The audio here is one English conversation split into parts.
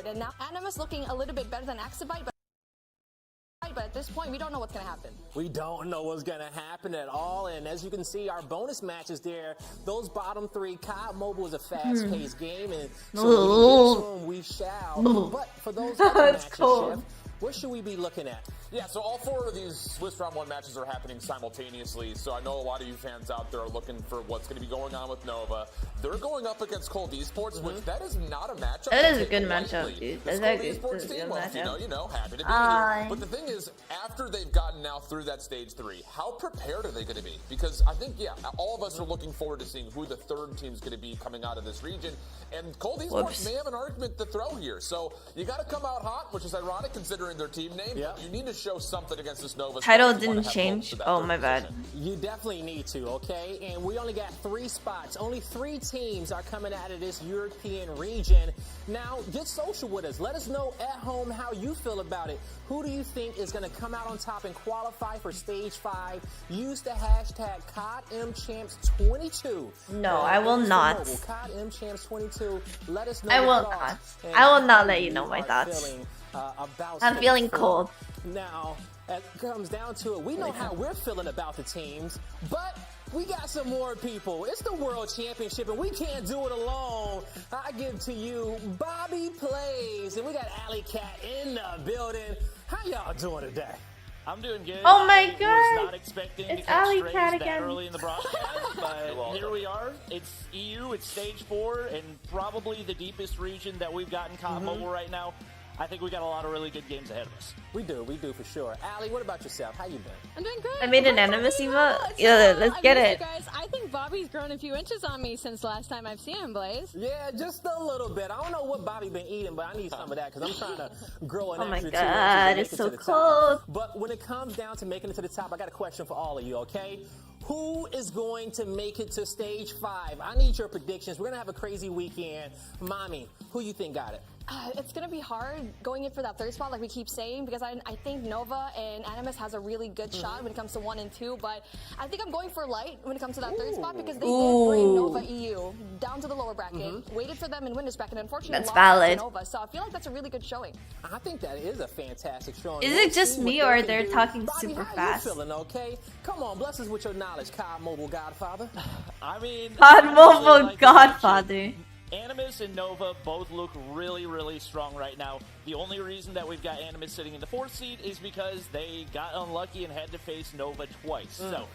And now Animus looking a little bit better than Axabite, but at this point, we don't know what's going to happen. We don't know what's going to happen at all. And as you can see, our bonus matches there, those bottom three, COD Mobile is a fast-paced game. And so when we get to them, we shall. But for those other matches, Chef, what should we be looking at? Yeah, so all 4 of these Swiss Round 1 matches are happening simultaneously, so I know a lot of you fans out there are looking for what's going to be going on with Nova. They're going up against Cold Esports, which that is not a matchup. That is a good matchup, dude. This Cold Esports team, well, you know, happy to be here. But the thing is, after they've gotten now through that stage 3, how prepared are they going to be? Because I think, yeah, all of us are looking forward to seeing who the third team's going to be coming out of this region, and Cold Esports may have an argument to throw here. So you got to come out hot, which is ironic considering their team name. Yep. You need to show something against this Nova. Title didn't change. Oh my bad. You definitely need to, okay? And we only got 3 spots. Only 3 teams are coming out of this European region. Now, get social with us. Let us know at home how you feel about it. Who do you think is going to come out on top and qualify for stage 5? Use the hashtag CODMChamps22. No, I will not. CODMChamps22. Let us know. I will not. I will not let you know my thoughts. I'm feeling cold. Now, it comes down to it. We know how we're feeling about the teams, but we got some more people. It's the World Championship, and we can't do it alone. I give to you Bobby Plays, and we got Alley Cat in the building. How y'all doing today? I'm doing good. Oh my god! I was not expecting it's to catch Alley strays Cat that again. early in the broadcast, but here we are. It's EU, it's stage 4, and probably the deepest region that we've got in COD Mobile right now. I think we got a lot of really good games ahead of us. We do for sure. Allie, what about yourself? How you been? I'm doing good. I made an Animus emote. Yeah, let's get it. Guys, I think Bobby's grown a few inches on me since last time I've seen him, Blaze. Yeah, just a little bit. I don't know what Bobby been eating, but I need some of that because I'm trying to grow an extra 2 inches. Oh my god, it's so cold. But when it comes down to making it to the top, I got a question for all of you, okay? Who is going to make it to stage 5? I need your predictions. We're going to have a crazy weekend. Mommy, who you think got it? It's going to be hard going in for that 3rd spot, like we keep saying, because I think Nova and Animus has a really good shot when it comes to 1 and 2, but I think I'm going for Light when it comes to that 3rd spot, because they did bring Nova EU down to the lower bracket, waited for them in winners bracket, and unfortunately lost to Nova, so I feel like that's a really good showing. I think that is a fantastic showing. Is it just me or they're talking super fast? How you feeling, okay? Come on, bless us with your knowledge, COD Mobile Godfather. I mean, COD Mobile Godfather. Animus and Nova both look really, really strong right now. The only reason that we've got Animus sitting in the 4th seed is because they got unlucky and had to face Nova twice. So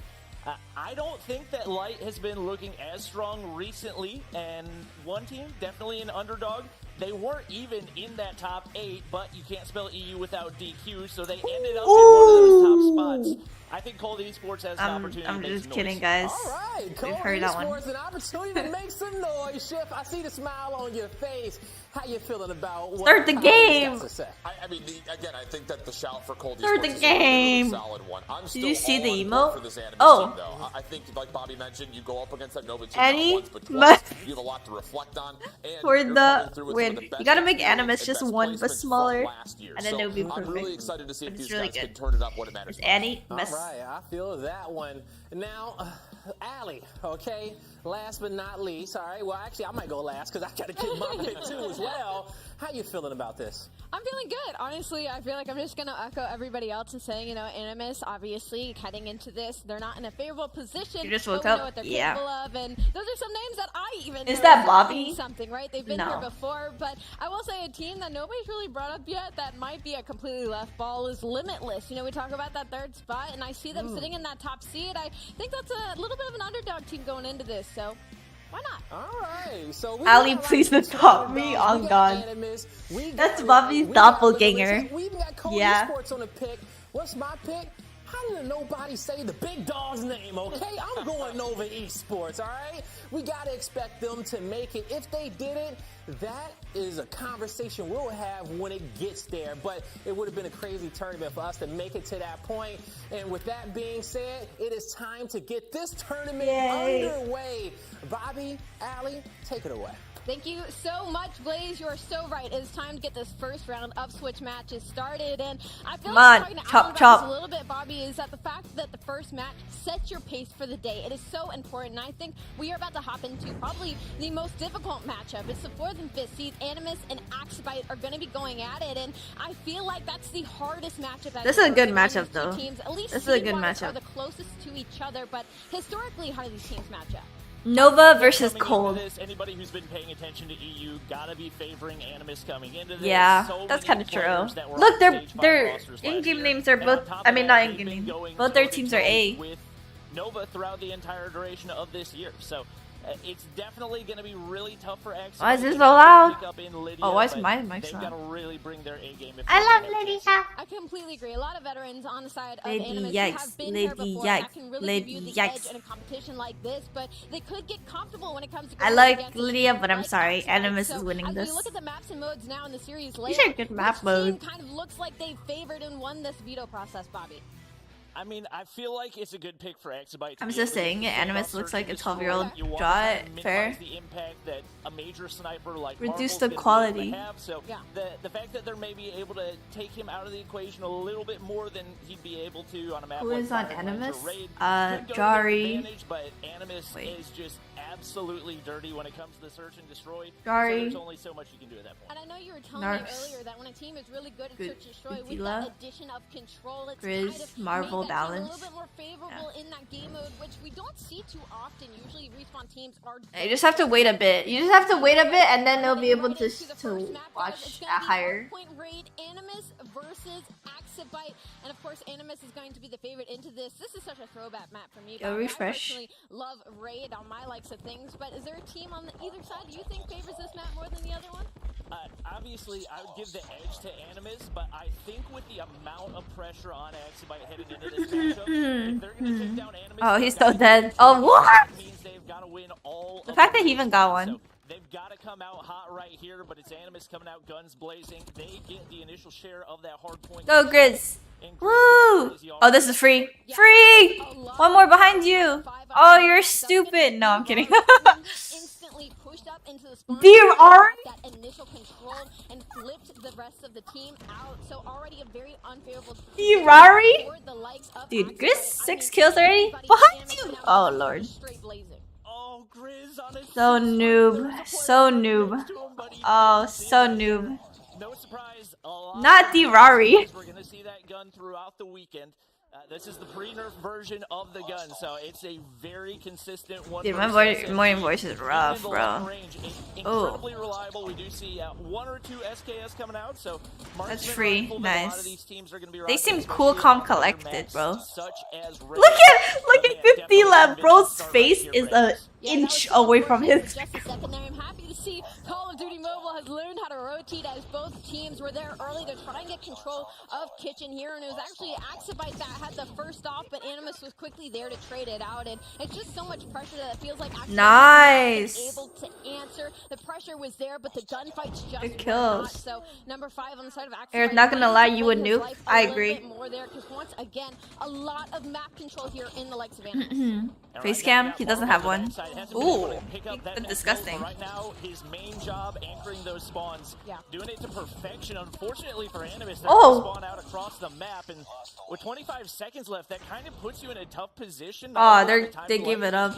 I don't think that Light has been looking as strong recently, and one team, definitely an underdog. They weren't even in that top 8, but you can't spell EU without DQ, so they ended up in one of those top spots. I think Cold Esports has an opportunity I'm to make just some kidding, noise. guys. All right, Cold We've heard that one. Esports, an opportunity to make some noise, Chef. I see the smile on your face. How you feeling about what Start the game? I mean, again, I think that the shout for Cold Start Esports the is game. a really solid one. I'm still Did you see the all on board emote? for this Animus Oh. team, though. I think, like Bobby mentioned, you go up against that Nova team Any? not once, but twice. You have a lot to reflect on. And For you're the coming through with some of win, the best you gotta make experience Animus and just best 1 but placement smaller, from last year. and then it'll be perfect. I'm really excited to see if But these it's really guys good. can turn it up when it matters. Is Annie? All right, I feel that one. Now, Allie, okay? Last but not least, all right? Well, actually, I might go last because I got to get my pick too as well. How you feeling about this? I'm feeling good. Honestly, I feel like I'm just going to echo everybody else and saying, you know, Animus, obviously, heading into this, they're not in a favorable position. You just but woke we up? know what they're Yeah. capable of, and those are some names that I even Is know that mean Bobby? something, right? They've been No. here before, but I will say a team that nobody's really brought up yet that might be a completely left ball is Limitless. You know, we talk about that 3rd spot, and I see them sitting in that top seed. I think that's a little bit of an underdog team going into this, so why not? All right, so Ali, please adopt me on God. That's Bobby's doppelganger. We even got Cold Yeah. Esports on the pick. What's my pick? How did nobody say the big dog's name, okay? I'm going Nova Esports, all right? We got to expect them to make it. If they didn't, that is a conversation we'll have when it gets there. But it would have been a crazy tournament for us to make it to that point. And with that being said, it is time to get this tournament underway. Bobby, Allie, take it away. Thank you so much, Blaze. You are so right. It is time to get this first round of Switch matches started. And I feel Come like on, talking to chop, Alan about chop. this a little bit, Bobby, is that the fact that the first match sets your pace for the day. It is so important. And I think we are about to hop into probably the most difficult matchup. It's the 4th and 5th seeds. Animus and Axbite are going to be going at it. And I feel like that's the hardest matchup. This is a good matchup, These though. two teams, at least This is a good seed-wise, matchup. are the closest to each other. But historically, how do these teams match up? Nova versus Coming Cold. into this, anybody who's been paying attention to EU gotta be favoring Animus coming into this. Yeah, So that's many kind of true. players that were Look, on their stage 5 their rosters last in-game year. names are And both. on top I of mean, that, not they've in-game been names. going Both their toe to teams are toe A. with Nova throughout the entire duration of this year. So it's definitely going to be really tough for X. Why is this so loud? Lydia, Oh, why is but my mic they've so got loud? to really bring their A game. I love Lydia. I completely agree. A lot of veterans on the side of Lady Animus Yikes, who have been Lady here before. Yikes, That can really Lady give you the Yikes. edge in a competition like this, but they could get comfortable when it comes to I going like against Lydia, but I'm like sorry, Axbite. Animus So is winning as this. we look at the maps and modes now in the series These layout, are good map which modes. team kind of looks like they favored and won this veto process, Bobby? I mean, I feel like it's a good pick for Exabyte. I'm just saying it. Animus looks like a 12-year-old. You Draw want it. to minimize Fair. the impact that a major sniper like Reduce Marvel's the gonna be able to quality. have. So Yeah. the fact that they're maybe able to take him out of the equation a little bit more than he'd be able to on a map Who like is on Firelines or Animus? Raid could go to their Jari. advantage, but Animus Wait. is just absolutely dirty when it comes to the search and destroy. Jari. So there's only so much you can do at that point. And I know you were telling Narcs. me earlier that when a team is really good at Good- search and destroy, good with Tila. that addition of control, it's Grizz, kind of Marvel made that team balance. a little bit more favorable in that game mode, which we don't see too often. Usually, respawn teams are. You just have to wait a bit. You just have to wait a bit, and then they'll be able to watch a higher. Point raid Animus versus Axabite, and of course, Animus is going to be the favorite into this. This is such a throwback map for me. Go Bobby. refresh. I personally love raid on my likes of things, but is there a team on either side you think favors this map more than the other one? Obviously, I would give the edge to Animus, but I think with the amount of pressure on Axabite heading into this matchup, if they're going to take down Animus, Oh, they've he's gotta so dead. make Oh, sure what? that means they've got to win all The of fact that the he even got one. So they've got to come out hot right here, but it's Animus coming out guns blazing. They get the initial share of that hard point. Go Grizz. And Woo! Grizz Oh, this is free. Free! One more behind you. Oh, you're stupid. No, I'm kidding. Instantly pushed up into the spawn. VR? That initial control and flipped the rest of the team out. So already a very unfavorable. Ferrari? for the likes of Dude, Axabite. Grizz, I 6 mean, kills already? everybody Behind Animus you! now Oh, is Lord. straight blazing. Oh, Grizz on his So sixth noob. run. There's a So player noob. next to him, but he Oh, doesn't see so that. noob. No surprise. A lot Not of Ferrari. We're going to see that gun throughout the weekend. This is the pre-nerf version of the gun, so it's a very consistent one. Dude, my morning voice is rough, bro. Incredibly reliable. We do see 1 or 2 SKS coming out, so That's free. Nice. They They seem cool, calm, collected, bro. Such as Look at 50 left. Bro's face is an inch away from his. Just a second there. I'm happy to see Call of Duty Mobile has learned how to rotate as both teams were there early. They're trying to get control of Kitchen here, and it was actually Axabite that had the first off, but Animus was quickly there to trade it out, and it's just so much pressure that it feels like Axabite Nice. was able to answer. The pressure was there, but the gunfights just Good were kills. not. So number 5 on the side of Axabite. Aerith, not gonna lie, you would playing his noob. life a I little agree. bit more there, 'cause once again, a lot of map control here in the likes of Animus. Face cam? He doesn't have one. Ooh, that's disgusting. Right now, his main job anchoring those spawns, Yeah. doing it to perfection. Unfortunately for Animus, they Oh. spawn out across the map, and with 25 seconds left, that kind of puts you in a tough position. Oh, they gave it up.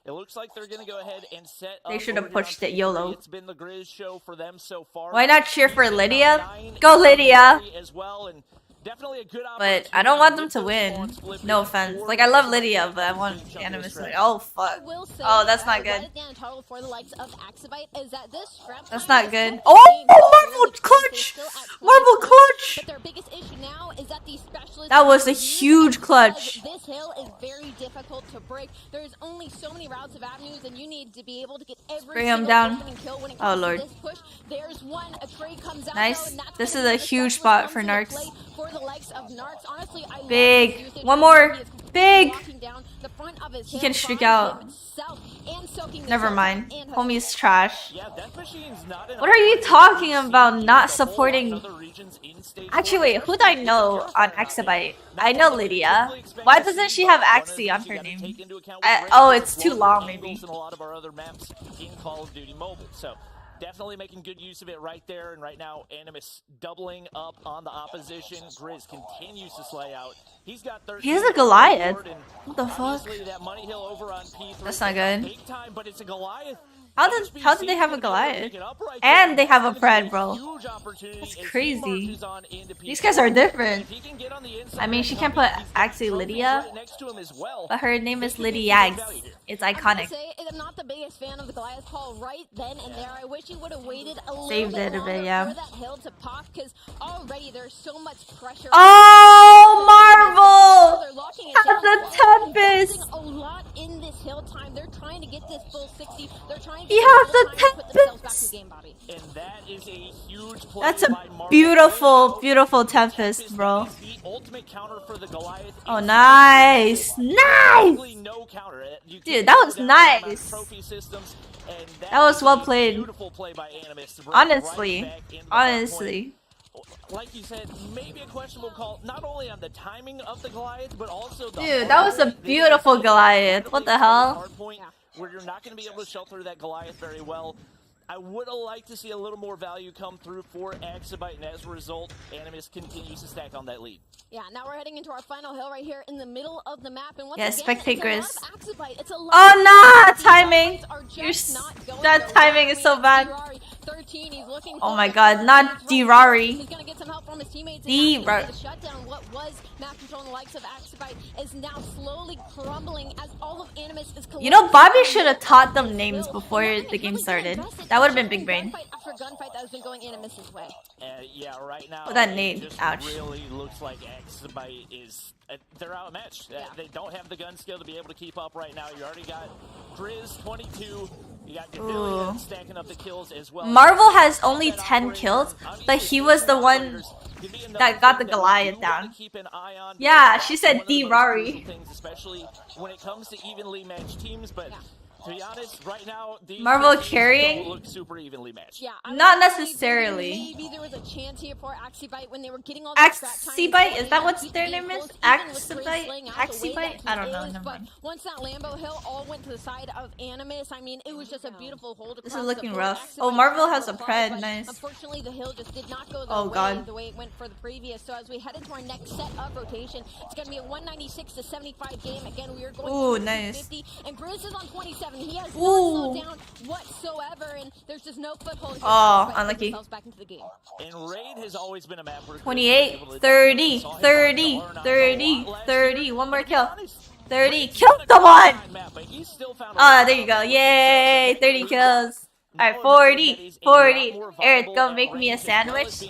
It looks like they're going to go ahead and set They up should have over here on pushed it P3. YOLO. It's been the Grizz show for them so far. Why not cheer for Lydia? 9 Go Lydia. as well, and definitely a good But I don't want them opportunity to with win. those spawns flipping No offense. for Like, I love the Lydia, but I want Animus to win. Oh, fuck. Oh, that's not good. Right down total for the likes of Axabite is that this scrap That's time not is good. still Oh, fairly Marvel close. clutch! They're still at Marvel 20 clutch! But their biggest issue now is that these specialists That was a use huge because clutch. This hill is very difficult to break. There's only so many routes of avenues, and you need to be able to get every Spray him single down. opening kill when it Oh, comes to Lord. this push. There's one. A trade comes out. Nice. Though, and that's This gonna is be a the huge specialist spot comes for into Narcs. play For the likes of Narcs, honestly, I love Big. his usage. One more. He is completely Big. locking down the front of his He hill can streak by out. himself and soaking the Never kills mind. and Homie's trash. Yeah, Death Machine's not in What are you talking about? Not supporting decisions in stage Actually, 4, wait, who do I know on Exabyte? I know Lydia. Why doesn't she have Axie on her name? Oh, it's too long, maybe. And a lot of our other maps in Call of Duty Mobile. So definitely making good use of it right there. And right now, Animus doubling up on the opposition. Grizz continues to slay out. He's got 13. He has a Goliath. What the fuck? That money hill over on P3 That's not good. big time, but it's a Goliath. How did they have a Goliath? And they have a Pred, bro. That's crazy. These guys are different. I mean, she can't put Axie Lydia, but her name is Lydia. It's iconic. I'm not the biggest fan of the Goliath call right then and there. I wish he would have waited a little Saved bit it a longer bit, yeah. for that hill to pop, because already there's so much pressure. Oh, Marvel! Has a Tempest! A lot in this hill time. They're trying to get this full 60. They're trying to He has a Tempest! And that is a huge play. That's a beautiful, beautiful Tempest, bro. The ultimate counter for the Goliath. Oh, nice! Nice! No counter. Dude, that was nice. That was well played. Honestly. Honestly. Like you said, maybe a questionable call, not only on the timing of the Goliath, but also the Dude, that was a beautiful Goliath. What the hell? Where you're not going to be able to shelter that Goliath very well. I would have liked to see a little more value come through for Exabyte, and as a result, Animus continues to stack on that lead. Yeah, now we're heading into our final hill right here in the middle of the map. And once Yeah, again, spectate Grizz. Oh, no! Timing! That timing is so bad. 13, he's looking Oh my god, not Dirari. He's gonna get some help from his teammates. The shutdown. What was map control and the likes of Exabyte is now slowly crumbling as all of Animus is. You know, Bobby should have taught them names before the game started. That would have been big brain. After gunfight that has been going Animus's way. Yeah, right now. Oh, that nade. Just Ouch. really looks like Exabyte is. They're outmatched. They don't have the gun skill to be able to keep up right now. You already got Grizz 22. You got Gavillion stacking up the kills as well. Marvel has only 10 kills, but he was the one that got the Goliath down. Yeah, she said Dirari. Especially when it comes to evenly matched teams, but to be honest, right now, Marvel carrying? don't look super evenly matched. Yeah, Not necessarily. Maybe there was a chance here for Exabyte when they were getting all Axibite? Is that what their name is? Axibite? Axibite? I don't know. Never mind. Once that Lambo hill all went to the side of Animus, I mean, it was just a beautiful hold. This is looking rough. Oh, Marvel has a Pred. Nice. Unfortunately, the hill just did not go the way it went for the previous. So as we head into our next set of rotation, it's going to be a 196 to 75 game. Again, we are going to 50, and Grizz is on 27. He has no slow down whatsoever, and there's just no foothold. Oh, unlucky. Back into the game. And Raid has always been a map where 28, 30, 30, 30, 30. One more kill. 30. Kill someone! Oh, there you go. Yay! 30 kills. Alright, 40, 40. Aerith, go make me a sandwich.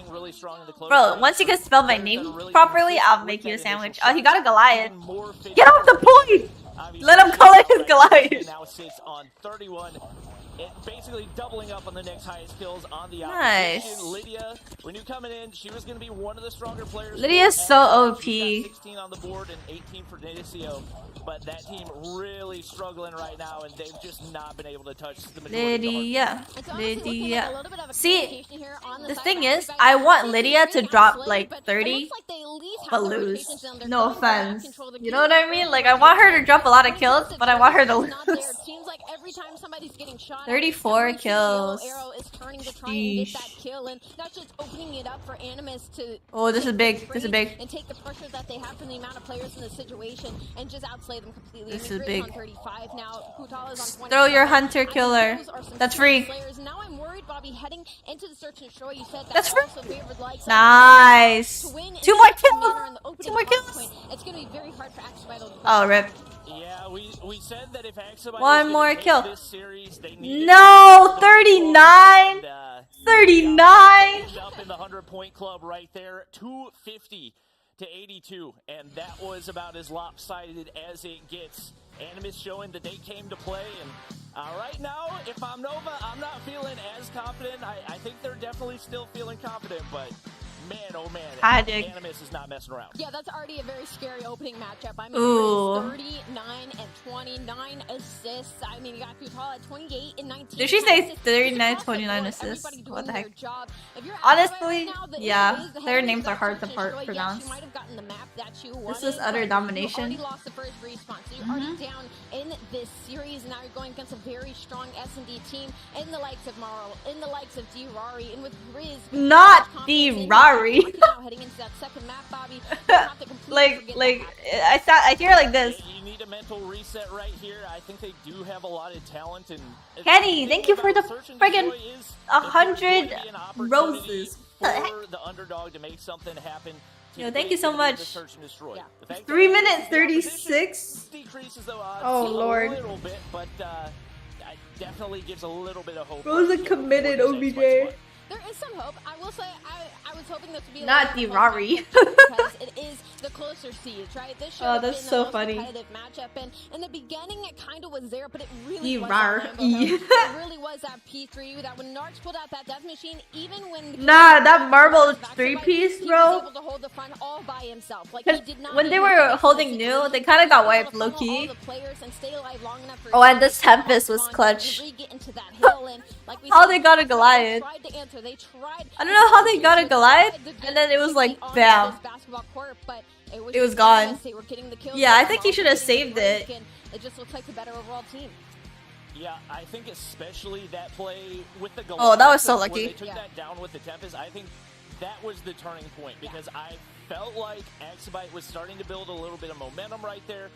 Bro, once you can spell my name properly, I'll make you a sandwich. Oh, he got a Goliath. Get off the point! Let him call it his Goliath. Now sits on 31. Basically doubling up on the next highest kills on the Nice. opposition. Lydia, when you coming in, she was going to be one of the stronger players. Lydia's so OP. 16 on the board and 18 for Nacio. But that team really struggling right now, and they've just not been able to touch the majority of the Lydia. See, the thing is, I want Lydia to drop like 30, but lose. No offense. You know what I mean? Like, I want her to drop a lot of kills, but I want her to lose. 34 kills. Sheesh. Oh, this is big. This is big. And take the pressure that they have from the amount of players in the situation and just outslay them completely. This is big. On 35 now. Is on throw your hunter killer. That's free. Now I'm worried, Bobby, heading into the search and destroy. You said that's free. Nice. 2 more kills. 2 more kills. It's going to be very hard for Axabyte. Oh, rip. Yeah, we said that if Axabyte one more kill. This series, no, 39. 39. Up in the 100-point club right there, 250 to 82, and that was about as lopsided as it gets. Animus showing that they came to play, and right now, if I'm Nova, I'm not feeling as confident. I think they're definitely still feeling confident, but man, oh man, Tragic. Animus is not messing around. Yeah, that's already a very scary opening matchup. I mean, Ooh. 39 and 29 assists. I mean, you got Kutal at 28 and 19. Did she say assists. 39, Across the 29 board, assists? everybody doing What the heck? their job. If you're Honestly, right now, the yeah, is the their heavy names are hard to search and destroy. pronounce. Yes, you might have gotten the map that you This wanted, is utter but domination. You already lost the first respawn, so you're already down in this series. Now you're going against a very strong S&D team in the likes of Marl, in the likes of D-Rari, and with Grizz. Not D-Rari. Now heading into that second map, Bobby. You have to completely forget that. I hear it like this. You need a mental reset right here. I think they do have a lot of talent. And Kenny, the thank thing you for the about Search and friggin' Destroy is 100 there's going to be an opportunity roses. for the underdog to make something happen. Yo, thank you so much. Search and destroy. Yeah. The fact that 3 it minutes is the opposition 36. decreases the odds Oh, Lord. a little bit, but definitely gives a little bit of hope. Rosa right here committed before the next OBJ. spot. There is some hope. I will say, I was hoping this would be a Not little bit D-Rari. more because it is the closer seeds, right? This should Oh, have that's been the so most funny. competitive matchup, and in the beginning it kind of was there, but it really was D-Rar. that Lambo Hill. It really was that P3 that when Narcs pulled out that death machine, even when Nah, that marble back to three-piece, he bro. was able to hold the front all by himself. Like, he Because did not when they need were to holding physically new, they kind of got be able wiped to funnel low-key. all the players and stay alive long enough for Oh, and this Grizz to Tempest was respond clutch. and re-get into that hill, and like we How said, they got a they Goliath. tried to answer. They tried. I don't know how they got a They Goliath, tried to and get then it was like, quickly onto bam. this basketball court, but it was It was just gone. Animus. They were getting the kills. Yeah, I They think were he also should have getting the saved it. break, and it just looks like the better overall team. Yeah, I think especially that play with the Goliath. Oh, that was so where lucky. They took that down with the Tempest. I think that was the turning point because I felt like Axabite was starting to build a little bit of momentum right there.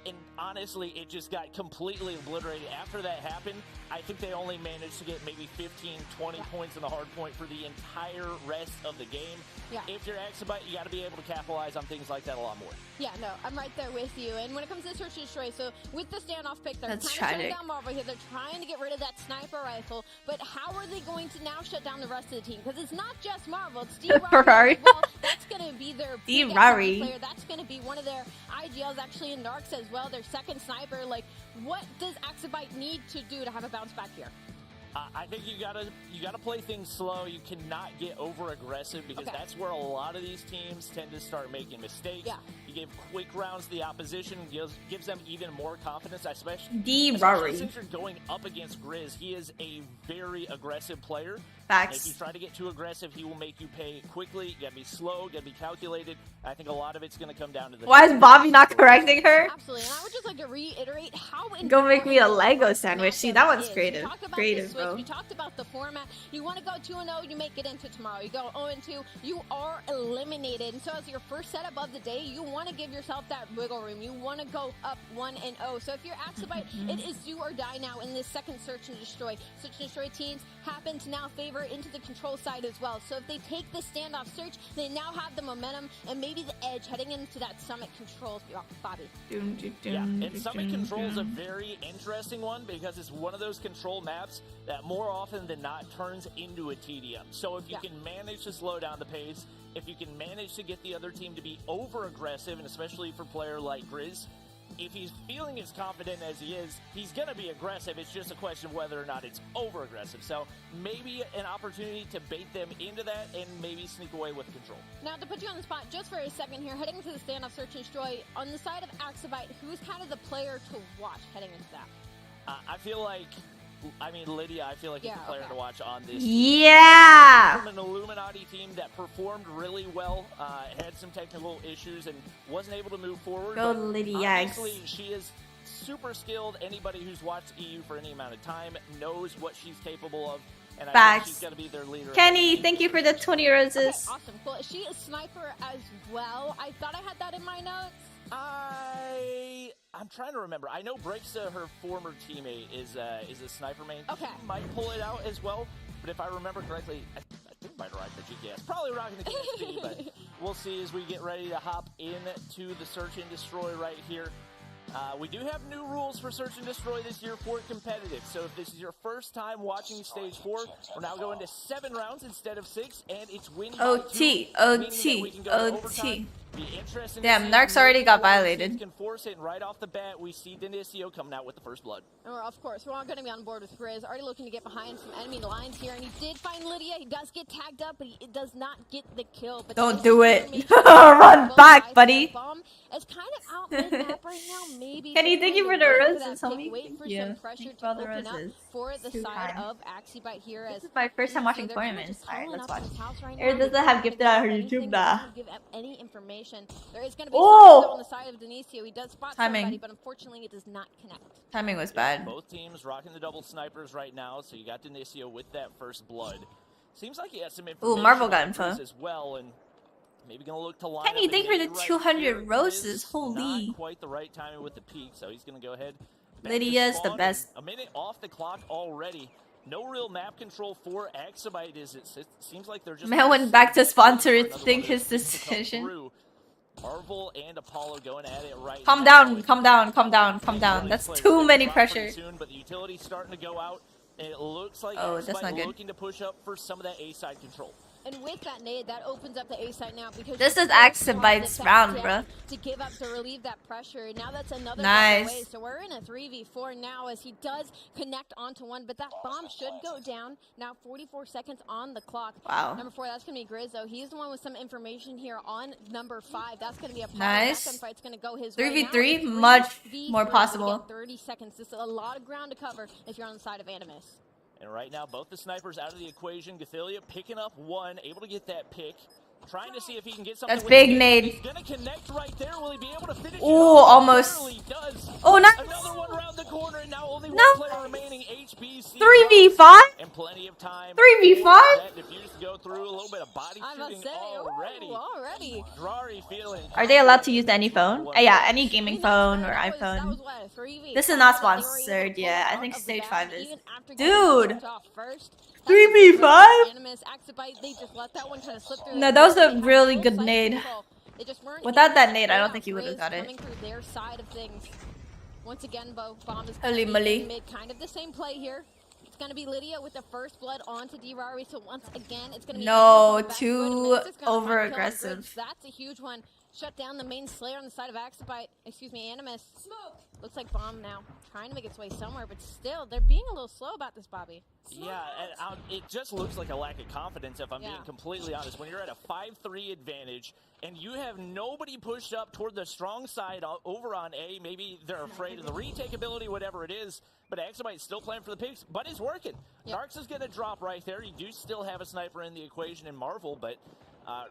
And honestly, it just got completely obliterated. After that happened, I think they only managed to get maybe 15, 20 points in the hard point for the entire rest of the game. Yeah. If you're Axabite, you got to be able to capitalize on things like that a lot more. Yeah, no, I'm right there with you. And when it comes to Search and Destroy, so with the standoff pick, they're kind That's of shutting tragic. down Marvel here. They're trying to get rid of that sniper rifle. But how are they going to now shut down the rest of the team? Because it's not just Marvel, it's D-Rari. Ferrari. Well, that's going to be their big D-Rari. player. That's going to be one of their IGLs actually in Narcs as well, their second sniper. Like, what does Axabite need to do to have a bounce back here? I think you gotta play things slow. You cannot get over aggressive because Okay. that's where a lot of these teams tend to start making mistakes. Yeah. You give quick rounds to the opposition, gives them even more confidence, especially D-Rari. since you're going up against Grizz. He is a very aggressive player. Facts. If you try to get too aggressive, he will make you pay quickly. You gotta be slow, you gotta be calculated. I think a lot of it's gonna come down to the. Why is Bobby not correcting her? Absolutely, and I would just like to reiterate how Go make me a important Lego this sandwich. matchup See, that one's is. creative. We talked about Creative, the switch. bro. We talked about the format. You want to go 2-0, you make it into tomorrow. You go 0-2, you are eliminated. And so as your first setup of the day, you want to give yourself that wiggle room. You want to go up 1-0. So if you're Axabite, it is do or die now in this second Search and Destroy. Search and Destroy teams happen to now favor into the control side as well. So if they take the standoff Search, they now have the momentum and maybe the edge heading into that Summit controls, Bobby. Yeah, and Summit Control is a very interesting one because it's one of those control maps that more often than not turns into a TDM. So if you can manage to slow down the pace, if you can manage to get the other team to be over-aggressive, and especially for a player like Grizz, if he's feeling as confident as he is, he's going to be aggressive. It's just a question of whether or not it's over-aggressive. So maybe an opportunity to bait them into that and maybe sneak away with control. Now, to put you on the spot just for a second here, heading to the standoff Search and Destroy, on the side of Axabite, who's kind of the player to watch heading into that? I feel like, Lydia, I feel like is the player to watch on this. Yeah. From an Illuminati team that performed really well, had some technical issues and wasn't able to move forward. Go but Lydia. obviously, she is super skilled. Anybody who's watched EU for any amount of time knows what she's capable of. And I Facts. think she's going to be their leader. Kenny, thank you for the 20 Okay, roses. awesome. Cool. Is she a sniper as well? I thought I had that in my notes. I'm trying to remember. I know Breaksa, her former teammate, is a sniper main. Okay. She might pull it out as well, but if I remember correctly, I think might rock the GTS. Probably rocking the KSP, but we'll see as we get ready to hop into the Search and Destroy right here. We do have new rules for Search and Destroy this year for competitive. So if this is your first time watching Stage 4, we're now going to 7 rounds instead of 6, and it's win by 2, OT, meaning that OT, we can go to OT. overtime Interesting. Damn, Narcs already got violated. Can force it, and right off the bat, we see Denisio coming out with the first blood. Of course, we're all going to be on board with Grizz. Already looking to get behind some enemy lines here, and he did find Lydia. He does get tagged up, but he does not get the kill. But Don't do it. Run back, buddy. Bomb is kind of out mid-map right now. Maybe. Kenny, thank you for the roses, homie. Wait for Thank you. some pressure Thank you to for the open up roses. for the Too side kind. of Axibite here. This As is my first time watching they're kinda tournaments. just Alright, calling let's up watch. his house right Erin now. doesn't have gifted on her Anything, YouTube they now. don't give up any information. There is going to be Oh! something on the side of Denisio. He does spot Timing. somebody, but unfortunately it does not connect. Timing was bad. Both teams rocking the double snipers right now, so you got Denisio with that first blood. Seems like he has some information. Marvel got on info. Grizz as well, and maybe gonna look to line Kenny, up thank you for the right 200 here. roses. Grizz, Holy. Not quite the right timing with the peak, so he's gonna go ahead. back to Lydia's the spawn. best. A minute off the clock already. No real map control for Axibite. It seems like they're just. Man went back to spawn to another rethink one his to come decision. through. Marvel and Apollo going at it right Calm now. down, calm down, calm down, calm down. That's too many pressure. Soon, but the utility's starting to go out, and it looks like Oh, that's not good. looking to push up for some of that A side control. And with that nade, that opens up the A side now because This is Axibite's Axibite's round, bruh. To give up to relieve that pressure. Now that's another Nice. away. So we're in a 3v4 now as he does connect onto one, but that bomb should go down. Now 44 seconds on the clock. Wow. Number 4, that's gonna be Grizz though. He's the one with some information here on number 5. That's gonna be a Nice. That gunfight's gonna go his 3v3, way. Now it's much 3v3. more We possible. get 30 seconds. This is a lot of ground to cover if you're on the side of Animus. And right now, both the snipers out of the equation. Gathilia picking up one, able to get that pick. Trying to see if he can get something. That's with big the pick. nade. He's gonna connect right there. Will he be able to finish it Ooh, off? almost. Barely does. Oh, nice. Another one around the corner, and now only No. one player remaining. HBC. 3v5? And plenty of time. 3v5? for that diffuse to go through. A little bit of body I must shooting say, already. already. Drari feeling. Are they allowed to use any phone? Yeah, any gaming phone or That was iPhone. what, a 3v5, This is not but they were able to sponsored pull yet. I out think of the stage back 5 is. even after getting Dude! knocked off first. 3v5? Animus, Axibite, they just let that one kind of slip through. No, their that was fingers. a They had really full good sight nade. control. They just weren't Without able that to nade, I don't stay think he on would've Grizz got it. Coming through their side of things. Once again, Bomb is Holy gonna moly. be in mid, kind of the same play here. It's going to be Lydia with the first blood onto D-Rari, so once again, it's going to be No, Animus with the back too foot, and this is gonna find kill on over-aggressive. Grizz. That's a huge one. Shut down the main Slayer on the side of Animus. Looks like Bomb now trying to make its way somewhere, but still, they're being a little slow about this, Bobby. Yeah, and it just looks like a lack of confidence, if I'm Yeah. being completely honest. When you're at a 5-3 advantage and you have nobody pushed up toward the strong side over on A, maybe they're afraid of the retake ability, whatever it is, but Axibite's still playing for the picks, but it's working. Yep. Narcs is going to drop right there. You do still have a sniper in the equation in Marvel, but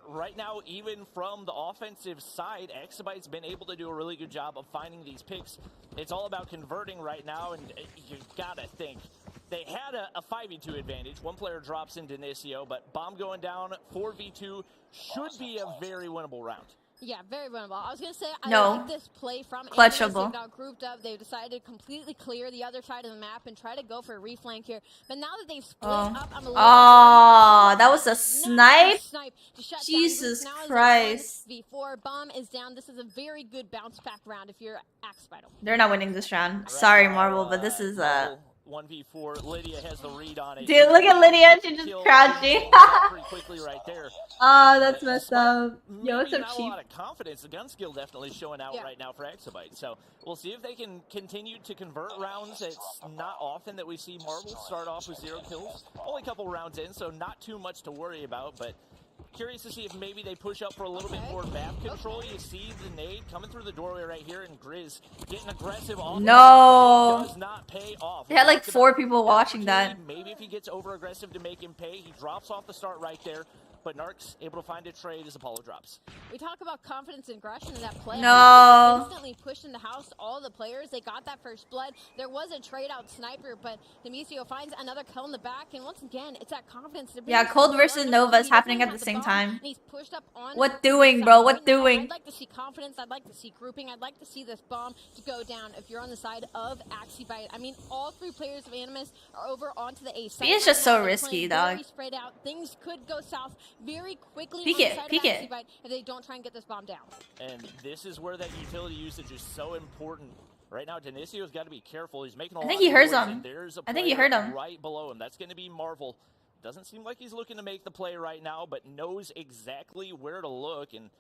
right now, even from the offensive side, Axibite's been able to do a really good job of finding these picks. It's all about converting right now, and you gotta think. They had a 5v2 advantage. One player drops into Denisio, but Bomb going down, 4v2 should be a very winnable round. Yeah, very winnable. I was going to say, I No. like this play from Clutchable. Animus. They've got grouped up. They've decided to completely clear the other side of the map and try to go for a reflank here. But now that they've split up, I'm a little that was a snipe? to shut Jesus down. Now is a Christ. 1v4. Bomb is down. This is a very good bounce back round if you're Axibite. They're not winning this round. Sorry, Marvel, but this is Marvel 1v4. Lydia has the read on it. Dude, look at Lydia. She's just Kill crouching. pretty quickly right there. Oh, that's messed up. Yo, it's Maybe so not a cheap. lot of confidence. The gun skill definitely showing out Yeah. right now for Axibite. So we'll see if they can continue to convert rounds. It's not often that we see Marvel start off with 0 kills. Only a couple rounds in, so not too much to worry about. But curious to see if maybe they push up for a little bit more map control. You see the nade coming through the doorway right here, and Grizz getting aggressive. No. Does not pay off. They had like Talked 4 about people the watching that. opportunity. Maybe if he gets over aggressive to make him pay, he drops off the start right there. But Narcs able to find a trade as Apollo drops. We talk about confidence and aggression in that play. No. Instantly pushed in the house all the players. They got that first blood. There was a trade out sniper, but Demisio finds another kill in the back. And once again, it's that confidence. To Yeah, Cold versus Nova is happening at the same time. And he's pushed up on What doing, bro? What right now. doing? I'd like to see confidence. I'd like to see grouping. I'd like to see this bomb to go down if you're on the side of Axibite. I mean, all 3 players of Animus are over onto the A side. B is just so They're risky, playing dog. very spread out. Things could go south very quickly. Peek on the it, side of peek it. Axibite if they don't try and get this bomb down. And this is where that utility usage is so important. Right now, Denisio's got to be careful. He's making a lot think he of heard noise, him. and there's a I think he player heard him. right below him. That's going to be Marvel. Doesn't seem like he's looking to make the play right now, but knows exactly where to look. And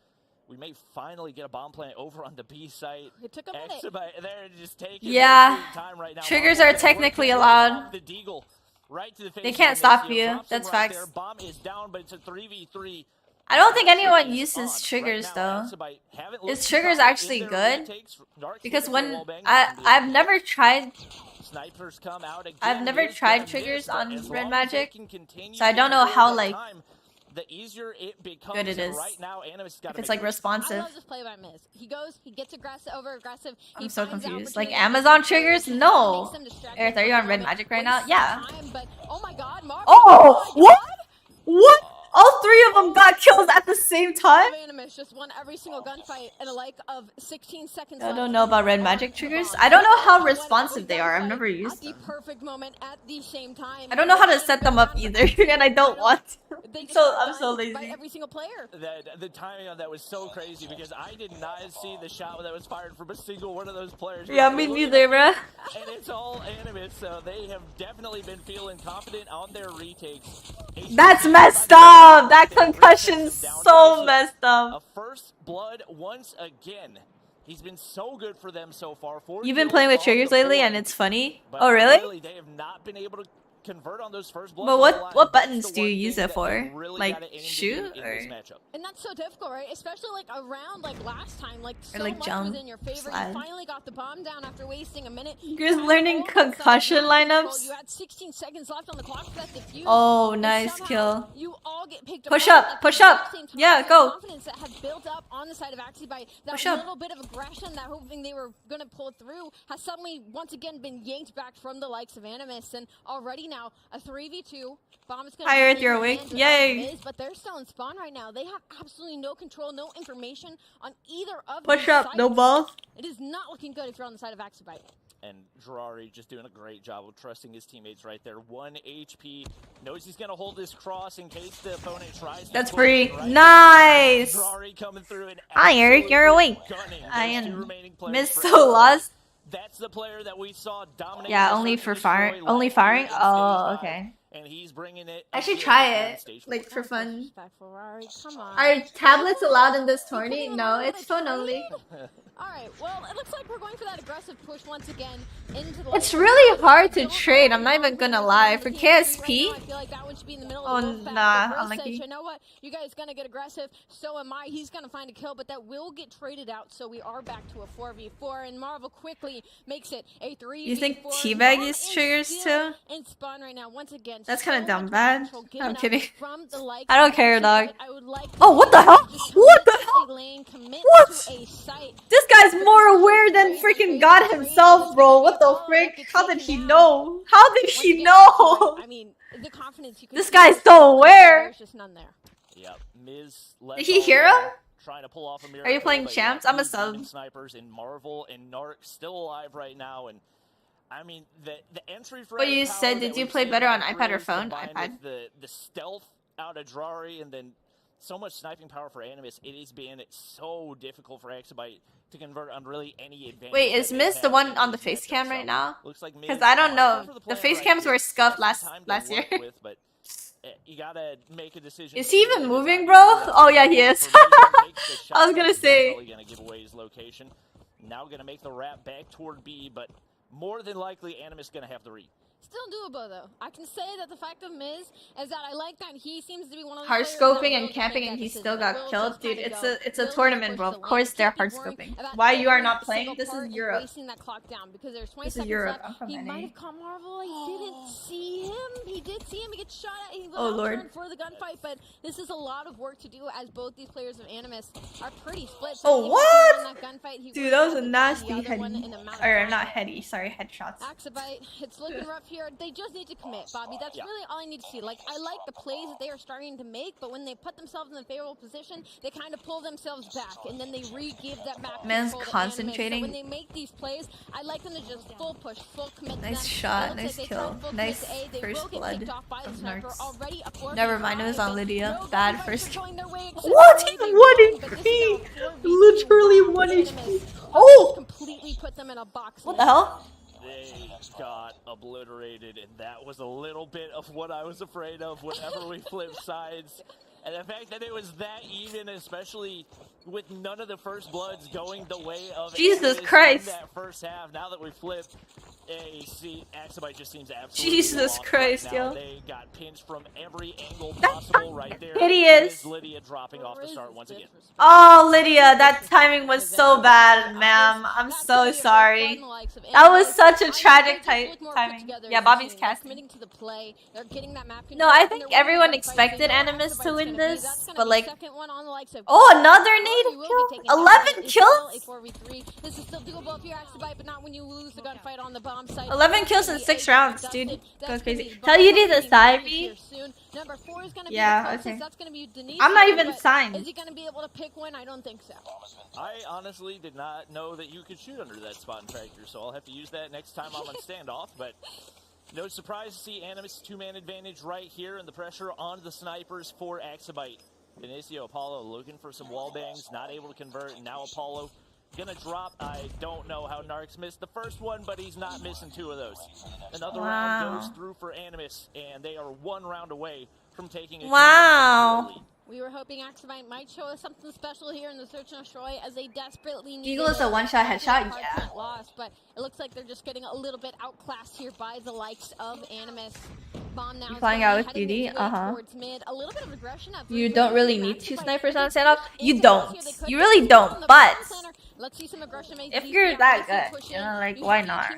we may finally get a bomb plant over on the B site. It took a minute. They're just taking Yeah. their time right now. Triggers are technically allowed. The Deagle right to the face They of can't Amicio, stop you. drops him That's right facts. there. Bomb is down, but it's a 3v3. I don't think anyone Is uses on. triggers Right now, though. Alcibiade haven't looked Is triggers too confident actually in their good? retakes. Dark's Because looking when for a wallbang. I've never tried Snipers come out again. I've never Miz tried gonna triggers miss, but on as Red long as Magic, they can continue so I to don't know control how the like time, the easier it becomes. good it And is. Right now, Animus has got if to it's make like it. responsive. I love this play by Miz. He goes, he gets aggressive, over aggressive. I'm so finds the confused. Like opportunity. Amazon triggers? No. Makes them distracted Aerith, are you for a on Red moment, Magic right wastes now? Yeah. time, but, oh my god, Marvel. Oh, my what? God. What? All three of them got kills at the same time? Animus just won every single gunfight in a like of 16 seconds. I don't left. know about Red Magic triggers. I don't know how responsive they are. I've never At used the them. perfect moment at the same time. I don't know how to set them up either, and I don't want to. They just So got I'm so done by lazy. every single player. The timing on that was so crazy because I did not see the shot that was fired from a single one of those players. Yeah, me neither, bruh. And it's all Animus, so they have definitely been feeling confident on their retakes. That's messed up. That concussion's so messed up. A first blood once again. He's been so good for them so far. You've been playing with triggers lately, and it's funny. But Oh, really? They have not been able to convert on those first bloods. But a lot. what That's buttons the do you one use thing it that for? they really Like, gotta aim to shoot, do in or- this matchup. And that's so difficult, right? Especially like around like last time, like so like much jump, was in your favor. slide. You finally got the bomb down after wasting a minute. You're had learning all that stuff concussion under control. lineups? You had 16 seconds left on the clock for that defuse. Oh, and nice somehow kill. You all get picked Push apart up, at push the up. exact same time. Yeah, The go. confidence that had built up on the side of Axie by that Push up. little bit of aggression, that hoping they were going to pull through, has suddenly once again been yanked back from the likes of Animus. And already now a 3v2. Bomb is going Hi, Earth, you're awake. Yay. But they're still in spawn right now. They have absolutely no control, no information on either of Push these up, no sites. balls. It is not looking good if you're on the side of Axibite. And Jirari just doing a great job of trusting his teammates right there. 1 HP. Knows he's going to hold this cross in case the opponent tries to That's push free. it right Nice. there. Jirari coming through and Hi, Eric, you're absolutely awake. gunning I those two am remaining players missed for so Axie. lost. That's the player that we saw dominate. Yeah, the only search for and destroy firing. Only last firing. year in Oh, Stage 5, okay. And he's bringing it. I should again try on it, Stage 4. like for fun. Disrespectful, Rari. Come on. Are tablets allowed in this You couldn't tourney? even No, allow it's the phone trade? only. All right. Well, it looks like we're going for that aggressive push once again into the. It's really hard to trade. I'm not even gonna lie. For KSP, I feel like that one should be in the middle oh, of the wolf pack, nah, but Rose unlucky. says, you know what? You guys gonna get aggressive. So am I. He's gonna find a kill, but that will get traded out. So we are back to a 4v4, and Marvel quickly makes it a 3v4. You think Teabag uses triggers too? In spawn right now, once again. That's so kinda dumb much bad. control I'm given up kidding. from the likes I don't of care, Axie, dog. but I would like to Oh, what the see hell? just What the commit hell? a lane, commit What? to a site. This guy's more aware than freaking God himself, bro. What the frick? How did he know? How did Once he again, know? I mean, the confidence you can This see guy's is so aware. There's just none there. Yep. Miz Did he hear him? Trying to pull off a Are you playing but champs? yeah, I'm a two sub. demon snipers in Marvel and Narc still alive right now, and I mean the entry for. But you power said, that did you we've play seen better on in iPad or Cruise phone? combined iPad. with the stealth out of Drari, and then so much sniping power for Animus. It is being so difficult for Exabyte to convert on really any advantage. Wait, is that they Miz the have one in on the these face matchups. cam So, right now? looks like Because Miz I don't are know. for The plan face right cams here. were scuffed That's last the time to year. work with, but you gotta make a decision. Is he even here. moving, bro? Oh yeah, he is. I was gonna say. Definitely gonna give away his location. Now gonna make the wrap back toward B, but more than likely Animus gonna have the read. Still doable though. I can say that the fact of Miz is that I like that he seems to be one of the Hard players scoping that and will camping make and that he decision. still got Will killed, just dude. kinda It's a go. tournament, Will bro. push Of the course lane. they're Can't hard be worrying scoping. about Why you are every not playing? single This part is and Europe. wasting that clock down because there's 20 This is seconds Europe. left. I'm from He NA. might have caught Marvel. I didn't see him. He did see him. He gets shot at. He Oh, was Lord. turned for the gunfight, but this is a lot of work to do as both these players of Animus are pretty split. So Oh, he what? won that gunfight. He Dude, that was a won the nasty other one heady. in a matter of Or time. not heady, sorry, headshots. Axabite, it's looking rough here. They just need to commit, Bobby. That's really all I need to see. Like, I like the plays that they are starting to make, but when they put themselves in a favorable position, they kind of pull themselves back, and then they re-give that back. Man's control to concentrating. Animus. So when they make these plays, I like them to just full push, full commit. Nice to them. shot, It looks nice like they kill. tried full Nice commit to A. They first will get blood picked off by the of sniper. Narcs. Already a 4v5, Never mind, it was on but Lydia. no Bad gunfights first. are going their way, except What? for He's they 1 won, but this is HP! a 4v2 Literally round. 1 Animus HP. has Oh! completely put them in a box. What the hell? They got obliterated, and that was a little bit of what I was afraid of whenever we flipped sides. And the fact that it was that even, especially with none of the first bloods going the way of Jesus in Christ. that first half. Now that we flipped, Axabite just seems absolutely Jesus lost Christ, right now. yo. They got pinched from every angle That's possible right there. hideous. And Lydia dropping off the start once again. Oh, Lydia, that timing was so bad, ma'am. I'm so sorry. That was such a tragic timing. Yeah, Bobby's casting. No, I think everyone expected Animus to win this, but like, oh, another native kill? 11 kills? This is still doable if you're Axabite, but not when you lose the gunfight on the bomb site. 11 kills in 6 rounds, dude. Go crazy. Tell you did the side B? Number 4 is gonna be Yeah, okay. That's gonna be Denise. I'm not even signed. Is he gonna be able to pick one? I don't think so. I honestly did not know that you could shoot under that spot in Tractor, so I'll have to use that next time I'm on standoff, but no surprise to see Animus 2-man advantage right here and the pressure on the snipers for Axabite. Benicio Apollo looking for some wall bangs, not able to convert, and now Apollo gonna drop. I don't know how Narcs missed the first one, but he's not missing 2 of those. Another round goes through for Animus, and they are 1 round away from taking a lead. We were hoping Axabite might show us something special here in the Search and Destroy as they desperately need Eagle is a one-shot headshot, yeah. Lost, but it looks like they're just getting a little bit outclassed here by the likes of Animus. Bomb now Flying out with Beauty, You don't really need 2 snipers on standoff. You don't. You really don't, but if you're that good, you know, like, why not?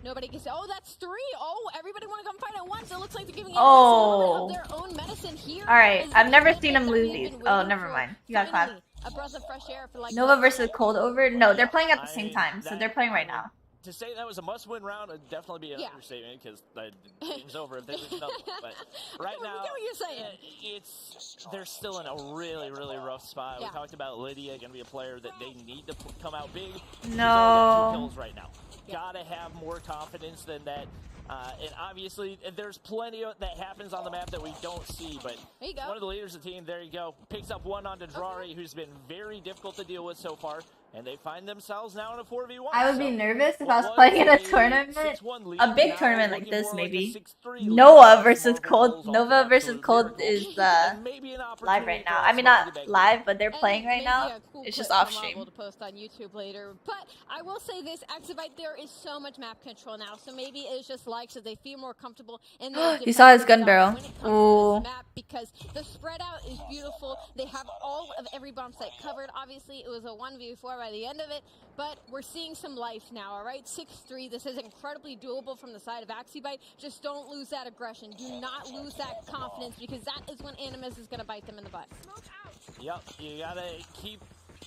Nobody can say, oh, that's 3. Oh, everybody want to come fight at once. It looks like they're giving Oh. their own medicine here. Alright, I've never seen them lose these. Oh, never mind. You got 5. A breath of fresh air for like Nova versus Cold Over? No, they're playing at the same time, so they're playing right now. To say that was a must-win round would definitely be an understatement because the game's over if they lose another. But right now, what you're saying. They're still in a really, really rough spot. We talked about Lydia going to be a player that they need to come out big. No. 2 kills right now. Gotta have more confidence than that. And obviously, there's plenty that happens on the map that we don't see, but one of the leaders of the team, there you go, picks up 1 on Dedrari, who's been very difficult to deal with so far, and they find themselves now in a 4v1. I would be nervous if I was playing in a tournament, a big tournament like this, maybe. Noah versus Cold. Nova versus Cold is live right now. I mean, not live, but they're playing right now. It's just off stream. To post on YouTube later. But I will say this, Axabite, there is so much map control now, so maybe it's just like so they feel more comfortable in You saw his gun barrel. Ooh. Map because the spread out is beautiful. They have all of every bomb site covered. Obviously, it was a 1v4 by the end of it, but we're seeing some life now, all right? 6-3. This is incredibly doable from the side of Axabite. Just don't lose that aggression. Do not lose that confidence because that is when Animus is going to bite them in the butt. Yep, you got to keep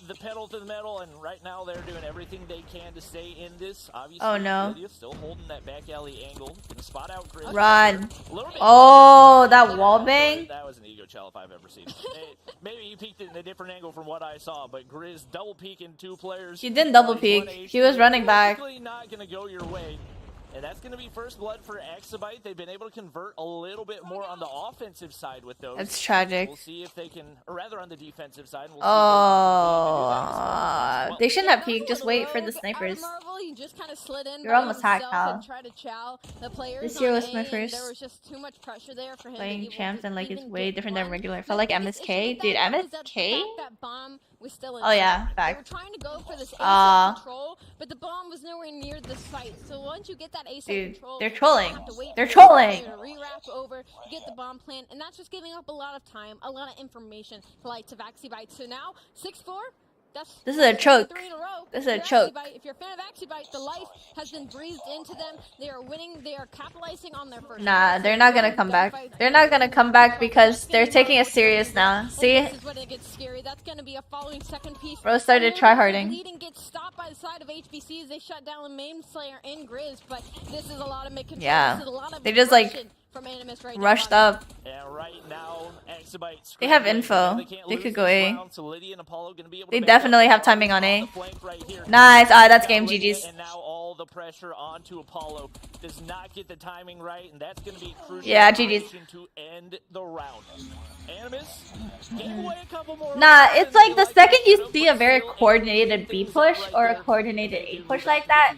the pedal to the metal, and right now they're doing everything they can to stay in this. Obviously, oh no. Lydia's still holding that back alley angle. Gonna spot out Grizz. Run. Oh, that wall bang? That was an ego chell if I've ever seen it. Maybe he peeked it in a different angle from what I saw, but Grizz double peeking 2 players. He didn't double peek. He was running back. Not gonna go your way. And that's going to be first blood for Axabite. They've been able to convert a little bit more on the offensive side with those. That's tragic. We'll see if they can, or rather on the defensive side. We'll they shouldn't have peeked. Just wait for the snipers. You're almost hacked, pal. This year was my first playing champs, and like it's way different than regular. I felt like MSK. Dude, MSK? Oh yeah, fact. They were trying to go for this ace control, but the bomb was nowhere near the site. So once you get that ace control, they're trolling. They're trolling. Re-wrap over, get the bomb plant, and that's just giving up a lot of time, a lot of information for like Axabite. So now 6-4. This is a choke. 3 in a row. This is a choke. If you're a fan of Axabite, the life has been breathed into them. They are winning. They are capitalizing on their first. Nah, they're not gonna come back. They're not gonna come back because they're taking it serious now. See? This is when it gets scary. That's gonna be a following second piece. Bro started tryharding. Leading gets stopped by the side of HBC as they shut down the main slayer in Grizz, but this is a lot of mid-control. Yeah. They just like rushed up. Yeah, right now, they have info. They could go A. They definitely have timing on A. Nice. That's game. GG's. And now all the pressure onto Apollo does not get the timing right, and that's going to be crucial. Yeah, GG's. To end the round. Animus, gave away a couple more. Nah, it's like the second you see a very coordinated B push or a coordinated A push like that,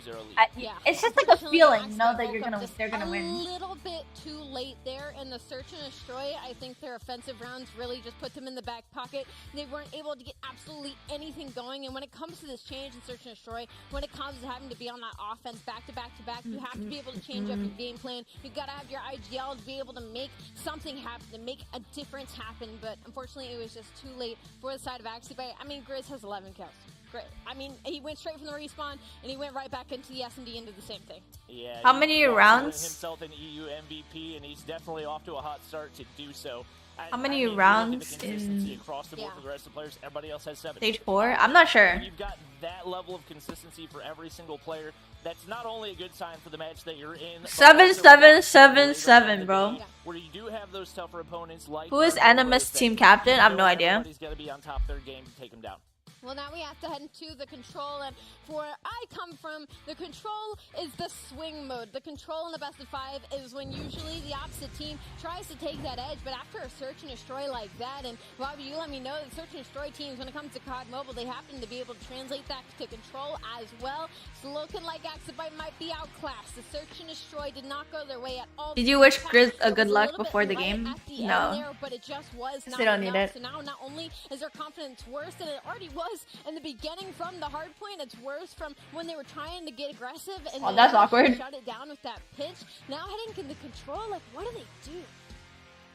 it's just like a feeling, you know, that they're gonna win. A little bit too late there in the search and destroy. I think their offensive rounds really just put them in the back pocket. They weren't able to get absolutely anything going. And when it comes to this change in search and destroy, when it comes to having to be on that offense back to back to back, you have to be able to change up your game plan. You've got to have your IGL to be able to make something happen, to make a difference happen. But unfortunately, it was just too late for the side of Axibite. I mean, Grizz has 11 kills. Great. I mean, he went straight from the respawn, and he went right back into the S&D into the same thing. Yeah. How many rounds? Himself an EU MVP, and he's definitely off to a hot start to do so. How many rounds in across the board for the rest of the players? Everybody else has 7. stage 4? I'm not sure. When you've got that level of consistency for every single player, that's not only a good sign for the match that you're in. 7-7-7-7, bro. Where you do have those tougher opponents like. Who is Animus team captain? I have no idea. Everybody's got to be on top of their game to take him down. Well, now we have to head into the control, and for where I come from, the control is the swing mode. The control in the best of 5 is when usually the opposite team tries to take that edge, but after a search and destroy like that, and Bobby, you let me know that search and destroy teams, when it comes to COD Mobile, they happen to be able to translate that to control as well. It's looking like Axibite might be outclassed. The search and destroy did not go their way at all. Did you wish Grizz a good luck before the game? No. There, but it just was not They don't need enough. it. So now not only is their confidence worse than it already was in the beginning from the hard point, it's worse from when they were trying to get aggressive and oh, that's awkward. Shut it down with that pitch. Now heading into control, like what do they do?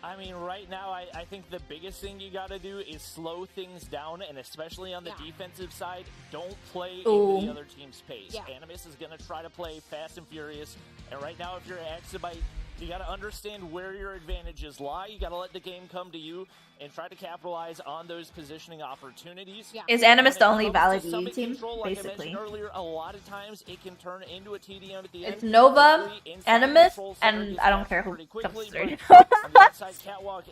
I mean, right now, I think the biggest thing you got to do is slow things down, and especially on the defensive side, don't play into the other team's pace. Yeah. Animus is going to try to play fast and furious, and right now, if you're Axibite, you got to understand where your advantages lie. You got to let the game come to you and try to capitalize on those positioning opportunities. Yeah. Is Animus the only valid Summit EU team? control, like I Basically. mentioned earlier, a lot of times it can turn into a TDM at the end. It's Nova, Inside Animus, control center and gets I don't back care who pretty quickly, comes third. but on the outside catwalk,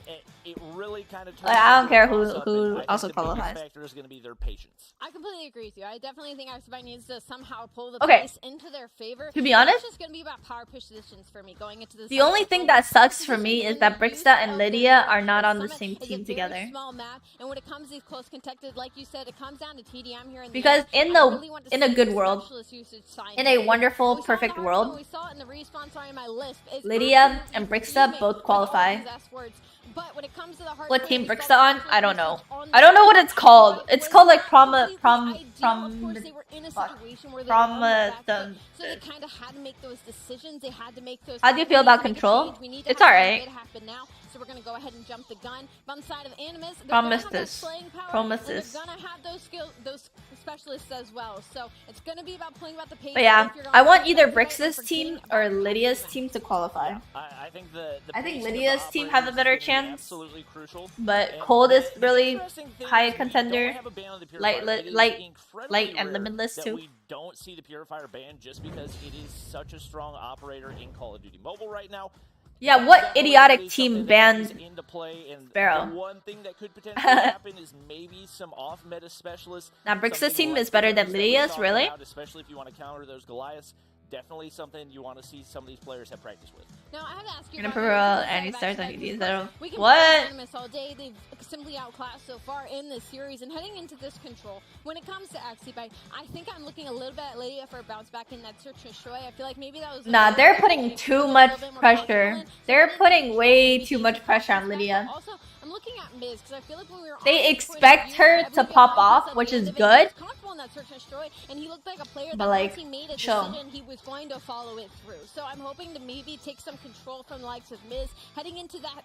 it really kind of turns I don't into care a who toss-up, who and I think also the biggest qualifies. factor is going to be their patience. I completely agree with you. I definitely think Axibite needs to somehow pull the Okay. pace into their favor. To be honest, it's just going to be about power positions for me going into this. The only thing that sucks for me is that Bricksta and Lydia are not on the same team together. Small map, and when it comes to these close contested, like you said, it comes down to TDM here. Because in a good world, in a wonderful, perfect world, Lydia and Bricksta both qualify. But when it comes to the hard What team Bricksta on? I don't know. I don't know what it's called. It's called like Of course, they were in a fuck. situation where they were on the back foot, the- so they kind of had to make those decisions. They had to make those. How do you feel about we need to control? make a change. We need to It's have alright. it happen now. So we're gonna go ahead and jump the gun. But on the side of Animus, they're Promise gonna have this. that playing power, Promise and this. They're gonna have those skills, those specialists as well. So it's gonna be about playing about the pace. But yeah, If you're I gonna want play either back to back Bricksta's for team game, or back to Lydia's back. team to qualify. I think the I think pace of the Lydia's team has a operators better is gonna be chance, absolutely crucial. but And Cold is the really interesting thing high is we contender. don't have a ban on the Purifier. Light, It is light, incredibly light, and rare limitless that too. we don't see the Purifier ban just because it is such a strong operator in Call of Duty Mobile right now. Yeah, what Definitely idiotic something team that banned comes into play, and Sparrow? the one thing that could potentially happen is maybe some off-meta specialists. Now, Bricksta's something team like is better the than ones that we Lydia's, talked really? about, especially if you want to counter those Goliaths. Definitely something you want to see some of these players have practice with. Now, I have to ask you Gonna about prevail the any side of stars on Axibite, EDs, because I don't- we can What? play Animus all day. They've simply outclassed so far in this series, and heading into this control, when it comes to Axibite, I think I'm looking a little bit at Lydia for a bounce back in that search and destroy. I feel like maybe that was. Nah, they're putting too much pressure. They're putting way too much pressure on Lydia. Also, I'm looking at Miz because I feel like when we were on They this point expect of her view, to everybody pop else off, said which he is was good. comfortable in that search and destroy, and he looked like a player But, that like, once he made a chill. decision, he was going to follow it through. So I'm hoping to maybe take some control from the likes of Miz heading into that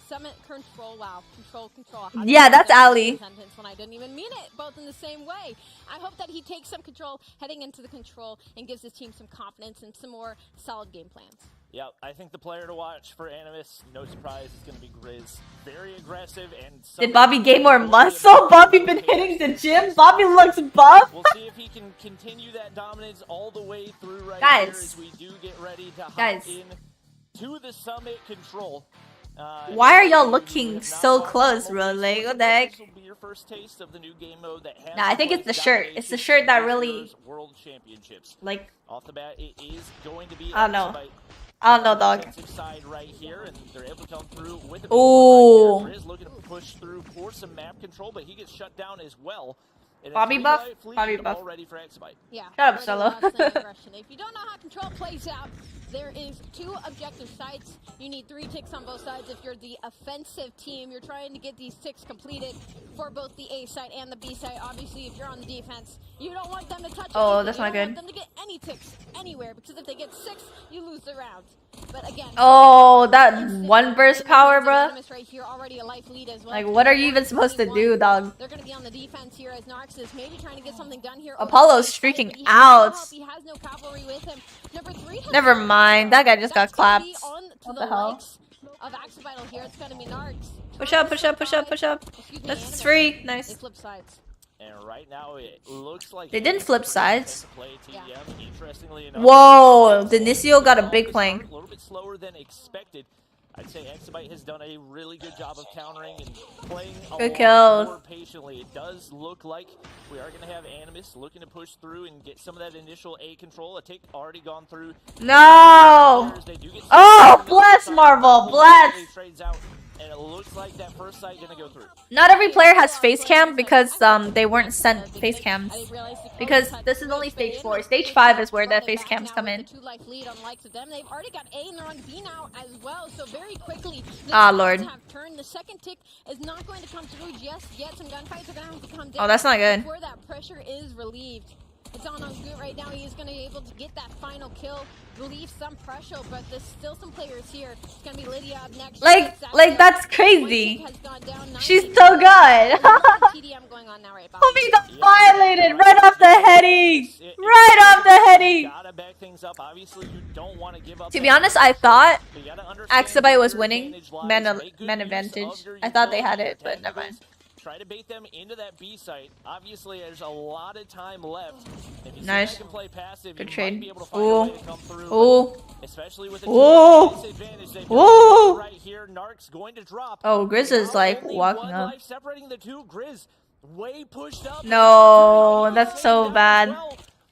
summit control. Wow, control. How did Yeah, I that's say that Ali. sentence when I didn't even mean it, both in the same way. I hope that he takes some control heading into the control and gives his team some confidence and some more solid game plans. Yeah, I think the player to watch for Animus, no surprise, is going to be Grizz. Very aggressive and. Did Bobby gain more muscle? Bobby been hitting the gym? Bobby looks buff? We'll see if he can continue that dominance all the way through right Guys. here as we do get ready to hop Guys. in to the summit control. Why are y'all looking so close, bro? Like, what the heck? This will be your first taste of the new game mode that has Nah, I think it's the shirt. domination It's the shirt that in really- this year's World Championships. Like, Off the bat, it is going to be I don't know. Axibite I don't know, dog. defensive side right here, and they're able to come through with a Ooh. Grizz looking to push through for some map control, but he gets shut down as well. And Bobby a buff? three-life lead Bobby buff. already for Exabyte. Yeah. Shut up, already Solo. lost that aggression. If you don't know how control plays out, there is 2 objective sites. You need 3 ticks on both sides. If you're the offensive team, you're trying to get these ticks completed for both the A site and the B site. Obviously, if you're on the defense, you don't want them to touch Oh, anything. that's you not don't good. want them to get any ticks anywhere, because if they get 6, you lose the round. But again, Oh, that one burst power, bruh. right here, already a life lead as well. Like, what are you even supposed to do, dog? They're going to be on the defense here as Narx is maybe trying to get something done here. Apollo's freaking out. He has no cavalry with him. Number 3. Never mind. That guy just got clapped. What the hell? Of Axabyte here, it's going to be Narx. Push up, push up, push up, push up. That's free. They Nice. flip sides. And right now it looks like They didn't flip sides. Yeah. Interestingly enough, Whoa, Denicio got a big flank. A little bit slower than expected. I'd say Exabyte has done a really good job of countering and playing a Good lot kills. more patiently. It does look like we are going to have Animus looking to push through and get some of that initial A control. A tick already gone through. No! They do get Oh, bless Marvel, bless! Trades out, and it looks like that first site going to go through. Not every player has face cam because they weren't sent face cams. I didn't realize the Because Cubs this had is only both stage been 4. in. Stage They 5 is can where the run it face back cams now come with in. the 2-life lead on the likes of them. They've already got A and they're on B now as well. So very quickly, the Ah, sides Lord. have turned. The second tick is not going to come through just yet. Some gunfights are going to have to come down. Oh, that's not good. Before that pressure is relieved. It's on Good right now. He is going to be able to get that final kill, relieve some pressure, but there's still some players here. It's going to be Lydia up next. Like that's crazy. Has gone down. She's so good. TDM going on now, right? Homie got violated right off the heading. Right off the heading. Gotta back things up. Obviously, you don't want to give up. To be honest, I thought But you gotta understand Axabyte was where winning. advantage lies. Men Make good use advantage. of your I thought they utility, had your it, but never mind. technicals. Try to bait them into that B site. Obviously, there's a lot of time left. If you Nice. can play passive, Good you trade. might be able to find a way to come through. Ooh. But especially with the Ooh. disadvantage they've Ooh. got right here. Narc's going to drop. Oh, Grizz is like Only walking one up. life separating the two. Grizz way pushed up. No, that's so bad.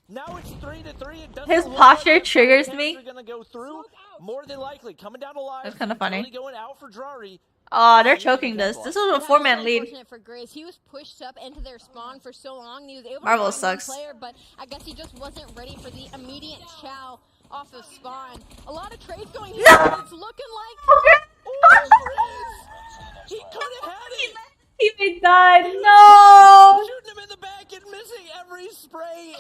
Now it's 3-3. It doesn't His look posture like the triggers Cavs me. are gonna go through. More than likely, coming down alive. That's kinda funny. Utility going out for Drari. Oh, they're choking this. This was a That's 4-man lead. unfortunate for Grizz. He was pushed up into their spawn for so long. And he was able Marvel to find one sucks. player, but I guess he just wasn't ready for the immediate chow off of spawn. A lot of trades going here. No! It's looking like Oh, Grizz! He could have had it. Teammate died. No. Shooting him in the back and missing every spray.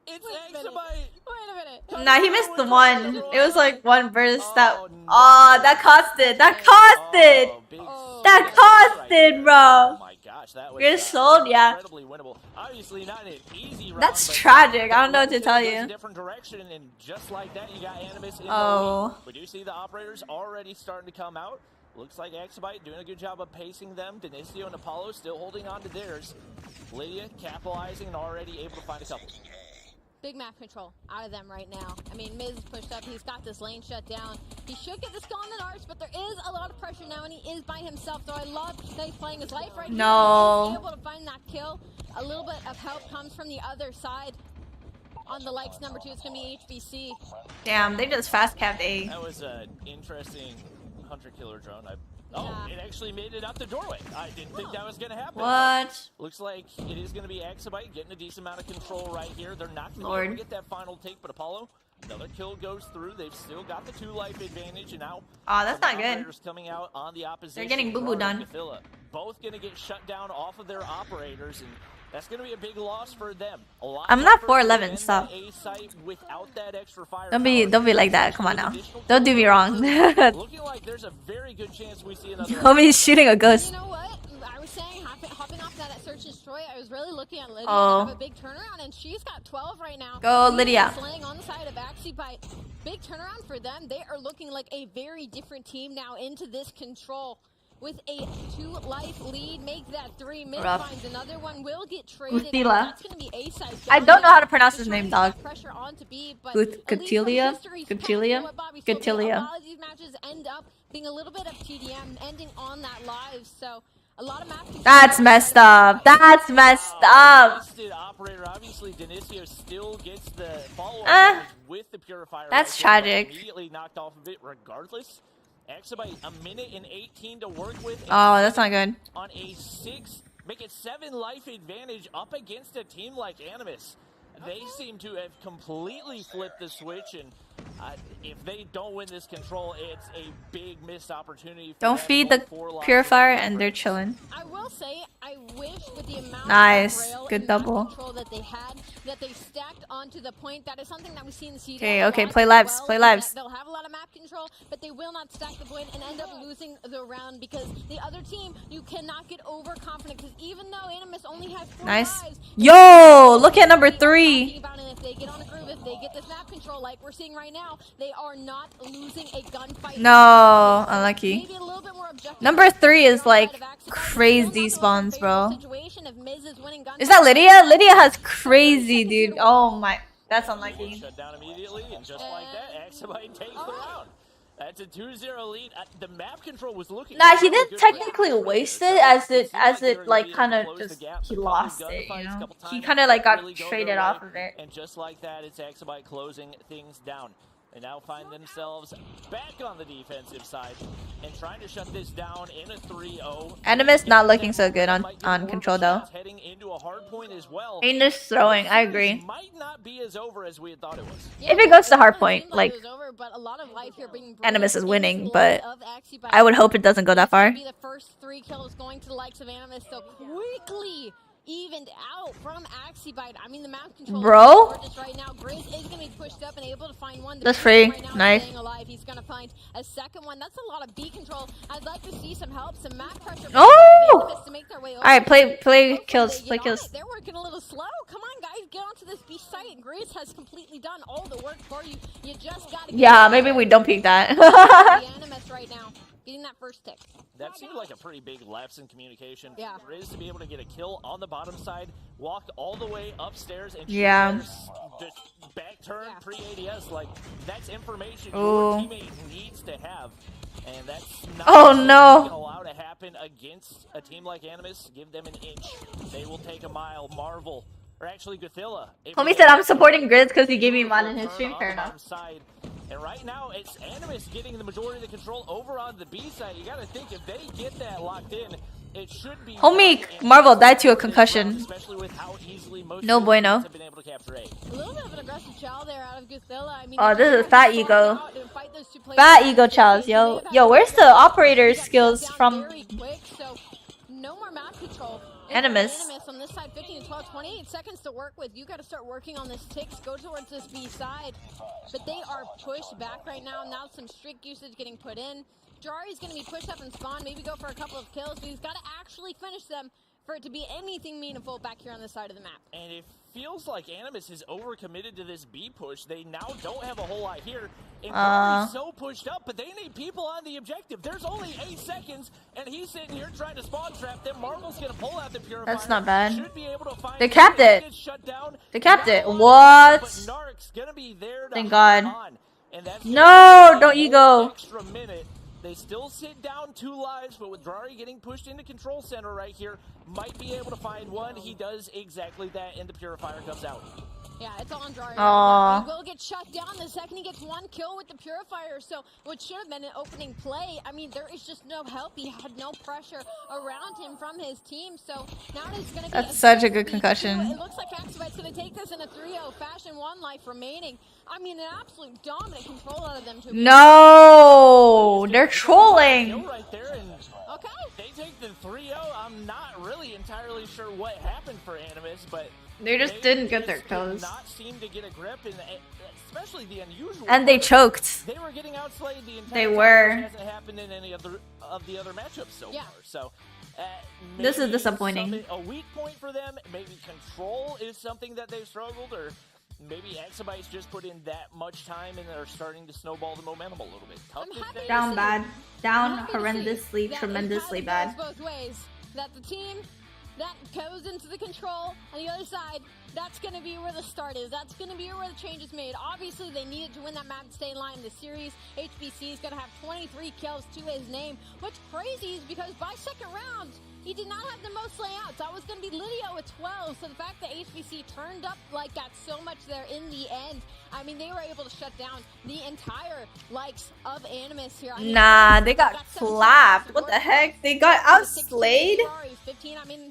It's Exabyte. Wait a minute. Nah, he missed the one. It was like one burst that. Oh, no. Oh, that cost it. That cost it. Oh, big That save cost right it, there. bro. Oh my gosh, that was You're sold, yeah. incredibly winnable. Obviously not an easy round, That's but tragic. I don't know what to the tell goes you. a different direction, and just like that, you got Animus in the Oh. lead. We do see the operators already starting to come out. Looks like Exabyte doing a good job of pacing them. Denicio and Apollo still holding on to theirs. Lydia capitalizing and already able to find a couple. Big map control out of them right now. I mean, Miz is pushed up. He's got this lane shut down. He should get this kill on the Narcs, but there is a lot of pressure now, and he is by himself. So I love that he's playing his life right No. here. He's able to find that kill. A little bit of help comes from the other side. On the likes number 2, it's going to be HBC. Damn, they just fast capped A. That was an interesting hunter-killer drone. Yeah. It actually made it out the doorway. I didn't think that was going to happen. What? Looks like it is going to be Exabyte getting a decent amount of control right here. They're not going to be Lord. able to get that final take, but Apollo, another kill goes through. They've still got the 2-life advantage, and now Oh, that's some not good. operators coming out on the opposition. They're getting boo-boo Drari done. and Phila, both going to get shut down off of their operators, and that's going to be a big loss for them. A lot I'm not tougher 411, to stop. defend the A site without that extra firepower. Don't be like that. Come on now. Don't do me wrong. Looking like there's a very good chance we see another. Homie's shooting a You ghost. know what? I was saying, hopping off that search and destroy, I was really looking at Lydia Oh. to have a big turnaround, and she's got 12 right now. Go, Lydia Lydia. is laying on the side of Axabyte. Big turnaround for them. They are looking like a very different team now into this control. With a 2-life lead, make that 3. Mid Rough. finds another one, will get traded. Guthila. That's going to be A side. I don't know how to pronounce his name, dog. Pressure on to B, but Guth- at least from Gutilia? history's Gutilia? past, what Bobby told me, Gutilia. a lot of these matches end up being a little bit of TDM, ending on that live. So a lot of matches. That's messed up. That's messed up. Wasted operator. Obviously, Denicio still gets the follow-up Uh, damage with the purifier. that's right there, but tragic. Immediately knocked off of it, regardless. Exabyte, a minute and 18 to work with. Oh, that's not good. On a 6 make it 7 life advantage up against a team like Animus. They seem to have completely flipped the switch, and if they don't win this control, it's a big missed opportunity. Don't feed the purifier, and they're chilling. I will say, I wish with the amount Nice. of rail Good and double. control that they had, that they stacked onto the point. That is something that we see in the seed. Okay, play lives, play lives. They'll have a lot of map control, but they will not stack the point and end up losing the round because the other team, you cannot get overconfident because even though Animus only has 4 Nice. lives, Yo, look at number 3. if they get on a groove, if they get this map control like we're seeing right now, they are not losing a gunfight. No, unlucky. Maybe a little bit more objective. Number 3 is like crazy spawns, bro. Is that Lydia? Lydia has crazy, dude. Oh my, that's unlucky. Shut down immediately, and just like that, Axabite takes the round. That's a 2-0 lead. The map control was looking. Nah, he didn't technically waste it, as it like kind of just he lost it. You know, he kind of like got traded off of it. And just like that, it's Axabite closing things down. They now find themselves back on the defensive side and trying to shut this down in a 3-0. Animus not looking so good on control though. Heading into a hard point as well. Ain't just throwing. I agree. Might not be as over as we had thought it was. If it goes to hard point, like Animus is winning, but I would hope it doesn't go that far. Be the first 3 kills going to the likes of Animus so quickly. Evened out from Axibite. I mean, the map control Bro? is gorgeous right now. Grizz is going to be pushed up and able to find one. That's free. Right now, nice. staying alive. He's going to find a second one. That's a lot of B control. I'd like to see some help, some map pressure. Oh! To make their way over. Alright, play kills. Play kills. They're working a little slow. Come on, guys. Get onto this B site. Grizz has completely done all the work for you. You just got to Yeah, maybe we don't peek that. the Animus right now. Getting that first tick. That seemed like a pretty big lapse in communication. Yeah. Grizz to be able to get a kill on the bottom side, walk all the way upstairs, and Yeah. just back turn pre-ADS. Like, that's information Ooh. your teammate needs to have. And that's not Oh, no. you can allow to happen against a team like Animus. Give them an inch. They will take a mile. Marvel. Or actually, Gothilla. Homie said I'm supporting Grizz because he gave me mod in his stream. Fair enough. Side. And right now, it's Animus getting the majority of the control over on the B side. You gotta think, if they get that locked in, it should be... Homie Marvel died to a concussion. Especially with how easily most No bueno. have been able to capture A. A little bit of an aggressive chow there out of Gothilla. I mean, Oh, this is fat ego. Fat ego chows, yo. Yo, where's the operator skills from Very quick, so no more map control. Animus? Animus on this side, 15 to 12, 28 seconds to work with. You got to start working on this ticks. Go towards this B side. But they are pushed back right now. Now some streak usage getting put in. Jari's going to be pushed up and spawn. Maybe go for a couple of kills. But he's got to actually finish them for it to be anything meaningful back here on this side of the map. And it feels like Animus is overcommitted to this B push. They now don't have a whole lot here. And Jari's so pushed up, but they need people on the objective. There's only 8 seconds, and he's sitting here trying to spawn trap them. Marvel's going to pull out the Purifier. That's not bad. Should be able to find They capped it. Shut down. They capped it. What? But Narc's going to be there to Thank God. on. And that's No, don't ego. Extra minute. They still sit down 2 lives, but with Drari getting pushed into control center right here, might be able to find one. He does exactly that, and the Purifier comes out. Yeah, it's all on Drari. Aww. He will get shut down the second he gets 1 kill with the Purifier. So what should have been an opening play, I mean, there is just no help. He had no pressure around him from his team. So now it's going to be That's such a good concussion. It looks like Axabite's going to take this in a 3-0 fashion. 1 life remaining. I mean, an absolute dominant control out of them. No, they're trolling. Right there, and okay. They take the 3-0. I'm not really entirely sure what happened for Animus, but They just didn't get their did toes. not seem to get a grip, and especially the unusual. And they choked. They were getting outslayed the entire They time, were. which hasn't happened in any of the other matchups so far. So This is maybe disappointing. A weak point for them. Maybe control is something that they've struggled, or maybe Axabite's just put in that much time and they're starting to snowball the momentum a little bit. Tough to say. Down bad. Down horrendously, tremendously bad. Both ways. That the team that goes into the control on the other side, that's going to be where the start is. That's going to be where the change is made. Obviously, they needed to win that map and stay in line in the series. HBC is going to have 23 kills to his name. What's crazy is because by second round, He did not have the most layouts. That was going to be Lydia with 12. So the fact that HBC turned up like that so much there in the end, I mean, they were able to shut down the entire likes of Animus here. I mean, Nah, they got clapped. What the heck? They got outslayed?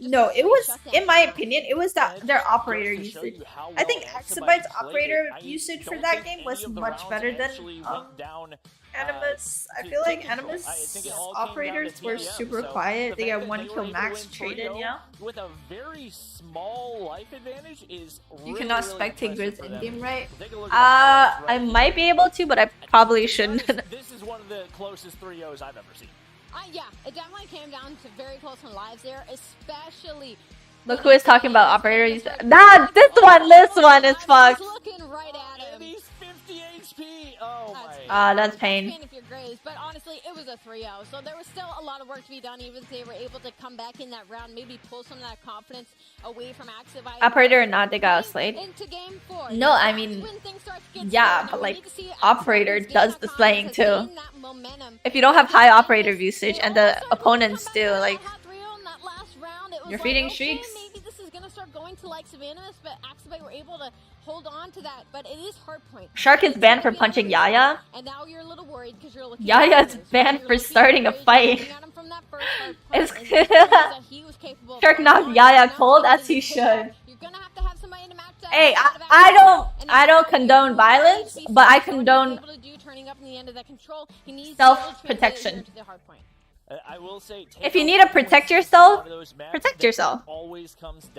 No, it was, in my opinion, it was that their operator usage. I think Exabyte's operator usage for that game was much better than Animus. I feel like Animus operators were super quiet. They got 1 kill max traded, you know? With a very small life advantage is You cannot spectate grids in game, right? I might be able to, but I probably shouldn't. This is one of the closest 3-0s I've ever seen. Yeah, it definitely came down to very close on lives there, especially. Look who is talking about operators. Nah, this one is fucked. Looking right at him. And he's 50 HP. Oh my. That's pain. If you're Graves, but honestly, it was a 3-0, so there was still a lot of work to be done. Even if they were able to come back in that round, maybe pull some of that confidence away from Axivite. Operator or not, they got slayed. Into game 4. No, I mean, yeah, but like operator does the slaying too. If you don't have high operator usage and the opponents do, like, you're feeding streaks. Maybe this is gonna start going to likes of Animus, but Axibite were able to hold on to that. But it is Hardpoint. Shark is banned for punching Yaya. And now you're a little worried because you're looking. Yaya's banned for starting a fight. Shark knocked Yaya cold as he should. You're gonna have to have somebody to match up. Hey, I don't condone violence, but I condone self-protection. I will say, if you need to protect yourself, protect yourself.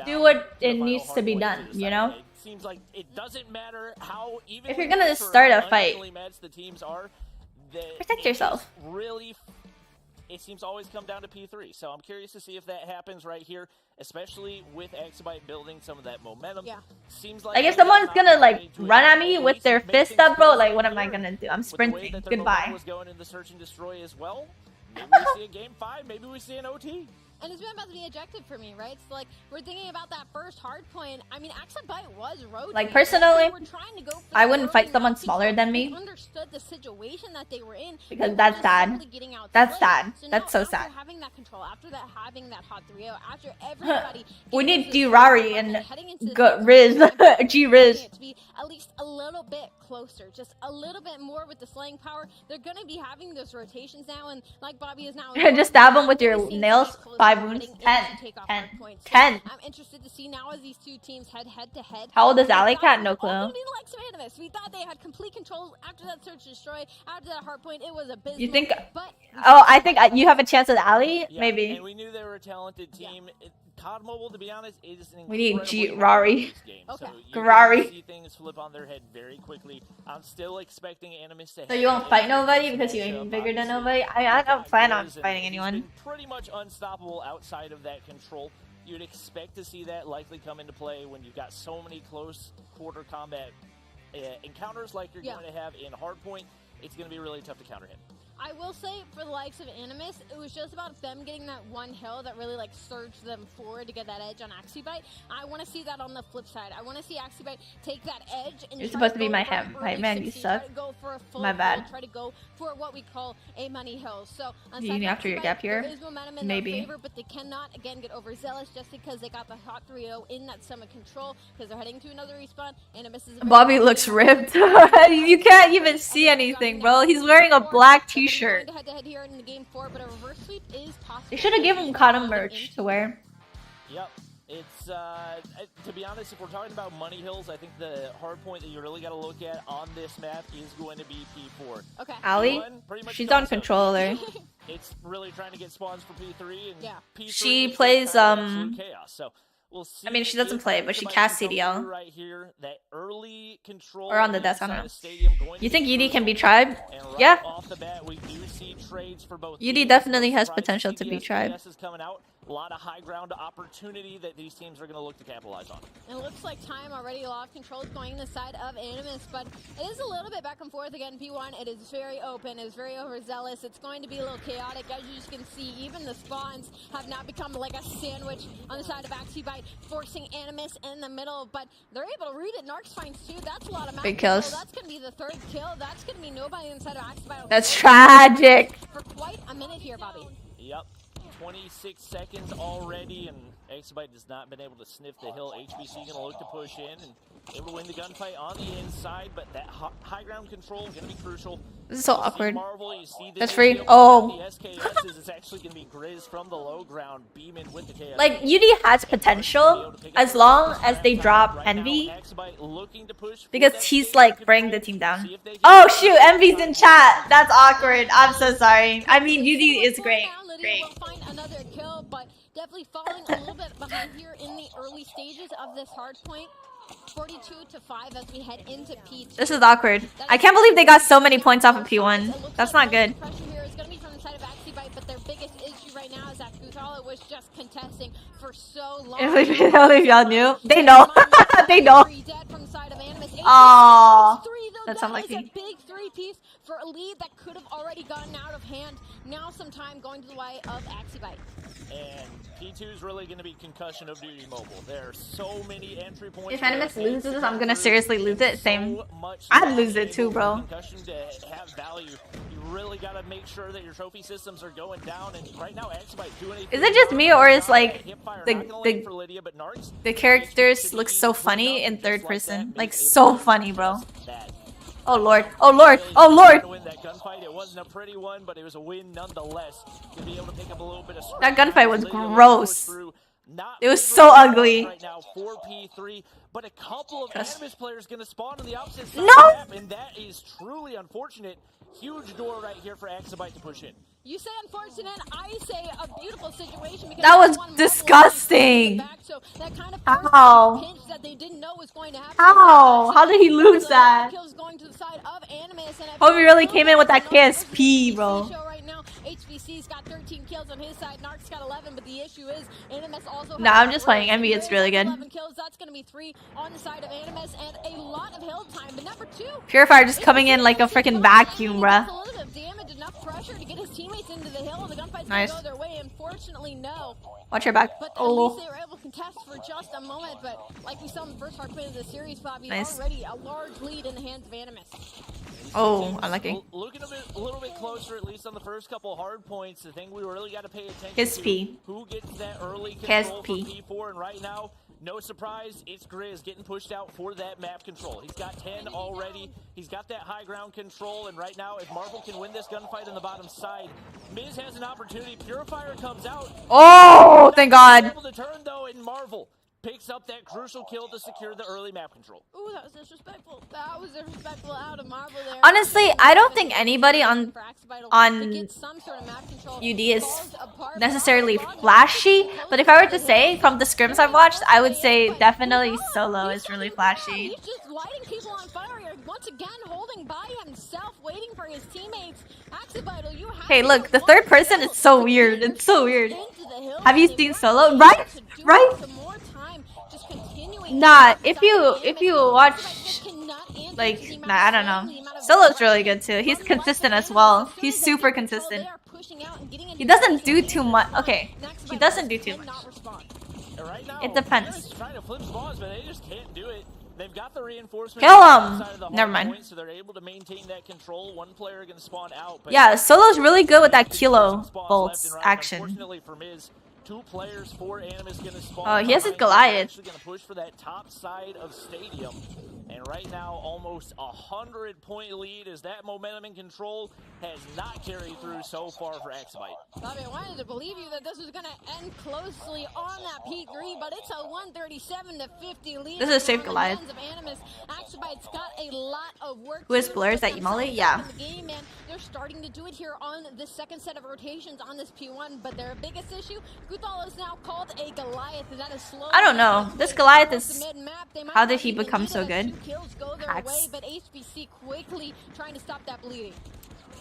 Do what it needs to be done, you know? It seems like it doesn't matter how even if you're gonna start a fight, the teams are, protect yourself. Really, it seems to always come down to P3. So I'm curious to see if that happens right here, especially with Exabyte building some of that momentum. Yeah. Seems like if someone's gonna like run at me with their fist up, bro, like what am I gonna do? I'm sprinting. Goodbye. Was going in the search and destroy as well. Maybe we see a game 5, maybe we see an OT. And it's been about to be ejected for me, right? So, like, we're thinking about that first hard point. I mean, Axabite was rotating. Like, personally, I wouldn't fight someone smaller than me. Understood the situation that they were in. Because that's sad. That's sad. That's so sad. Having that control, after that, having that hot 3-0, after everybody... we need D-Rari and Riz. G-Riz. To be at least a little bit closer, just a little bit more with the slaying power. They're going to be having those rotations now, and like Bobby is now... just stab them with your nails. 5 wounds. 10. I'm interested to see now as these two teams head to head. How old is Alley Cat? No clue. We thought they had complete control after that search and destroy, after that hard point. It was a business. You think? Oh, I think you have a chance with Alley. Yeah, maybe. And we knew they were a talented team. Yeah. COD Mobile, to be honest, is an we need G-Rari. Okay. So Rari. See things flip on their head very quickly. I'm still expecting Animus to. So you won't fight nobody because you ain't bigger than nobody. I don't plan on fighting anyone. Pretty much unstoppable outside of that control. You'd expect to see that likely come into play when you've got so many close quarter combat encounters like you're going to have in Hardpoint. It's going to be really tough to counter him. I will say, for the likes of Animus, it was just about them getting that one hill that really, like, surged them forward to get that edge on Axibite. I want to see that on the flip side. I want to see Axibite take that edge and you're supposed to be my hype man, you suck. My bad. Try to go for what we call a money hill. So, you after your gap here? Maybe. Favor, but they cannot, again, get overzealous just because they got the hot 3-0 in that summit control because they're heading to another respawn. Animus is Bobby looks ripped. You can't even see anything, bro. He's wearing a black t-shirt. They should have given him cotton merch to wear. Yep. It's, to be honest, if we're talking about money hills, I think the hard point that you really got to look at on this map is going to be P4. Okay. Ali? She's on controller. It's really trying to get spawns for P3, and P3 she plays, chaos, so we'll see. I mean, she doesn't play, but she casts CDL. Right here, that early control or on the desk, I don't know. You think UD can be tribe? Yeah. Off the bat, we do see trades for both UD definitely has potential to be tribe. A lot of high ground opportunity that these teams are going to look to capitalize on. It looks like time already. A lot of control is going in the side of Animus, but it is a little bit back and forth again. P1, it is very open. It is very overzealous. It's going to be a little chaotic. As you can see, even the spawns have now become like a sandwich on the side of Axibite, forcing Animus in the middle, but they're able to read it. Narcs finds 2. That's a lot of big kills. That's going to be the 3rd kill. That's going to be nobody inside of Axibite. That's tragic. For quite a minute here, Bobby. Yep. 26 seconds already, and Exabyte has not been able to sniff the hill. HBC going to look to push in and able to win the gunfight on the inside, but that high ground control going to be crucial. This is so awkward. Marvel, you see That's free. Oh. The SKS is actually going to be Grizz from the low ground, beaming with the KS. Like, UD has potential as long as they drop Envy. Because he's like bringing the team down. Oh shoot, Envy's in chat. That's awkward. I'm so sorry. I mean, UD is great. Great. Find another kill, but definitely falling a little bit behind here in the early stages of this hard point. 42-5 as we head into P2. This is awkward. I can't believe they got so many points off of P1. That's not good. Pressure here is going to be from the side of Axibite, but their biggest issue right now is that Guthala was just contesting for so long. If y'all knew, they know. They know. Aww, that's unlucky. A big three-piece for a lead that could have already gotten out of hand. Now some time going to the way of Axibite. And P2 is really going to be concussion of duty mobile. There are so many entry points. If Animus loses this, I'm gonna seriously lose it. Same. I'd lose it too, bro. Concussion to have value. You really got to make sure that your trophy systems are going down. And right now, Axibite doing. Is it just me, or is like the characters look so funny in third person? Like so funny, bro. Oh lord! Oh lord! Oh lord! That gunfight, it wasn't a pretty one, but it was a win nonetheless. To be able to pick up a little bit of that gunfight was gross. It was so ugly. Right now, 4P3, but a couple of Animus players going to spawn on the opposite side no! of the map, and that is truly unfortunate. Huge door right here for Axibite to push in. You say unfortunate, I say a beautiful situation because that was disgusting. So that kind of how? Pinch that they didn't know was going to happen. How? How did he lose that? Going to the side of Animus, and Hope he really came in with that KSP, bro. HBC's got 13 kills on his side, Narc's got 11, but the issue is Animus also. Nah, I'm just playing Envy. It's really good. 11 kills. That's going to be 3 on the side of Animus, and a lot of hill time. But number 2, Purifier just coming in like a freaking vacuum, bruh. A little bit of damage, enough pressure to get his teammates into the hill, and the gunfight's nice. going to go their way. Unfortunately, no. Watch your back. But oh. at least they were able to contest for just a moment. But like we saw in the first hard play of the series, Bobby, nice. Already a large lead in the hands of Animus. Oh, unlucky. Looking a little bit closer, at least on the first couple hard points. The thing we really got to pay attention His to P. Who gets that early control for P. P4, and right now, no surprise, it's Grizz getting pushed out for that map control. He's got 10 already. He's got that high ground control, and right now, if Marvel can win this gunfight on the bottom side, Miz has an opportunity. Purifier comes out. Oh, thank God. Able to turn though, and Marvel picks up that crucial kill to secure the early map control. Ooh, that was disrespectful. That was disrespectful out of Marvel there. Honestly, I don't think anybody on UD is necessarily flashy, but if I were to say from the scrims I've watched, I would say definitely Solo is really flashy. He's just lighting people on fire here. Once again, holding by himself, waiting for his teammates. Hey, look, the third person is so weird. It's so weird. Have you seen Solo? Right? Right? Nah, if you watch, like, nah, I don't know. Solo's really good too. He's consistent as well. He's super consistent. He doesn't do too much. Okay, he doesn't do too much. It depends. They've got the reinforcements. Kill him! Never mind. So they're able to maintain that control. One player can spawn out. Yeah, Solo's really good with that kilo bolts action. Unfortunately for Miz, 2 players for Animus gonna spawn. Oh, he has his Goliath. Actually gonna push for that top side of Stadium. And right now, almost 100-point lead as that momentum and control has not carried through so far for Axibite. Bobby, I wanted to believe you that this was going to end closely on that P3, but it's a 137-50 lead. This is a safe Goliath. Axibite's got a lot of work. Who is Blur? Is that Imali? Yeah. They're starting to do it here on the second set of rotations on this P1, but their biggest issue, Guthal is now called a Goliath, and that is slow. I don't know. This Goliath is... How did he become so good? Kills go their way, but HBC quickly trying to stop that bleeding.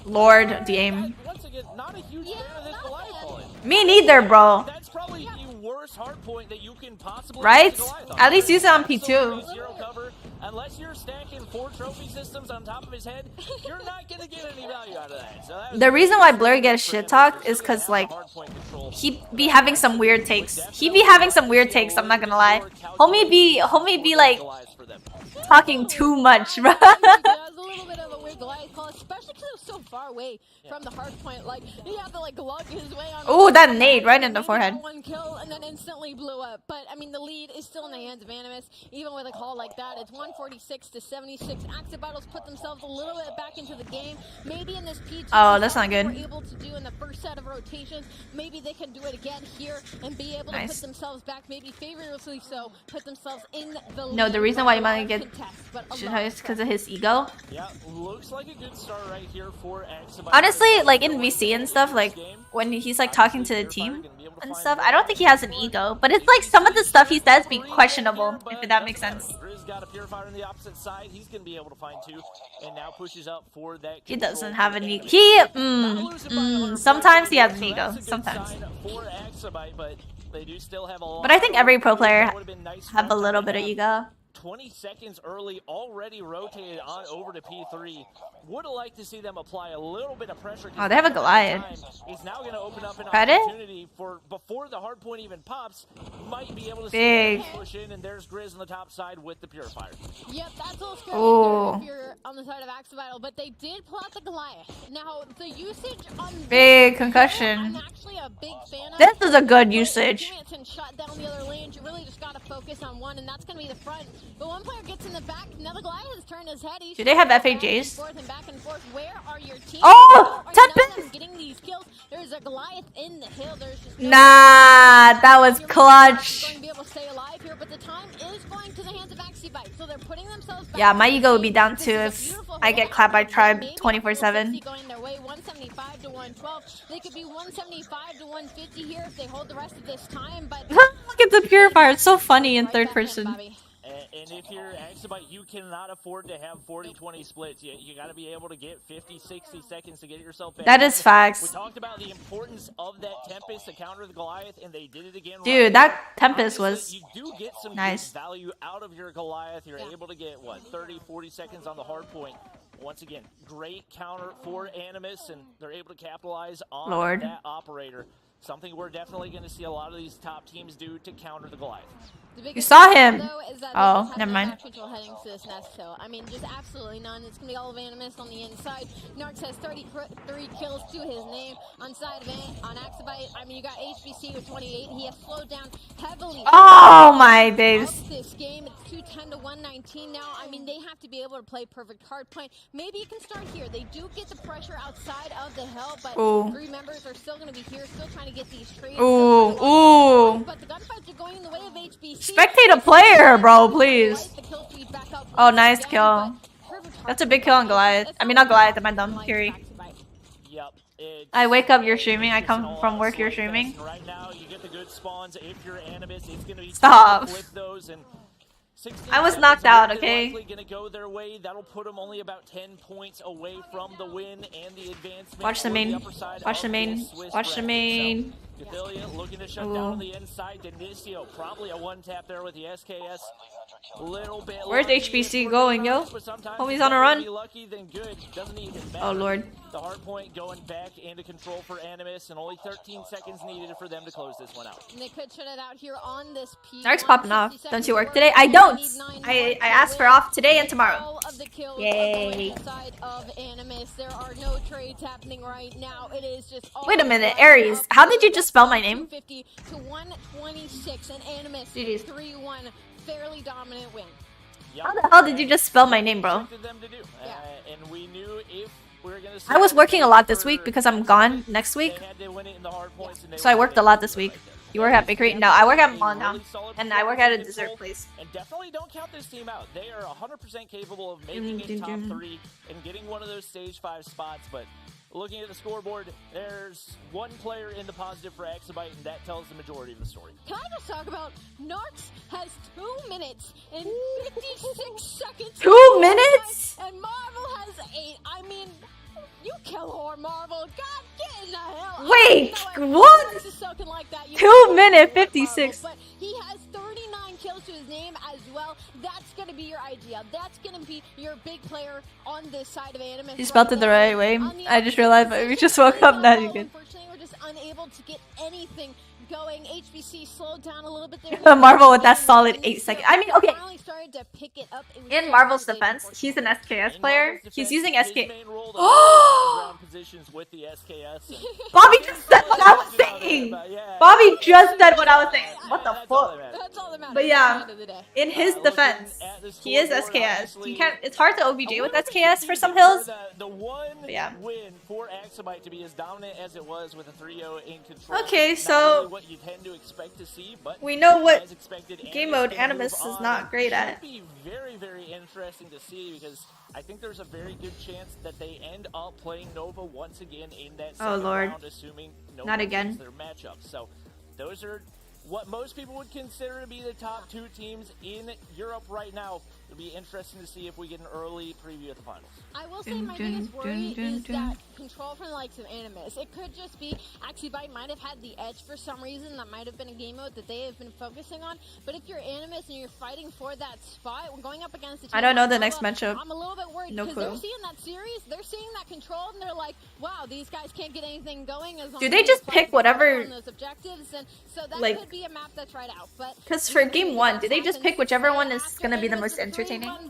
Lord, the aim. Once again, not a huge fan of this Goliath falling. Me neither, bro. That's probably the worst hard point that you can possibly right? At least use it on P2. Zero cover. Unless you're stacking 4 trophy systems on top of his head, you're not gonna get any value out of that. So the reason why Blur gets shit talked is because like he be having some weird takes. I'm not gonna lie. Homie be like talking too much, bro. well, especially because it was so far away from the hard point. Like, he had to like lug his way on. Oh, that nade right in the forehead. One kill and then instantly blew up. But I mean, the lead is still in the hands of Animus. Even with a call like that, it's 146 to 76. Battles put themselves a little bit back into the game. Maybe in this P2, oh, that's not good. Were able to do in the first set of rotations. Maybe they can do it again here and be able to put themselves back, maybe favorably so, put themselves in the lead. No, the reason why you might get is because of his ego. Yeah, looks like a good start right here for Axabite. Honestly, like in VC and stuff, like when he's like talking to the team and stuff, I don't think he has an ego, but it's like some of the stuff he says be questionable, if that makes sense. Grizz got a purifier on the opposite side. He's gonna be able to find two, and now pushes up for that. He doesn't have an ego. He sometimes he has an ego. Sometimes. But I think every pro player have a little bit of ego. 20 seconds early, already rotated on over to P3. Would have liked to see them apply a little bit of pressure. Oh, they have a Goliath. He's now going to open up an Credit? opportunity for before the hard point even pops. Might be able to Big. push in, and there's Grizz on the top side with the purifier. Yep, that's a little scary if you're on the side of Axabite, but they did pull out the Goliath. Now, the usage on Big concussion. I'm actually a big fan of. This is a good usage. And shut down the other lanes. You really just got to focus on one, and that's going to be the front. But one player gets in the back. Now the Goliath has turned his head. Do they have FAJs? Back and forth. Where are your teams? Oh, Tempest! Getting these kills. There's a Goliath in the hill. There's just nah, that was clutch. Going to be able to stay alive here, but the time is going to the hands of Axabite. So they're putting themselves back. Yeah, my ego would be down too if I get clapped by Tribe 24/7. Going their way, 175 to 112. They could be 175 to 150 here if they hold the rest of this time. But look at the purifier. It's so funny in third person. And if you're Axabite, you cannot afford to have 40-20 splits. You got to be able to get 50, 60 seconds to get yourself back. That is facts. We talked about the importance of that Tempest to counter the Goliath, and they did it again. Dude, that Tempest was you do get some nice. Good value out of your Goliath. You're able to get, what, 30, 40 seconds on the hard point. Once again, great counter for Animus, and they're able to capitalize on that operator. Something we're definitely going to see a lot of these top teams do to counter the Goliath. You saw him. Oh, never mind. Heading to this nest, so I mean, just absolutely none. It's gonna be all of Animus on the inside. Narcs has 33 kills to his name on side of on Axabite. I mean, you got HBC with 28. He has slowed down heavily. Oh my days! This game, it's 210 to 119 now. I mean, they have to be able to play perfect hard point. Maybe you can start here. They do get the pressure outside of the hill, but three members are still gonna be here, still trying to get these trades. Ooh. But the gunfights are going in the way of HBC. Spectate a player, bro, please. Oh, nice kill. That's a big kill on Goliath. I mean, not Goliath, I meant them. Fury. I wake up, you're streaming. I come from work, you're streaming. Right now, you get the good spawns. If you're Animus, it's going to be stop. Those and I was knocked out, okay? Gonna go their way. That'll put them only about 10 points away from the win and the advancement. Watch the main. Watch the main. Watch the main. Cathilia looking to shut down on the inside. Denicio probably a one-tap there with the SKS. Little bit. Where's HBC going, yo? Homie's on a run. Oh lord. The hard point going back into control for Animus, and only 13 seconds needed for them to close this one out. And they could shut it out here on this P1. Narc's popping off. Don't you work today? I don't. I asked for off today and tomorrow. Yay. Of Animus. There are no trades happening right now. It is just wait a minute, Aries. How did you just spell my name? 50 to 126 and Animus 3-1. Fairly dominant win. How the hell did you just spell my name, bro? And we knew if we were gonna I was working a lot this week because I'm gone next week. So I worked a lot this week. You work at bakery? No, I work at mall now. And I work at a dessert place. And definitely don't count this team out. They are 100% capable of making it top 3 and getting one of those stage 5 spots, but looking at the scoreboard, there's one player in the positive for Axabite, and that tells the majority of the story. Can I just talk about Narcs has 2 minutes and 56 seconds. 2 minutes? And Marvel has 8. I mean, you kill whore, Marvel. God, get in the hell. Wait, what? Like 2 minutes 56. But he has 39 kills to his name as well. That's going to be your idea. That's going to be your big player on this side of Animus. You spelled it the right way. I just realized we just woke up now. You can. Unfortunately, we're just unable to get anything going. HBC slowed down a little bit there. Marvel with that solid 8 seconds. I mean, okay. Finally started to pick it up. In Marvel's defense, he's an SKS player. He's using SK. Bobby just said what I was saying. Bobby just said what I was saying. What the fuck? That's all that matters. But yeah, in his defense, he is SKS. He can't. It's hard to OBJ with SKS for some hills. The one Yeah. win for Axamite to be as dominant as it was with a 3-0 in control. Okay, Not so really what you tend to expect to see, but we know what as expected, game mode can Animus move is on. not great at. Should be very, very interesting to see because I think there's a very good chance that they end up playing Nova once again in that second Lord. round, assuming Nova Not again. wins their matchup. So those are what most people would consider to be the top 2 teams in Europe right now. It'll be interesting to see if we get an early preview of the finals. I will say my biggest worry is that control from the likes of Animus. It could just be Axibite might have had the edge for some reason. That might have been a game mode that they have been focusing on. But if you're Animus and you're fighting for that spot, we're going up against a team I don't know like the Nova, next matchup. I'm a little bit worried No because clue. they're seeing that series, they're seeing that control, and they're like, wow, these guys can't get anything going. As long Do as they just fight pick whatever, on those objectives, and so that like- could be a map that's right out. But Because for game 1, did they just pick whichever one is gonna be the most entertaining?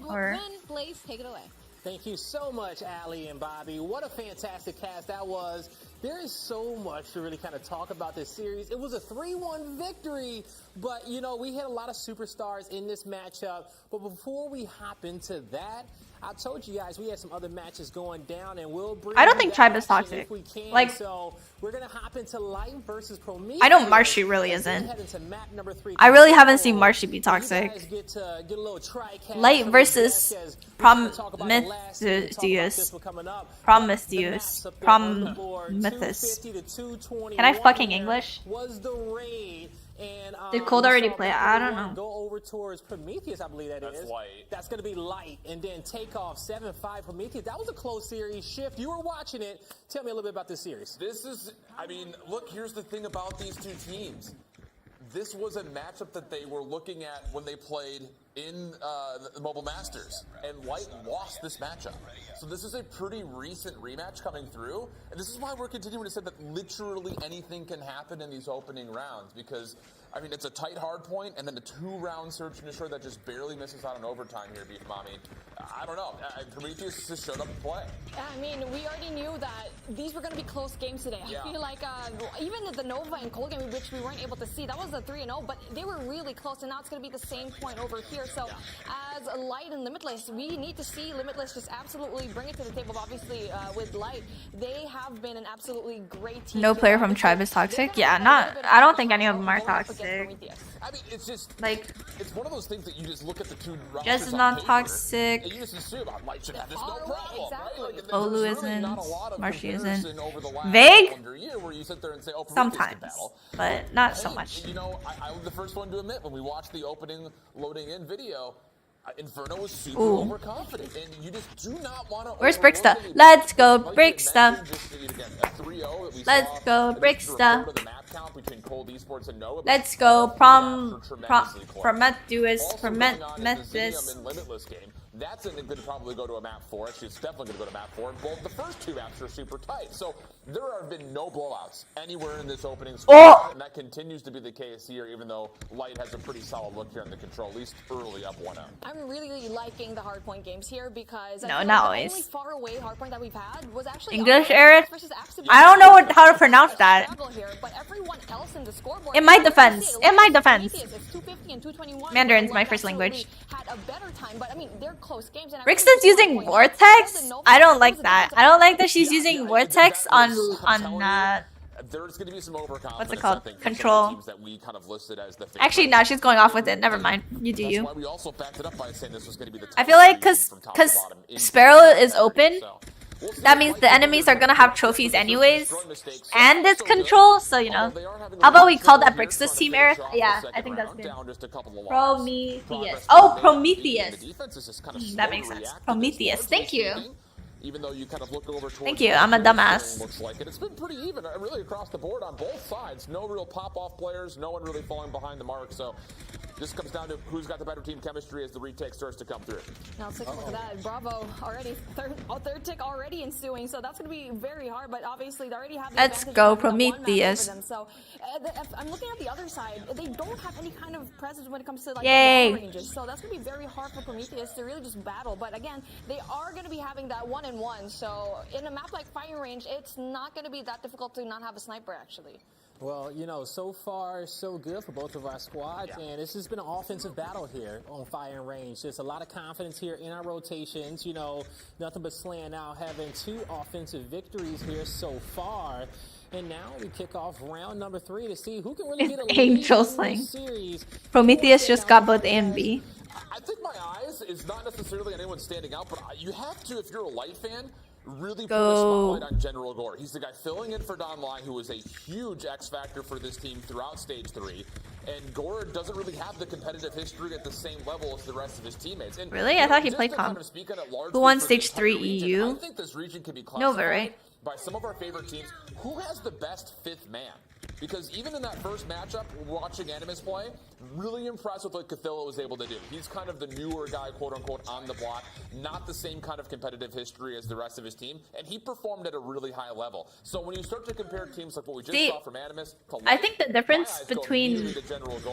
Or Blaze, take it away. Thank you so much, Ali and Bobby. What a fantastic cast that was. There is so much to really kind of talk about this series. It was a 3-1 victory, but, you know, we had a lot of superstars in this matchup. But before we hop into that, I told you guys we had some other matches going down, and we'll bring I don't you think that Tribe is action toxic. if we can. Like- So we're going to hop into Light versus Prometheus. I know Marshy really as we isn't. head into map number 3. I really haven't seen Marshy be toxic. You guys get to get a little tri-cast Light from versus the desk as we kinda talk about the last season, talk about Prometheus. this one coming up. Prometheus. The maps up there on the board, Prometheus. 250 to 221 Can I fucking there English? was the raid. And, Did Cold we already saw play? Light I don't know. Go over towards Prometheus, I believe That's is. Light. That's going to be Light. And then Takeoff 7-5 Prometheus. That was a close series. Shift, you were watching it. Tell me a little bit about this series. This is, I mean, look, here's the thing about these 2 teams. This was a matchup that they were looking at when they played in the Mobile Masters, and Light lost this matchup. So this is a pretty recent rematch coming through, and this is why we're continuing to say that literally anything can happen in these opening rounds, because, I mean, it's a tight hard point, and then a 2-round search and destroy that just barely misses out on overtime here, Beef Mommy. I don't know. Prometheus just showed up to play. I mean, we already knew that these were going to be close games today. Yeah. I feel like even the Nova and Cold game, which we weren't able to see, that was a 3-0, but they were really close, and now it's going to be the same point over here. So as Light and Limitless, we need to see Limitless just absolutely bring it to the table. Obviously, with Light, they have been an absolutely great team. No player from Tribe is toxic? Yeah, not. I don't think any of them are Going up against toxic. Prometheus. I mean, it's just Like, it's one of those things that you just look at the 2 rosters Jess is on not paper, toxic. and you just assume Light should have this no Oh, problem, exactly. right? Like, Olu there's really not a isn't, lot of Marshy comparison isn't. over the last Vague? calendar year where you sit there and say, oh, Prometheus can sometimes, battle. but not so Hey, much. You know, I was the first one to admit when we watched the opening loading in video, Inferno was super Ooh. overconfident, and you just do not want to. Where's Bricksta? Let's go, Bricksta. Let's Let's go, Bricksta. Let's Let's go, Prometheus, Prometheus. That's going to probably go to a map 4. Actually, it's definitely going to go to map 4. And both the first 2 maps are super tight. So there have been no blowouts anywhere in this opening squad. Oh! And that continues to be the case here, even though Light has a pretty solid look here in the control, at least early up 1-0. I'm really liking the hardpoint games here because No, I feel not like always. the only far away hardpoint that we've had was actually English, Elgato Aerith? versus Axibite. I don't know how to pronounce that. Struggle here, but everyone else in the scoreboard, In my you can defense, see, in my like, defense. Prometheus, it's 250 and 221. Mandarin's my Light first language. absolutely had a better time, but I mean they're close games. And I Brixton's think using the point- Vortex? I don't like that. I don't like that she's Yeah, using yeah, Vortex that was- I'm on telling there's going to be some overconfidence. what's it called? I think, from some of the Control. teams that we kind of listed as the Actually, no, she's going off with it. Never mind. You do That's you. why we also backed it up by saying this was going to be the I feel like because Sparrow is open, that means the enemies are gonna have trophies anyways, and it's control, so you know. How about we call that Brix's team, Aerith? Yeah, I think that's good. Prometheus. Oh, Prometheus. That makes sense. Prometheus. Thank you. even though you kind of look over towards Thank you, I'm a dumbass. looks like it. It's been pretty even, really across the board on both sides. No real pop-off players, no one really falling behind the mark. So this comes down to who's got the better team chemistry as the retake starts to come through. Now let's take a look at that. Bravo already, third tick already ensuing, so that's going to be very hard, but obviously they already have the Let's advantage go, of having that one map Prometheus. over them. So if I'm looking at the other side, they don't have any kind of presence when it comes to like Yay. long ranges, so that's going to be very hard for Prometheus to really just battle. But again, they are going to be having that 1-in-1, so in a map like Firing Range, it's not going to be that difficult to not have a sniper actually. Well, you know, so far so good for both of our squads, and this has been an offensive battle here on Firing Range. There's a lot of confidence here in our rotations. You know, nothing but Slan now having 2 offensive victories here so far. And now we kick off round number 3 to see who can really get a lead Angel in Sling. this series. Prometheus just got both A and B. I think my eyes is not necessarily on anyone standing out, but you have to, if you're a Light fan, really put a spotlight on General Gore. He's the guy filling in for Don Lai, who was a huge X factor for this team throughout Stage 3. And Gore doesn't really have the competitive history at the same level as the rest of his teammates. And Really? I thought he played comp. Who won Stage 3 EU? I think this region can be Nova, right? by some of our favorite teams. Who has the best 5th man? Because even in that first matchup, watching Animus play, really impressed with what Cathilla was able to do. He's kind of the newer guy, quote-unquote, on the block, not the same kind of competitive history as the rest of his team, and he performed at a really high level. So when you start to compare teams like what we just saw from Animus to I think the difference between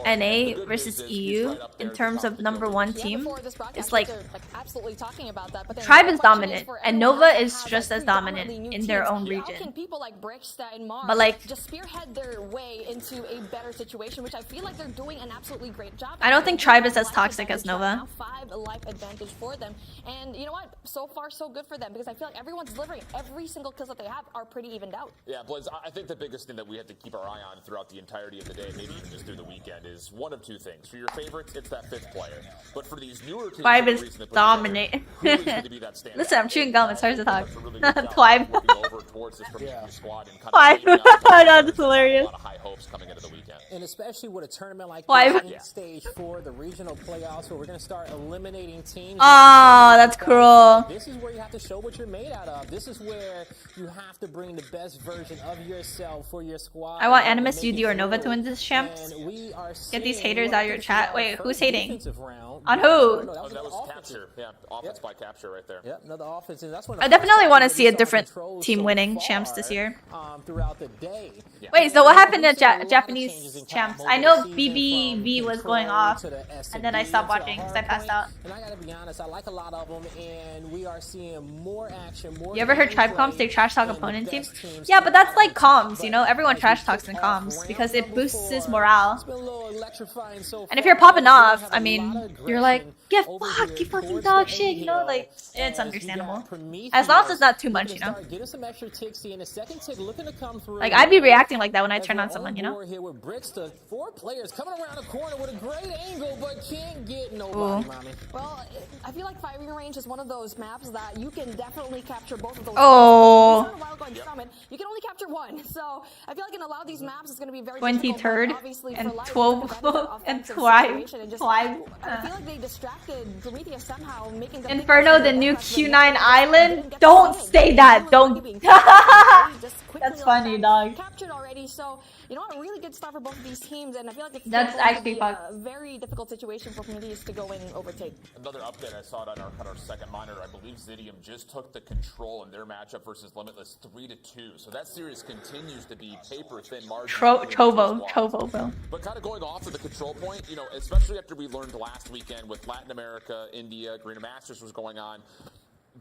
NA versus EU in terms of #1 team is like absolutely talking about that, but then Tribe the is question dominant for and everyone Nova who is has, just like, as dominant predominantly new in their teams, own how region. can people like Bricksta and Mars But, like, just spearhead their way into a better situation, which I feel like they're doing an absolutely great job. I don't think Tribe is as Life toxic as advantage right Nova. now, 5 life advantage for them, and you know what? So far, so good for them because I feel like everyone's delivering. Every single kills that they have are pretty evened out. Yeah, Blaze, I think the biggest thing that we have to keep our eye on throughout the entirety of the day, maybe even just through the weekend, is one of 2 things. For your favorites, it's that 5th player. But for these newer teams, Twibe that is are recently put dominant. together, who is going to be that standout? Listen, I'm chewing gum. It's hard to talk. That's a really good job Twibe. working over towards this Prometheus squad and kind Twibe. of leading out That's a hilarious. lot of high hopes coming into the weekend. And especially with a tournament like Why? this in stage 4, the regional playoffs, where we're going to start eliminating teams. Oh, that's cruel. This is where you have to show what you're made out of. This is where you have to bring the best version of yourself for your squad. I want and Animus, make UD, it or Nova to through. win this champs. And we are Get these seeing haters what out of your this chat. is Wait, our who's first hating? defensive round. On who? No, Oh, that was offensive. capture. Yeah, offense by capture right there. Yep, another offense. And that's one of I the definitely first want to times see a we saw different control team so winning far, champs this year. Throughout the day. Yeah. Wait, so what happened to We've seen a lot of Japanese changes in champs? combo I know this season, BBB from was going control off, to the and then I SMD stopped to the watching because I hard passed point. out. And I gotta be honest, I like a lot of them, and we are seeing more action, more. You ever heard Tribe comms? They trash talk and the opponent best teams? teams Yeah, but that's like come comms, you know? Everyone as we trash talks kick in off comms round because it number boosts his 4. morale. It's been a little electrifying so And if far. you're popping We off, have I a mean, lot of you're like, aggression get over fucked, you here fucking towards dog the shit, you know? AO, Like, it's as we got understandable. Prometheus. As long as it's not too much, Gonna you know? start getting some extra ticks here, and the second tick looking to come through. Like, I'd be reacting like that when I turn on As we're someone, you know? board here with Bricksta, 4 players coming around the corner with a great angle, but can't get nobody, Ooh. mommy. Well, I feel like Firing Range is one of those maps that you can definitely capture both of those. Oh. It's not a while going from it. You can only capture one. So I feel like in a lot of these maps, it's going to be very 23rd difficult, but obviously and for Light, 12 it's a competitive and offensive Twibe. situation, and just, Twibe. I feel like they distracted Prometheus somehow, making them Inferno, think the that new that's when Q9 they island? didn't get Don't the win. say that. Don't. They just quickly That's like funny, that dog. Captured already. So you know what? A really good start for both of these teams, and I feel like it's That's going to actually be fucked. a very difficult situation for Prometheus to go and overtake. Another update I saw it on our second monitor. I believe Zidium just took the control in their matchup versus Limitless 3-2. So that series continues to be paper thin margin. Trovo, bro. But kind of going off of the control point, you know, especially after we learned last weekend with Latin America, India, Green Masters was going on.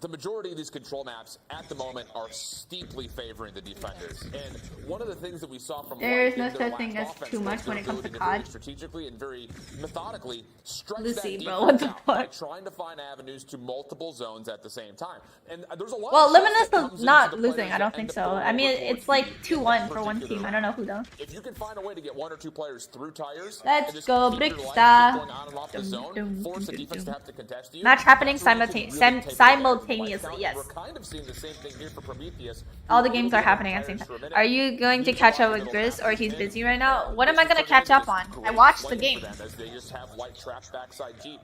The majority of these control maps at the moment are steeply favoring the defenders. And one of the things that we saw from There is Light no in their such thing last as offense too was much when their it comes to ability very COD. strategically and very methodically stretch Lucy, that bro, what defense the out by fuck? trying to find avenues to multiple zones at the same time. And there's a lot Well, of stuff Limitless that is comes into not the losing. players I don't that think end so. up going I mean, over it's towards like you 2-1 in for one particular team. I don't know round. who though. If you can find a way to get 1 or 2 players through tires, Let's and just go, keep your life, Bricksta. keep going on and off the zone, force the defense to have to contest you. Match happening that's where you can really take advantage of the simultaneously, light yes. count. We're kind of seeing the same thing here for Prometheus. All the games are happening at the same time. Are you going to catch up with Grizz, or he's busy right now? What am I going to catch up on? I watched the game. As they just have light trapped backside Jeep.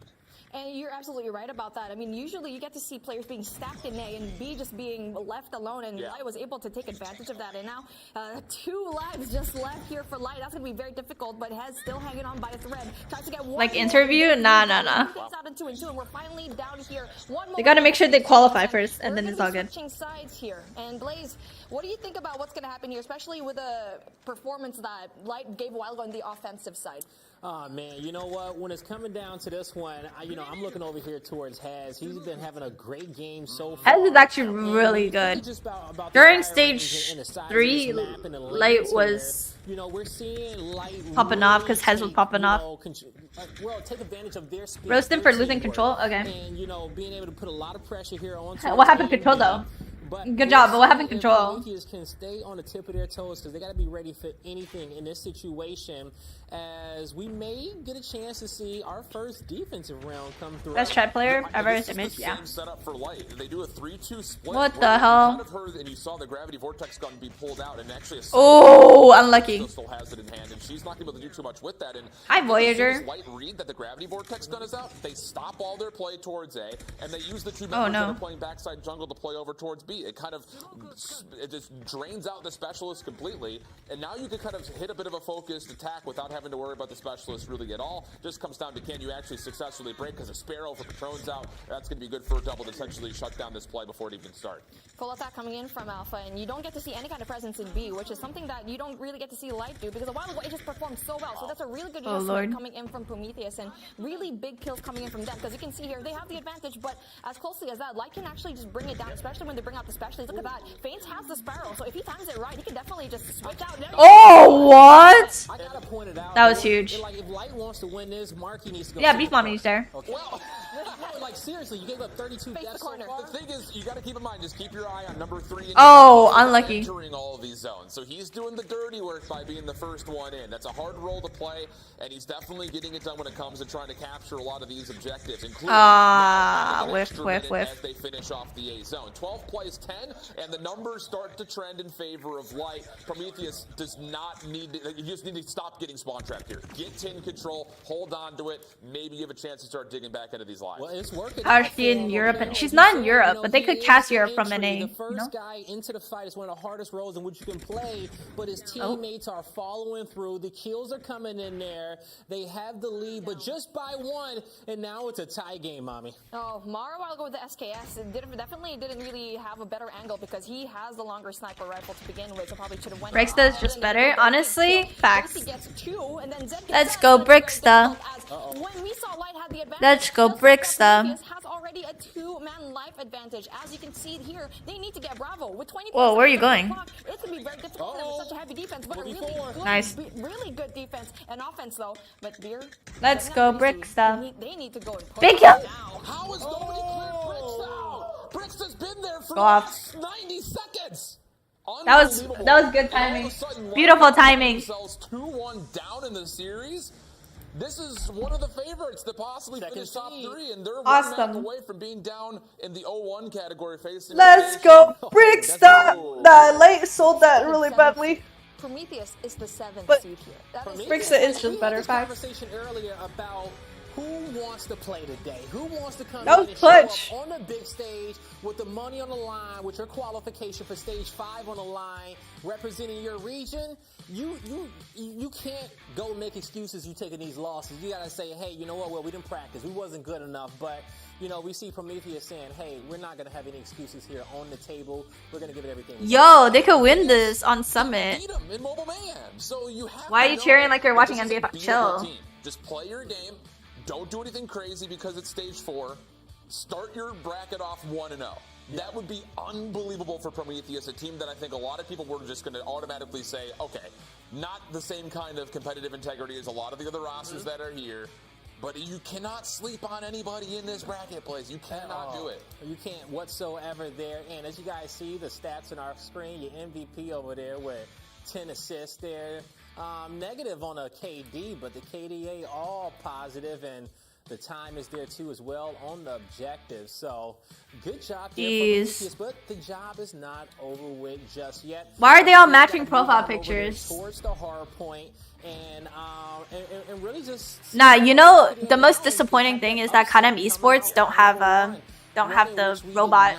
And you're absolutely right about that. I mean, usually you get to see players being stacked in A and B just being left alone, and Light was able to take advantage of that. And now 2 lives just left here for Light. That's going to be very difficult, but Hez still hanging on by a thread. Tries to get one Like more. interview? Nah. Takes out in 2 and 2, and we're finally down here. They gotta make sure they qualify first, and then it's all good. Switching sides here. And Blaze, what do you think about what's going to happen here, especially with the performance that Light gave a while ago on the offensive side? Oh man, you know what? When it's coming down to this one, I'm looking over here towards Hez. He's been having a great game so far. Hez is actually really good. During stage 3, Light was we're seeing Light popping off because Hez was popping off. Well, take advantage of their speed. Roast him for losing control. Okay. And being able to put a lot of pressure here on. What happened to control though? Good job, but what happened to control? Prometheus can stay on the tip of their toes because they got to be ready for anything in this situation, as we may get a chance to see our first defensive round come through. Best chat player ever This is image, the yeah. same setup for Light. They do a 3-2 split. What where the you hell? kind of heard, and you saw the gravity vortex gun be pulled out, and actually Oh, unlucky. Still has it in hand, and she's not able to do too much with that. And Hi, as soon Voyager. as Light read that the gravity vortex gun is out, they stop all their play towards A, and they use the 2 members that are playing backside jungle to play over towards B. It just drains out the specialist completely, and now you can kind of hit a bit of a focused attack without having to worry about the specialist really at all. Just comes down to, can you actually successfully break, because a Sparrow for Patron's out, that's going to be good for a double to essentially shut down this play before it even starts. Full attack coming in from Alpha, and you don't get to see any kind of presence in B, which is something that you don't really get to see Light do, because a while ago it just performed so well. So that's a really good adjustment coming in from Prometheus, and really big kills coming in from them, because you can see here they have the advantage, but as closely as that, Light can actually just bring it down, especially when they bring out the specialist. Look at that. Faints has the Sparrow, so if he times it right, he can definitely just switch out. Oh, what? I gotta point it out. That was huge. Like, if Light wants to win this, Marky needs to go. Yeah, Beef Mommy's there. Okay. Well, no, like seriously, you gave up 32 Face deaths the corner. so far. The thing is, you got to keep in mind, just keep your eye on number 3. Oh, unlucky. Entering all of these zones, so he's doing the dirty work by being the first one in. That's a hard role to play, and he's definitely getting it done when it comes to trying to capture a lot of these objectives, including whiff. as they finish off the A zone. 12 plays 10, and the numbers start to trend in favor of Light. Prometheus does not need to, you just need to stop getting spawn trapped here. Get 10 control, hold on to it, maybe you have a chance to start digging back into these lives. Well, it's working. How's she in Europe? And she's not in Europe, but they could cast Europe from NA. The first guy into the fight is one of the hardest roles in which you can play, but his teammates are following through. The kills are coming in there. They have the lead, but just by 1, and now it's a tie game, Mommy. Oh, Mara, while ago with the SKS, definitely didn't really have a better angle, because he has the longer sniper rifle to begin with, so probably should have went. Bricksta is just better. Honestly, facts. He gets 2, and then Zed gets Let's 7, go, so it's very Bricksta. difficult, as when we saw Light had the advantage, Let's go, just like Bricksta. Prometheus has already a 2-man life advantage. As you can see here, they need to get Bravo with 20. Whoa, where are you going? It's gonna be very difficult for them with such a heavy defense, but a really good defense and offense though. But Beer, Let's go, Bricksta. They need to go and push Big kill. now. How is nobody clear Bricksta? Bricksta's been there for Go off. 90 seconds. That was good timing. Beautiful timing. Themselves 2-1 down in the series. This is one of the favorites to possibly finish top 3, and they're one match away from being down in the 0-1 category facing. Let's go, Bricksta. The Light sold that really badly. Prometheus is the 7th seed here. Bricksta is just better facts. Conversation earlier about who wants to play today? Who wants to come That in was and show up clutch. on the big stage with the money on the line, with your qualification for stage 5 on the line, representing your region? You can't go make excuses you taking these losses. You gotta say, hey, you know what? Well, we didn't practice. We wasn't good enough, but we see Prometheus saying, hey, we're not gonna have any excuses here on the table. We're gonna give it everything. Yo, they could win this on Summit. Beat 'em in Mobile Man. So you have Why are to you know cheering like you're watching this is a NBA? beatable Chill. team. Just play your game. Don't do anything crazy because it's stage 4. Start your bracket off 1-0. That would be unbelievable for Prometheus, a team that I think a lot of people were just going to automatically say, okay, not the same kind of competitive integrity as a lot of the other rosters that are here, but you cannot sleep on anybody in this bracket, Blaze. You cannot do it. You can't whatsoever there. And as you guys see, the stats on our screen, your MVP over there with 10 assists there. Negative on a KD, but the KDA all positive, and The time is there too as well on the objective. So good job there Jeez. for Prometheus, but the job is not over with just yet. Why are they all We matching gotta move profile on over there pictures? towards the hard point and really just Nah, you know the most disappointing thing is that KM Esports don't have the robot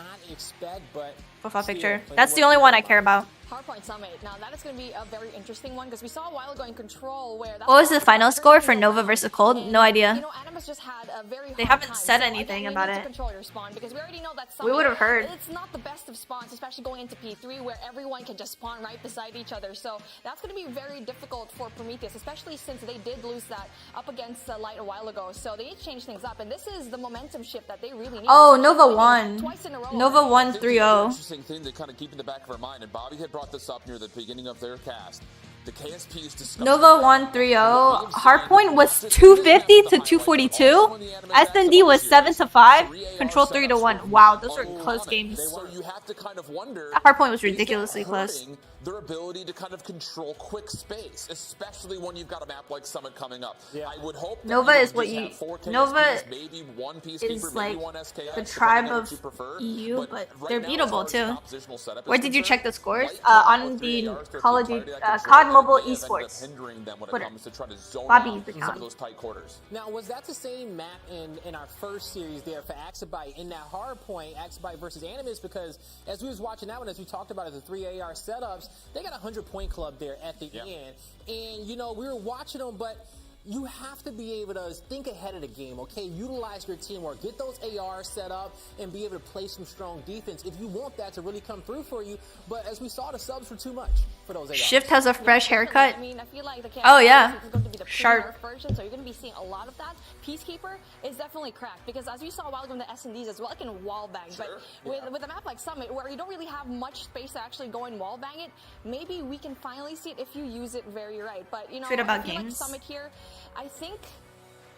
profile picture. That's the only one I care about. Hardpoint Summit. Now that is going to be a very interesting one because we saw a while ago in Control where. What was the final score for Nova versus Cold? No idea. You know, Animus just had a very. They hard haven't time. said So, anything again, about we need it. to control your spawn because we already know that. We would have heard. It's not the best of spawns, especially going into P3 where everyone can just spawn right beside each other. So that's going to be very difficult for Prometheus, especially since they did lose that up against Light a while ago. So they need to change things up, and this is the momentum shift that they really need. Oh, Nova won. Twice in a row. Nova won 3-0. Interesting thing to kind of keep in the back of our mind, and Bobby had brought this up near the beginning of their cast. The KSP is discussing. Nova won 3-0. Hardpoint was 250 to 242. S&D was 7 to 5. Control 3 to 1. Wow, those were close games. So you have to kind of wonder. That hardpoint was ridiculously close. Their ability to kind of control quick space, especially when you've got a map like Summit coming up. I would hope that Nova you is would what just you. have 4 KSPs, Nova maybe one is Peacekeeper, like maybe one SKS, the tribe depending on of what you prefer. EU, but right they're now, as far beatable as the too. compositional setup is Where did you check the concerned, scores? Light On with the 3 ARs, Call of 13 Duty, targeted COD control, Mobile and they ended up Esports. hindering them when it Twitter. comes to trying to zone Bobby, out the some COD. of those tight quarters. Now, was that the same map in our first series there for Axabite in that hard point, Axabite versus Animus? Because as we was watching that one, as we talked about it, the 3 AR setups, they got a 100-point club there at the end. And, you know, we were watching them, but you have to be able to think ahead of the game, okay? Utilize your teamwork. Get those ARs set up and be able to play some strong defense if you want that to really come through for you. But as we saw, the subs were too much for those ARs. Shift has a fresh haircut. I mean, I feel like the Oh, yeah. is going to be the Sharp. version, so you're going to be seeing a lot of that. Peacekeeper is definitely cracked because as we saw a while ago in the S&Ds as well, it can wallbang. Sure. But with a map like Summit, where you don't really have much space to actually go and wallbang it, maybe we can finally see it if you use it very right. But you know, Tweet about I feel like games. Summit here, I think.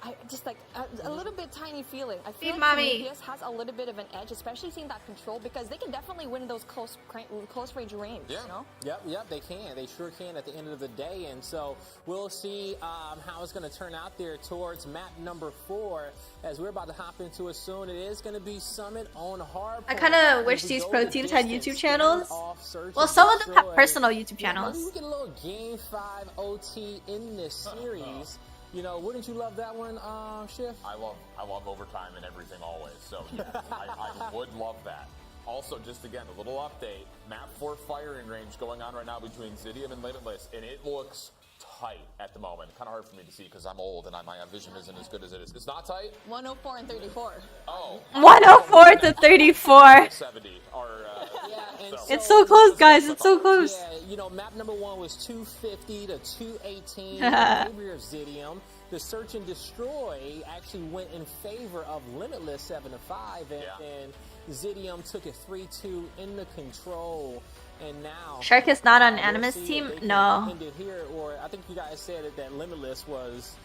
I just like a little bit tiny feeling. I feel Hey, like mommy. Prometheus has a little bit of an edge, especially seeing that control, because they can definitely win those close range range. Yeah. You know? Yep, they can. They sure can at the end of the day. And so we'll see how it's going to turn out there towards map number 4 as we're about to hop into it soon. It is going to be Summit on hard. I kind of wish these pro teams had YouTube channels. Well, some of them have personal YouTube channels. Maybe we get a little Game 5 OT in this series. You know, wouldn't you love that one, Schiff? I love overtime and everything always. So yeah, I would love that. Also, just again, a little update. Map 4 firing range going on right now between Zidium and Limitless, and it looks tight at the moment. Kind of hard for me to see because I'm old and my vision isn't as good as it is. It's not tight? 104 and 34. Oh. 104 to 34. 70 are, It's so close, guys. It's so close. Yeah, you know, map number 1 was 250 to 218 in favor of Zidium. The Search and Destroy actually went in favor of Limitless 7 to 5, and Zidium took it 3-2 in the control. And now Shark is not on we'll Animus see team? if they can No. end it here, or I think you guys said that Limitless was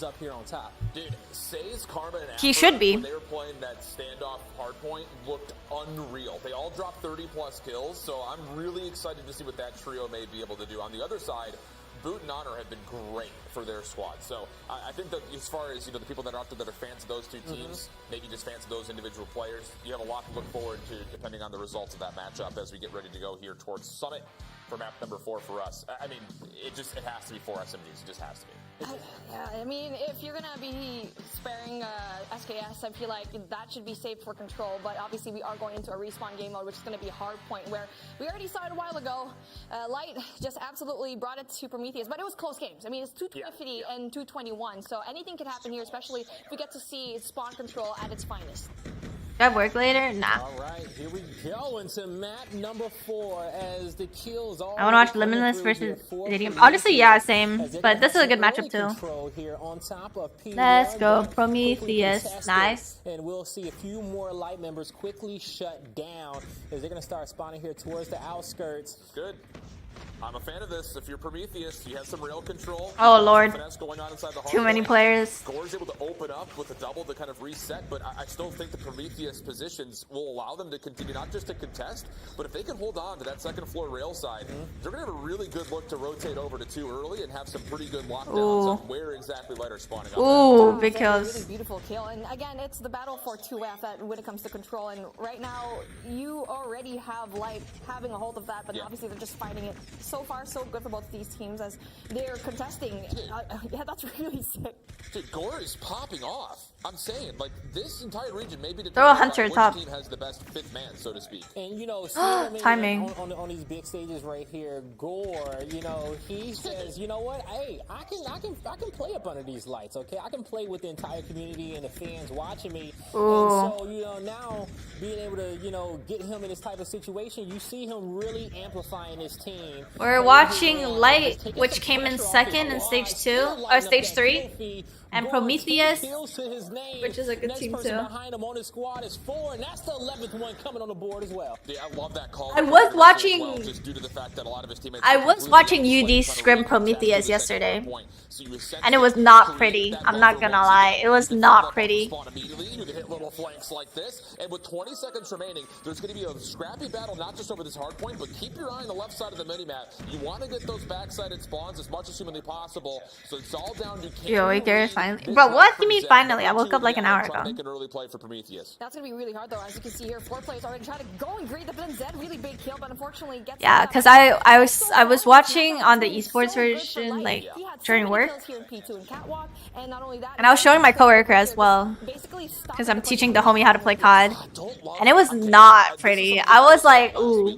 up here on top. dude, Say's Karma and He Afro, should be. when they were playing that standoff hardpoint, looked unreal. They all dropped 30-plus kills, so I'm really excited to see what that trio may be able to do. On the other side, Boot and Honor have been great for their squad. So I think that as far as, you know, the people that are out there that are fans of those two teams, maybe just fans of those individual players, you have a lot to look forward to depending on the results of that matchup as we get ready to go here towards Summit for map number 4 for us. I mean, it has to be 4 SMGs. It just has to be. Yeah, I mean, if you're gonna be sparing SKS, I feel like that should be saved for Control. But obviously, we are going into a respawn game mode, which is gonna be hard point, where we already saw it a while ago. Light just absolutely brought it to Prometheus, but it was close games. I mean, it's 250 and 221, so anything could happen here, especially if we get to see spawn Control at its finest. Do I have work later? Nah. All right, here we go into map number 4 as the kills all. I want to watch Limitless versus Zidium. Honestly, yeah, same. But this is a good matchup too. Here on top of P1, Let's go, but Prometheus. quickly Nice. And we'll see a few more Light members quickly shut down as they're going to start spawning here towards the outskirts. Good. I'm a fan of this. If you're Prometheus, you have some rail control. Oh, Lord. Finesse going on inside the Too many players. Gore's able to open up with a double to kind of reset, but I still think the Prometheus positions will allow them to continue not just to contest, but if they can hold on to that second floor rail side, they're going to have a really good look to rotate over to 2 early and have some pretty good lockdowns on where exactly Light are spawning up. Ooh, Really because beautiful kill. And again, it's the battle for 2F that when it comes to control. And right now, you already have Light having a hold of that, but obviously they're just fighting it. So far, so good for both of these teams as they're contesting. Yeah, that's really sick. Dude, Gore is popping off. I'm saying, like, this entire region may be throw a determined hunter by which top. team has the best 5th man, so to speak. And you know, seeing him Timing. on these big stages right here, Gore, you know, he says, you know what? Hey, I can play up under these lights, okay? I can play with the entire community and the fans watching me. Ooh. And so, you know, now being able to, you know, get him in this type of situation, you see him really amplifying his team. We're watching Light, which came in second in stage 2 or stage 3. And Prometheus, which is a good team too. Behind him on his squad is 4, and that's the 11th one coming on the board as well. Yeah, I love that call. I was watching. Well, just due to the fact that a lot of his teammates I was watching UD scrim Prometheus yesterday, and it was not pretty. I'm not gonna lie, it was not pretty. You can hit little flanks like this, and with 20 seconds remaining, there's going to be a scrappy battle not just over this hard point, but keep your eye on the left side of the minimap. You want to get those backsided spawns as much as humanly possible, so it's all down to. Yo, wait, there finally. Bro, what do you mean finally? I woke up like an hour ago. Make an early play for Prometheus. That's gonna be really hard though, as you can see here. 4 players already trying to go and greet the Ben Zed. Really big kill, but unfortunately gets. Yeah, because I was watching on the esports version like during work, and I was showing my coworker as well, because I'm teaching the homie how to play COD, and it was not pretty. I was like, ooh.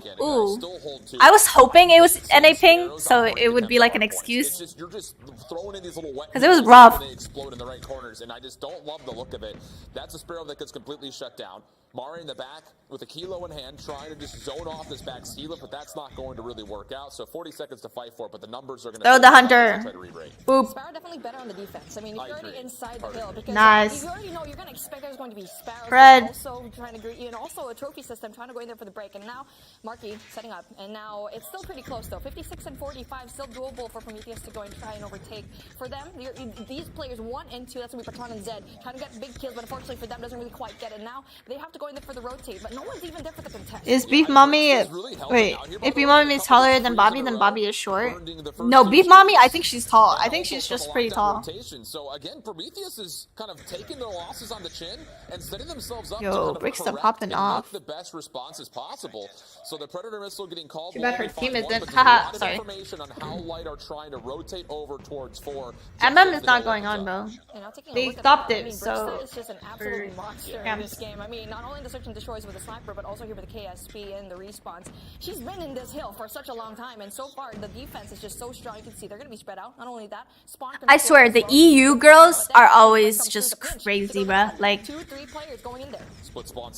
I was hoping it was NA ping, so it would be like an excuse, because it was rough. They explode in the right corners, and I just don't love the look of it. That's a Sparrow that gets completely shut down. Mari in the back with a kilo in hand, trying to just zone off this back Steela, but that's not going to really work out. So 40 seconds to fight for it, but the numbers are going to throw the hunter. Boop. Sparrow definitely better on the defense. I mean, if you're already inside the hill, because nice. you already know you're going to expect there's going to be Sparrows Fred. also trying to greet you, and also a trophy system trying to go in there for the break. And now Marky setting up, and now it's still pretty close though. 56 and 45, still doable for Prometheus to go and try and overtake. For them, these players 1 and 2, that's going to be Patron and Zed, trying to get big kills, but unfortunately for them doesn't really quite get it. Now they have to go in there for the rotate, but no one's even there for the contest. Is Beef Mommy... Wait, if Beef Mommy is taller than Bobby is short? No, Beef Mommy, I think she's tall. I think she's just pretty tall. So again, Prometheus is kind of taking their losses on the chin and setting themselves up Yo, to Bricksta popping off. the best responses possible. So the Predator missile getting called. Too bad her team isn't. Haha, Haha, sorry. Information on how Light are trying to rotate over towards 4. MM is not going on, bro. They stopped it, so... Bricksta is just an absolute monster in this game. I mean, not only the search and destroys with the sniper, but also here with the KSP and the respawns. She's been in this hill for such a long time, and so far the defense is just so strong. You can see they're going to be spread out. Not only that, spawn I swear, the EU girls are always just crazy, bruh. Like, 2-3 players going in there.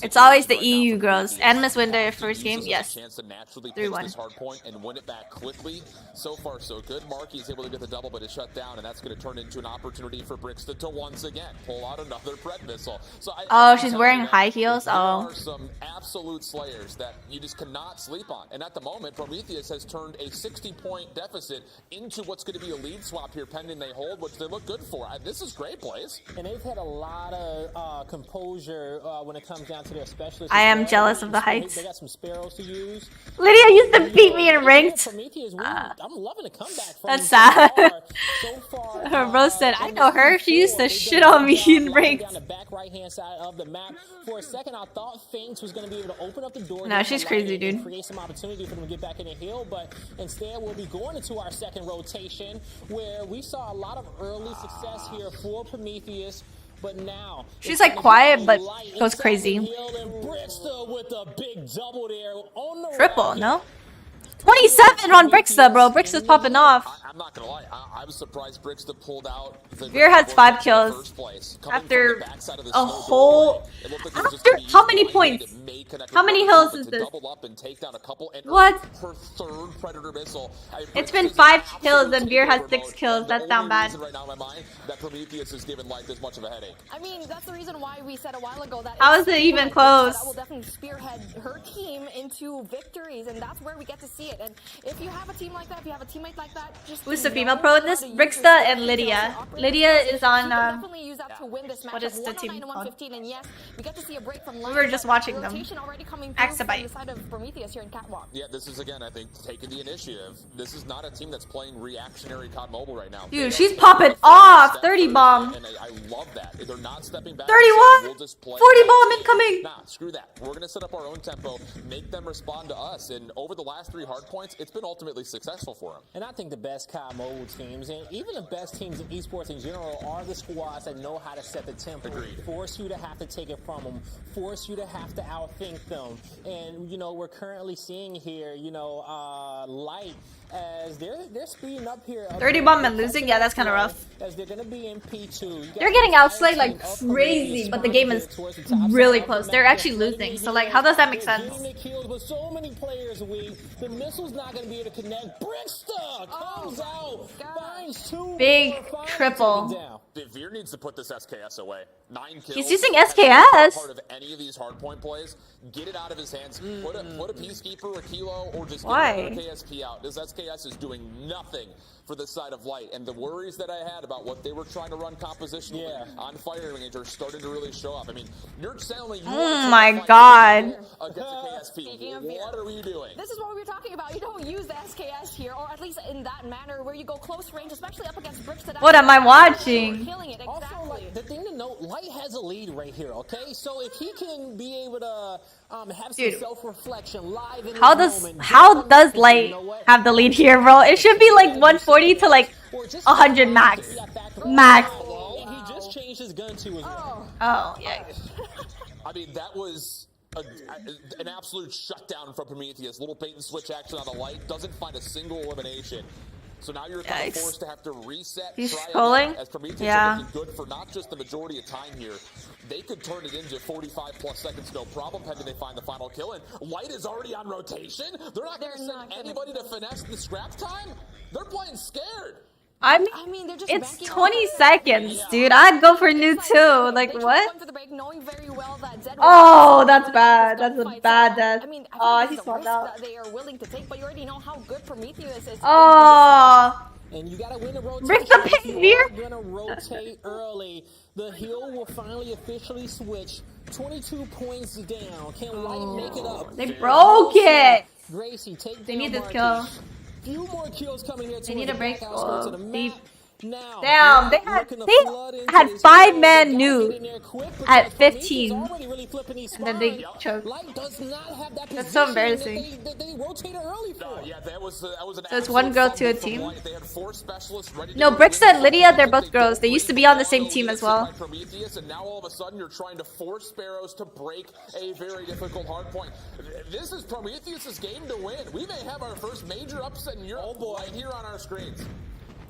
it's always the EU girls. Animus win their first game, yes. 3-1. This hard point and win it back quickly. So far, so good. Marky is able to get the double, but it's shut down, and that's going to turn into an opportunity for Bricksta to once again pull out another Pred missile. So oh, she's wearing high heels. There Oh. are some absolute slayers that you just cannot sleep on. And at the moment, Prometheus has turned a 60-point deficit into what's going to be a lead swap here pending they hold, which they look good for. This is great plays. And they've had a lot of composure when it comes down to their specialists. I am jealous of the heights. They got some Sparrows to use. Lydia used to beat me in ranked. I'm loving the comeback from That's sad. So far, Her bro said, I know her. She used to shit on me in ranked. On the back right-hand side of the map. For a second, I thought Finks was going to be able to open up the door. No, she's crazy, dude. Create some opportunity for them to get back in the hill, but instead we'll be going into our second rotation, where we saw a lot of early success here for Prometheus. But now she's like quiet, but goes crazy. Triple, no? 27 on Bricksta, bro. Bricksta's popping off. I'm not gonna lie, I was surprised Bricksta pulled out. Veer has 5 kills after a whole. After how many points? How many hills is this? What? It's been 5 kills and Veer has 6 kills. That's down bad. I mean, that's the reason why we said a while ago that how is it even close? That will definitely spearhead her team into victories, and that's where we get to see it. it. And if you have a team like that, if you have a teammate like that, just Who's the female pro in this? Brixta and Lydia. Lydia is on, definitely use that to win this match. what is the team called? And yes, we get to see a break from We were just watching them. already coming through from Exabyte. the side of Prometheus here in Catwalk. Yeah, this is again, I think, taking the initiative. This is not a team that's playing reactionary COD Mobile right now. Dude, she's popping off. 30 bomb. And I love that. They're not stepping back. 31. We'll just play 40 bomb incoming. Nah, screw that. We're gonna set up our own tempo, make them respond to us, and over the last 3 hard points, it's been ultimately successful for them. And I think the best COD Mobile teams, and even the best teams in esports in general, are the squads that know how to set the tempo. Agreed. Force you to have to take it from them. Force you to have to outthink them. And, you know, we're currently seeing here, you know, Light, as they're speeding up here. 30 bomb and losing? Yeah, that's kind of rough. As they're going to be in P2. They're getting outslayed like crazy, but the game is really close. They're actually losing. So, like, how does that make sense? With so many players weak, the missile's not going to be able to connect. Brixta comes out, finds 2. Big triple. Veer needs to put this SKS away. 9 kills. He's using Hasn't SKS. been part of any of these hardpoint plays. Get it out of his hands. Put a Peacekeeper, a Kilo, or just Why? get another KSP out. This SKS is doing nothing for the side of Light, and the worries that I had about what they were trying to run compositionally on Firing Range are starting to really show up. I mean, you're telling me Oh my god. against a KSP. What are you doing? This is what we were talking about. You don't use the SKS here, or at least in that manner where you go close range, especially up against bricks. What am I watching? Killing it, Also, exactly. like, the thing to note, Light has a lead right here, okay? So if he can be able to have some Dude. self-reflection live in How this does moment, Light have the lead here, bro? It should be like 140 to like 100 max. Max. And he just changed his gun to as well. Oh, yeah. I mean, that was an absolute shutdown from Prometheus. Little bait and switch action on the Light. Doesn't find a single elimination. So now you're kind of Yikes. forced to have to reset. He's try scrolling? again, as Prometheus Yeah. are looking good for not just the majority of time here. They could turn it into 45+ seconds, no problem, pending they find the final kill. And Light is already on rotation. They're not going to send anybody to finesse the scrap time. They're playing scared. I mean, They're just it's banking 20 on seconds, dude. I'd go for new too. Like, They what? went for the break, knowing very well that Zed Oh, was- that's bad. That's a Fight. bad So, death. I mean, I Oh, think he it's a swapped risk out. that they are willing to take, but you already know how good Prometheus is. Oh. And you gotta win the rotation. Rick the Pig You Veer. are gonna rotate early. The hill will finally officially switch. 22 points down. Can Light make it up? They broke it. Gracie, take They down need this Marcus. kill. Few more kills coming here. They need a break. To the They- map. Now, Damn, they had looking to they flood into had this 5-man hill. nuke Get in there quick, but at Prometheus 15. already really flipping these And then they spines. choked. Light does not have that That's so position embarrassing. that they rotated early for. Yeah, that was an So it's one absolute girl to a fumble from team? Light. They had 4 specialists ready to No, go Brixta in. and Lydia, they're both girls. They used to be on the same team as well. By Prometheus, and now all of a sudden you're trying to force Sparrows to break a very difficult hard point. This is Prometheus' game to win. We may have our first major upset in Europe right here on our screens.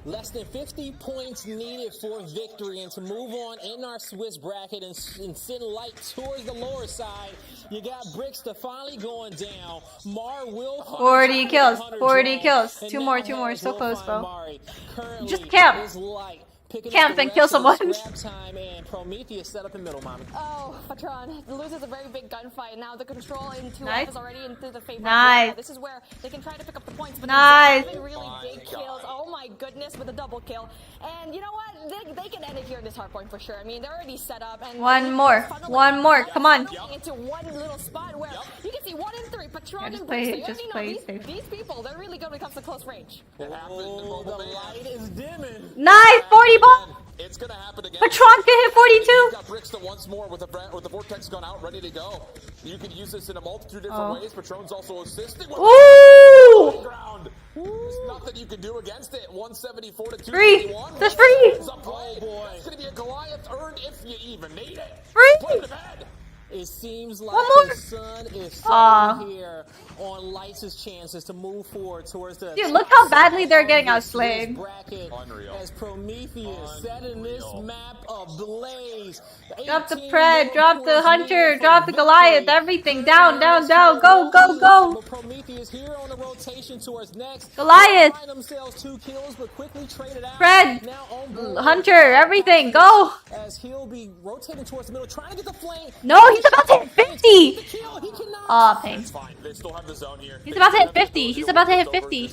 Less than 50 points needed for victory, and to move on in our Swiss bracket and send Light towards the lower side. You got Brixta finally going down. Mar will 40 kills, 100 40 draw. kills. And Two now more, Harris so will close, find bro. Mari. Currently Just camp. is Light picking Camp up the and kill rest of the someone. scrap time, and Prometheus set up in middle, mommy. Oh, Patron loses a very big gunfight. Now the control into Nice. is already into the favor. Nice. This is where they can try to pick up the points, but Nice. they're having really big kills. Oh my goodness, with a double kill. And you know what? They can end it here in this hard point for sure. I mean, they're already set up. And One more. One more. Come on. Into one little spot where you can see 1 in 3. Patron Yeah, just and play- Brixta. You just already play know safe. these people, they're really good when it comes to close range. It happened in The Mobile Man. light is dimming. Nice, 40 bomb. It's going to happen again. Patron can hit 42. You've got Brixta once more with the Vortex gun out, ready to go. You can use this in a multitude of different ways. Patron's also assisting with Ooh. ground. There's nothing you can do against it. 174 to Free. 251. That's free. It's a play. It's going to be a Goliath earned if you even need it. Free. Put it to bed. It seems like One more. the sun is Aw. setting here on Lights' chances to move forward towards the Dude, look how badly they're getting outslayed. bracket Unreal. as Prometheus setting this map ablaze. Drop the Pred, drop the Hunter, drop the Goliath, everything. Down, down, down. Go, go, go. Prometheus here on the rotation towards next. Goliath. Find themselves 2 kills, but quickly traded out. Pred, Now on board. Hunter, everything. Go. As he'll be rotating towards the middle, trying to get the flame. No, he's about to hit 50. Kill, he cannot. Aw, pain. It's fine. They still have the zone here. He's about to hit 50. He's about to hit 50.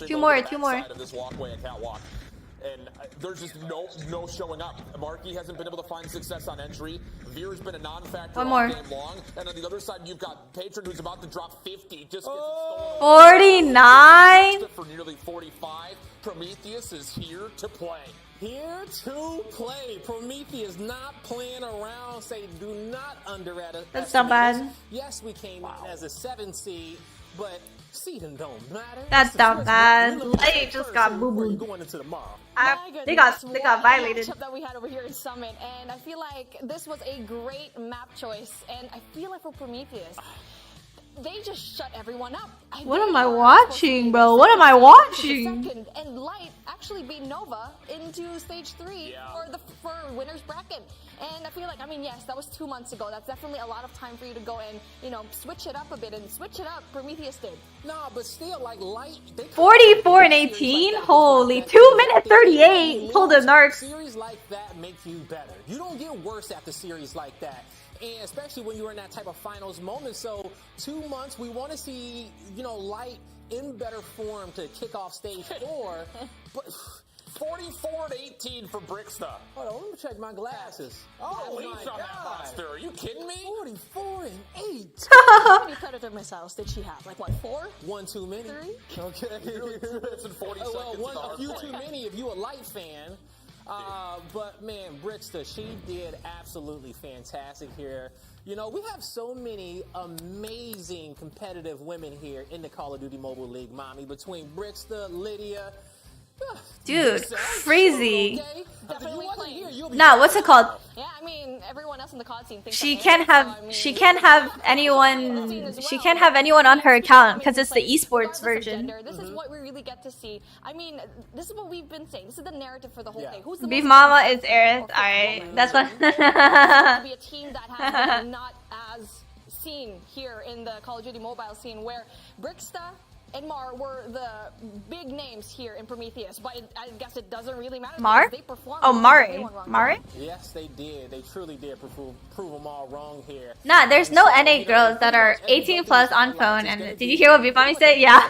Two more, two more. Of this walkway and catwalk. And there's just no showing up. Markey hasn't been able to find success on entry. Veer's been a non-factor One all more. game long. And on the other side, you've got Patron who's about to drop 50. Just 49. for nearly 45. Prometheus is here to play. Here to play. Prometheus not playing around. Say, do not underestimate. That's not bad. Yes, we came in as a 7 seed, but seeding don't matter. That's not bad. Light just got boo-boo. Going into tomorrow. They got violated. Matchup that we had over here in Summit, and I feel like this was a great map choice, and I feel like for Prometheus, they just shut everyone up. What am I watching, bro? What am I watching? Second, and Light actually beat Nova into stage 3 for winners bracket. And I feel like, I mean, yes, that was 2 months ago. That's definitely a lot of time for you to go and, you know, switch it up a bit, and switch it up. Prometheus did. Nah, but still, like Light, 44 and 18. Holy, 2 minute 38. Pulled a narc. Series like that make you better. You don't get worse after series like that. And especially when you're in that type of finals moment. So 2 months, we want to see, you know, Light in better form to kick off stage 4. But 44 to 18 for Brixta. hold on, let me check my glasses. Oh Leech my on that God. monster. Are you kidding me? 44 and 8. How many Predator missiles did she have? Like, what, 4? One too many. 3? Okay. 2 minutes and 40 seconds. Well, to the a few hard too point. many if you a Light fan. But man, Brixta, she did absolutely fantastic here. You know, we have so many amazing competitive women here in the Call of Duty Mobile League, Mommy, between Brixta, Lydia. Dude, crazy. Definitely playing. Nah, what's it called? Yeah, I mean, everyone else in the COD team thinks She I'm can't Ace, so, have I mean, she can't have anyone she can't have anyone on her account because it's the esports regardless of version. gender, this is what we really get to see. I mean, this is what we've been saying. This is the narrative for the whole thing. Who's the Beef most Mama is Aerith. Alright, that's what. to be a team that has like, not as seen here in the Call of Duty mobile scene, where Brixta and Mar were the big names here in Prometheus, but I guess it doesn't really matter. Mar? They performed. Oh, Mari. Mari? Yes, they did. They truly did prove them all wrong here. Nah, there's no NA girls that are 18 plus on phone. And did you hear what Beef Mommy said? Yeah.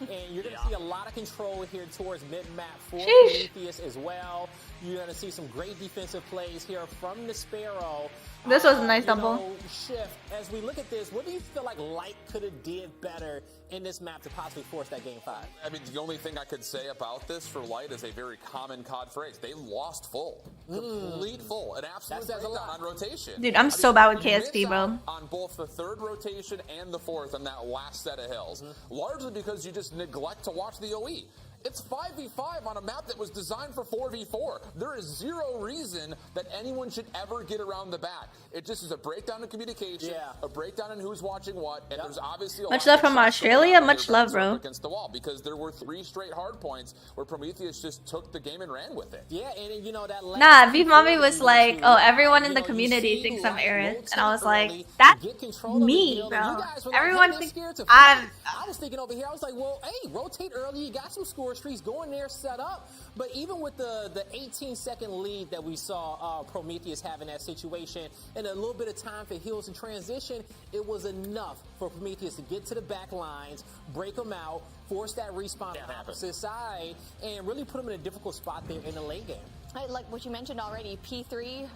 And you're going to see a lot of control here towards mid-map for Sheesh. Prometheus as well. You're going to see some great defensive plays here from the Sparrow. This was a nice You double. know, Shift, as we look at this, what do you feel like Light could have did better in this map to possibly force that game 5? I mean, the only thing I could say about this for Light is a very common COD phrase. They lost full. Complete full. An absolute That says a breakdown lot. on rotation. Dude, I'm so bad with you miss KSP, bro. out on both the 3rd rotation and the 4th on that last set of hills. Largely because you just neglect to watch the OE. It's 5v5 on a map that was designed for 4v4. There is zero reason that anyone should ever get around the back. It just is a breakdown in communication, a breakdown in who's watching what, and there's obviously a Much lot love from of Australia. Much love, bro. against the wall, because there were 3 straight hard points where Prometheus just took the game and ran with it. Yeah, and you know that. Nah, Beef Mommy was like, oh, everyone in the community thinks I'm Aerith. And I was like, that's me, bro. Everyone thinks I was thinking over here, I was like, well, hey, rotate early. You got some score streaks. Go in there, set up. But even with the 18-second lead that we saw Prometheus have in that situation, and a little bit of time for heals and transition, it was enough for Prometheus to get to the back lines, break them out, force that respawn on the opposite side, and really put them in a difficult spot there in the late game. Like what you mentioned already, P3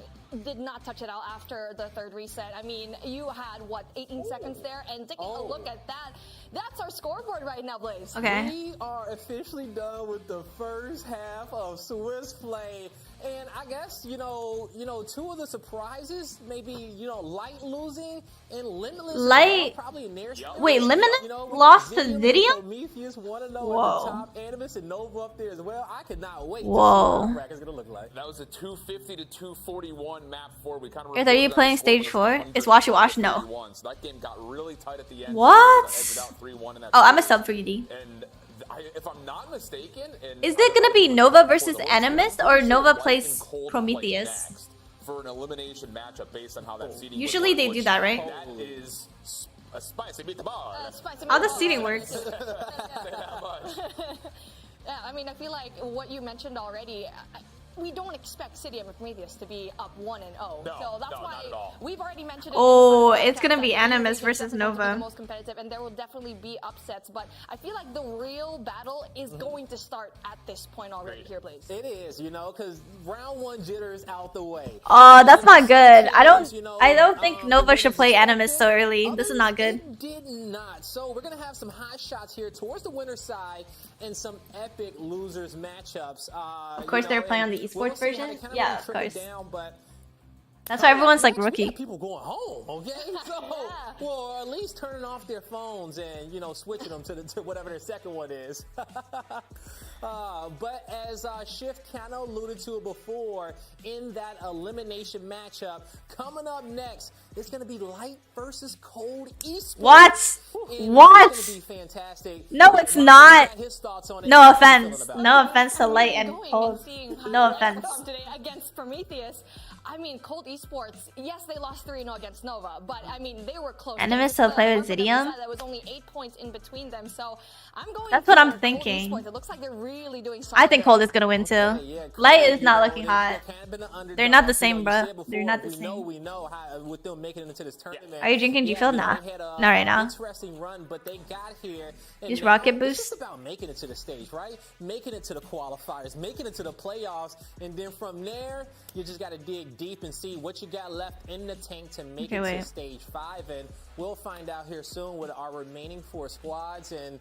did not touch it out after the 3rd reset. I mean, you had, what, 18 seconds there? And taking a look at that, that's our scoreboard right now, Blaze. Okay. We are officially done with the first half of Swiss Play. And I guess, you know, 2 of the surprises, maybe, Light losing and Limitless. Light. Probably in their Wait, Limitless lost to Zidium? Prometheus 1-0 at the Whoa. top. Animus and Nova up there as well. I could not wait Whoa. to see what the bracket's going to look like. That was a 250 to 241 map 4. We kind of Are you playing stage 4? Is Washy Wash? No. So that game got really tight at the end. What? Edged out 3-1 in that Oh, I'm a series. sub 3D. And if I'm not mistaken, Is it gonna be Nova versus Animus or Nova plays Prometheus? for an elimination matchup based on how that seeding. Usually they do that, right? That is a spicy meatball. How the seating works? Say that much. Yeah, I mean, I feel like what you mentioned already, we don't expect City and Prometheus to be up 1-0. No, so that's no, why not at all. we've already mentioned it. Oh, in the it's gonna be podcast that Animus they're versus definitely Nova. the most competitive, and there will definitely be upsets. But I feel like the real battle is going to start at this point already here, Blaze. It is, you know, because round 1 jitters out the way. Oh, that's not good. I don't think Nova should play Animus so early. This is not good. It did not. So we're gonna have some high shots here towards the winner's side and some epic losers matchups. Of course, they're playing on the esports version. Yeah, of course. But That's why everyone's like we got rookie. people going home, okay? So, well, or at least turning off their phones and switching them to whatever their second one is. But as Shift kind of alluded to it before, in that elimination matchup, coming up next, it's going to be Light versus Cold Esports. What? And What? It's going to be fantastic. No, it's Ryan not. got his thoughts on it. No How you feeling offense. about it? No offense to Light and Going and Cold. seeing how No Light offense. performed today against Prometheus. I mean, Cold Esports, yes, they lost 3-0 against Nova, but I mean, they were close. Animus And will play with for them Zidium? There was only 8 points in between them, so I'm going. That's what I'm for Cold thinking. Esports. It looks like they're really doing something. I think Cold is gonna win too. Yeah, Light is you not know, looking they've hot. kind of been the underdog. They're not the You same, know, you bruh. said They're before, not the same. We know how with them making it into this tournament. Are you drinking G Fuel? Nah. They had a Not right now. Interesting run, but they got here. And Use now rocket It's boost? just about making it to the stage, right? Making it to the qualifiers, making it to the playoffs, and then from there, you just got to dig deep and see what you got left in the tank to make Okay, it wait. to stage 5. And we'll find out here soon with our remaining 4 squads, and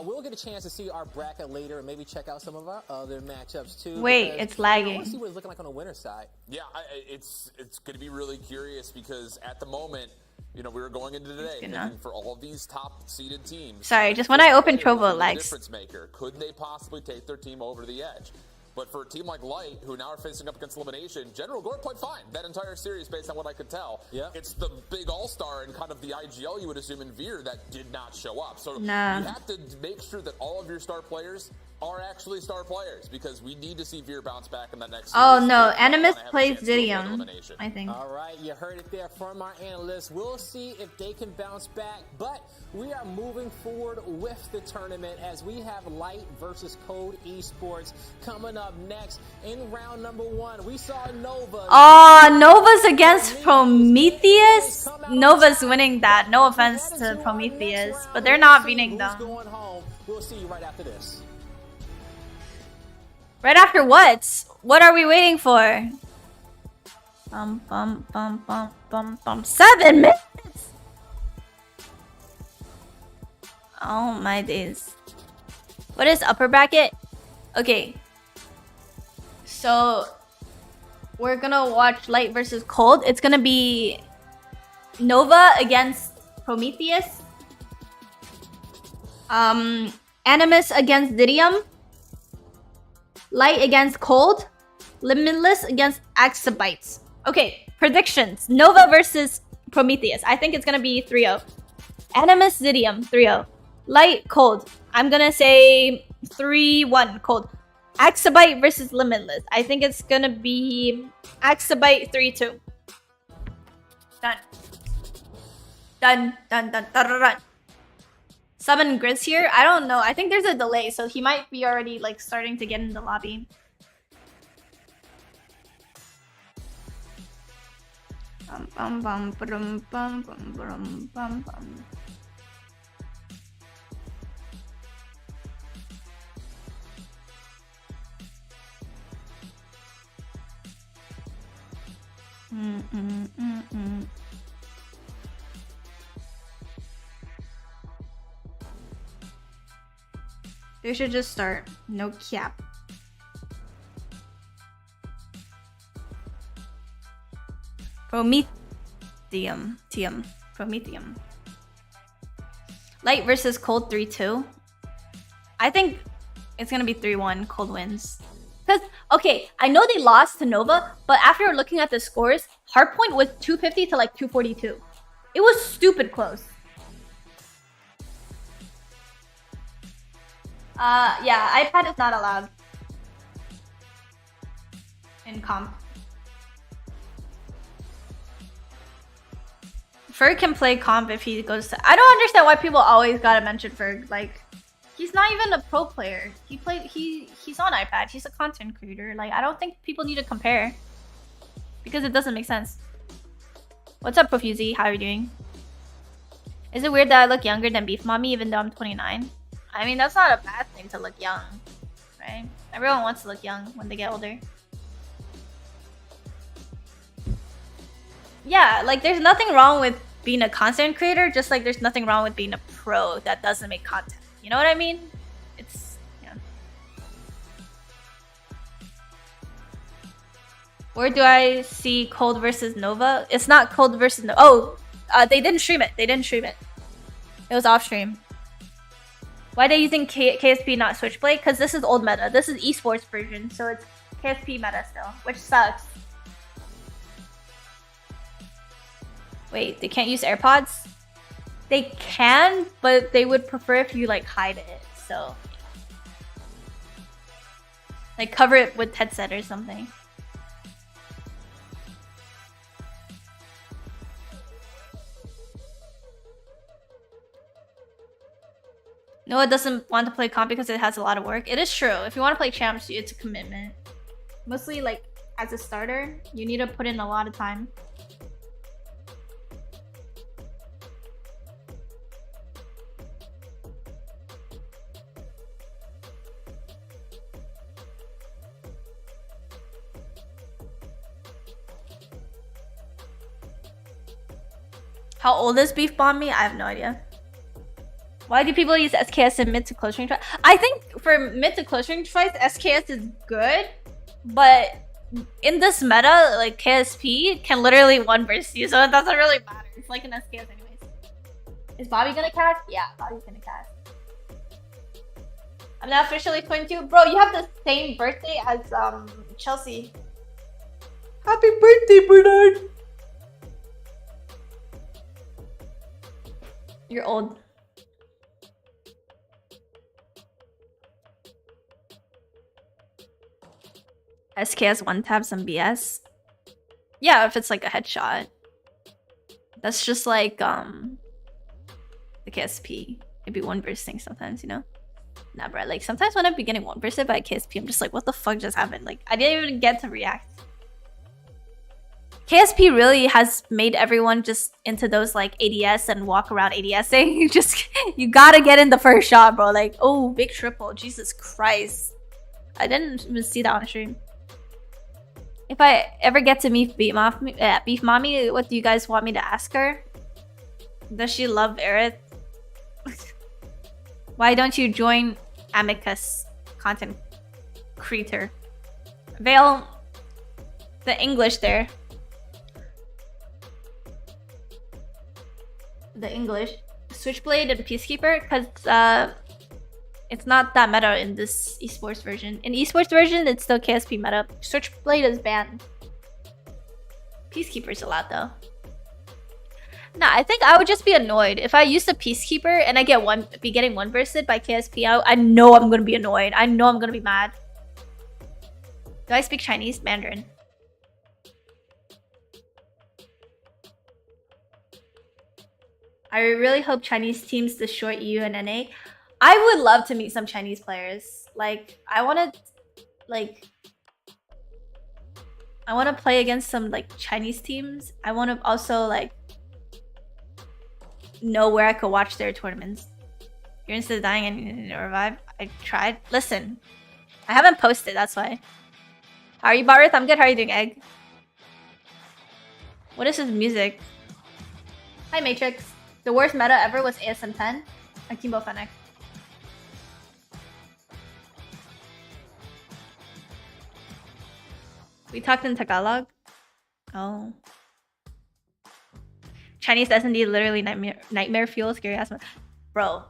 we'll get a chance to see our bracket later and maybe check out some of our other matchups too. Wait, because it's I lagging. want to see what it's looking like on the winner's side. Yeah, it's going to be really curious because at the moment, we were going into today good looking enough. for all these top seeded teams. Sorry, just when I open Hey, Trovo, was it the lags. difference maker. Could they possibly take their team over the edge? But for a team like Light, who now are facing up against elimination, General Gore played fine that entire series based on what I could tell. Yeah. It's the big all-star and kind of the IGL you would assume in Veer that did not show up. So Nah. you have to make sure that all of your star players are actually star players because we need to see Veer bounce back in that next Oh series. no, If we Animus wanna have a plays chance to avoid Zidium, elimination. I think. All right, you heard it there from our analysts. We'll see if they can bounce back, but we are moving forward with the tournament as we have Light versus Cold Esports coming up next in round number 1. We saw Nova. Nova's against Prometheus? Nova's winning that. No offense to Prometheus, but they're not beating Who's them. going home? We'll see you right after this. Right after what? What are we waiting for? 7 minutes! Oh my days. What is upper bracket? Okay. So we're gonna watch Light versus Cold. It's gonna be Nova against Prometheus. Animus against Didium. Light against Cold. Limitless against Axabites. Okay, predictions. Nova versus Prometheus. I think it's gonna be 3-0. Animus, Zidium, 3-0. Light, Cold. I'm gonna say 3-1, Cold. Axabite versus Limitless. I think it's gonna be Axabite 3-2. Done. Done, done, done, done, done, done. Summon Grizz here? I don't know. I think there's a delay, so he might be already like starting to get in the lobby. Bum, bum, bum, bum, bum, bum, bum, bum. They should just start. No cap. Prometheum. Prometheum. Light versus Cold 3-2. I think it's gonna be 3-1. Cold wins. Because, okay, I know they lost to Nova, but after looking at the scores, Hardpoint was 250 to like 242. It was stupid close. Yeah, iPad is not allowed in comp. Ferg can play comp if he goes to. I don't understand why people always gotta mention Ferg. Like, he's not even a pro player. He's on iPad. He's a content creator. Like, I don't think people need to compare because it doesn't make sense. What's up, Profusi? How are you doing? Is it weird that I look younger than Beef Mommy even though I'm 29? I mean, that's not a bad thing to look young, right? Everyone wants to look young when they get older. Yeah, like there's nothing wrong with being a content creator, just like there's nothing wrong with being a pro that doesn't make content. You know what I mean? It's, yeah. Where do I see Cold versus Nova? It's not Cold versus Nova. Oh, they didn't stream it. They didn't stream it. It was off stream. Why do you think KSP not Switchblade? Because this is old meta. This is esports version, so it's KSP meta still, which sucks. Wait, they can't use AirPods? They can, but they would prefer if you like hide it, so. Like cover it with headset or something. Noah doesn't want to play comp because it has a lot of work. It is true. If you want to play champs, it's a commitment. Mostly like as a starter, you need to put in a lot of time. How old is Beef Bomb Me? I have no idea. Why do people use SKS in mid to close range fights? I think for mid to close range fights, SKS is good, but in this meta, like KSP can literally one verse you, so it doesn't really matter. It's like an SKS anyways. Is Bobby gonna cast? Yeah, Bobby's gonna cast. I'm now officially 22. Bro, you have the same birthday as Chelsea. Happy birthday, Bernard! You're old. SKS one tap some BS. Yeah, if it's like a headshot. That's just like the KSP. Maybe one burst thing sometimes, you know? Nah, bro. Like sometimes when I'm getting one bursted by KSP, I'm just like, what the fuck just happened? Like I didn't even get to react. KSP really has made everyone just into those like ADS and walk around ADSing. You gotta get in the first shot, bro. Like, oh, big triple. Jesus Christ. I didn't even see that on stream. If I ever get to meet Beef Mommy, what do you guys want me to ask her? Does she love Aerith? Why don't you join Amicus content creator? Veil the English there. The English. Switchblade and Peacekeeper, because it's not that meta in this esports version. In esports version, it's still KSP meta. Switchblade is banned. Peacekeeper's allowed though. Nah, I think I would just be annoyed if I use the Peacekeeper and I be getting one bursted by KSP. I know I'm gonna be annoyed. I know I'm gonna be mad. Do I speak Chinese? Mandarin. I really hope Chinese teams destroy EU and NA. I would love to meet some Chinese players. Like, I want to play against some like Chinese teams. I want to also like know where I could watch their tournaments. You're instead of dying and you need to revive. I tried. Listen, I haven't posted. That's why. How are you, Barith? I'm good. How are you doing, Egg? What is his music? Hi, Matrix. The worst meta ever was ASM 10. Akimbo Fennec. We talked in Tagalog. Oh. Chinese S&D literally nightmare fuel, scary ass. Bro.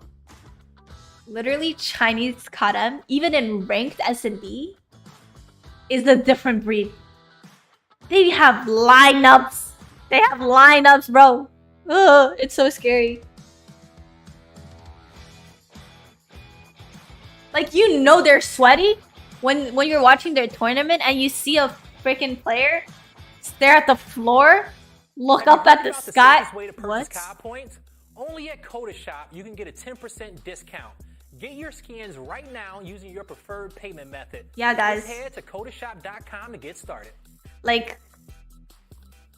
Literally Chinese KDM, even in ranked S&D, is a different breed. They have lineups. They have lineups, bro. Ugh, it's so scary. Like, you know they're sweaty when you're watching their tournament and you see a freaking player stare at the floor Look Have you up at heard the about sky. safest way to purchase What? COD points? Only at Coda Shop, you can get a 10% discount. Get your skins right now using your preferred payment method. Yeah, guys. Just head to codashop.com to get started. Like,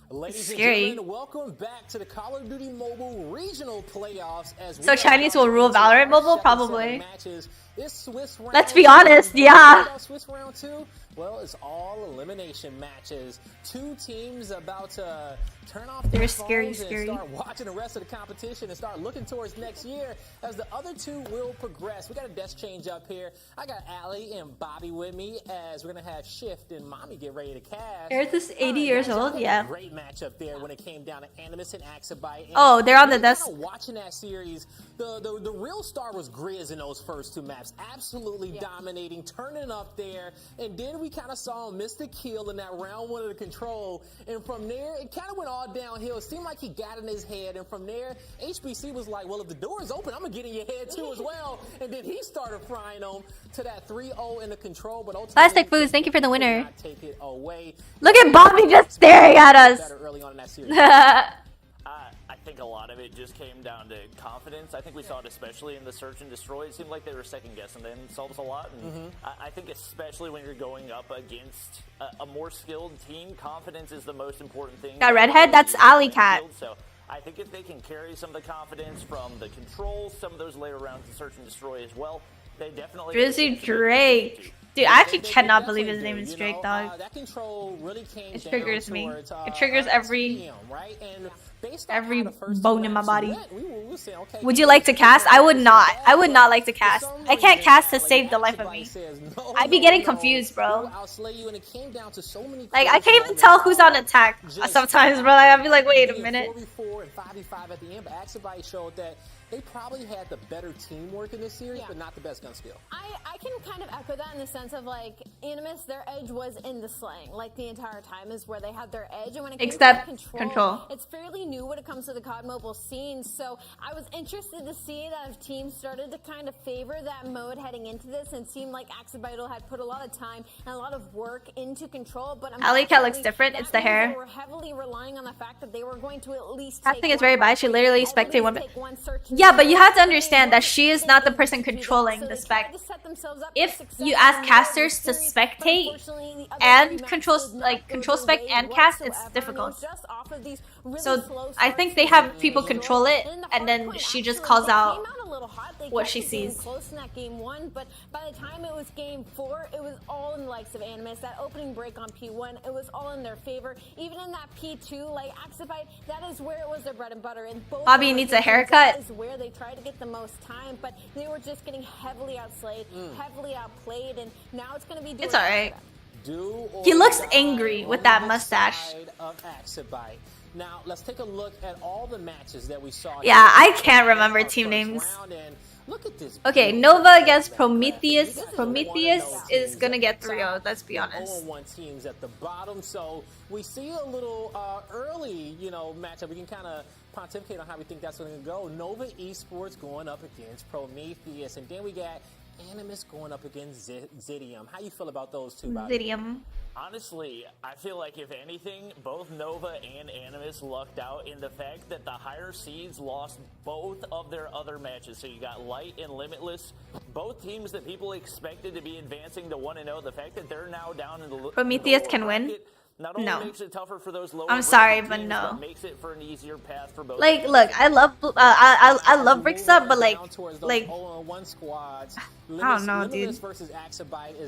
Ladies scary. and gentlemen, welcome back to the Call of Duty Mobile Regional Playoffs. As So Chinese will rule Valorant Mobile? Probably. Matches. Is Swiss round let's be two honest, involved? yeah. About Swiss round 2? Well, it's all elimination matches. Two teams about to turn off their They're scary, phones and scary. start watching the rest of the competition and start looking towards next year as the other two will progress. We got a desk change up here. I got Allie and Bobby with me as we're going to have Shift and Mommy get ready to cast. Aerith is 80 years Guys, old, that was a yeah. Great matchup there when it came down to Animus and Axabite. And Oh, they're on the really desk. kinda watching that series, the real star was Grizz in those first two maps. Absolutely dominating, turning up there. And then we kind of saw him miss the kill in that round 1 of the control. And from there, it kind of went all downhill. It seemed like he got in his head. And from there, HBC was like, well, if the door is open, I'm going to get in your head too as well. And then he started frying them to that 3-0 in the control. But ultimately, Plastic Foods, thank you for the could winner. not take it away. Look at Bobby just staring at us. Better early on in that series. I think a lot of it just came down to confidence. I think we saw it especially in the search and destroy. It seemed like they were second guessing themselves a lot. And I think especially when you're going up against a more skilled team, confidence is the most important thing. That redhead? That's Alley Cat. So I think if they can carry some of the confidence from the controls, some of those later rounds in search and destroy as well, they definitely. Drizzy Drake. Dude, I actually cannot believe his name is Drake, dog. That control really came It down triggers me. towards, It triggers every SPM, right? And based on every how the first bone two in my maps body. went, we were saying, okay, Would you like to cast? I would not. I would not like to cast. I can't cast to save the life of me. I'd be getting confused, bro. Like, I can't even tell who's on attack sometimes, bro. Like, I'd be like, wait a minute. 4v4 and 5v5 at the end, but Axabite showed that they probably had the better teamwork in this series, but not the best gun skill. I can kind of echo that in the sense of like Animus, their edge was in the slaying, like the entire time is where they had their edge. And when it came Except to control. it's fairly new when it comes to the COD mobile scene. So I was interested to see that if teams started to kind of favor that mode heading into this, and seemed like Axabite had put a lot of time and a lot of work into control. But Alley Cat looks different. It's the hair. They were heavily relying on the fact that they were going to at least. I think it's very bad. She literally spectate one. Take one search. Yeah, but you have to understand that she is not the person controlling the spec. If you ask casters to spectate and control spec and cast, it's difficult. So I think they have people control it, and then she just calls out what she sees. Close in that game 1, but by the time it was game 4, it was all in the likes of Animus. That opening break on P1, it was all in their favor. Even in that P2, like Axabite, that is where it was their bread and butter. And both Bobby needs a haircut. That is where they tried to get the most time, but they were just getting heavily outslayed, heavily outplayed, and now it's going to be. It's alright. He looks angry with that mustache. Now, let's take a look at all the matches that we saw. Yeah, I can't remember team names. Look at this. Okay, Nova against Prometheus. Prometheus is gonna get 3-0, let's be honest. 0-1 teams at the bottom, so we see a little early, matchup. We can kind of pontificate on how we think that's going to go. Nova Esports going up against Prometheus, and then we got Animus going up against Zidium. How you feel about those two? Bobby? Zidium. Honestly, I feel like if anything, both Nova and Animus lucked out in the fact that the higher seeds lost both of their other matches. So you got Light and Limitless, both teams that people expected to be advancing to 1-0. The fact that they're now down in the Prometheus can win. Not only No. makes it tougher for those lower I'm sorry, but teams, no. makes it for an easier path for both. Like, look, I love Brickstop, but like, I don't know, dude.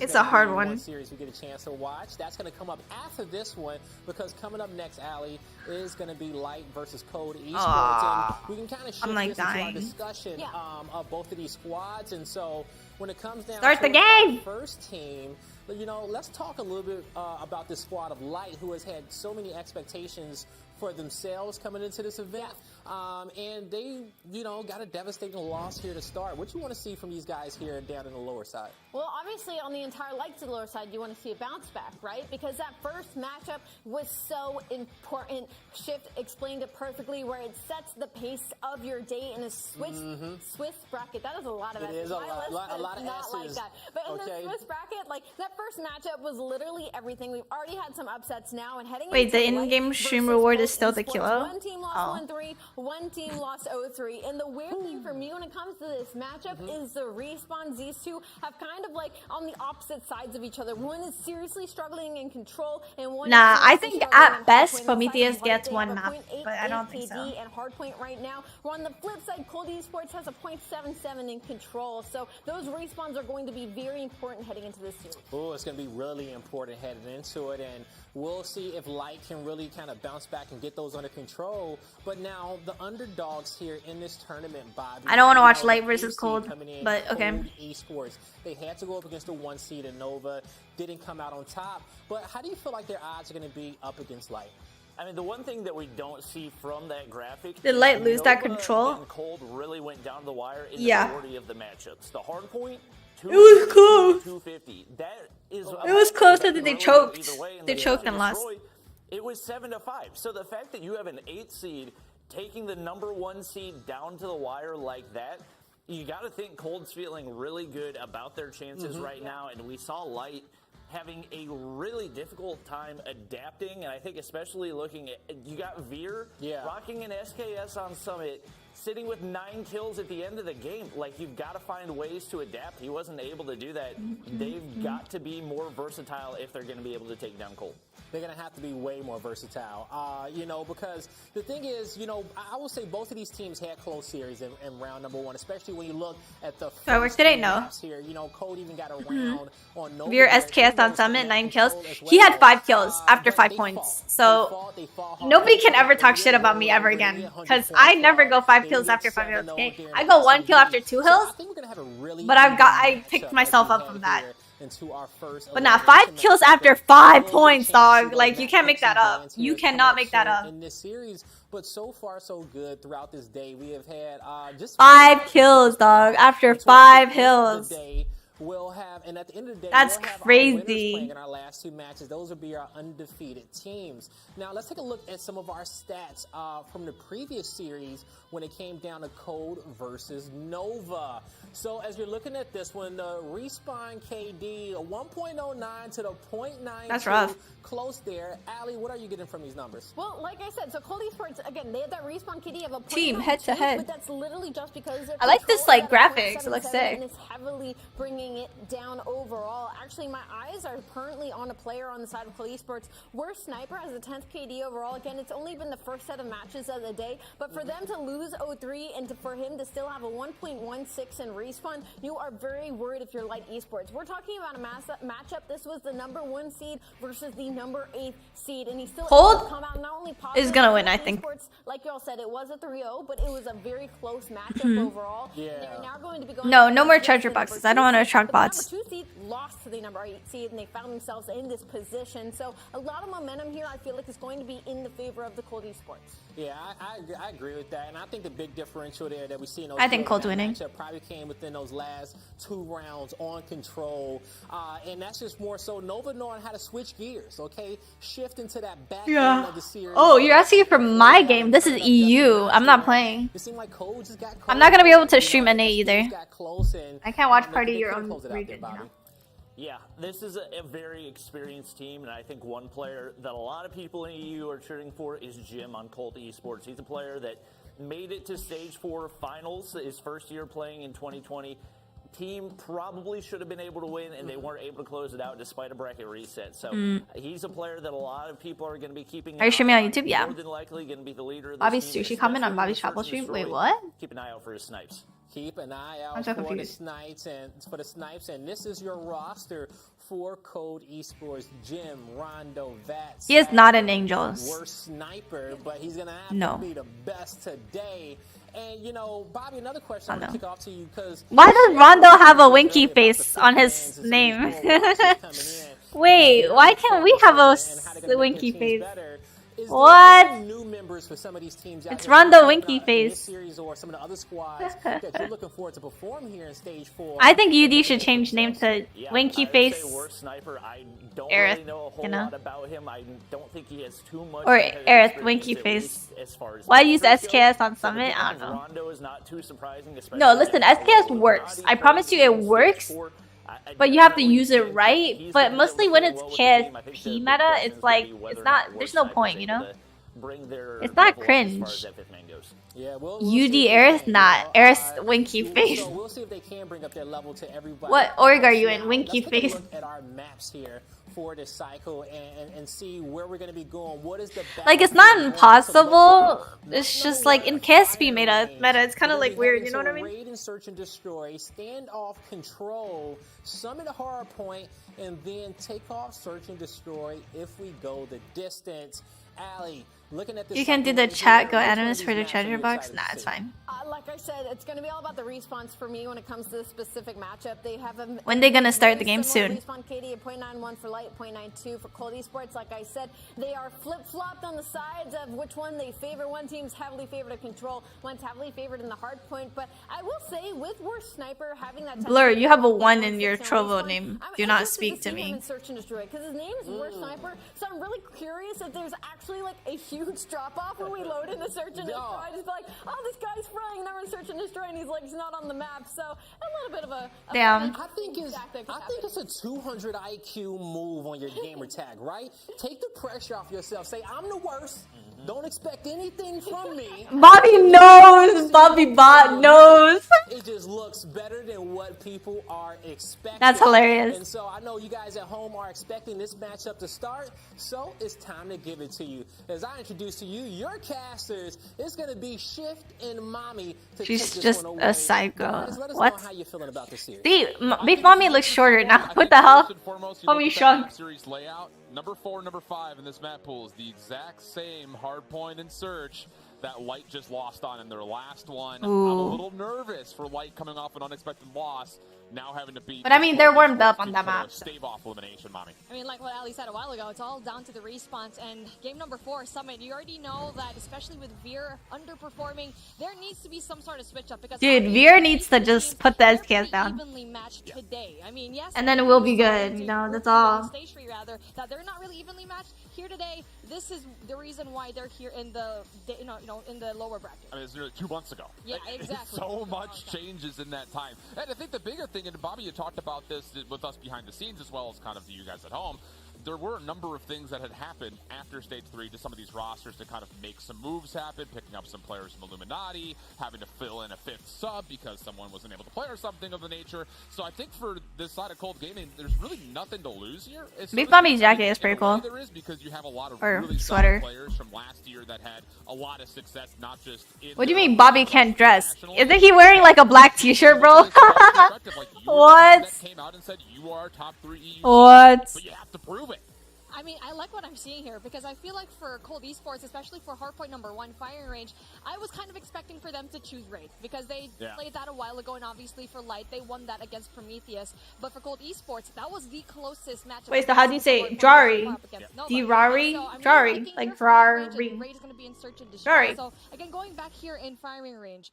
It's a hard one. Series we get a chance to watch. That's going to come up after this one, because coming up next, Allie, is going to be Light versus Code Esports. And we can kind of shift like this into our dying. discussion of both of these squads. And so when it comes down Start to the game. our first team, let's talk a little bit about this squad of Light, who has had so many expectations for themselves coming into this event. And they, got a devastating loss here to start. What you want to see from these guys here down in the lower side? Well, obviously, on the entire Light to the lower side, you want to see a bounce back, right? Because that first matchup was so important. Shift explained it perfectly, where it sets the pace of your day in a Swiss bracket. That is a lot of S's. Is a lot of not S's. like that. But in the Swiss bracket, like that first matchup was literally everything. We've already had some upsets now, and heading Wait, into the in-game stream reward is still the kilo? One team lost 1-3, one team lost 0-3. And the weird thing for me when it comes to this matchup is the respawns. These two have kind of like on the opposite sides of each other. One is seriously struggling in control, and one Nah, is I seriously think struggling at in best Hardpoint. Prometheus Inside gets they one have a map, 0.88 but I don't think so. KD and Hardpoint right now. We're on the flip side, Cold Esports has a 0.77 in control. So those respawns are going to be very important heading into this series. Oh, it's going to be really important heading into it, and we'll see if Light can really kind of bounce back and get those under control. But now the underdogs here in this tournament, Bobby. I don't want to watch the Light versus AC Cold, coming in, but okay. Cold Esports. They had to go up against the 1 seed in Nova, didn't come out on top. But how do you feel like their odds are going to be up against Light? I mean, the one thing that we don't see from that graphic... Did Light lose that Nova control? and Cold really went down the wire in Yeah. the majority of the matchups. The hard point, It was close. 250. That is... It was closer than they choked. They choked and lost. It was 7-5. So the fact that you have an 8 seed taking the number 1 seed down to the wire like that, you got to think Cold's feeling really good about their chances right now. And we saw Light having a really difficult time adapting, and I think especially looking at, you got Veer rocking an SKS on Summit, sitting with 9 kills at the end of the game. Like, you've got to find ways to adapt. He wasn't able to do that. They've got to be more versatile if they're going to be able to take down Cold. They're going to have to be way more versatile, you know, because the thing is, you know, I will say both of these teams had close series in round number 1, especially when you look at the first today, no. maps here. You know, Code even got a round on Nova. Veer SKS on Summit, 9 kills. He had 5 kills after 5 points. So nobody can ever talk shit about me ever again, because I never go 5 kills after 5 kills. Okay, I go 1 kill after 2 hills, but I picked myself up from that. But now 5 kills after 5 points, dog. Like, you can't make that up. You cannot make that up. In this series, but so far so good throughout this day. We have had just 5 kills, dog, after 5 hills. We'll have, and at the end of the day, that's we'll have crazy. our winners playing in our last 2 matches. Those will be our undefeated teams. Now, let's take a look at some of our stats from the previous series when it came down to Cold versus Nova. So, as you're looking at this one, the respawn KD, a 1.09 to the 0.92. That's rough. Close there. Allie, what are you getting from these numbers? Well, like I said, so Cold Esports, again, they had that respawn KD of a team head to head. But that's literally just because I like this, like, graphics. It looks sick. And it's heavily bringing it down overall. Actually, my eyes are currently on a player on the side of Cold Esports. Where Sniper has the 10th KD overall. Again, it's only been the first set of matches of the day, but for them to lose 0-3 and for him to still have a 1.16 in respawn, you are very worried if you're Light Esports. We're talking about a matchup. This was the number 1 seed versus the number 8 seed, and he still Cold able to come out not only is gonna win, I think. Esports, like y'all said, it was a 3-0, but it was a very close matchup overall. They're now going to be going no more treasure boxes. I don't want to attract bots. The number 2 seed lost to the number 8 seed, and they found themselves in this position. So a lot of momentum here, I feel like, is going to be in the favor of the Cold Esports. Yeah, I agree with that, and I think the big differential there that we see in those I think Cold winning probably came within those last 2 rounds on control, and that's just more so Nova knowing how to switch gears. Okay, shift into that back end of the series. Oh, you're asking for my game. This is EU. I'm not playing. It seemed like Code just got close. I'm not gonna be able to stream NA either. And, I can't watch Party Your Own region, you know. Yeah, this is a very experienced team, and I think one player that a lot of people in EU are cheering for is Jim on Cold Esports. He's a player that made it to Stage 4 finals his first year playing in 2020. Team probably should have been able to win, and they weren't able to close it out despite a bracket reset. So he's a player that a lot of people are going to be keeping. Are you streaming on YouTube? Yeah. More than likely going to be the leader of the Bobby's sushi comment on Bobby's travel stream. Wait, what? Keep an eye out for his snipes. Keep an eye out for the snipes, and this is your roster for Cold Esports: Jim, Rondo, Vats. He is not an Angels. Worst sniper, but he's gonna have to be the best today. And you know, Bobby, another question I'm gonna kick off to you because why does Rondo have a winky face on his name? Wait, why can't we have a winky face? What? New members for some of these teams. It's Rondo winky face. Series or some of the other squads that you're looking forward to perform here in Stage 4. I think UD should change name to Winky Face Sniper. I don't Aerith, really know a whole lot about him. I don't think he has too much. Or Aerith Winky Face. Why use SKS on Summit? I don't know. Rondo is not too surprising. No, listen, SKS works. I promise you, it works. but you have to use it right. But mostly when it's KSP meta, it's like it's not. There's no point, you know. It's not cringe. Yeah, UD Aerith, not Aerith winky face. So we'll see if they can bring up their level to everybody. What org are you in? Winky Let's take a face. look at our maps here for this cycle and see where we're going to be going. What is the Like, it's not impossible. It's just like in KSP meta, it's kind of like weird. You know what I mean? Raid and search and destroy, stand off, control, summon a hard point, and then take off, search and destroy. If we go the distance, Allie. Looking at this, You can do the chat, go animus for the treasure box. Nah, it's fine. Like I said, it's going to be all about the respawns for me when it comes to this specific matchup. They have a When they gonna start the game similar soon? Respawn KD at 0.91 for Light, 0.92 for Cold Esports. Like I said, they are flip-flopped on the sides of which one they favor. One team's heavily favored at control, one's heavily favored in the hard point. But I will say, with Worst Sniper having that Blur, you have a 1 in your Trovo name. Do not speak to me. Search and destroy because his name is Worst Sniper. So I'm really curious if there's actually like a huge drop-off when we load into search and destroy. Just like, oh, this guy's frying, and then we're search and destroy, and he's like, he's not on the map. So a little bit of a Damn. I think it's a 200 IQ move on your gamer tag, right? Take the pressure off yourself. Say, I'm the worst. Don't expect anything from me. Bobby knows. Bobby Bot knows. It just looks better than what people are expecting. That's hilarious. And so I know you guys at home are expecting this matchup to start, so it's time to give it to you. As I introduce to you your casters, it's going to be Shift and Mommy to She's take this just one a away. psycho. Guys, let us What? know how you're feeling about this series. See, Big Mommy looks shorter now. What the hell? Homie shrunk. Series layout. Number 4, number 5 in this map pool is the exact same hardpoint and search that Light just lost on in their last one. Ooh. I'm a little nervous for Light coming off an unexpected loss, now having to beat. But I mean, they're warmed up on that map. Stave off elimination, Mommy. I mean, like what Ali said a while ago, it's all down to the respawns. And game number 4, Summit, you already know that, especially with Veer underperforming, there needs to be some sort of switch up. Because Dude, Veer needs to just put the SKS down. Evenly matched today. I mean, yes, And then it will be good. You know, that's all. Stage 3, rather, that they're not really evenly matched here today. This is the reason why they're here in the, in the lower bracket. I mean, it's nearly 2 months ago. Yeah, exactly. So much changes in that time. And I think the bigger thing, and Bobby, you talked about this with us behind the scenes as well as kind of you guys at home, there were a number of things that had happened after Stage 3 to some of these rosters to kind of make some moves happen, picking up some players from Illuminati, having to fill in a 5th sub because someone wasn't able to play or something of the nature. So I think for this side of Cold Gaming, there's really nothing to lose here. Big Mommy's jacket is pretty cool. There is because you have a lot of Or really sweater. solid players from last year that had a lot of success, not just in What do you their mean Bobby can't dress? national Isn't he wearing like a black t-shirt, bro? What? Came out and said you are top 3 EU, What? but you have to prove it. I mean, I like what I'm seeing here because I feel like for Cold Esports, especially for hardpoint number 1, firing range, I was kind of expecting for them to choose Raid because they played that a while ago, and obviously for Light, they won that against Prometheus. But for Cold Esports, that was the closest matchup. Wait, so how do you say it? Jari? D-Rari? Jari? Like Rari? Raid is going to be in search and destroy. Jari. So again, going back here in firing range,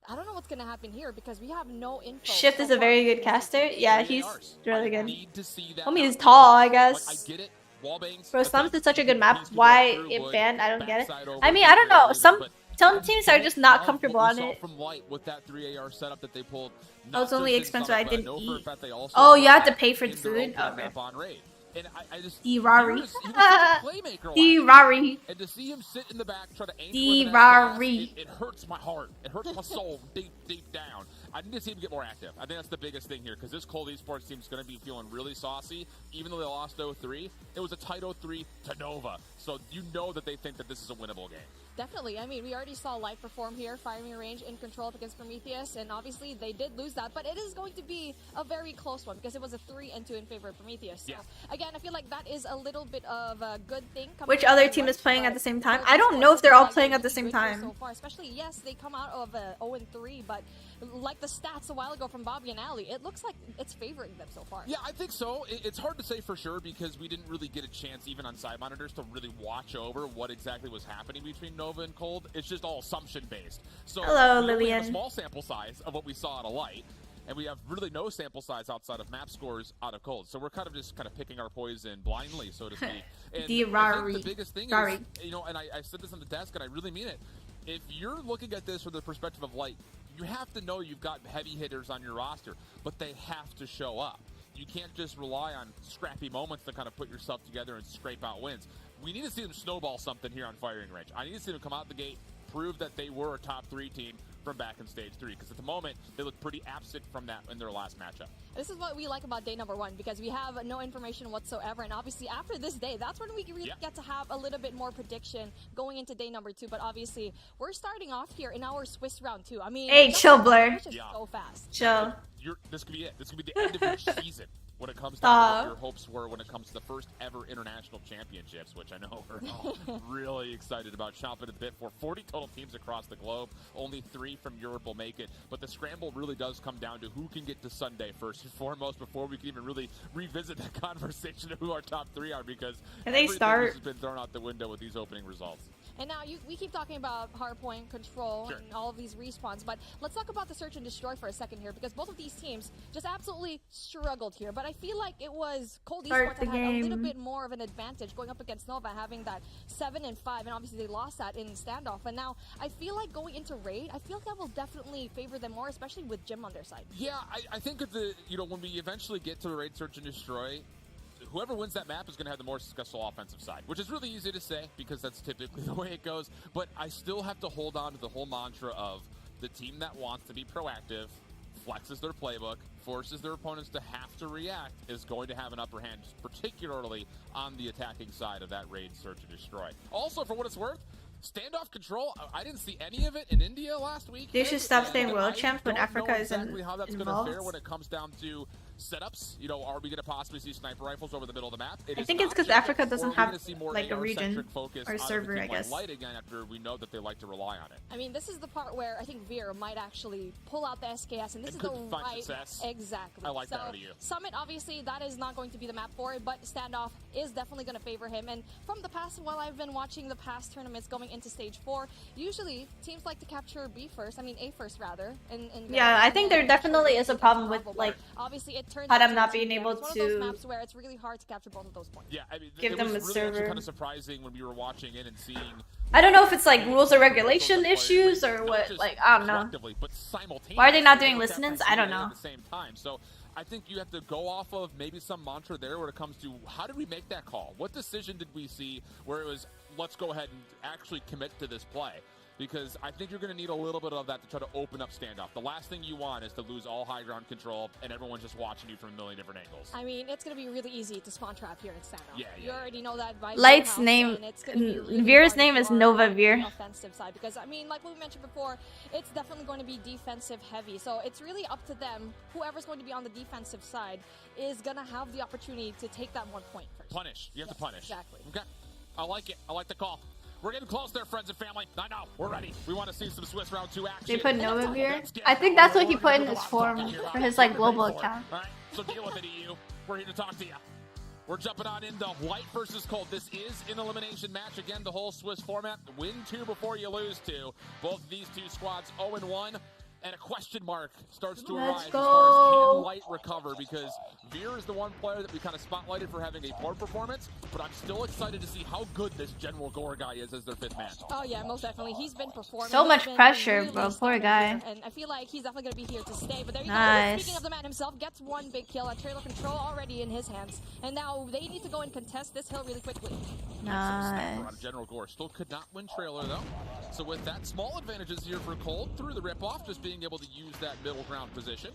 I don't know what's going to happen here because we have no info. Shift is a very good caster. Yeah, he's really good. Need to see that Homie is now. tall, I Like, guess. I get it. Wallbangs, Bro, but Slums that is such a good map. needs to Why go through it wood, banned? I don't get it. backside over I mean, I don't know. but Some teams are just not love comfortable what on we saw it. From Light with that 3 AR setup that they pulled. Oh, it's only expensive. I didn't know for a eat. fact they also Oh, you have to had pay for the in their food? opening Okay. map on Raid. And I just D-Rari. he was such a playmaker last year. D-Rari. And to see him sit in the back, try to aim D-Rari. it hurts my heart. It hurts my soul deep down. I need to see him get more active. I think that's the biggest thing here because this Cold Esports team is going to be feeling really saucy. Even though they lost 0-3, it was a tight 0-3 to Nova. So you know that they think that this is a winnable game. Definitely. I mean, we already saw Light perform here, firing range in control up against Prometheus, and obviously they did lose that, but it is going to be a very close one because it was a 3-2 in favor of Prometheus. So, again, I feel like that is a little bit of a good thing. Which other team is playing at the same time? I don't know if they're all playing at the same time. So far, especially, yes, they come out of 0-3, but like the stats a while ago from Bobby and Ali, it looks like it's favoring them so far. Yeah, I think so. It's hard to say for sure because we didn't really get a chance, even on side monitors, to really watch over what exactly was happening between Nova and Cold. It's just all assumption-based. So Hello, we only have Lillian. a small sample size of what we saw out of Light, and we have really no sample size outside of map scores out of Cold. So we're kind of picking our poison blindly, so to speak. And I think the biggest thing is, and I said this on the desk, and I really mean it. If you're looking at this from the perspective of Light, you have to know you've got heavy hitters on your roster, but they have to show up. you can't just rely on scrappy moments to kind of put yourself together and scrape out wins. We need to see them snowball something here on firing range. I need to see them come out the gate, prove that they were a top 3 team from back in stage 3, because at the moment they look pretty absent from that in their last matchup. This is what we like about day number 1, because we have no information whatsoever, and obviously after this day, that's when we really get to have a little bit more prediction going into day number 2. But obviously, we're starting off here in our Swiss round 2. I mean, hey, chill, Blur. So fast. Chill. This could be it. This could be the end of your season. When it comes to what your hopes were when it comes to the first ever international championships, which I know we're all really excited about, chomping at the bit for 40 total teams across the globe. Only 3 from Europe will make it, but the scramble really does come down to who can get to Sunday first and foremost before we can even really revisit the conversation of who our top 3 are, because everything has been thrown out the window with these opening results. And now we keep talking about hardpoint control and all of these respawns, but let's talk about the search and destroy for a second here, because both of these teams just absolutely struggled here. But I feel like it was Cold Esports that had a little bit more of an advantage going up against Nova, having that 7 and 5, and obviously they lost that in standoff. And now I feel like going into raid, I feel like that will definitely favor them more, especially with Jim on their side. Yeah, I think that when we eventually get to the raid search and destroy, whoever wins that map is going to have the more successful offensive side, which is really easy to say because that's typically the way it goes. But I still have to hold on to the whole mantra of the team that wants to be proactive, flexes their playbook, forces their opponents to have to react, is going to have an upper hand, particularly on the attacking side of that raid search and destroy. Also, for what it's worth, standoff control, I didn't see any of it in India last week. They should stop saying world champs when Africa is exactly how that's involved. Going to fare when it comes down to setups. Are we going to possibly see sniper rifles over the middle of the map? I think it's because Africa doesn't have like a region or server, I guess. Light again after we know that they like to rely on it. I mean, this is the part where I think Veer might actually pull out the SKS, and this is the right success. Exactly. I like that out of you. Summit, obviously, that is not going to be the map for it, but standoff is definitely going to favor him. And from the past, while I've been watching the past tournaments going into stage 4, usually teams like to capture B first. I mean A first rather. Yeah, I think there definitely is a problem with like obviously it turns Padam not being able it's one to of those maps where it's really hard to capture both of those points. Yeah, I mean, give them a really server. Kind of surprising when we were watching it and seeing. I don't know if it's like rules or regulation issues or what. Like I don't know. Why are they not doing listens? I don't know. At the same time, so I think you have to go off of maybe some mantra there when it comes to how did we make that call? What decision did we see where it was let's go ahead and actually commit to this play? Because I think you're going to need a little bit of that to try to open up standoff. The last thing you want is to lose all high ground control and everyone's just watching you from a million different angles. I mean, it's going to be really easy to spawn trap here in standoff. Yeah. You already know that by Light's name, Veer's name is Nova Veer. Offensive side, because I mean, like we mentioned before, it's definitely going to be defensive heavy. So it's really up to them. Whoever's going to be on the defensive side is going to have the opportunity to take that 1 point first. Punish. You have to punish. Exactly. Okay. I like it. I like the call. We're getting close there, friends and family. I know. We're ready. We want to see some Swiss round 2 action. They put Nova Veer? I think that's what he put in his form for his like global account. All right, so deal with it, EU. We're here to talk to you. We're jumping on into white versus cold. This is an elimination match. Again, the whole Swiss format. Win 2 before you lose 2. Both these two squads 0-1. And a question mark starts to arise as far as can Light recover, because Veer is the one player that we kind of spotlighted for having a poor performance, but I'm still excited to see how good this General Gore guy is as their 5th man. Oh yeah, most definitely. He's been performing. So much pressure, bro. Poor guy. And I feel like he's definitely going to be here to stay. But there you go. Speaking of the man himself, gets 1 big kill. A trailer control already in his hands. And now they need to go and contest this hill really quickly. Nice. General Gore still could not win trailer though. So with that, small advantages here for Cold through the rip-off, just being able to use that middle ground position.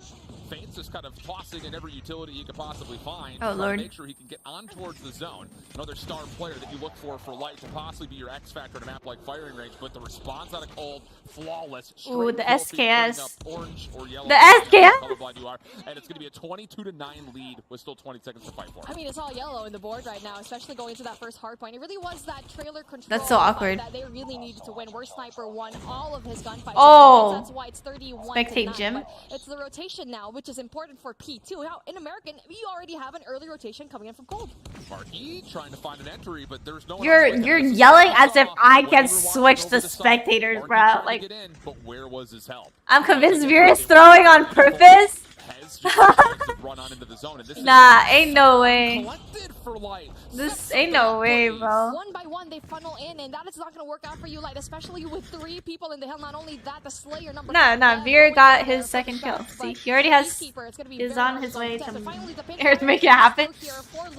Faints is kind of tossing in every utility he could possibly find. Oh, Lord. To make sure he can get on towards the zone. Another star player that you look for Light to possibly be your X factor in a map like firing range, but the response out of Cold, flawless. Ooh, the SKS. Orange or yellow. The SKS? Colorblind you are. And it's going to be a 22-9 lead with still 20 seconds to fight for. I mean, it's all yellow in the board right now, especially going into that first hard point. It really was that trailer control. That's so awkward. That they really needed to win. Where Sniper won all of his gunfights. Oh. That's why it's 31-9. Spectate Jim. It's the rotation now, which is important for P2. Now, in American, we already have an early rotation coming in from Cold. Marky trying to find an entry, but there's no one You're yelling as if I can switch the spectators, bro. Like, but where was his help? I'm convinced Veer is throwing on purpose. is. Just to run on into the zone. And this Nah, ain't no way. collected for Light. This ain't no way, bro. One by one, they funnel in, and that is not going to work out for you, Light, especially with 3 people in the hill. Not only that, the Slayer number. Nah, Veer got his second kill. See, he already has. Is on his way to make it happen.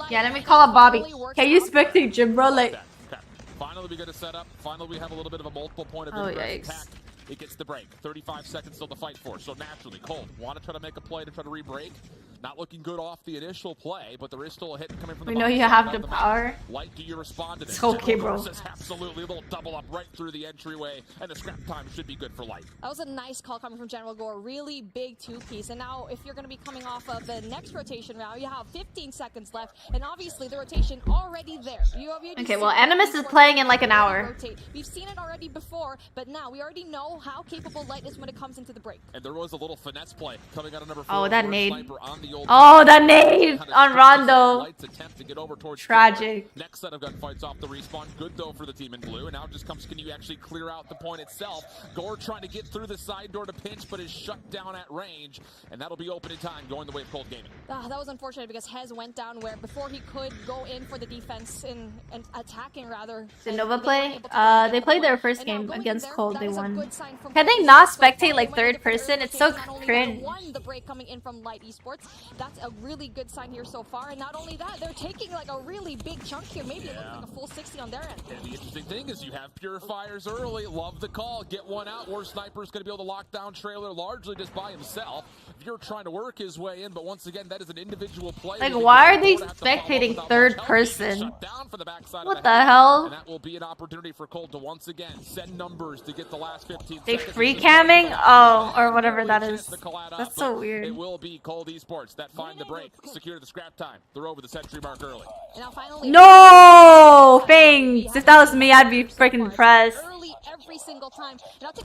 Yeah, let me call up Bobby. Can you spectate Jim, bro? Like. Finally, we get a setup. Finally, we have a little bit of a multiple point of ingress attack. It gets the break. 35 seconds still to fight for. So naturally, Cold want to try to make a play to try to re-break. Not looking good off the initial play, but there is still a hit coming from the We know you have the power. Light, do you respond to this? It's okay, bro. Absolutely, a little double up right through the entryway, and the scrap time should be good for Light. That was a nice call coming from General Gore. Really big 2-piece. And now, if you're going to be coming off of the next rotation round, you have 15 seconds left, and obviously the rotation already there. Okay, well, Animus is playing in like an hour. We've seen it already before, but now we already know how capable Light is when it comes into the break. And there was a little finesse play coming out of number 4. Oh, that nade. Oh, that nade on Rondo. Attempt to get over towards tragic. Next set of gunfights off the respawn. Good though for the team in blue. And now it just comes, can you actually clear out the point itself? Gore trying to get through the side door to pinch, but is shut down at range. And that'll be open in time going the way of Cold Gaming. That was unfortunate because Hez went down where before he could go in for the defense and attacking rather. Did Nova play? They played their first game against Cold. They won. Can they not spectate like third person? It's so cringe. Won the break coming in from Light Esports. That's a really good sign here so far. And not only that, they're taking like a really big chunk here. Maybe like a full 60 on their end. And the interesting thing is you have purifiers early. Love the call. Get one out. Or Sniper's going to be able to lock down Trailer largely just by himself. You're trying to work his way in, but once again, that is an individual play. Like, why are they spectating third person? What the hell? And that will be an opportunity for Cold to once again send numbers to get the last 15 They seconds. free camming? Oh, or whatever that is. That's so weird. It will be Cold Esports that find the break, secure the scrap time. They're over the century mark early. No! Thanks! If that was me, I'd be freaking impressed. Every single time.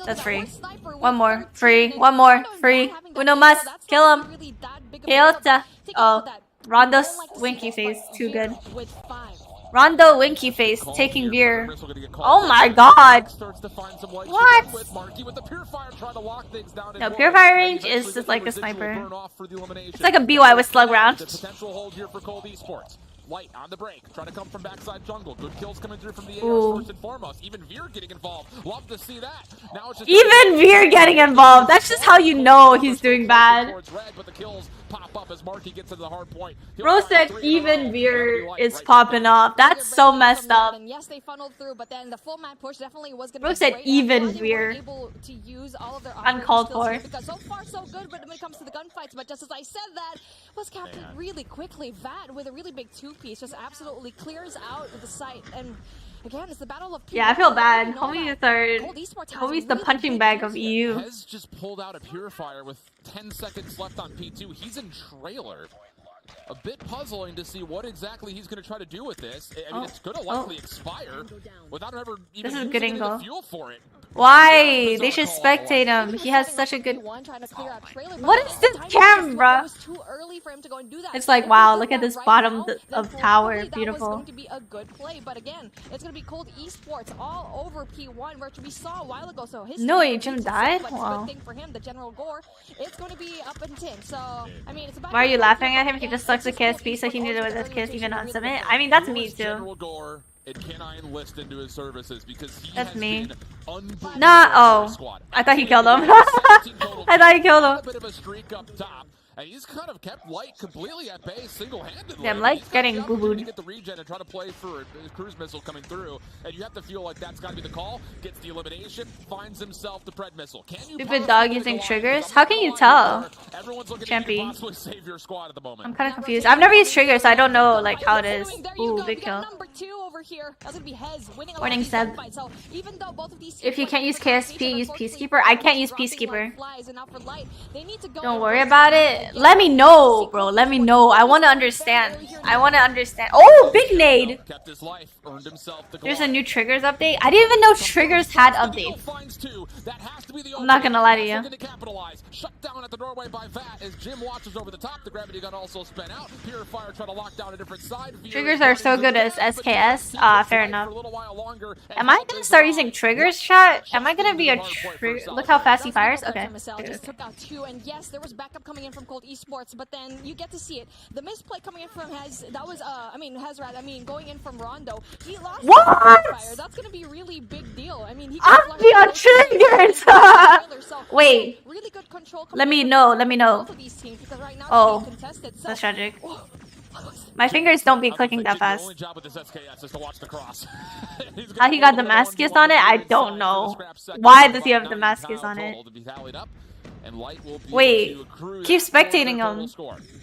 That's free. One more. Free. One more. Free. Uno más. Kill him. Kill. Oh. Rondo's winky face. Too good. Rondo winky face taking beer. Oh my god. What? No, Purifier range is just like a sniper. It's like a BY with slug round. Potential hold here for Cold Esports. Light on the break, trying to come from backside jungle. Good kills coming through from the ARs first and foremost. Even Veer getting involved. Love to see that. Now it's just even Veer getting involved. That's just how you know he's doing bad. But the kills pop up as Marky gets to the hard point. Bro said even Veer is popping off. That's so messed up. And yes, they funneled through, but then the full map push definitely was going to Bro said even Veer. Uncalled for. Because so far so good when it comes to the gunfights, but just as I said that, was captured really quickly. Vat with a really big 2-piece just absolutely clears out the site. And again, it's the battle of yeah, I feel bad. Homie's third. Homie's the punching bag of EU. Hez just pulled out a Purifier with 10 seconds left on P2. He's in trailer. A bit puzzling to see what exactly he's going to try to do with this. I mean, it's going to likely expire without ever even using the fuel for it. Why? They should spectate him. He has such a good... What is this camera? It's like, wow, look at this bottom of tower. Beautiful. Going to be a good play, but again, it's going to be Cold Esports all over P1, which we saw a while ago. So his Jim died? Wow. Good thing for him, the General Gore. It's going to be up in 10. So, I mean, it's about... Why are you laughing at him? He just sucks a KSP, so he needed with his KS even on Summit. I mean, that's me too. And can I enlist into his services because he that's has me. Been nah, oh. I thought he killed him. I thought he killed him. A bit of a streak up top. And he's kind of kept Light completely at bay single-handedly. Damn, Light's getting boo-booed. To get the regen and try to play for a cruise missile coming through. And you have to feel like that's got to be the call. Gets the elimination, finds himself the Pred missile. Can you stupid dog using triggers? How can you tell? Champy. I'm kind of confused. I've never used triggers, so I don't know like how it is. Ooh, big kill. Warning, Seb. If you can't use KSP, use Peacekeeper. I can't use Peacekeeper. Don't worry about it. Let me know, bro. Let me know. I want to understand. I want to understand. Oh, big nade. There's a new triggers update. I didn't even know triggers had updates. I'm not gonna lie to you. Shut down at the doorway by Vat as Jim watches over the top. The gravity gun also spent out. Purifier trying to lock down a different side. Triggers are so good as SKS. Fair enough. Am I gonna start using triggers, chat? Am I gonna be a trigger? Look how fast he fires. Okay. And yes, there was backup coming in from Cold Esports, but then you get to see it. The misplay coming in from going in from Rondo. He lost fire. That's gonna be a really big deal. I mean, he I'm on triggers. Wait. Really good control. Let me know. Both of these teams, because right now Oh, it's being contested. So, that's tragic. My fingers don't be clicking that fast. only job with this SKS is to watch the cross. How he got Damascus on it, I don't know. Why does he have Damascus on it? Wait, keep spectating him.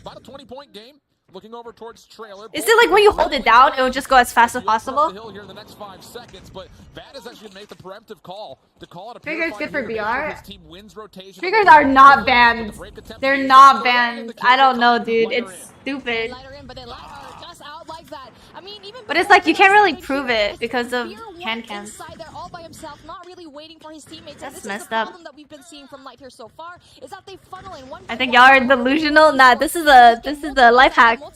About a 20-point game. Looking over towards trailer. Is it like when you hold it down, it will just go as fast as possible? Here in the next 5 seconds, but Vad is actually make the preemptive call to call it a Triggers good for BR. his team wins rotation. Triggers are not banned. They're not banned. I don't know, dude. It's stupid. But it's like you can't really prove it because of hand cams. That's messed up. I think y'all are delusional. Nah, this is a life hack. Hold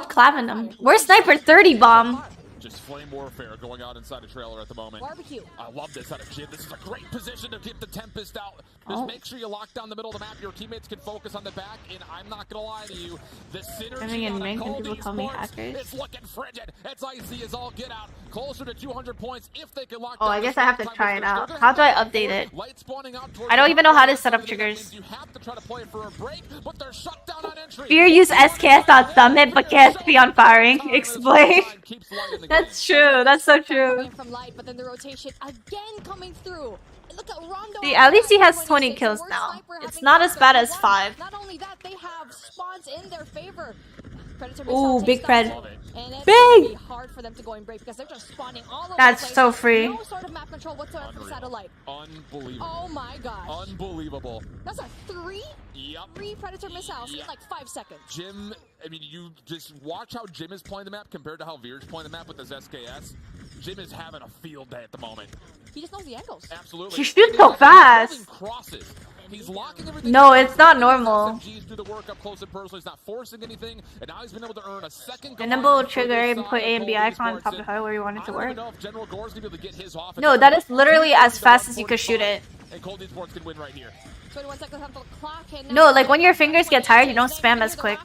Clavinum. Where's Sniper 30 bomb? Just flame warfare going on inside a trailer at the moment. Barbecue. I love this out of Jim. This is a great position to get the Tempest out. Just make sure you lock down the middle of the map. Your teammates can focus on the back, and I'm not gonna lie to you, the synergy on a Cold Esports, it's looking frigid. It's icy as all get out. Closer to 200 points if they can lock down. Oh, I guess I have to try it out. How do I update it? I don't even know how to set up triggers. You have to try to play it for a break, but they're shut down on entry. Fear use SKS on summit, but KSP on firing. Explain. That's true. That's so true. From light, but then the rotation again coming through. Look at Rondo. See, at least he has 20 kills now. It's not as bad as 5. Not only that, they have spawns in their favor. Ooh, big pred. And it's big. hard for them to go and break because they're just spawning all over That's the place. so free. No sort of map control whatsoever from satellite. Unbelievable. Oh my gosh. Unbelievable. That's a 3? Yep. 3 Predator missiles in like 5 seconds. Jim, I mean, you just watch how Jim is playing the map compared to how Veer's playing the map with his SKS. Jim is having a field day at the moment. He just knows the angles. Absolutely. He shoots so fast. He's locking everything. No, it's not normal. SMGs do the work up close and personal. He's not forcing anything, and now he's been able to earn a second. The nimble will trigger and put A and B icon on top of her where you want it to work. No, that is literally as fast as you could shoot it. And Cold Esports can win right here. 21 seconds on the clock. No, like when your fingers get tired, you don't spam as quick.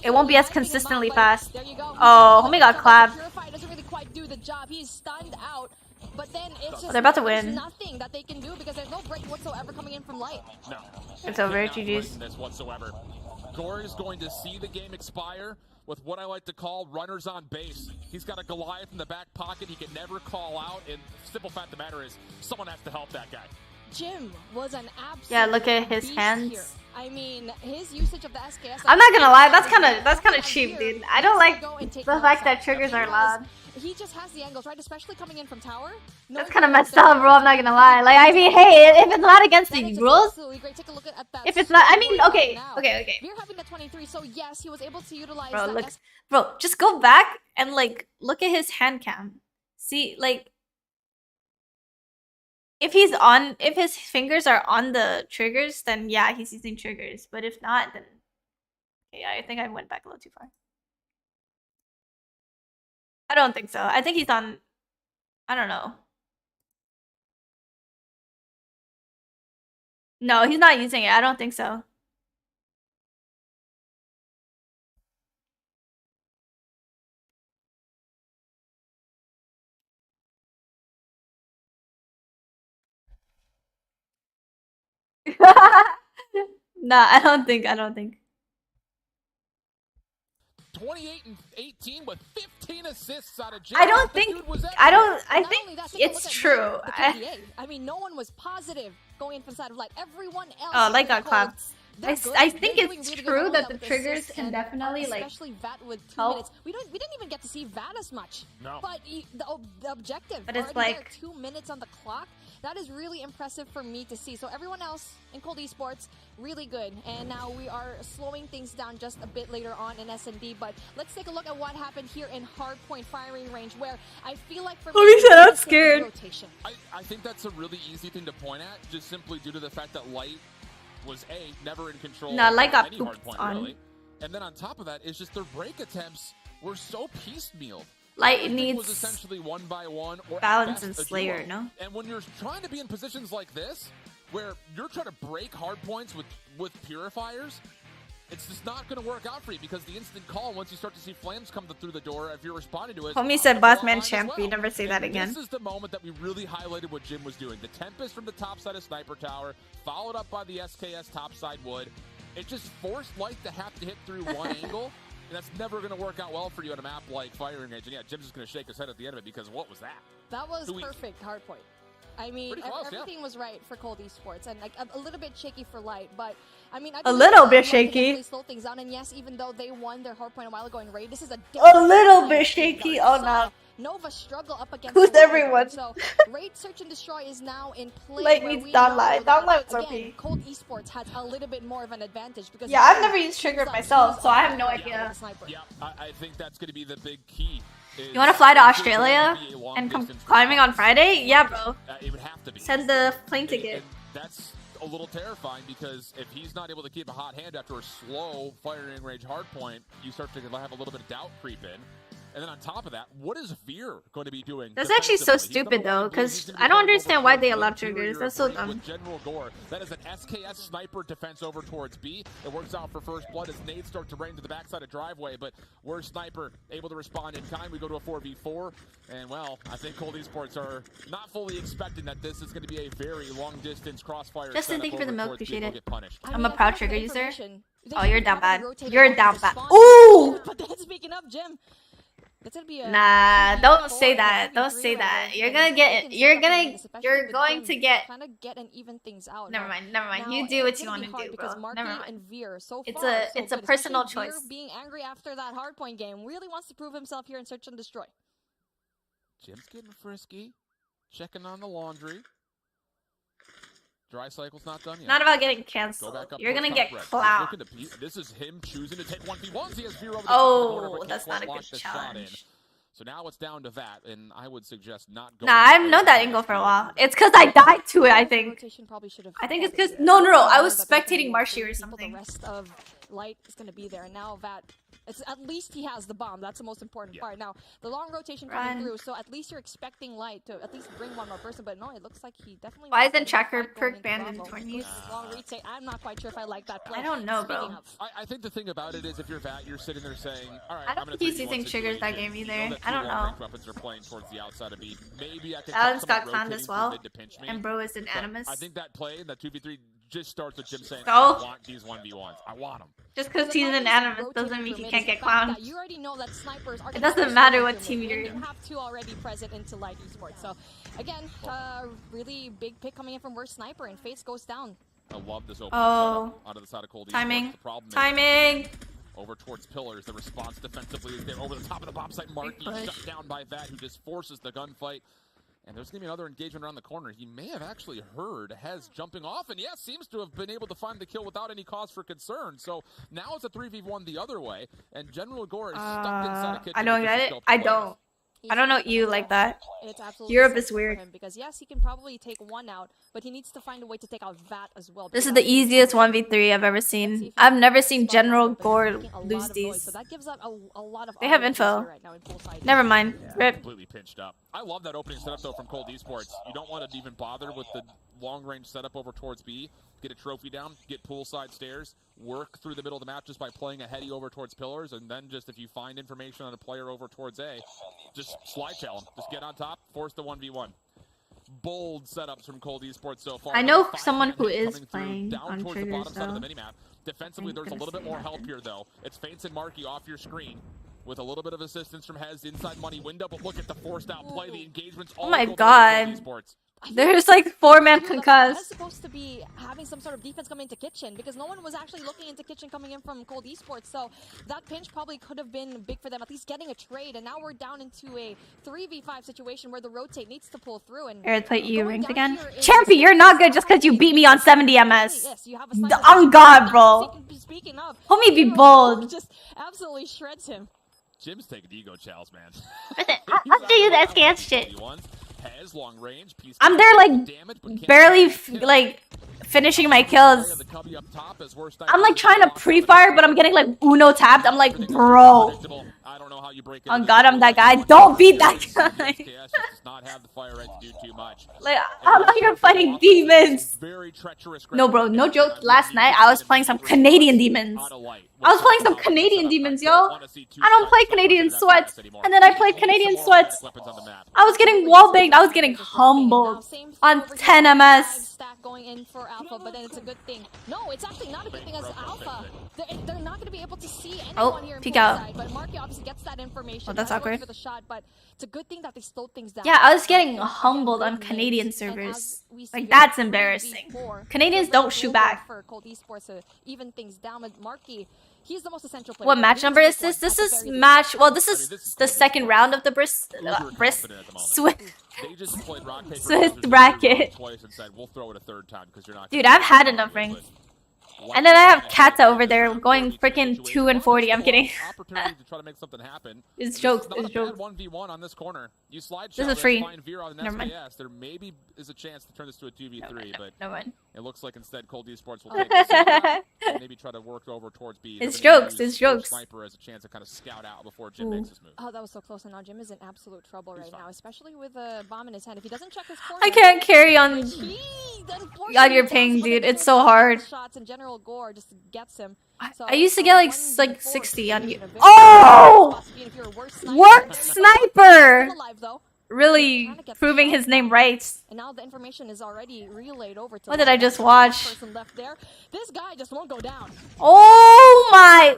It won't be as consistently fast. Oh, homie got clapped. Doesn't really quite do the job. He's stunned out. But then it's just they're about to win. Nothing that they can do because there's no break whatsoever coming in from light. No. It's over, GG's. This whatsoever. Gore is going to see the game expire with what I like to call runners on base. He's got a Goliath in the back pocket he can never call out, and simple fact of the matter is someone has to help that guy. Jim was an absolute Yeah, look at his hands. here. I mean, his usage of the SKS. I'm not gonna lie, that's kind of cheap, dude. I don't like the fact that triggers are loud. He just has the angles, right? Especially coming in from tower. That's kind of messed up, bro. I'm not gonna lie. Like, I mean, hey, if it's not against the rules, Take a look at that. if it's not, I mean, okay. We're having the 23, so yes, he was able to utilize. Bro, look, bro, just go back and like look at his hand cam. See, like, if his fingers are on the triggers, then yeah, he's using triggers. But if not, then yeah, I think I went back a little too far. I don't think so. I think he's on, I don't know. No, he's not using it. I don't think so. Nah, I don't think. 28 and 18 with 15 assists out of Jim. I think it's true. I mean, no one was positive going in from side of light. Everyone else. Oh, like got clapped. I think it's true that the triggers can definitely like especially Vat with 2 help. minutes. We didn't even get to see Vat as much. No. But the objective. But it's already like there, 2 minutes on the clock. That is really impressive for me to see. So everyone else in Cold Esports, really good. And now we are slowing things down just a bit later on in S&D. But let's take a look at what happened here in hardpoint firing range, where I feel like for me, I'm scared. I think that's a really easy thing to point at, just simply due to the fact that Light was never in control. No, Light got any pooped hardpoint, on. really. And then on top of that is just their break attempts were so piecemeal. Light needs was essentially one by one or balance and Slayer, no? And when you're trying to be in positions like this, where you're trying to break hard points with purifiers. It's just not going to work out for you because the instant call, once you start to see flames come through the door, if you're responding to it... Homie said boss man champion, never say that again. This is the moment that we really highlighted what Jim was doing. The Tempest from the top side of Sniper Tower, followed up by the SKS top side wood. It just forced Light to have to hit through one angle, and that's never going to work out well for you on a map like Firing Range. And yeah, Jim's just going to shake his head at the end of it because what was that? That was perfect hardpoint. I mean, close, everything was right for Cold Esports, and like a little bit shaky for Light, but I mean, a little bit shaky. Slow things down, and yes, even though they won their hardpoint a while ago in raid, this is a little bit shaky. Oh no. Nova struggle up against who's everyone. So raid search and destroy is now in play. Light means downlight. Downlight's OP. Cold Esports has a little bit more of an advantage because I've never used trigger myself, so I have no idea. Yeah, I think that's going to be the big key. You want to fly to Australia and come climbing on Friday? Yeah, bro. It would have to be. Send the plane ticket. And that's a little terrifying because if he's not able to keep a hot hand after a slow firing range hardpoint, you start to have a little bit of doubt creep in. And then on top of that, what is Veer going to be doing? That's actually so stupid though, because I don't understand why they allow triggers. That's so dumb. With General Gore, that is an SKS sniper defense over towards B. It works out for first blood as nades start to rain to the backside of driveway, but we're Sniper able to respond in time. We go to a 4v4, and well, I think Cold Esports are not fully expecting that this is going to be a very long distance crossfire. Justin, thank you for the milk. Appreciate it. I'm a proud trigger user. Oh, you're down bad. You're down bad. Ooh! But then speaking of Jim. It's gonna be nah, don't say that. Don't say that. You're gonna get. You're going to get. Kind of get and even things out. Never mind. Never mind. You do what you want to do, bro. Never mind. It's a personal choice. Being angry after that hardpoint game really wants to prove himself here in Search and Destroy. Jim's getting frisky, checking on the laundry. Dry cycle's not done yet. Not about getting canceled. You're gonna get clowned. This is him choosing to take 1v1s. He has Veer over the corner, but that's not a good challenge. So now it's down to that, and I would suggest not going. Nah, I've known that angle for a while. It's because I died to it, I think. I think it's because... No, I was spectating Marshy or something. The rest of Light is going to be there, and now that... at least he has the bomb. That's the most important part. Now, the long rotation coming through, so at least you're expecting Light to at least bring one more person, but no, it looks like he definitely... Why isn't Tracker perk banned in tourneys? I'm not quite sure if I like that play. I don't know, bro. I think the thing about it is if you're Vat, you're sitting there saying, all right, I don't think he's using triggers that game either. I don't know. Weapons are playing towards the outside of B. Maybe I could Alan's got clowned as well, and bro is an Animus. I think that play, that 2v3, just starts with Jim saying, so, I want these 1v1s. I want them. Just because he's an Animus doesn't mean he can't get clowned. You already know that snipers are... It doesn't matter what team you're in. You have two already present into Light Esports. So, again, really big pick coming in from Worst Sniper, and Face goes down. I love this open setup out of the side of Cold Timing. Esports. Timing. Over towards Pillars. The response defensively is there. Over the top of the bomb site, Marky shut down by Vat, who just forces the gunfight. And there's going to be another engagement around the corner. He may have actually heard Hez jumping off, and yes, seems to have been able to find the kill without any cause for concern. So now it's a 3v1 the other way, and General Gore is stuck inside a kitchen. I don't get it. I don't know you like that. It's Europe is weird. Because yes, he can probably take one out, but he needs to find a way to take out Vat as well. This is the easiest 1v3 I've ever seen. I've never seen General Gore lose these. So that gives up a lot of... They have info. Never mind. Rip. Completely pinched up. I love that opening setup though from Cold Esports. You don't want to even bother with the long range setup over towards B. Get a trophy down, get poolside stairs, work through the middle of the map just by playing a heady over towards Pillars, and then just if you find information on a player over towards A, just slide tail him. Just get on top, force the 1v1. Bold setups from Cold Esports so far. I know someone who is playing on towards triggers, the bottom side of the though. minimap. Defensively, there's a little bit more help here though. It's Feints and Marky off your screen, with a little bit of assistance from Hez inside money window, but look at the forced out play. The engagements all oh my god. There's like 4-man concuss. That's supposed to be having some sort of defense coming into kitchen because no one was actually looking into kitchen coming in from Cold Esports. So that pinch probably could have been big for them, at least getting a trade. And now we're down into a 3v5 situation where the rotate needs to pull through. And Aerith play EU ranked again. Champy, you're not good just because you beat me on 70 MS. Yes, you have on God, bro. Speaking of, homie, be bold. Just absolutely shreds him. Jim's taking ego chows, man. I'll show you that SKS shit. Has long range, I'm there like barely like finishing my kills. I'm like trying to pre-fire, but I'm getting like Uno tapped. I'm like, bro. On God, I'm that guy. Don't beat that guy. Like, I'm out here fighting demons. No, bro, no joke. Last night, I was playing some Canadian demons. I was playing some Canadian demons, yo. I don't play Canadian sweats. And then I played Canadian sweats. I was getting wallbanged. I was getting humbled on 10 MS. Stack going in for Alpha, but then it's a good thing. No, it's actually not a good thing as Alpha. They're not going to be able to see anyone here in peek out. side, but Marky obviously gets that information. Oh, that's awkward. For the shot, but it's a good thing that they slowed things down. Yeah, I was getting humbled on Canadian servers. Like, that's embarrassing. Canadians don't shoot back. For Cold Esports to even things down with Marky. He's the most essential player. What match number is this? This is match. Well, this is the second round of the Swiss bracket. Dude, I've had enough rings. And then I have Kata over there going freaking 2 and 40. I'm kidding. It's jokes. It's jokes. This is free. Never mind. There maybe is a chance to turn this to a 2v3, but never mind. It looks like instead Cold Esports will take this and maybe try to work over towards B. It's jokes. It's jokes. Sniper has a chance to kind of scout out before Jim makes his move. Oh, that was so close, and now Jim is in absolute trouble right now, especially with a bomb in his hand. If he doesn't check his corner, I can't carry on your ping, dude. It's so hard. Shots in general gore just gets him. I used to get like 60 on you. Oh! Work sniper! Really proving his name right. And now the information is already relayed over to what did I just watch? This guy just won't go down. Oh my!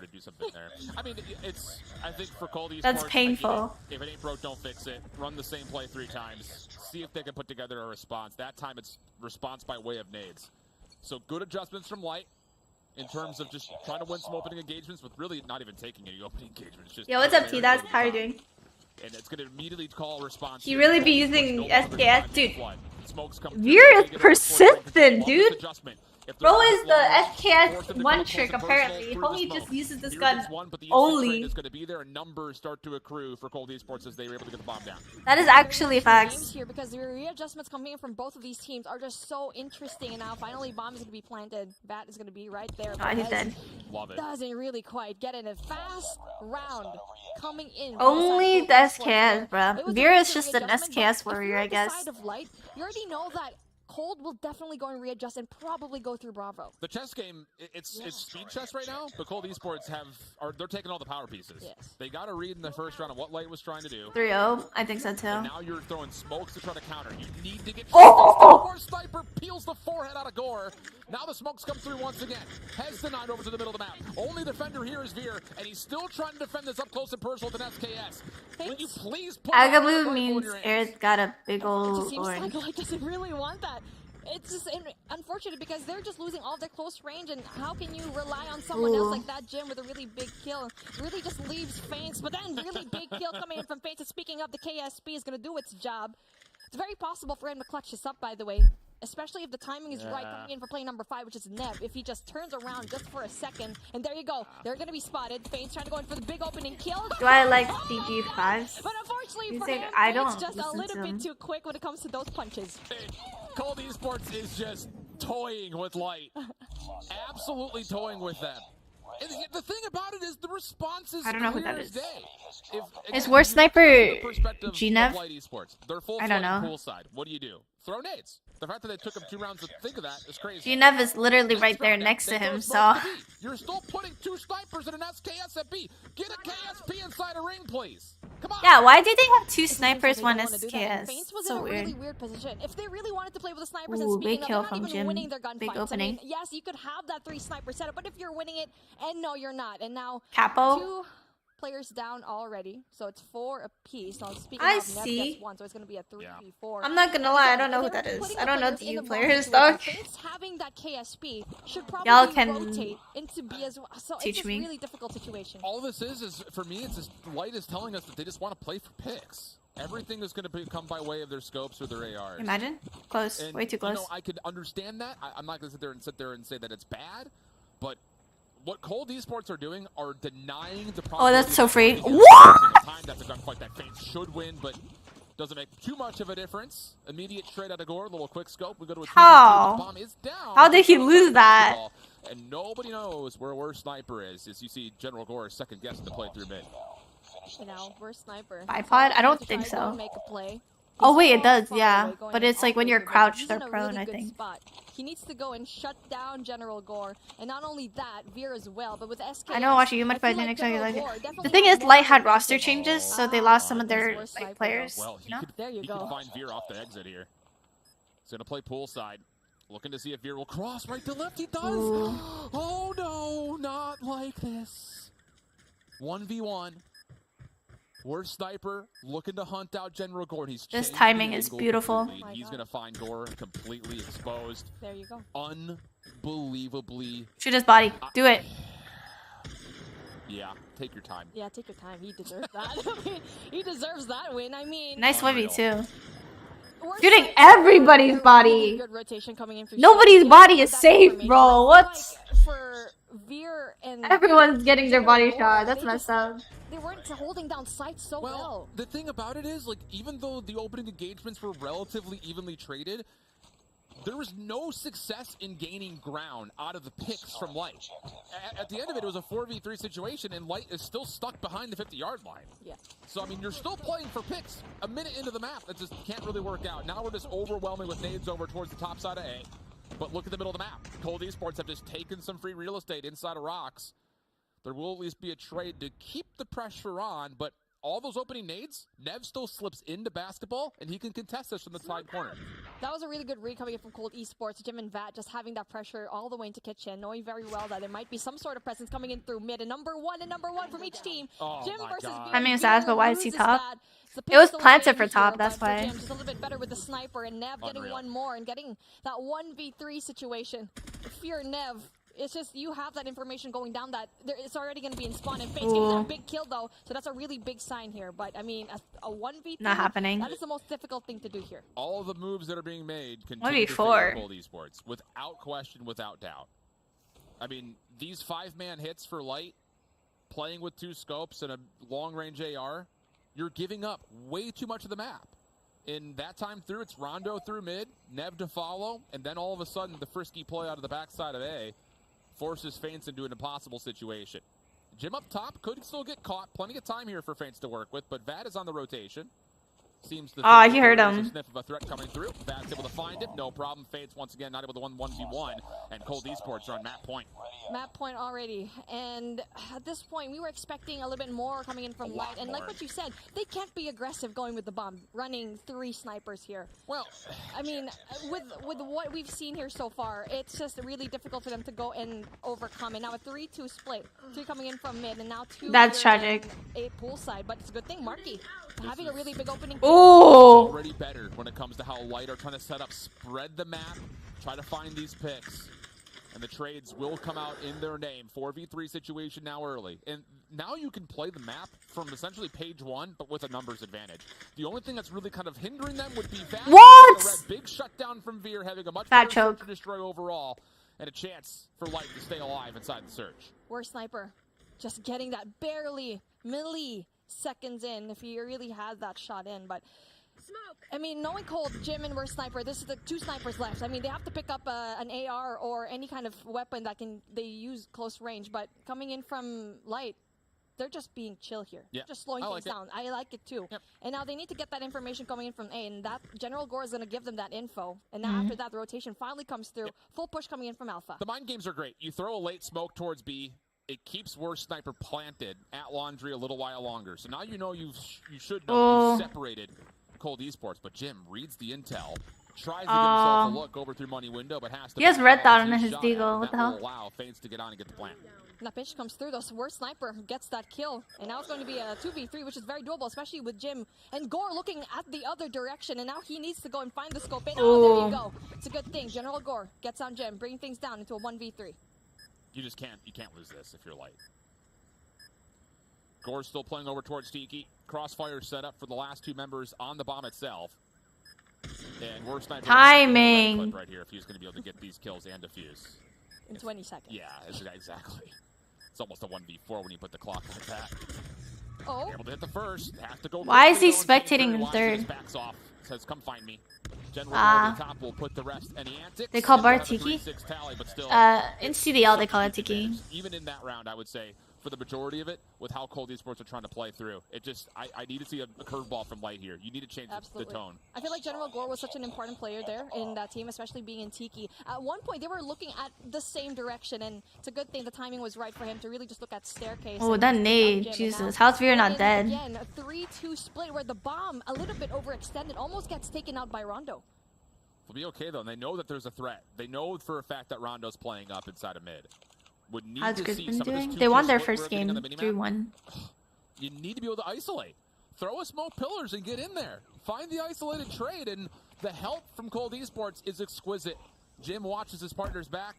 I mean, I think for Cold Esports, that's painful. If it ain't broke, don't fix it. Run the same play 3 times. See if they can put together a response. That time it's response by way of nades. So good adjustments from Light in terms of just trying to win some opening engagements with really not even taking any opening engagements. Just yo, what's up, T? That's how are you doing? And it's going to immediately call a response. You really be using SKS? Dude, Veer is persistent, dude. Bro is the SKS one trick, apparently. Homie just uses this gun only. Is going to be there, and numbers start to accrue for Cold Esports as they were able to get the bomb down. That is actually facts. Here because the readjustments coming in from both of these teams are just so interesting, and now finally bomb is going to be planted. Bat is going to be right there. Oh, he's dead. Love it. Doesn't really quite get in a fast round coming in. Only the SKS, bro. Veer is just an SKS warrior, I guess. You already know that Cold will definitely go and readjust and probably go through Bravo. The chess game, it's speed chess right now, but Cold Esports they're taking all the power pieces. Yes. They got to read in the first round of what Light was trying to do. 3-0, I think so too. And now you're throwing smokes to try to counter. You need to get Sniper peels the forehead out of Gore. Now the smokes come through once again. Heads denied over to the middle of the map. Only defender here is Veer, and he's still trying to defend this up close and personal with an SKS. Will you please put agaboo means Aerith got a big old orange. orange. Like doesn't really want that. It's just unfortunate because they're just losing all their close range, and how can you rely on someone else like that Jim with a really big kill? Really just leaves Feints, but then really big kill coming in from Feints. And speaking of, the KSP is going to do its job. It's very possible for him to clutch this up, by the way. Especially if the timing is right coming in for play number 5, which is Nev. If he just turns around just for a second, and there you go. They're going to be spotted. Feints trying to go in for the big opening kill. Do I like CG5s? But unfortunately for him, I don't it's just a little bit too quick when it comes to those punches. Cold Esports is just toying with Light. Absolutely toying with them. And the thing about it is the response is I don't know who that is. Day. Is War Sniper GNev? I don't know. Poolside. What do? Throw nades. The fact that they took him 2 rounds to think of that is crazy. GNev is literally right there next to him, so... You're still putting 2 snipers in an SKS at B. Get a KSP inside a ring, please. Come on. Yeah, why did they have 2 snipers, 1 SKS? So weird. Really weird position. If they really wanted to play with the snipers and big speaking kill of, from not even Jim. winning their gunfights. Big opening. I mean, yes, you could have that 3 sniper setup, but if you're winning it, and no, you're not. And now Capo? 2 players down already, so it's 4 apiece. So speaking I of, see. Nev gets 1, so it's going to be a 3v4. I'm not gonna lie, I don't know who that is. I don't know DU players, dog. Having that KSP should probably Y'all can rotate into B as well. So teach it's a me. really difficult situation. All this is for me, it's just Light is telling us that they just want to play for picks. Everything is going to come by way of their scopes or their ARs. Imagine? Close. And, way too close. You know, I could understand that. I'm not going to sit there and say that it's bad, but what Cold Esports are doing are denying the oh, that's so free. What? Time that's a gunfight that Feints should win, but Doesn't make too much of a difference. Immediate trade out of Gore, a little quick scope. We go to a 2v2. How? The bomb is down. How did he lose that? And nobody knows where Worst Sniper is. As you see General Gore second guessing the play through mid. You know, Worst Sniper. Bipod? I don't think so. Make a play. Oh wait, it does, yeah. But it's like when you're crouched or prone, I think. He needs to go and shut down General Gore, and not only that, Veer as well. But with SK, I know, watching you much, but I didn't expect you like it. The thing is, Light had roster changes, so they lost some of their like, players. Well, You know? he could find Veer off the exit here. He's gonna play poolside, looking to see if Veer will cross right to left. He does. Ooh. Oh no, not like this. 1v1. Worst Sniper looking to hunt out General Gore. This timing is beautiful. He's going to find Gore completely exposed. There you go. Unbelievably. Shoot his body. Do it. Yeah, take your time. Yeah, take your time. He deserves that. I mean, he deserves that win. I mean, Nice 1v2. Shooting everybody's body. Good rotation coming in for Nobody's body is safe, bro. What? Like for Veer and Everyone's getting their body shot. That's messed up. They weren't holding down sights so well. The thing about it is, like, even though the opening engagements were relatively evenly traded, there was no success in gaining ground out of the picks from Light. At the end of it, it was a 4v3 situation, and Light is still stuck behind the 50-yard line. Yeah. So, I mean, you're still playing for picks a minute into the map. That just can't really work out. Now we're just overwhelming with nades over towards the top side of A. But look at the middle of the map. Cold Esports have just taken some free real estate inside of rocks. There will at least be a trade to keep the pressure on, but all those opening nades, Nev still slips into basketball, and he can contest this from the side corner. That was a really good read coming in from Cold Esports. Jim and Vat just having that pressure all the way into kitchen, knowing very well that there might be some sort of presence coming in through mid. And number one from each team. Jim versus Veer. I mean, it's asked, but why is he top? It It was planted for top, that's why. Jim, just a little bit better with the sniper, and Nev getting one more and getting that 1v3 situation. Fear Nev. It's just you have that information going down that it's already going to be in spawn and face. Getting that big kill though, so that's a really big sign here. But I mean, a 1v3, not happening. That is the most difficult thing to do here. All of the moves that are being made continue to 1v4. Cold Esports, without question, without doubt. I mean, these 5-man hits for Light, playing with 2 scopes and a long-range AR, you're giving up way too much of the map. In that time through, it's Rondo through mid, Nev to follow, and then all of a sudden the frisky play out of the backside of A forces Feints into an impossible situation. Jim up top could still get caught. Plenty of time here for Feints to work with, but Vat is on the rotation. Seems to he heard him. Sniff of a threat coming through. Vat's able to find it. No problem. Feints once again not able to 1v1. And Cold Esports are on map point. Map point already. And at this point, we were expecting a little bit more coming in from Light. And like what you said, they can't be aggressive going with the bomb, running 3 snipers here. Well, I mean, with what we've seen here so far, it's just really difficult for them to go and overcome. And now a 3-2 split. 3 coming in from mid, and now 2. That's tragic. 8 poolside, but it's a good thing, Marky having a really big opening. Ooh. Already better when it comes to how Light are trying to set up, spread the map, try to find these picks. And the trades will come out in their name. 4v3 situation now early. And now you can play the map from essentially page 1, but with a numbers advantage. The only thing that's really kind of hindering them would be Vat. What? Big shutdown from Veer, having a much Fat better choke. search and destroy overall, and a chance for Light to stay alive inside the search. Worst sniper, just getting that barely milliseconds in if he really had that shot in, but I mean, knowing Cold, Jim, and Worst Sniper, this is the 2 snipers left. I mean, they have to pick up an AR or any kind of weapon that they use close range. But coming in from Light, they're just being chill here. Yeah. Just slowing things down. I like it too. Yep. And now they need to get that information coming in from A, and that General Gore is going to give them that info. And now after that, the rotation finally comes through. Full push coming in from Alpha. The mind games are great. You throw a late smoke towards B. It keeps Worst Sniper planted at Laundry a little while longer. So now you know you should know you've separated Cold Esports, but Jim reads the intel, tries to give himself a look over through money window, but has to. He has red dot on his deagle. What the hell? Allow Feints to get on and get the plant. And that pitch comes through. The Worst Sniper gets that kill, and now it's going to be a 2v3, which is very doable, especially with Jim and Gore looking at the other direction. And now he needs to go and find the scope. And there you go. It's a good thing. General Gore gets on Jim, bringing things down into a 1v3. You just can't lose this if you're Light. Gore's still playing over towards Tiki. Crossfire set up for the last 2 members on the bomb itself. And Worst Sniper timing right here if he's going to be able to get these kills and defuse. In 20 seconds. Yeah, exactly. It's almost a 1v4 when you put the clock like that. Oh. Able to hit the first. Have to go Why is he quickly, though, and spectating in Wise third? just backs off. Says, come find me. Jen will go over the top. Will put the rest. Any antics? They call And Bar we'll have a Tiki? 3-6 tally, but still, In CDL they call it Tiki. even in that round, I would say, for the majority of it, with how Cold Esports are trying to play through, it just, I need to see a curveball from Light here. You need to change the tone. I feel like General Gore was such an important player there in that team, especially being in Tiki. At one point, they were looking at the same direction, and it's a good thing the timing was right for him to really just look at Staircase. Oh, that nade. Jesus. How's Veer not dead? Again, a 3-2 split where the bomb, a little bit overextended, almost gets taken out by Rondo. We'll be okay, though, and they know that there's a threat. They know for a fact that Rondo's playing up inside of mid. Would need How's to see Griffin some of this doing? 2-2 They won their split first we're getting game, on the minimap. 3-1. You need to be able to isolate. Throw a smoke pillars and get in there. Find the isolated trade, and the help from Cold Esports is exquisite. Jim watches his partner's back,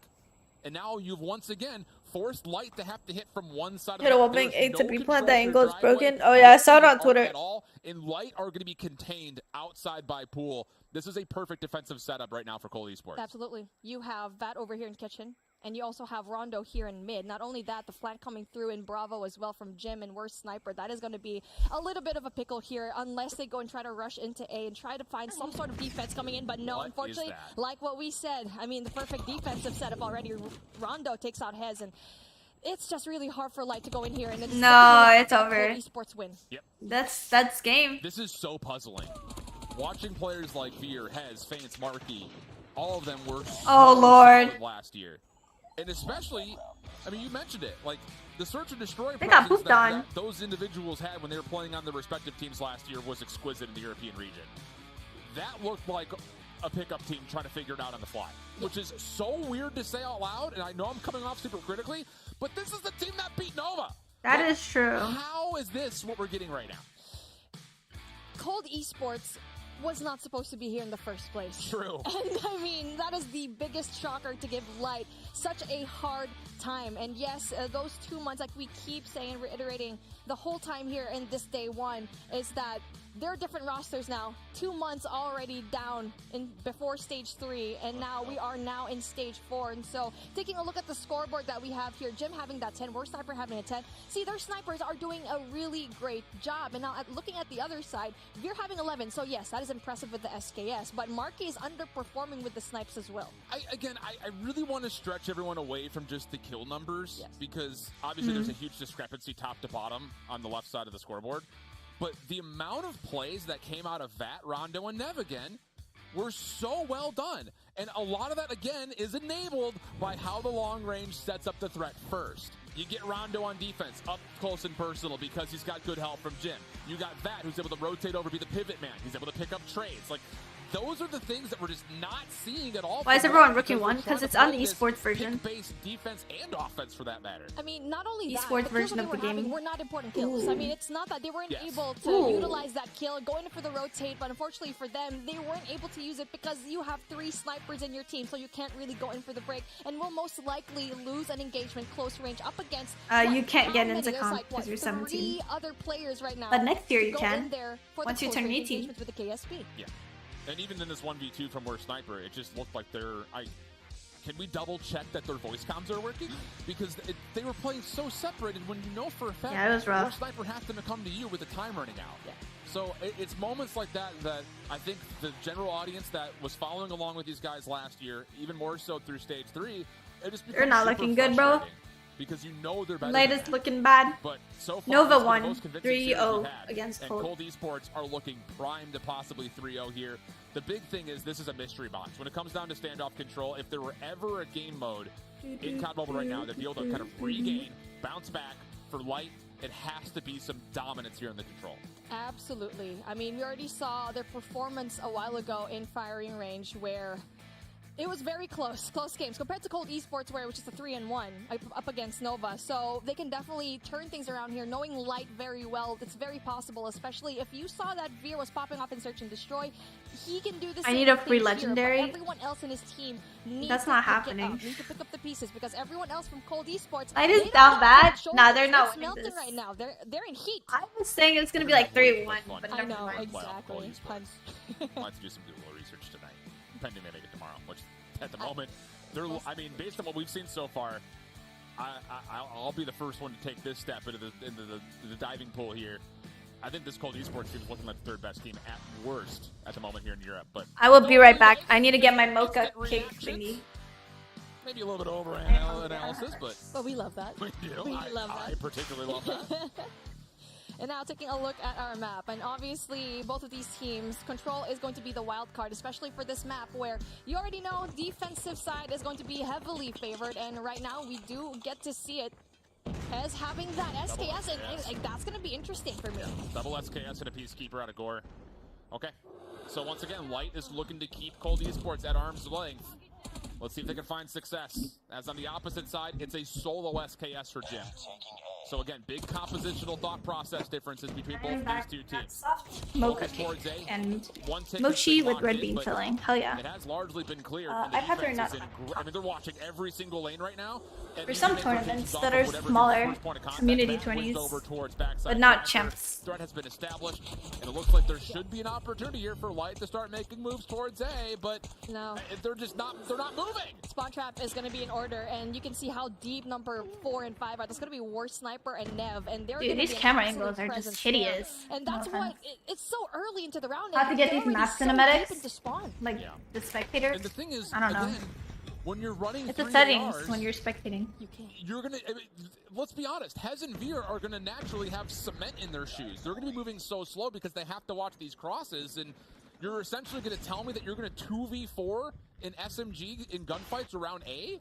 and now you've once again forced Light to have to hit from one side of the Hit a map. whopping There's 8 to no be control plant. The for angle is driveway. broken. Oh yeah, I saw it on No Twitter. at all, and Light are going to be contained outside by Pool. This is a perfect defensive setup right now for Cold Esports. Absolutely. You have Vat over here in kitchen, and you also have Rondo here in mid. Not only that, the flank coming through in Bravo as well from Jim and worst Sniper. That is going to be a little bit of a pickle here unless they go and try to rush into A and try to find some sort of defense coming in. But no, unfortunately, like what we said, I mean, the perfect defensive setup already. Rondo takes out Hez, and it's just really hard for Light to go in here. And it's over. Esports win. Yep. That's game. This is so puzzling. Watching players like Veer, Hez, Faints, Markey, all of them were so Lord last year. And especially, I mean, you mentioned it, like the search and destroy They got presence pooped on. that those individuals had when they were playing on their respective teams last year was exquisite in the European region. That looked like a pickup team trying to figure it out on the fly, which is so weird to say out loud, and I know I'm coming off super critically, but this is the team that beat Nova. That is true. How is this what we're getting right now? Cold Esports was not supposed to be here in the first place. True. And I mean, that is the biggest shocker to give Light such a hard time. And yes, those 2 months, like we keep saying, reiterating the whole time here in this day one, is that there are different rosters now. 2 months already down before stage 3, and now we are now in stage 4. And so, taking a look at the scoreboard that we have here, Jim having that 10, Worst Sniper having a 10. See, their snipers are doing a really great job. And now, looking at the other side, Veer having 11. So yes, that is impressive with the SKS, but Marky is underperforming with the snipes as well. I really want to stretch everyone away from just the kill numbers, because obviously there's a huge discrepancy top to bottom on the left side of the scoreboard. But the amount of plays that came out of Vat, Rondo, and Nev again were so well done. And a lot of that, again, is enabled by how the long range sets up the threat first. You get Rondo on defense, up close and personal, because he's got good help from Jim. You got Vat, who's able to rotate over, be the pivot man. He's able to pick up trades. Like, those are the things that we're just not seeing at all. Why is everyone rookie 1? Because it's on the esports version. Base defense and offense for that matter. I mean, not only that, esports the version kills of the game were not important kills. I mean, it's not that they weren't able to utilize that kill, going for the rotate, but unfortunately for them, they weren't able to use it because you have 3 snipers in your team, so you can't really go in for the break, and will most likely lose an engagement close range up against. You can't get into comp because you're 17. 3 other players right now. But next year you go can. in there for Once the you turn close range 18. engagements with the KSP. Yeah. And even in this 1v2 from Worst Sniper, it just looked like can we double check that their voice comms are working? Because they were playing so separated when you know for a fact it was rough. Worst Sniper has to come to you with the time running out. Yeah. So it's moments like that I think the general audience that was following along with these guys last year, even more so through stage 3, it just They're not looking good, bro. Because you know they're better. Light is looking bad. But so far, Nova won 3-0 against Cold. Cold Esports are looking primed to possibly 3-0 here. The big thing is this is a mystery box. When it comes down to standoff control, if there were ever a game mode in COD Mobile right now that'd be able to kind of regain, bounce back for Light, it has to be some dominance here in the control. Absolutely. I mean, we already saw their performance a while ago in firing range where it was very close games compared to Cold Esports, which is a 3-1 up against Nova. So they can definitely turn things around here. Knowing Light very well, it's very possible. Especially if you saw that Veer was popping off in Search and Destroy, he can do this. I need a free legendary. Here, everyone else in his team needs That's to not pick happening. Need to pick up the pieces because everyone else from Cold Esports. Light is down bad. Nah, they're not winning melting this right now. They're in heat. I was saying it's gonna be like 3-1, but I never know mind. exactly. Puns. I'll have to do some Google research tonight, pending they make it tomorrow. Which at the moment, I mean, based on what we've seen so far, I'll be the first one to take this step into the diving pool here. I think this Cold Esports team is looking like the third best team at worst at the moment here in Europe. But I will be right back. I need to get my mocha cake thingy. Maybe a little bit over analysis, But we love that. we do. We love that. I particularly love that. And now taking a look at our map, and obviously both of these teams, Control is going to be the wild card, especially for this map where you already know defensive side is going to be heavily favored, and right now we do get to see it as having that SKS, and like, that's going to be interesting for me. Double SKS and a Peacekeeper out of Gore. Okay, so once again, Light is looking to keep Cold Esports at arm's length. Let's see if they can find success. As on the opposite side, it's a solo SKS for Jim. So again, big compositional thought process differences between both these two teams. Mocha Towards cake A, and one tick mochi has been with red locked in, bean but filling. Hell yeah. It has largely been cleared. I'd rather not. I mean, they're watching every single lane right now. For some tournaments that are smaller, community tourneys, but not champs. Threat has been established, and it looks like there should be an opportunity here for Light to start making moves towards A, but no, they're not moving. Spawn trap is going to be in order, and you can see how deep number 4 and 5 are. There's going to be War Sniper and Nev, and they're Dude, gonna these be an camera absolute angles are just presence hideous. there. And that's No what offense. it's so early into the round. How to and get they're these map already so cinematics? deep into Spawn. Like Yeah. the spectators. And the thing is, I don't know. again, when you're running It's the 3 settings ARs, when you're spectating. you're gonna. I mean, let's be honest. Hez and Veer are gonna naturally have cement in their shoes. They're gonna be moving so slow because they have to watch these crosses, and you're essentially gonna tell me that you're gonna 2v4 in SMG in gunfights around A.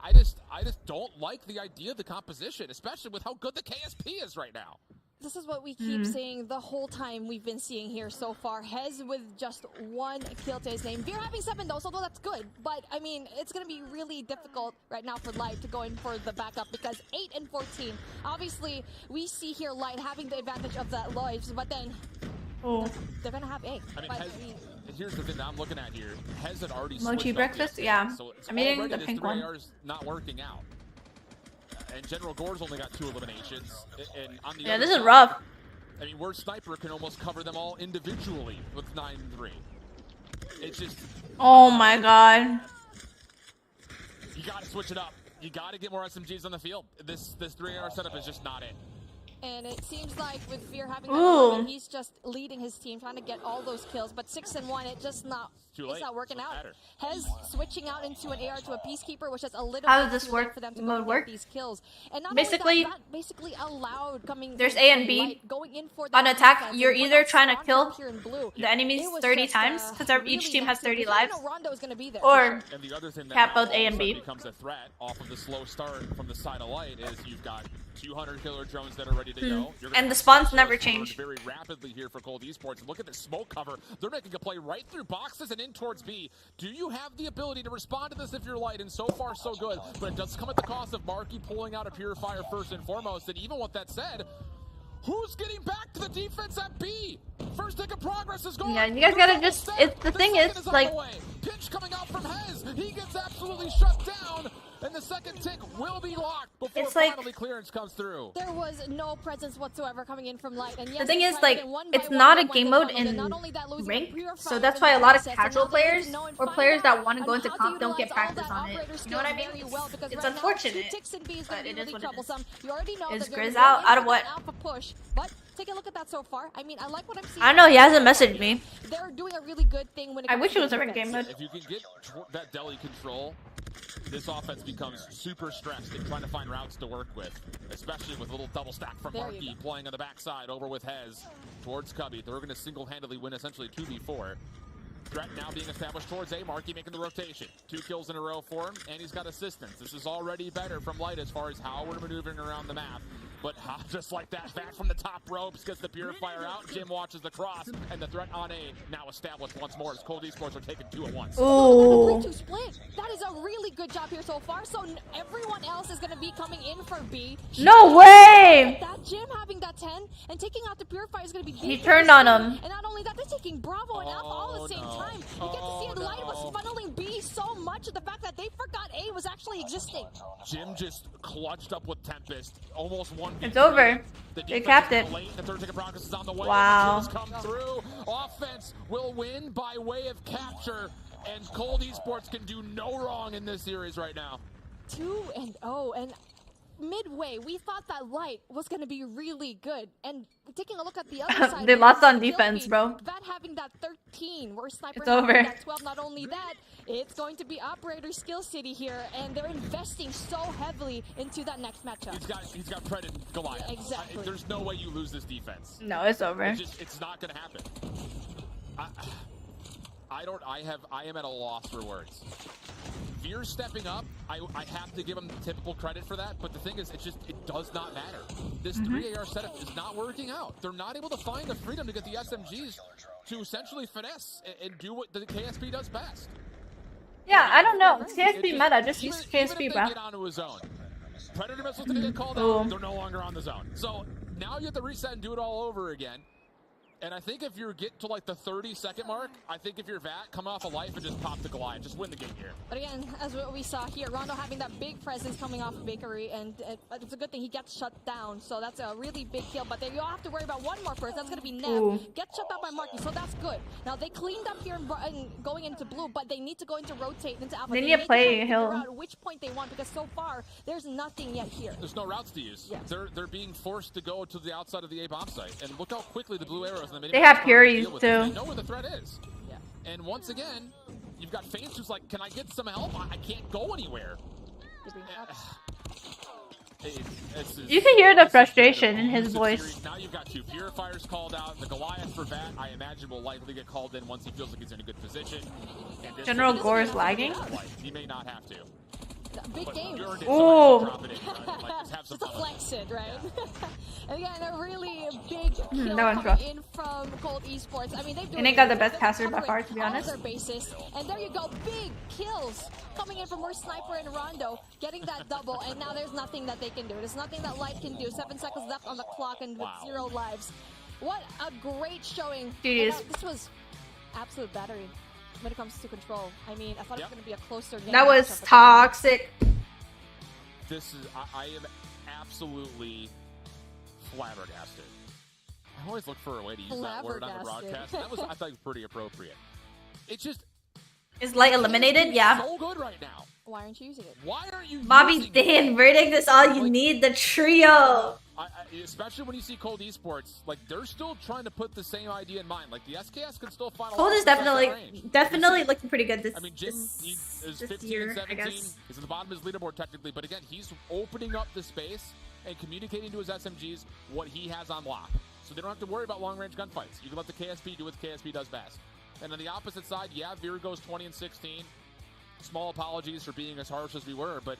I just don't like the idea of the composition, especially with how good the KSP is right now. This is what we keep saying the whole time we've been seeing here so far. Hez with just 1 kill to his name. Veer having 7 though, although that's good. But, I mean, it's going to be really difficult right now for Light to go in for the backup because 8 and 14. Obviously, we see here Light having the advantage of that lives, but then they're going to have 8. I mean, But, here's the thing that I'm looking at here. Hez had already Mochi switched breakfast? off the Yeah. so it's I'm eating already the this pink 3 one. ARs not working out. And General Gore's only got 2 eliminations. And on the Yeah, other this is side, rough. I mean, where Sniper can almost cover them all individually with 9-3. It's just... Oh my god. You gotta switch it up. You gotta get more SMGs on the field. This 3AR setup is just not it. and it seems like with Veer having that Ooh. 11, he's just leading his team, trying to get all those kills. But 6 and 1, it just not. Too It's late. not working Doesn't out. matter. Hez switching out into an AR to a Peacekeeper, which is a little How bit does this too late work- for them to mode go and work? get these kills. And not Basically, only that basically allowed coming. there's from A and B. Light, going in for On that attack, defense, you're and with either that trying to spawn kill trap here in blue, the enemies it was 30 just, times, because really each team has nasty, 30 because you lives. know Rondo's gonna be there. Or And the other thing that cap both all A of and a B. sudden becomes a threat off of the slow start from the side of Light is you've got 200 killer drones that are ready to go. You're gonna And the have spawns specialists never burned change. very rapidly here for Cold Esports. And look at the smoke cover. They're making a play right through boxes and in towards B. Do you have the ability to respond to this if you're Light? And so far, so good. But it does come at the cost of Marky pulling out a Purifier first and foremost. And even with that said, who's getting back to the defense at B? First tick of progress is gone. Yeah, you guys gotta just- it's- the thing second is, on like- the way. Pinch coming out from Hez. He gets absolutely shut down. And the second tick will be locked before It's like- finally clearance comes through. There was no presence whatsoever coming in from Light. And yes, The thing they is, tried to like, get one by it's one, not they a went game to mode funnel, and in not only that, losing ranked, a Purifier so that's in why a the lot of process, and casual now they need players to know and or find players that out want to go on into how comp don't utilize get all practice that on it. operator You know what I skill mean? very well, because It's right now, unfortunate, 2 ticks in B is but gonna be it is really what it is. troublesome. You already know Is that they're Grizz going out? Out of into what? that alpha push, but take a look at that so far. I mean, I like what I'm seeing. I don't know, he hasn't messaged me. They're doing a really good thing when it I comes wish to it was a defense. ranked game mode. If you can get that deli control, this offense becomes super stressed in trying to find routes to work with, especially with a little double stack from There you Marky go. playing on the backside over with Hez towards Cubby. They're going to single-handedly win essentially 2v4. Threat now being established towards A. Marky making the rotation. 2 kills in a row for him, and he's got assistance. This is already better from Light as far as how we're maneuvering around the map. But just like that, back from the top ropes, gets the Purifier out. Jim watches the cross, and the threat on A now established once more as Cold Esports are taking 2 at once. Ooh. 3-2 split. That is a really good job here so far. So everyone else is going to be coming in for B. No way! That Jim having that 10 and taking out the Purifier is going to be He big turned for on this him. team. And not only that, they're taking Bravo and Alpha all at the same no. time. You get to see it. Light was funneling B so much of the fact that they forgot A was actually existing. Jim just clutched up with Tempest, almost 1v3. It's over. The They defense capped is it. late. The third tick of progress is on the way. Wow. The kills come through. Offense will win by way of capture, and Cold Esports can do no wrong in this series right now. 2-0, and midway, we thought that Light was going to be really good. And taking a look at the other side, They lost on Kill defense, feed, bro. Vat having that 13, where Sniper It's having over. that 12. Not only that, it's going to be Operator Skill City here, and they're investing so heavily into that next matchup. He's got Pred and Goliath. Yeah, exactly. There's no way you lose this defense. No, it's over. It's not gonna happen. I am at a loss for words. Veer stepping up, I have to give him typical credit for that, but the thing is, it does not matter. This 3AR setup is not working out. They're not able to find the freedom to get the SMGs to essentially finesse and do what the KSP does best. Yeah, I don't know. It's KSP meta. Just use Even KSP, if bro. they get onto a zone, Predator missiles didn't get called out, they're no longer on the zone. So now you have to reset and do it all over again. And I think if you get to like the 30-second mark, I think if you're Vat, come off a life and just pop the Goliath. Just win the game here. But again, as what we saw here, Rondo having that big presence coming off of Bakery, and it's a good thing he gets shut down. So that's a really big kill. But then you'll have to worry about one more first. That's going to be Nev. Get shut down by Marky, so that's good. Now they cleaned up here and going into blue, but they need to go into rotate into Alpha. They need to play figure Hill. out which point they want, because so far there's nothing yet here. There's no routes to use. Yes. They're being forced to go to the outside of the A bomb site. And look how quickly the blue arrows in the mid. They have Furies They too. know where the threat is. Yeah. And once again, you've got Faints who's like, can I get some help? I can't go anywhere. You can hear the frustration in his voice. Now you've got 2 Purifiers called out. The Goliath for Vat, I imagine, will likely get called in once he feels like he's in a good position. And this General one- Gore is lagging. He may not have to. Big game. Ooh. Just a flex it, right? And again, a really big kill that one's coming rough. in from Cold Esports. I mean, they've And they got the best passer by far, to be honest. Their bases. And there you go, big kills coming in from more Sniper and Rondo, getting that double. And now there's nothing that they can do. There's nothing that Light can do. 7 seconds left on the clock, and with 0 lives. What a great showing. Jeez. This was absolute battery when it comes to control. I mean, I thought it was going to be a closer game. That was matchup. toxic. This is, I am absolutely flabbergasted. I always look for a way to use that word on the broadcast. That was, I thought, pretty appropriate. It's just... Is Light eliminated? Yeah. So good right now. Why aren't you using it? Why aren't you Bobby using Dan, Verdict is all you need. The trio. especially when you see Cold Esports, like, they're still trying to put the same idea in mind. Like, the SKS can still find a Cold lot is of success at range. definitely looking pretty good this, I mean, Jim he is this 15 year, and 17. I guess. He's at the bottom of his leaderboard technically, but again, he's opening up the space and communicating to his SMGs what he has on lock. So they don't have to worry about long-range gunfights. You can let the KSP do what the KSP does best. And on the opposite side, yeah, Veer goes 20 and 16. Small apologies for being as harsh as we were, but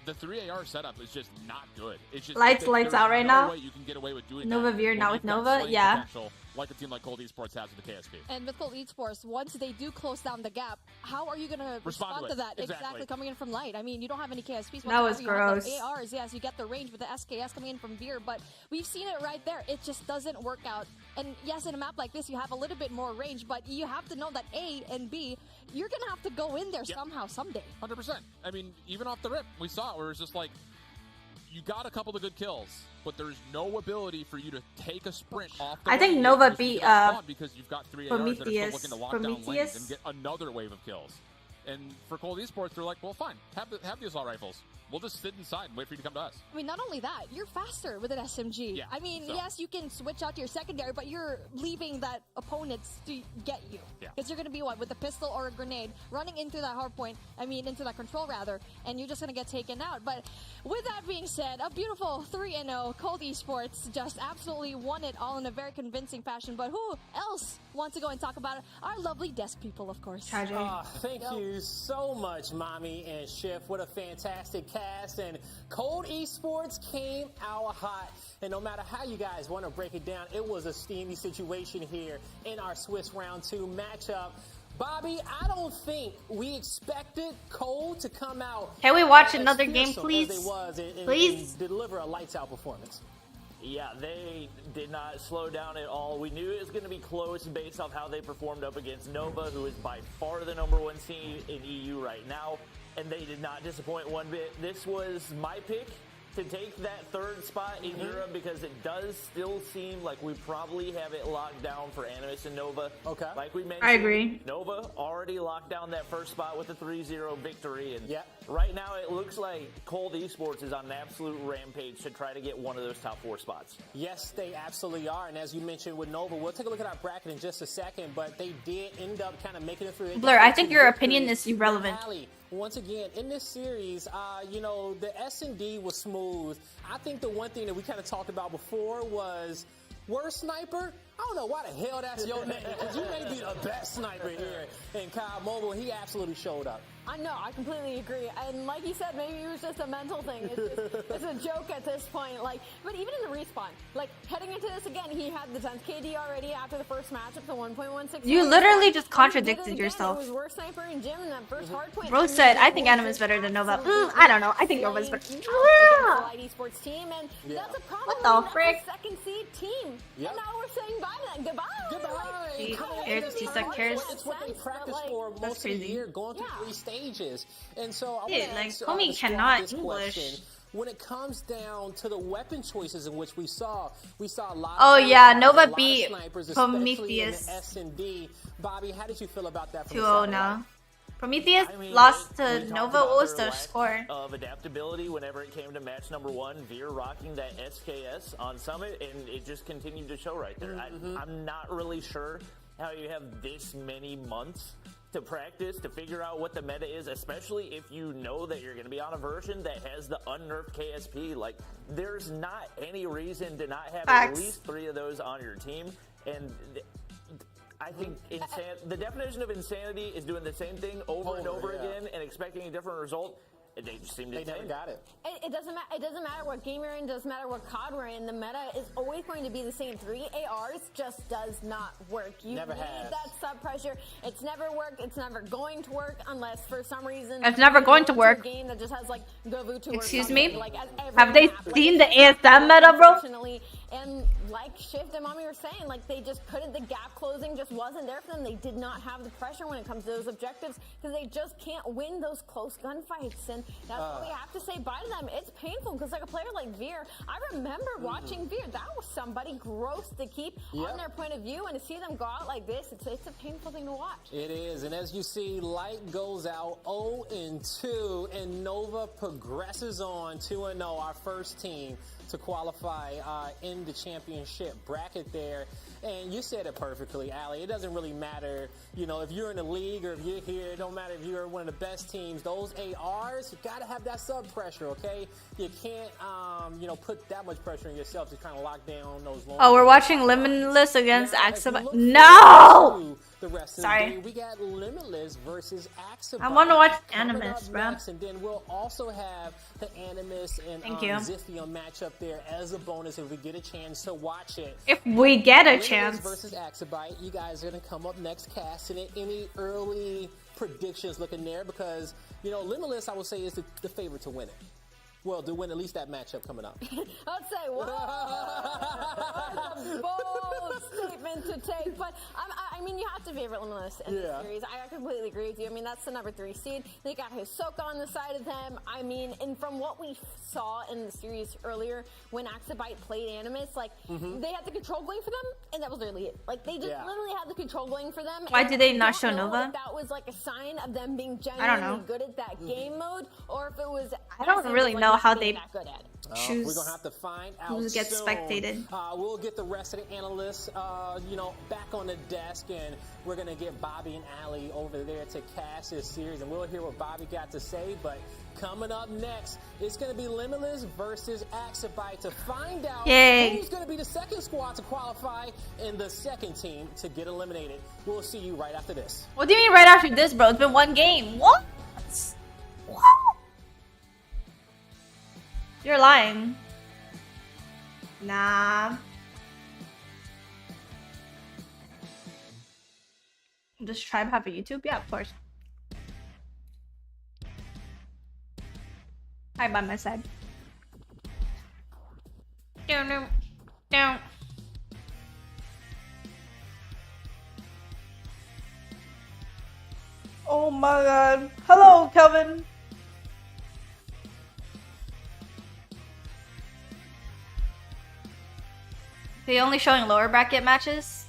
the 3AR setup is just not good. It's just Lights out right now. No way you can get away with doing Nova that Veer when now you've with got Nova, slaying yeah. potential like a team like Cold Esports has with the KSP. And with Cold Esports, once they do close down the gap, how are you going to respond to that? Exactly. Coming in from Light. I mean, you don't have any KSPs. That was You have the gross. ARs, yes, you get the range with the SKS coming in from Veer, but we've seen it right there. It just doesn't work out. And yes, in a map like this, you have a little bit more range, but you have to know that A and B, you're going to have to go in there somehow, someday. 100%. I mean, even off the rip, we saw it where it's just like, you got a couple of good kills, but there's no ability for you to take a sprint off the I think lane Nova because beat, you get spawned because you've got 3 ARs that are still Prometheus. looking to lock down lanes and get another wave of kills. And for Cold Esports, they're like, well, fine, have the assault rifles. We'll just sit inside and wait for you to come to us. I mean, not only that, you're faster with an SMG. Yeah, I mean, so. yes, you can switch out to your secondary, but you're leaving that opponents to get you. Yeah. Because you're going to be, what, with a pistol or a grenade, running into that hard point, into that control, rather, and you're just going to get taken out. But with that being said, a beautiful 3-0. Cold Esports just absolutely won it all in a very convincing fashion. But who else wants to go and talk about it? Our lovely desk people, of course. Thank you so much, Mommy and Chef. What a fantastic cast. And Cold Esports came out hot. And no matter how you guys want to break it down, it was a steamy situation here in our Swiss Round 2 matchup. Bobby, I don't think we expected Cold to come out. Can we watch as another game, fearsome please? as they was and Please? deliver a lights out performance. Yeah, they did not slow down at all. We knew it was going to be close based off how they performed up against Nova, who is by far the #1 seed in EU right now, and they did not disappoint one bit. This was my pick to take that third spot in Europe because it does still seem like we probably have it locked down for Animus and Nova. Okay. Like we mentioned, I agree. Nova already locked down that first spot with a 3-0 victory. And yeah. right now it looks like Cold Esports is on an absolute rampage to try to get one of those top 4 spots. Yes, they absolutely are. And as you mentioned with Nova, we'll take a look at our bracket in just a second, but they did end up kind of making it through. Blur, I think your opinion is irrelevant. Once again, in this series, you know, the S&D was smooth. I think the one thing that we kind of talked about before was worst sniper. I don't know why the hell that's your name, because you may be the best sniper here in COD Mobile. He absolutely showed up. I know, I completely agree. And like you said, maybe it was just a mental thing. It's a joke at this point. Like, but even in the respawn, like heading into this again, he had the 10th KD already after the first matchup, the 1.16. You literally just contradicted yourself. It was worst sniper in gym in that first hard point. Bro said, I think Animus better than Nova. I don't know. I think Nova's better. Light Esports team, and that's a problem. What the frick? That's a second seed team. And now we're saying bye to them. Goodbye. There's 2 sectors. It's what they practice for most of the year, going through 3 stages. And so I Dude, want like, to homie cannot English. When it comes down to the weapon choices in which we saw a lot. Oh of yeah, Nova of beat snipers, especially in the Prometheus S&D. Bobby, how did you feel about that? 2-0 now. Prometheus I mean, lost we to talked Nova. about What was their their lack score? Of adaptability whenever it came to match number 1, Veer rocking that SKS on Summit, and it just continued to show right there. I'm not really sure how you have this many months to practice, to figure out what the meta is, especially if you know that you're going to be on a version that has the unnerfed KSP. Like, there's not any reason to not have at least 3 of those on your team. And I think the definition of insanity is doing the same thing over and over again and expecting a different result. They just seem to never got it. It doesn't matter. It doesn't matter what game you're in. Doesn't matter what COD we're in. The meta is always going to be the same. 3 ARs just does not work. You never need has. that sub pressure. It's never worked. It's never going to work unless for some reason It's never going to work. A game that just has like Govoo to Excuse work me? like, Have they seen the ASM meta, bro? And like Shift and Mommy were saying, like they just couldn't. The gap closing just wasn't there for them. They did not have the pressure when it comes to those objectives because they just can't win those close gunfights. And that's what we have to say bye to them. It's painful because like a player like Veer, I remember watching Veer. That was somebody gross to keep on their point of view, and to see them go out like this, it's a painful thing to watch. It is, and as you see, Light goes out 0-2, and Nova progresses on 2-0, our first team to qualify in the championship bracket there. And you said it perfectly, Allie. It doesn't really matter, you know, if you're in the league or if you're here. It don't matter if you're one of the best teams. Those ARs, you got to have that sub pressure, okay? You can't, you know, put that much pressure on yourself to kind of lock down those long. Oh, we're watching Limitless against Axabite. No! The rest of Sorry. the day, we got Limitless versus Axabite. I want to watch coming Animus, up bro. next, and then we'll also have the Animus and Thank you. Zithium matchup there as a bonus if we get a chance to watch it. If we get a Limitless chance. versus Axabite, you guys are going to come up next casting it. Any early predictions looking there? Because, you know, Limitless, I would say, is the favorite to win it. Well, to win at least that matchup coming up. I'd say, whoa, that's a bold statement to take. But I mean, you have to favor Limitless in this series. I completely agree with you. I mean, that's the number 3 seed. They got Hisoka on the side of them. I mean, and from what we saw in the series earlier, when Axabite played Animus, like they had the control going for them, and that was literally it. Like they just literally had the control going for them. Why and did they I not don't show know Nova? if that was like a sign of them being know. genuinely good at that game mode, or if it was. I don't really know how they that good at it. choose We're gonna have to find out who gets soon. spectated. We'll get the rest of the analysts, you know, back on the desk, and we're gonna get Bobby and Allie over there to cast this series, and we'll hear what Bobby got to say. But coming up next, it's gonna be Limitless versus Axabite to find out who's gonna be the second squad to qualify and the second team to get eliminated. We'll see you right after this. What do you mean right after this, bro? It's been 1 game. What? What? You're lying. Nah. Does Tribe have a YouTube? Yeah, of course. Hi, by my side. Down, down. Oh my god. Hello, Kelvin. They only showing lower bracket matches?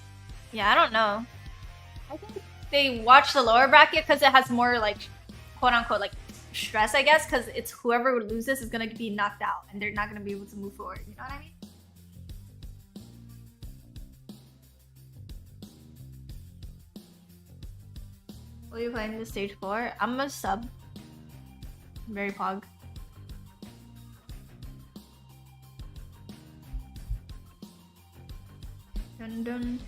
Yeah, I don't know. I think they watch the lower bracket because it has more like quote unquote like stress, I guess, because it's whoever loses is gonna be knocked out and they're not gonna be able to move forward. You know what I mean? Will you play in the stage 4? I'm a sub. Very pog. Dun dun.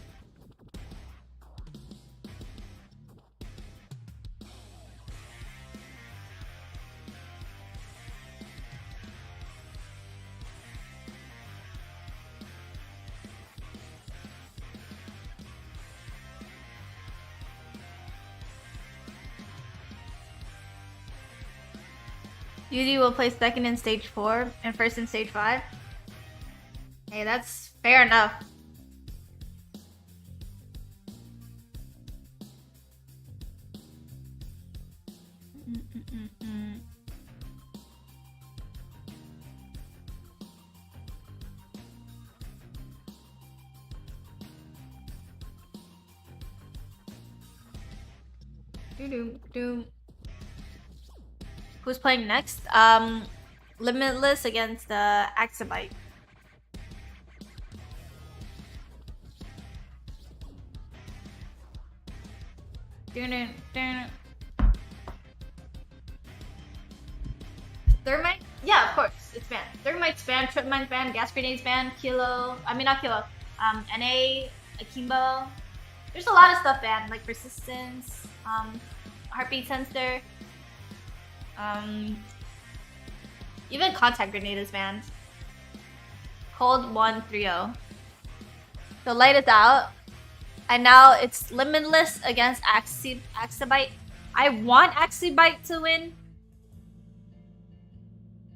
Yuji will play second in stage 4 and first in stage 5. Hey, that's fair enough. Doom. Who's playing next? Limitless against the Axabite. Thermite? Yeah, of course. It's banned. Thermite's banned, Tripmine's banned, Gas Grenade's banned, Kilo. I mean, not Kilo. NA, Akimbo. There's a lot of stuff banned, like Persistence, Heartbeat Sensor. Even Contact Grenade is banned. Cold 1-3-0. The light is out. And now it's Limitless against Axabite. I want Axabite to win.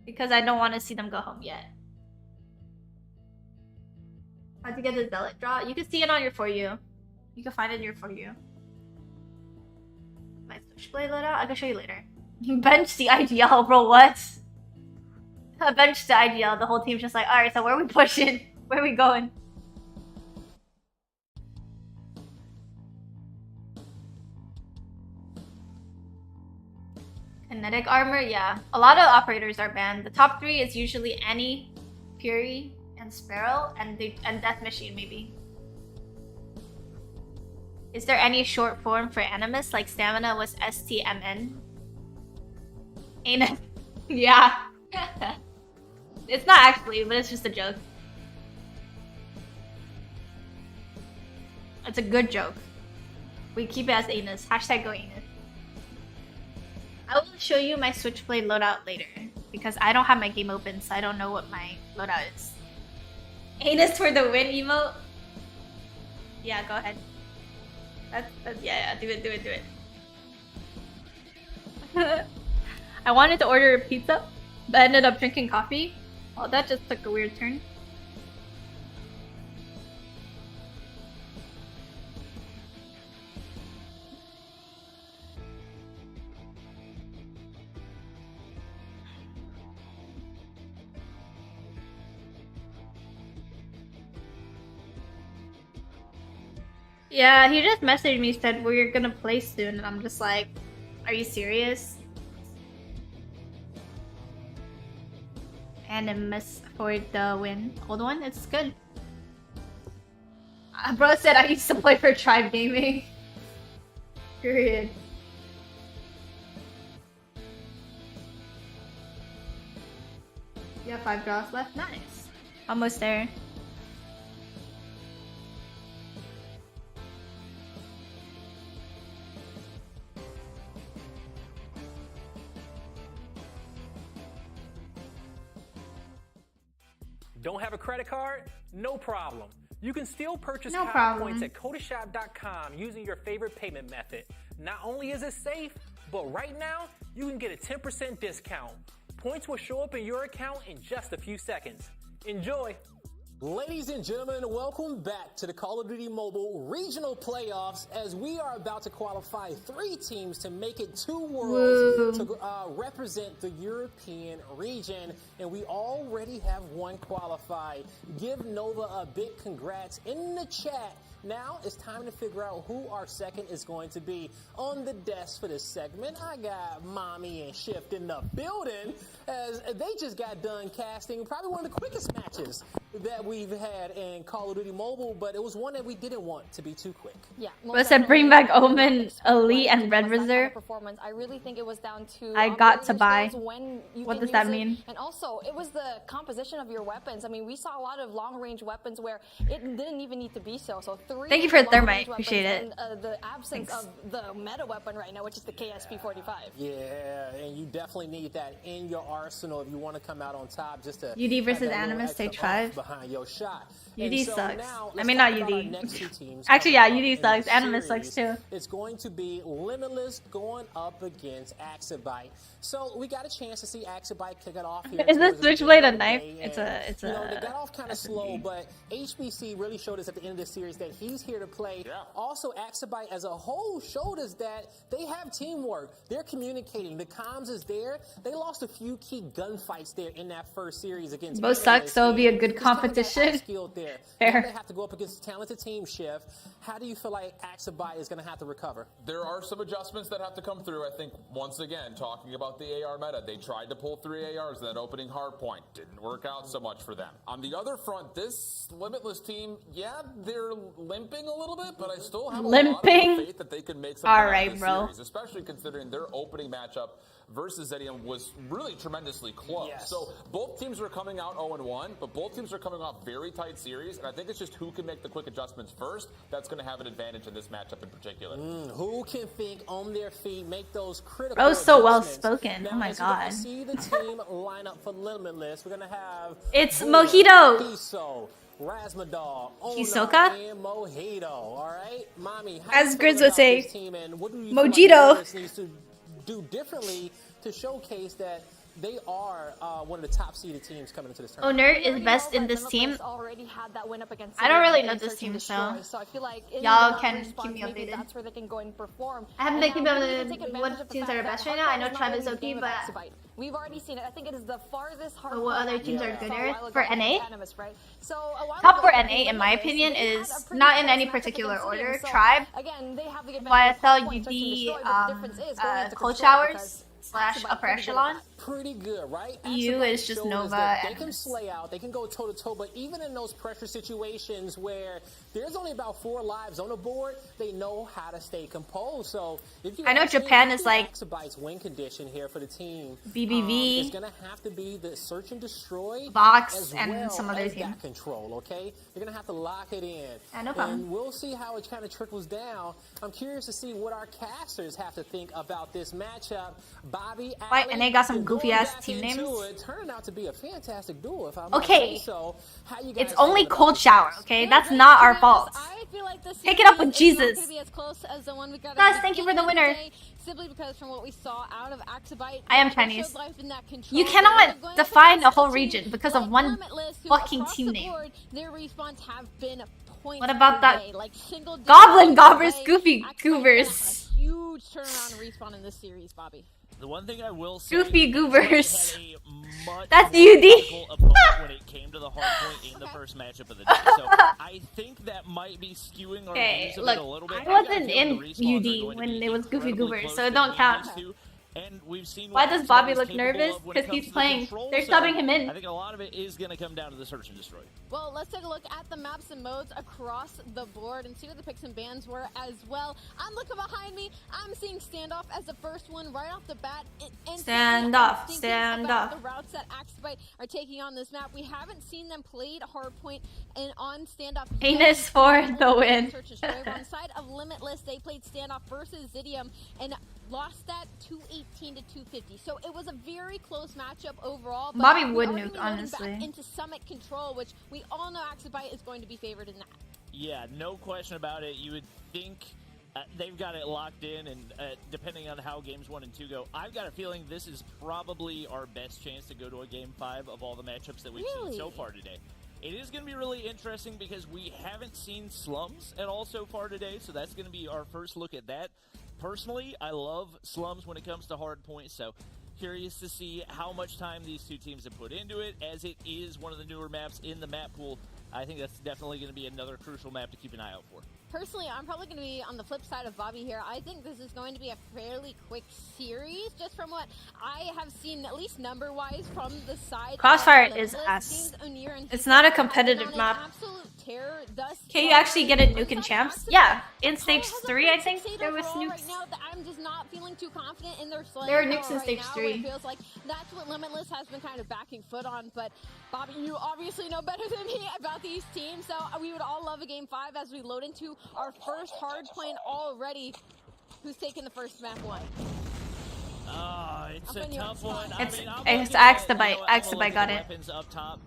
Because I don't want to see them go home yet. How'd you get the Zealot draw? You can see it on your For You. You can find it in your For You. My Switchblade loadout? I can show you later. Bench the IGL, bro, what? Bench the IGL, the whole team's just like, alright, so where are we pushing? Where are we going? Kinetic armor, yeah. A lot of operators are banned. The top 3 is usually Annie, Fury, and Sparrow, and Death Machine, maybe. Is there any short form for Animus, like Stamina was STMN? Ain't it? Yeah. It's not actually, but it's just a joke. It's a good joke. We keep it as Anus. Hashtag go Anus. I will show you my Switchblade loadout later because I don't have my game open, so I don't know what my loadout is. Anus for the win emote? Yeah, go ahead. Yeah, do it. I wanted to order a pizza, but ended up drinking coffee. Oh, that just took a weird turn. Yeah, he just messaged me, said we're gonna play soon, and I'm just like, are you serious? Animus for the win. Old one? It's good. Bro said I used to play for Tribe Gaming. Period. You have 5 draws left? Nice. Almost there. Don't have a credit card? No problem. You can still purchase No Power problem. Points at Kodashop.com using your favorite payment method. Not only is it safe, but right now, you can get a 10% discount. Points will show up in your account in just a few seconds. Enjoy! Ladies and gentlemen, welcome back to the Call of Duty Mobile Regional Playoffs as we are about to qualify 3 teams to make it to Worlds to represent the European region, and we already have one qualified. Give Nova a big congrats in the chat. Now it's time to figure out who our second is going to be. On the desk for this segment, I got Mommy and Shift in the building as they just got done casting probably one of the quickest matches that we've had in Call of Duty Mobile, but it was one that we didn't want to be too quick. Yeah. Was it bring back Omen, Elite, and Red Reserve? Performance. I really think it was down to I got to buy. What does that mean? And also, it was the composition of your weapons. I mean, we saw a lot of long-range weapons where it didn't even need to be so. So 3. Thank you for the long-range thermite. Appreciate it. And the absence of the meta weapon right now, which is the KSP-45. Yeah, and you definitely need that in your arsenal if you want to come out on top. Just to UD versus Animus stage 5. Behind your shot. UD so sucks. now, I mean, not UD. Actually, yeah, UD sucks. Animus sucks too. It's going to be Limitless going up against Axabyte. So we got a chance to see Axabyte kick it off here. Is this Switchblade a knife? It's a. You know, they got off kind of slow, but HBC really showed us at the end of the series that he's here to play. Yeah. Also, Axabyte as a whole showed us that they have teamwork. They're communicating. The comms is there. They lost a few key gunfights there in that first series against both suck, so it'll be a good competition. Fair. They have to go up against a talented team, Shift. How do you feel like Axabyte is going to have to recover? There are some adjustments that have to come through. I think, once again, talking about the AR meta, they tried to pull 3 ARs in that opening hard point. Didn't work out so much for them. On the other front, this Limitless team, yeah, they're limping a little bit, but I still have a lot of faith that they can make some series, especially considering their opening matchup versus Zedium was really tremendously close. Yes. So both teams are coming out 0-1, but both teams are coming off very tight series, and I think it's just who can make the quick adjustments first that's going to have an advantage in this matchup in particular. Who can think on their feet, make those critical adjustments. So well spoken. Now, oh my god. See the team line up for Limitless. We're going to have it's Mojito. Kiso, Razmadol, Hisoka, and Mojito. All right, Mommy. As Grizz would say, Mojito needs to do differently to showcase that they are one of the top seeded teams coming into this tournament. Owner is best in this team. Already had that win up against I don't really know this team, so I feel like y'all can keep me updated. That's where they can go and perform. I haven't been keeping updated what teams are best right now. I know Tribe is OP, but we've already seen it. I think it is the farthest hard. What other teams are gooder for NA? Right? So top for NA, in my opinion, is not in any particular order. Tribe, again, they have the YSL, UD, Cold Showers / upper echelon. Pretty good, right? EU is just Nova. They can slay out, they can go toe to toe, but even in those pressure situations where there's only about 4 lives on the board, they know how to stay composed. So if you I know Japan is like Axabyte's win condition here for the team. BBV. It's gonna have to be the search and destroy, Vox, and some other team. Control, okay? You're gonna have to lock it in. No problem. And we'll see how it kind of trickles down. I'm curious to see what our casters have to think about this matchup. Bobby, and they got some goofy ass team names. It turned out to be a fantastic duo, if I'm okay. So, it's only Cold Shower, okay? That's not our fault. Pick it up with Jesus. Guys, thank you for the winner. Simply because from what we saw out of Axabyte, I am Chinese. You cannot define a whole region because of one fucking team name. Their respawns have been what about that like Goblin Gobbers Goofy Goobers? Huge turnaround and respawn in this series, Bobby. The one thing I will say, Goofy Goobers. That's UD. when it came to the hard point in the first matchup of the day. So I think that might be skewing our views of it a little bit. I wasn't in UD when it was Goofy Goobers, so it don't count. And we've seen why does Bobby look nervous? Because he's playing. They're subbing him in. I think a lot of it is going to come down to the search and destroy. Well, let's take a look at the maps and modes across the board and see what the picks and bans were as well. I'm looking behind me. I'm seeing Standoff as the first one right off the bat. Standoff. The routes that Axabyte are taking on this map. We haven't seen them played hardpoint and on Standoff. Anus for the win. On side of Limitless, they played Standoff versus Zidium and lost that 218 to 250. So it was a very close matchup overall. But Bobby would nuke, honestly. Back into Summit Control, which we all know Axabyte is going to be favored in that. Yeah, no question about it. You would think they've got it locked in, and depending on how games 1 and 2 go, I've got a feeling this is probably our best chance to go to a game 5 of all the matchups that we've seen so far today. it is going to be really interesting because we haven't seen Slums at all so far today, so that's going to be our first look at that. Personally, I love Slums when it comes to hardpoint, so curious to see how much time these two teams have put into it, as it is one of the newer maps in the map pool. I think that's definitely going to be another crucial map to keep an eye out for. Personally, I'm probably going to be on the flip side of Bobby here. I think this is going to be a fairly quick series, just from what I have seen, at least number-wise, from the side. Crossfire is ass. It's not a competitive map. Can you actually get a nuke in champs? Yeah, in stage 3, I think there was nukes. Right now, I'm just not feeling too confident in their slaying. There are nukes in right stage now, 3. It feels like that's what Limitless has been kind of backing foot on. But Bobby, you obviously know better than me about these teams, so we would all love a game 5 as we load into our first hard point already. Who's taking the first map 1? It's a tough one. It's Axabite. Axabite got it. Weapons up top.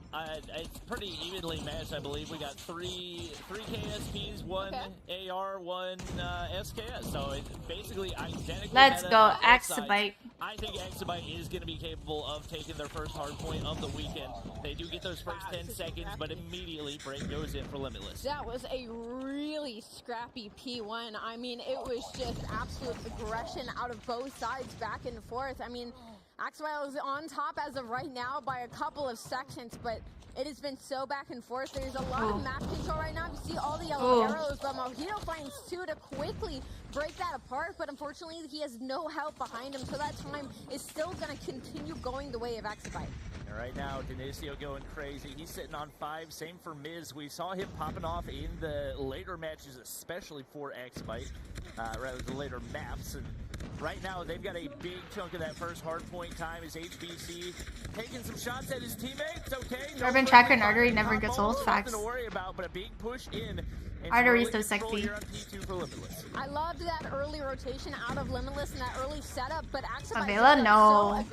It's pretty evenly matched, I believe. We got three KSPs, one AR, one SKS. So it's basically identical. Let's go, Axabite. I think Axabite is going to be capable of taking their first hard point of the weekend. They do get those first 10 seconds, but immediately break goes in for Limitless. That was a really scrappy P1. I mean, it was just absolute aggression out of both sides, back and forth. I mean, Axwell is on top as of right now by a couple of sections, but it has been so back and forth. There's a lot of map control right now. You see all the yellow arrows, but Mojito finds 2 to quickly break that apart, but unfortunately he has no help behind him, so that time is still going to continue going the way of Axabite. And right now, Denisio going crazy. He's sitting on 5. Same for Miz. We saw him popping off in the later matches, especially for Axabite, rather the later maps. And right now, they've got a big chunk of that first hard point time. Is HBC taking some shots at his teammates? Okay. Urban Tracker and Artery never gets old. Facts. Nothing to worry about, but a big push in. Artery's so sexy. I loved that early rotation out of Limitless and that early setup, but Avila, no.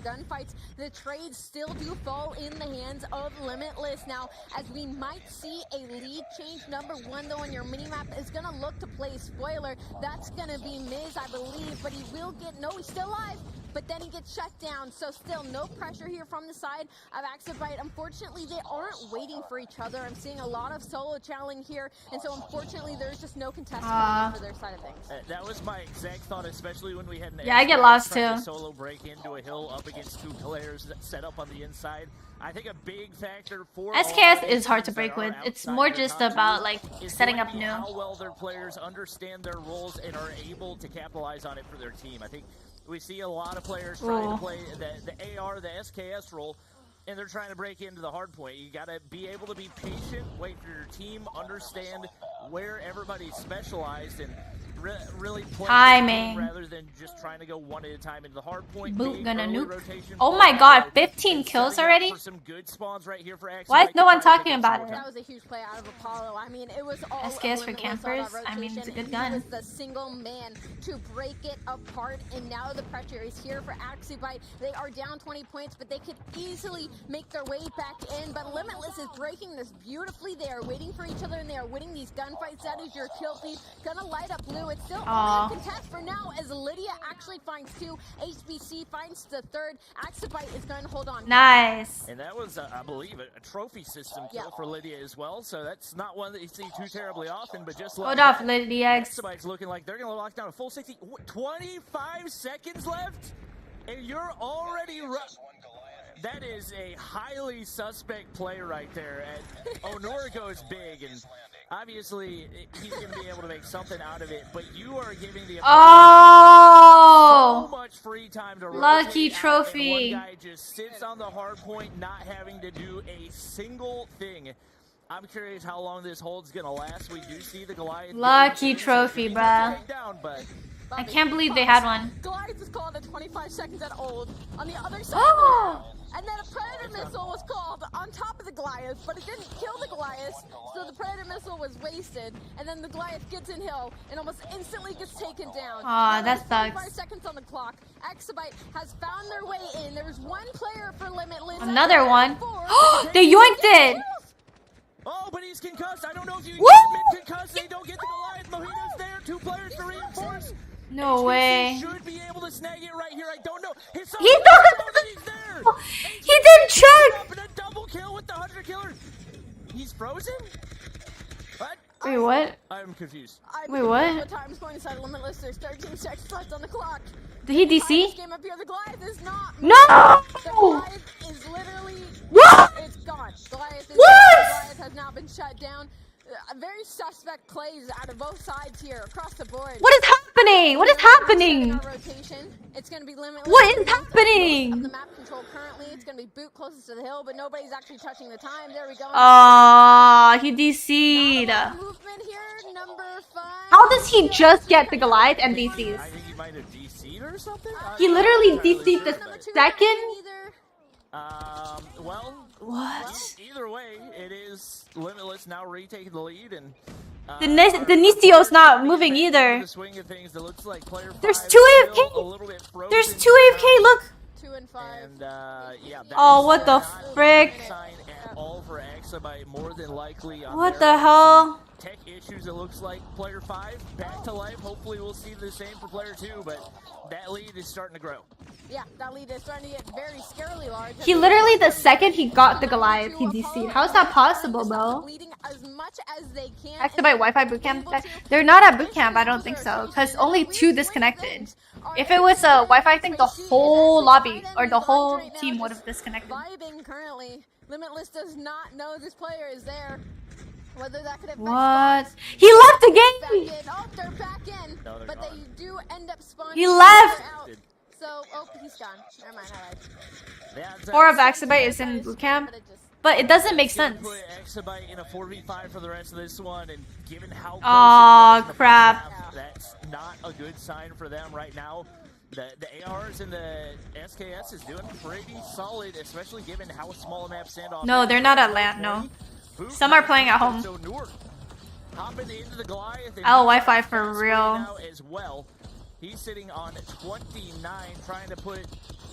Gunfights, the trades still do fall in the hands of Limitless. Now, as we might see a lead change, number 1 though on your minimap is gonna look to play spoiler. That's gonna be Miz, I believe, but he will get, no, he's still alive, but then he gets shut down. So still no pressure here from the side of Axabite. Unfortunately, they aren't waiting for each other. I'm seeing a lot of solo challenge here, and so unfortunately there's just no contestant for their side of things. That was my exact thought, especially when we had an I get lost too. Solo break into a hill up against 2 players that set up on the inside. I think a big factor for SKS is hard to break with. It's more just about like setting up new. How well their players understand their roles and are able to capitalize on it for their team. I think we see a lot of players trying to play the AR, the SKS role, and they're trying to break into the hard point. You got to be able to be patient, wait for your team, understand where everybody's specialized, and really play timing rather than just trying to go one at a time into the hard point. Boot gonna nuke. Oh my god, 15 kills already? Some good spawns right here for Why is no one talking about it? That was a huge play out of Apollo. I mean, it was all SKS for campers. I mean, it's a good gun. He was the single man to break it apart, and now the pressure is here for Axabite. They are down 20 points, but they could easily make their way back in. But Limitless is breaking this beautifully. They are waiting for each other, and they are winning these gunfights. That is your kill feed. Gonna light up blue. It's still only a contest for now, as Lydia actually finds 2. HBC finds the 3rd. Axabite is going to hold on. Nice. And that was, I believe, a trophy system kill for Lydia as well. So that's not one that you see too terribly often, but just like hold off, Lydia. Axabite's looking like they're going to lock down a full 60. 25 seconds left, and you're already that is a highly suspect play right there. And Onora goes big, and obviously he's going to be able to make something out of it, but you are giving the so much free time to lucky trophy. One guy just sits on the hard point, not having to do a single thing. I'm curious how long this hold's going to last. We do see the Goliath. Lucky trophy, bruh. I can't believe they had one. Goliath is called at 25 seconds at old. On the other side, and then a Predator missile was called on top of the Goliath, but it didn't kill the Goliath, so the Predator missile was wasted. And then the Goliath gets in hill and almost instantly gets taken down. Aw, that sucks. 5 seconds on the clock. Axabite has found their way in. There's 1 player for Limitless. Another one. They yoinked it. Oh, but he's concussed. I don't know if you get concussed. They don't get the Goliath. Mojito's there. 2 players to reinforce. No way. Should be able to snag it right here. I don't know. He didn't check. kill with the 100 killer. He's frozen? What? Wait, what? I'm confused. Wait, what? Time's going inside Limitless. There's 13 seconds left on the clock. Did he This DC? game up here, the Goliath is not. No! The Goliath is literally. What? It's gone. Goliath is What? Goliath has now been shut down. Very suspect plays out of both sides here across the board. What is happening? What is happening? Rotation. It's going to be limitless. What is Of happening? the map control currently, it's going to be boot closest to the hill, but nobody's actually touching the time. There we go. He DC'd. Movement here, number 5. How does he just get the Goliath and DCs? I think he might have DC'd or something. He literally DC'd the second? Well, What? either way, it is Limitless now retaking the lead, and The Nissio's not moving either. the swing of things, it looks like player There's 5 two is still AFK. a little bit frozen. There's 2 AFK, look! 2 and 5. And yeah, that Oh, is what the not frick? a sign at all for Exabyte, more than likely on What their the hell? tech issues. It looks like player 5 back to life. Hopefully we'll see the same for player 2, but that lead is starting to grow. Yeah, that lead is starting to get very scarily large. He literally, the second he got the Goliath, he DC'd. How is that possible, bro? Leading as much as they can. Exabyte Wi-Fi bootcamp? They're not at bootcamp, I don't think so, because only 2 disconnected. If it was a Wi-Fi, I think the whole lobby or the whole team would have disconnected. Vibing currently. Limitless does not know this player is there. Whether that could affect What? spawns. He left the Back game! in. Oh, they're back in. No, they're But gone. they do end up spawning. He left! out. So, oh, he's gone. Never mind, I lied. Yeah, Or of Exabyte is in bootcamp. But it doesn't make sense. Put Exabyte in a 4v5 for the rest of this one, and given how close Aw, it was in the first crap. half, that's not a good sign for them right now. The ARs and the SKS is doing pretty solid, especially given how small a map standoff. No, is. they're not at LAN, no. Some are playing at home. So Newark hopping into the Goliath and Oh, he's Wi-Fi on for 10 spree real. now as well. He's sitting on 29, trying to put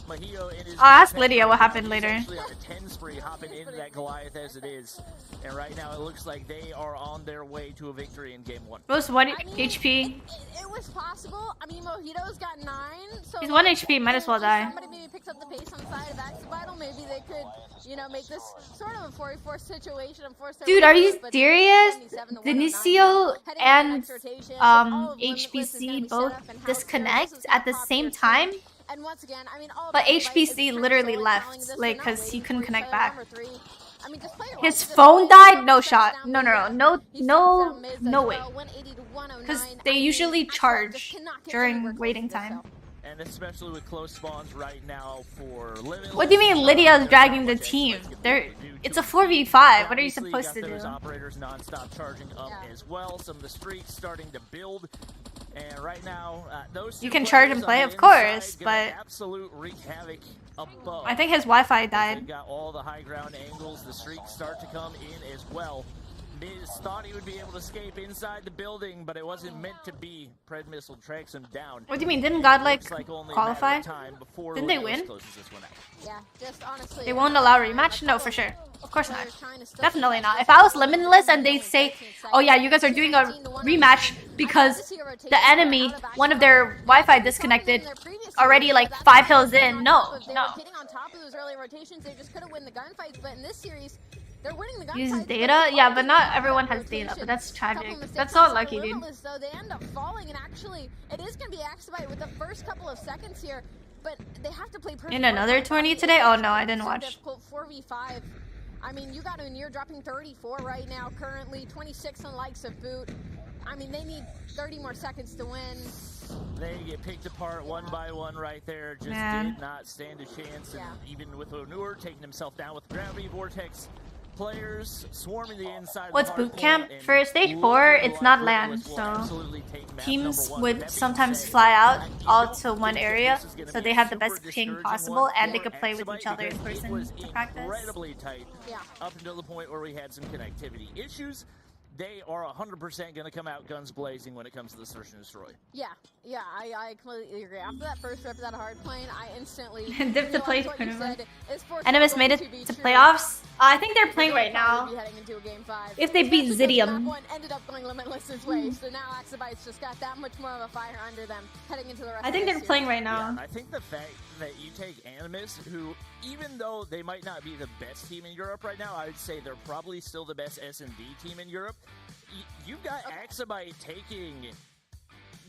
Mahio in his. I'll ask Lydia what happened He's later. actually on a 10 spree, hopping into that Goliath as it is. And right now it looks like they are on their way to a victory in game 1. Rose 1 HP. It was possible. I mean, Mojito's got 9. So He's 1 HP, might as well die. Somebody maybe picks up the pace on the side of Axabyte. Maybe they could, you know, make this sort of a 4v4 situation. Dude, are you serious? Denisio and HBC both disconnect at the same time? And once again, I mean, all But about the right HBC is literally control, left, telling this, like, they're not cause he waiting couldn't for connect player back. number 3. I mean, just play it His right. Just phone play it died? No right. shot. Touchdown No, leader. no, He no, steps down mids no as way. well, 180 to 109. Because I they mean, usually Axabyte just charge cannot get during anywhere close waiting to this, time. so. And especially with close spawns right now for Limitless. What do you mean Lydia's dragging the team? It's a 4v5. What are you supposed to do? Those operators non-stop charging up Yeah. as well. Some of the streaks starting to build. And right now, those two You can charge players and play, on the of course, inside gonna but absolute wreak havoc above. I think his Wi-Fi They've died. got all the high ground angles. The streaks start to come in as well. Miz thought he would be able to escape inside the building, but it wasn't meant to be. Pred missile tracks him down. What do you mean? Didn't God like Looks like only a matter of qualify? time before Didn't they Limitless win? closes this one out. Yeah, just honestly. They won't allow a rematch? No, for sure. Of course not. Definitely not. If I was Limitless and they say, oh yeah, you guys are doing a rematch because the enemy, one of their Wi-Fi disconnected, already like 5 hills in. No, They no. were hitting on top of those early rotations. They just couldn't win the gunfights. But in this series, they're winning the gunfights. Use data? Yeah, but not everyone has data, but that's tragic. That's so lucky, dude. So they end up falling, and actually, it is going to be Axabyte with the first couple of seconds here. But they have to play perfect. In another tourney today? Oh no, I didn't watch. 4v5. I mean, you got to, you're dropping 34 right now, currently 26 on likes of boot. I mean, they need 30 more seconds to win. They get picked apart one by one right there. Just Man. did not stand a chance. And Yeah. even with Onur taking himself down with gravity vortex, players swarming the inside. What's of the boot camp? hardpoint, For and stage looking 4, it's like not Limitless LAN, will so absolutely take map teams number 1. would That being sometimes said, fly out you all don't to think one that area, this is gonna so be they a have the super best ping discouraging possible, one and they for could play with Exabyte each other in because it person was in practice. incredibly tight Yeah. up until the point where we had some connectivity issues. They are 100% going to come out guns blazing when it comes to the search and destroy. Yeah, I completely agree. After that first rip of that hard plane, I instantly Dipped the realized play what you tournament. said is for Animus sure made going it be to true. playoffs. I think they're playing right now. Be heading into a game 5. If they beat Especially 'cause Zidium. Map 1 ended up going Limitless's way, so now Axabyte's just got that much more of a fire under them heading into the rest I think of they're this playing series. right now. Yeah, I think the fact that you take Animus, who, even though they might not be the best team in Europe right now, I would say they're probably still the best S&D team in Europe. You've got Axabyte taking,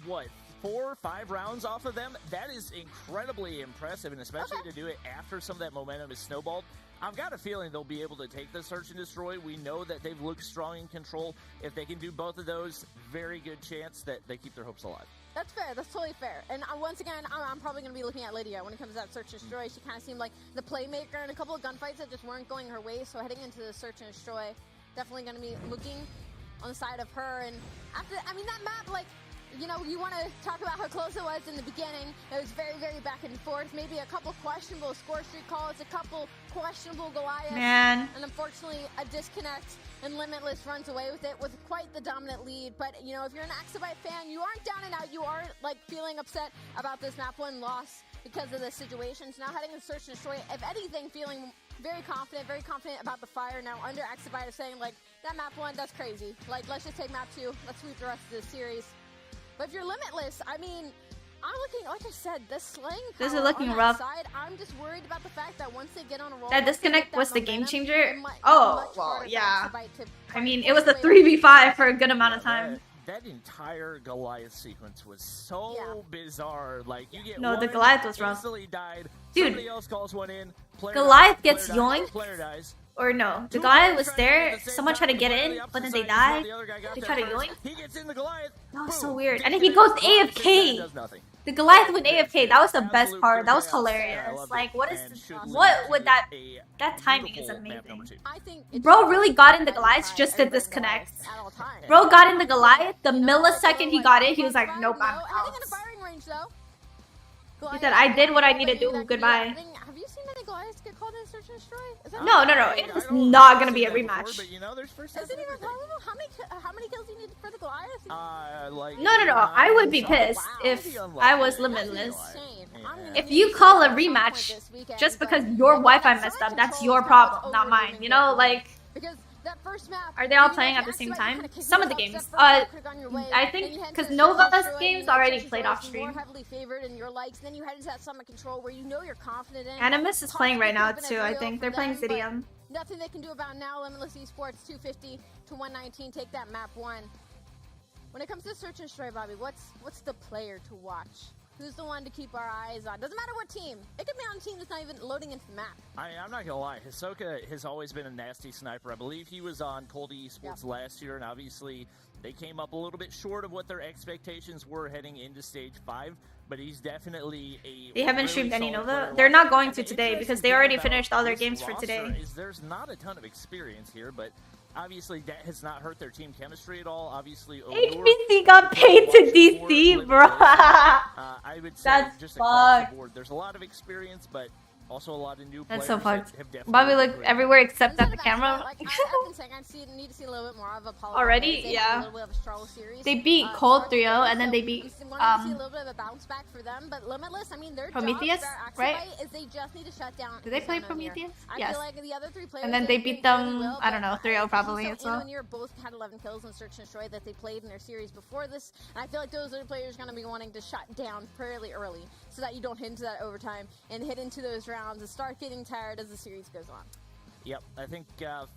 what, 4 or 5 rounds off of them? That is incredibly impressive, and especially to do it after some of that momentum is snowballed. I've got a feeling they'll be able to take the Search and Destroy. We know that they've looked strong in control. If they can do both of those, very good chance that they keep their hopes alive. That's fair. That's totally fair. And once again, I'm probably going to be looking at Lydia when it comes to that Search and Destroy. She kind of seemed like the playmaker in a couple of gunfights that just weren't going her way. So heading into the Search and Destroy, definitely going to be looking on the side of her. And after, I mean, that map, like, you know, you want to talk about how close it was in the beginning. It was very, very back and forth. Maybe a couple questionable score streak calls, a couple questionable Goliaths. Man. And unfortunately, a disconnect, and Limitless runs away with it with quite the dominant lead. But, you know, if you're an Axabyte fan, you aren't down and out. You aren't, like, feeling upset about this map 1 loss because of the situations. Now heading to Search and Destroy, if anything, feeling very confident about the fire. Now under Axabyte is saying, like, that map 1, that's crazy. Like, let's just take map 2. Let's sweep the rest of the series. But if you're Limitless, I mean, I'm looking, like I said, the slaying This is power looking on that rough. side, I'm just worried about the fact that once they get on a roll, That once they disconnect get that was the game momentum, changer? it might be Oh, much well, harder for yeah. Axabyte to I mean, fight it was a its way 3v5 for a good amount of time. That entire Goliath sequence was so bizarre. Like, you get No, one, the Goliath was rough. instantly died. Dude, Somebody else calls one in. Player Goliath dies, gets player dies, yoinked. player dies. Or no, the Two guy players was trying to there, at the same someone tried to time, get the player in, on the but then opposite they side, died. the other guy got They there tried to first. yoink. He gets in the Goliath. That was Boom. so weird. Gets And then in he goes Goliath sits there and AFK. does nothing. The Goliath went AFK. That was the best Absolute part. That was chaos. Yeah, I hilarious. loved Like, it. what And is, should what lead would to that, a that timing is beautiful map amazing. number 2. I think Bro really got in the Goliath just to disconnect. At all times. Bro got in the Goliath, the millisecond he got it, he was like, nope, I'm Heading out. in a firing range, though. He said, I did what I need to do, goodbye. Have you seen many Goliaths get called in Search and Destroy? Is that No, it was not gonna be a rematch. But you know, there's first Is it even possible? How many kills do you need for the Goliath? like No, I would be pissed if I was Limitless. If you call a rematch just because your Wi-Fi messed up, that's your problem, not mine. You know, like, Because that first map, are they all playing at the same time? Some of the games. I think because Nova's games already played off stream. More heavily favored in your likes, then you head into that summit control where you know you're confident in. Animus is playing right now too, I think. They're playing Zidium. Nothing they can do about now. Limitless Esports 250 to 119. Take that map 1. When it comes to Search and Destroy, Bobby, what's the player to watch? Who's the one to keep our eyes on? Doesn't matter what team. It could be on a team that's not even loading into the map. I mean, I'm not gonna lie. Hisoka has always been a nasty sniper. I believe he was on Coldy Esports last year, and obviously they came up a little bit short of what their expectations were heading into Stage 5. But he's definitely a. They haven't really streamed any solid Nova. player. They're not going And to the today interesting because they thing already about finished all their this games for roster today. is there's not a ton of experience here, but obviously that has not hurt their team chemistry at all. Obviously, HBC got paid to DC, bro. I would say That's just across fucked. the board, there's a lot of experience, but also a lot of new That's players so that fucked. have definitely Bobby looked improved. everywhere except at the Instead of camera. Like, I've been saying I need to see a little bit more of Apollo. Already? They Yeah. have a little bit of a struggle series. They beat Cold 3-0 and then they beat I'm wanting to see a little bit of a bounce back for them, but Limitless, I mean, their Prometheus, job for right? Axabyte is they just need to shut down. Did they play Xeno here. Prometheus? I Yes. feel like the other 3 players. And then they beat them, I don't know, 3-0 probably as well. And you're both had 11 kills in Search and Destroy that they played in their series before this, and I feel like those other players are going to be wanting to shut down fairly early so that you don't hit into that overtime and hit into those rounds and start getting tired as the series goes on. Yep, I think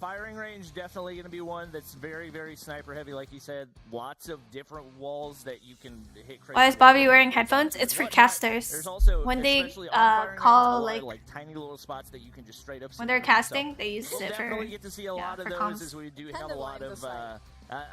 firing range definitely going to be one that's very, very sniper heavy, like you said. Lots of different walls that you can hit. Why is Bobby wearing headphones? It's for casters. There's also, When they especially on firing range, call a lot like of, tiny little spots that you can just straight up. when they're see. casting, So they use we'll it for definitely get to see a lot of for those comms. as we do have Tended a lot lines of of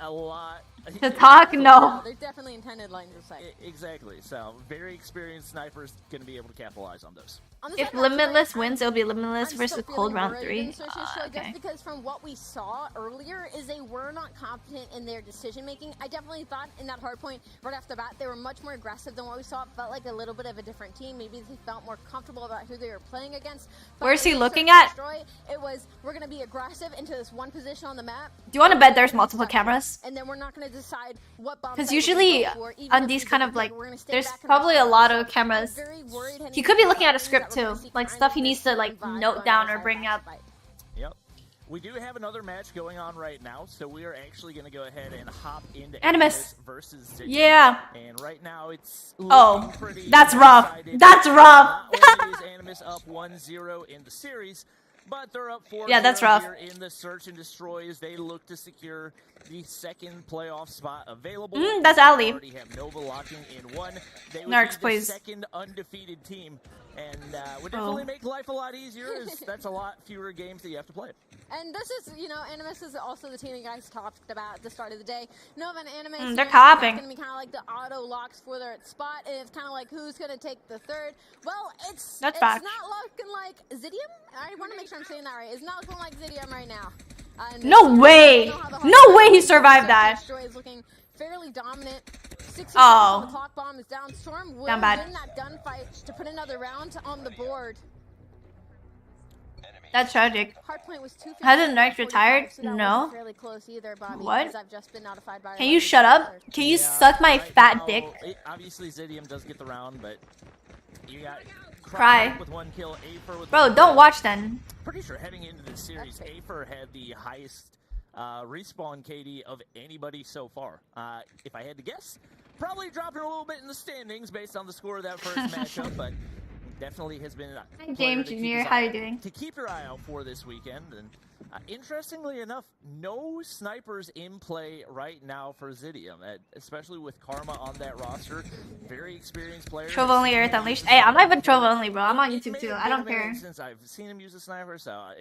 a lot to talk. No. They're definitely intended lines of sight. Exactly. So very experienced snipers going to be able to capitalize on those. On the If side of Limitless Axabyte, wins, it'll be Limitless I'm versus still Cold feeling round worried 3. in Search and Destroy, Okay. just because from what we saw earlier is they were not confident in their decision making. I definitely thought in that hard point right off the bat they were much more aggressive than what we saw. It felt like a little bit of a different team. Maybe they felt more comfortable about who they were playing against. But Where's he in looking Search and at? Destroy, it was we're going to be aggressive into this one position on the map. Do you want to bet there's multiple cameras? And then we're not going to decide what bomb Because site we're usually gonna go for, even on if these we kind don't of think like, we're gonna stay there's back in probably a our lot spot. of cameras. I'm very worried heading He could be into looking at a things script that we're too, gonna see like kind stuff of he the needs to like same vibe note going down on or inside bring up. Axabyte. Yep. We do have another match going on right now, so we are actually going to go ahead and hop into Animus versus Ziggy. Yeah. And right now it's Oh, pretty that's rough. decided. That's rough. Not only is Animus up 1-0 in the series, but they're up 4-0 Yeah, that's rough. here in the Search and Destroy as they look to secure the second playoff spot available. That's They Ali. already have Nova locking in one. They would Narcs, be the please. second undefeated team, and would definitely make life a lot easier as that's a lot fewer games that you have to play. And this is, you know, Animus is also the team you guys talked about at the start of the day. Nova and Animus, they're copping. It's going to be kind of like the auto locks for their spot, and it's kind of like who's going to take the third. Well, it's That's not fact. looking like Zidium. I want to make sure I'm saying that right. It's not looking like Zidium right now. No way. No way he survived that. Destroy is looking fairly dominant. 60 seconds Oh. on the clock. Bomb is down. Storm will Down bad. win that gunfight to put another round on the board. That's tragic. Hardpoint was 250. Hasn't Narcs retired? So that No. wasn't fairly close either, Bobby, What? because I've just been notified by Can you shut up? Can you suck my Right fat now, dick? Obviously, Zidium does get the round, but you got Cry. with one kill, Afer with Bro, one don't kill. watch then. Pretty sure heading into this series, Afer had the highest respawn KD of anybody so far. If I had to guess, probably dropping a little bit in the standings based on the score of that first matchup, but definitely has been a Hi, player James to keep Jr. his How eye- you doing? to keep your eye out for this weekend. And interestingly enough, no snipers in play right now for Zidium, especially with Karma on that roster. Very experienced player. Trovo only Aerith Unleashed. Hey, I'm not even Trovo only, bro. I'm on It YouTube may too. have I been don't a minute care. Since I've seen him use a sniper, so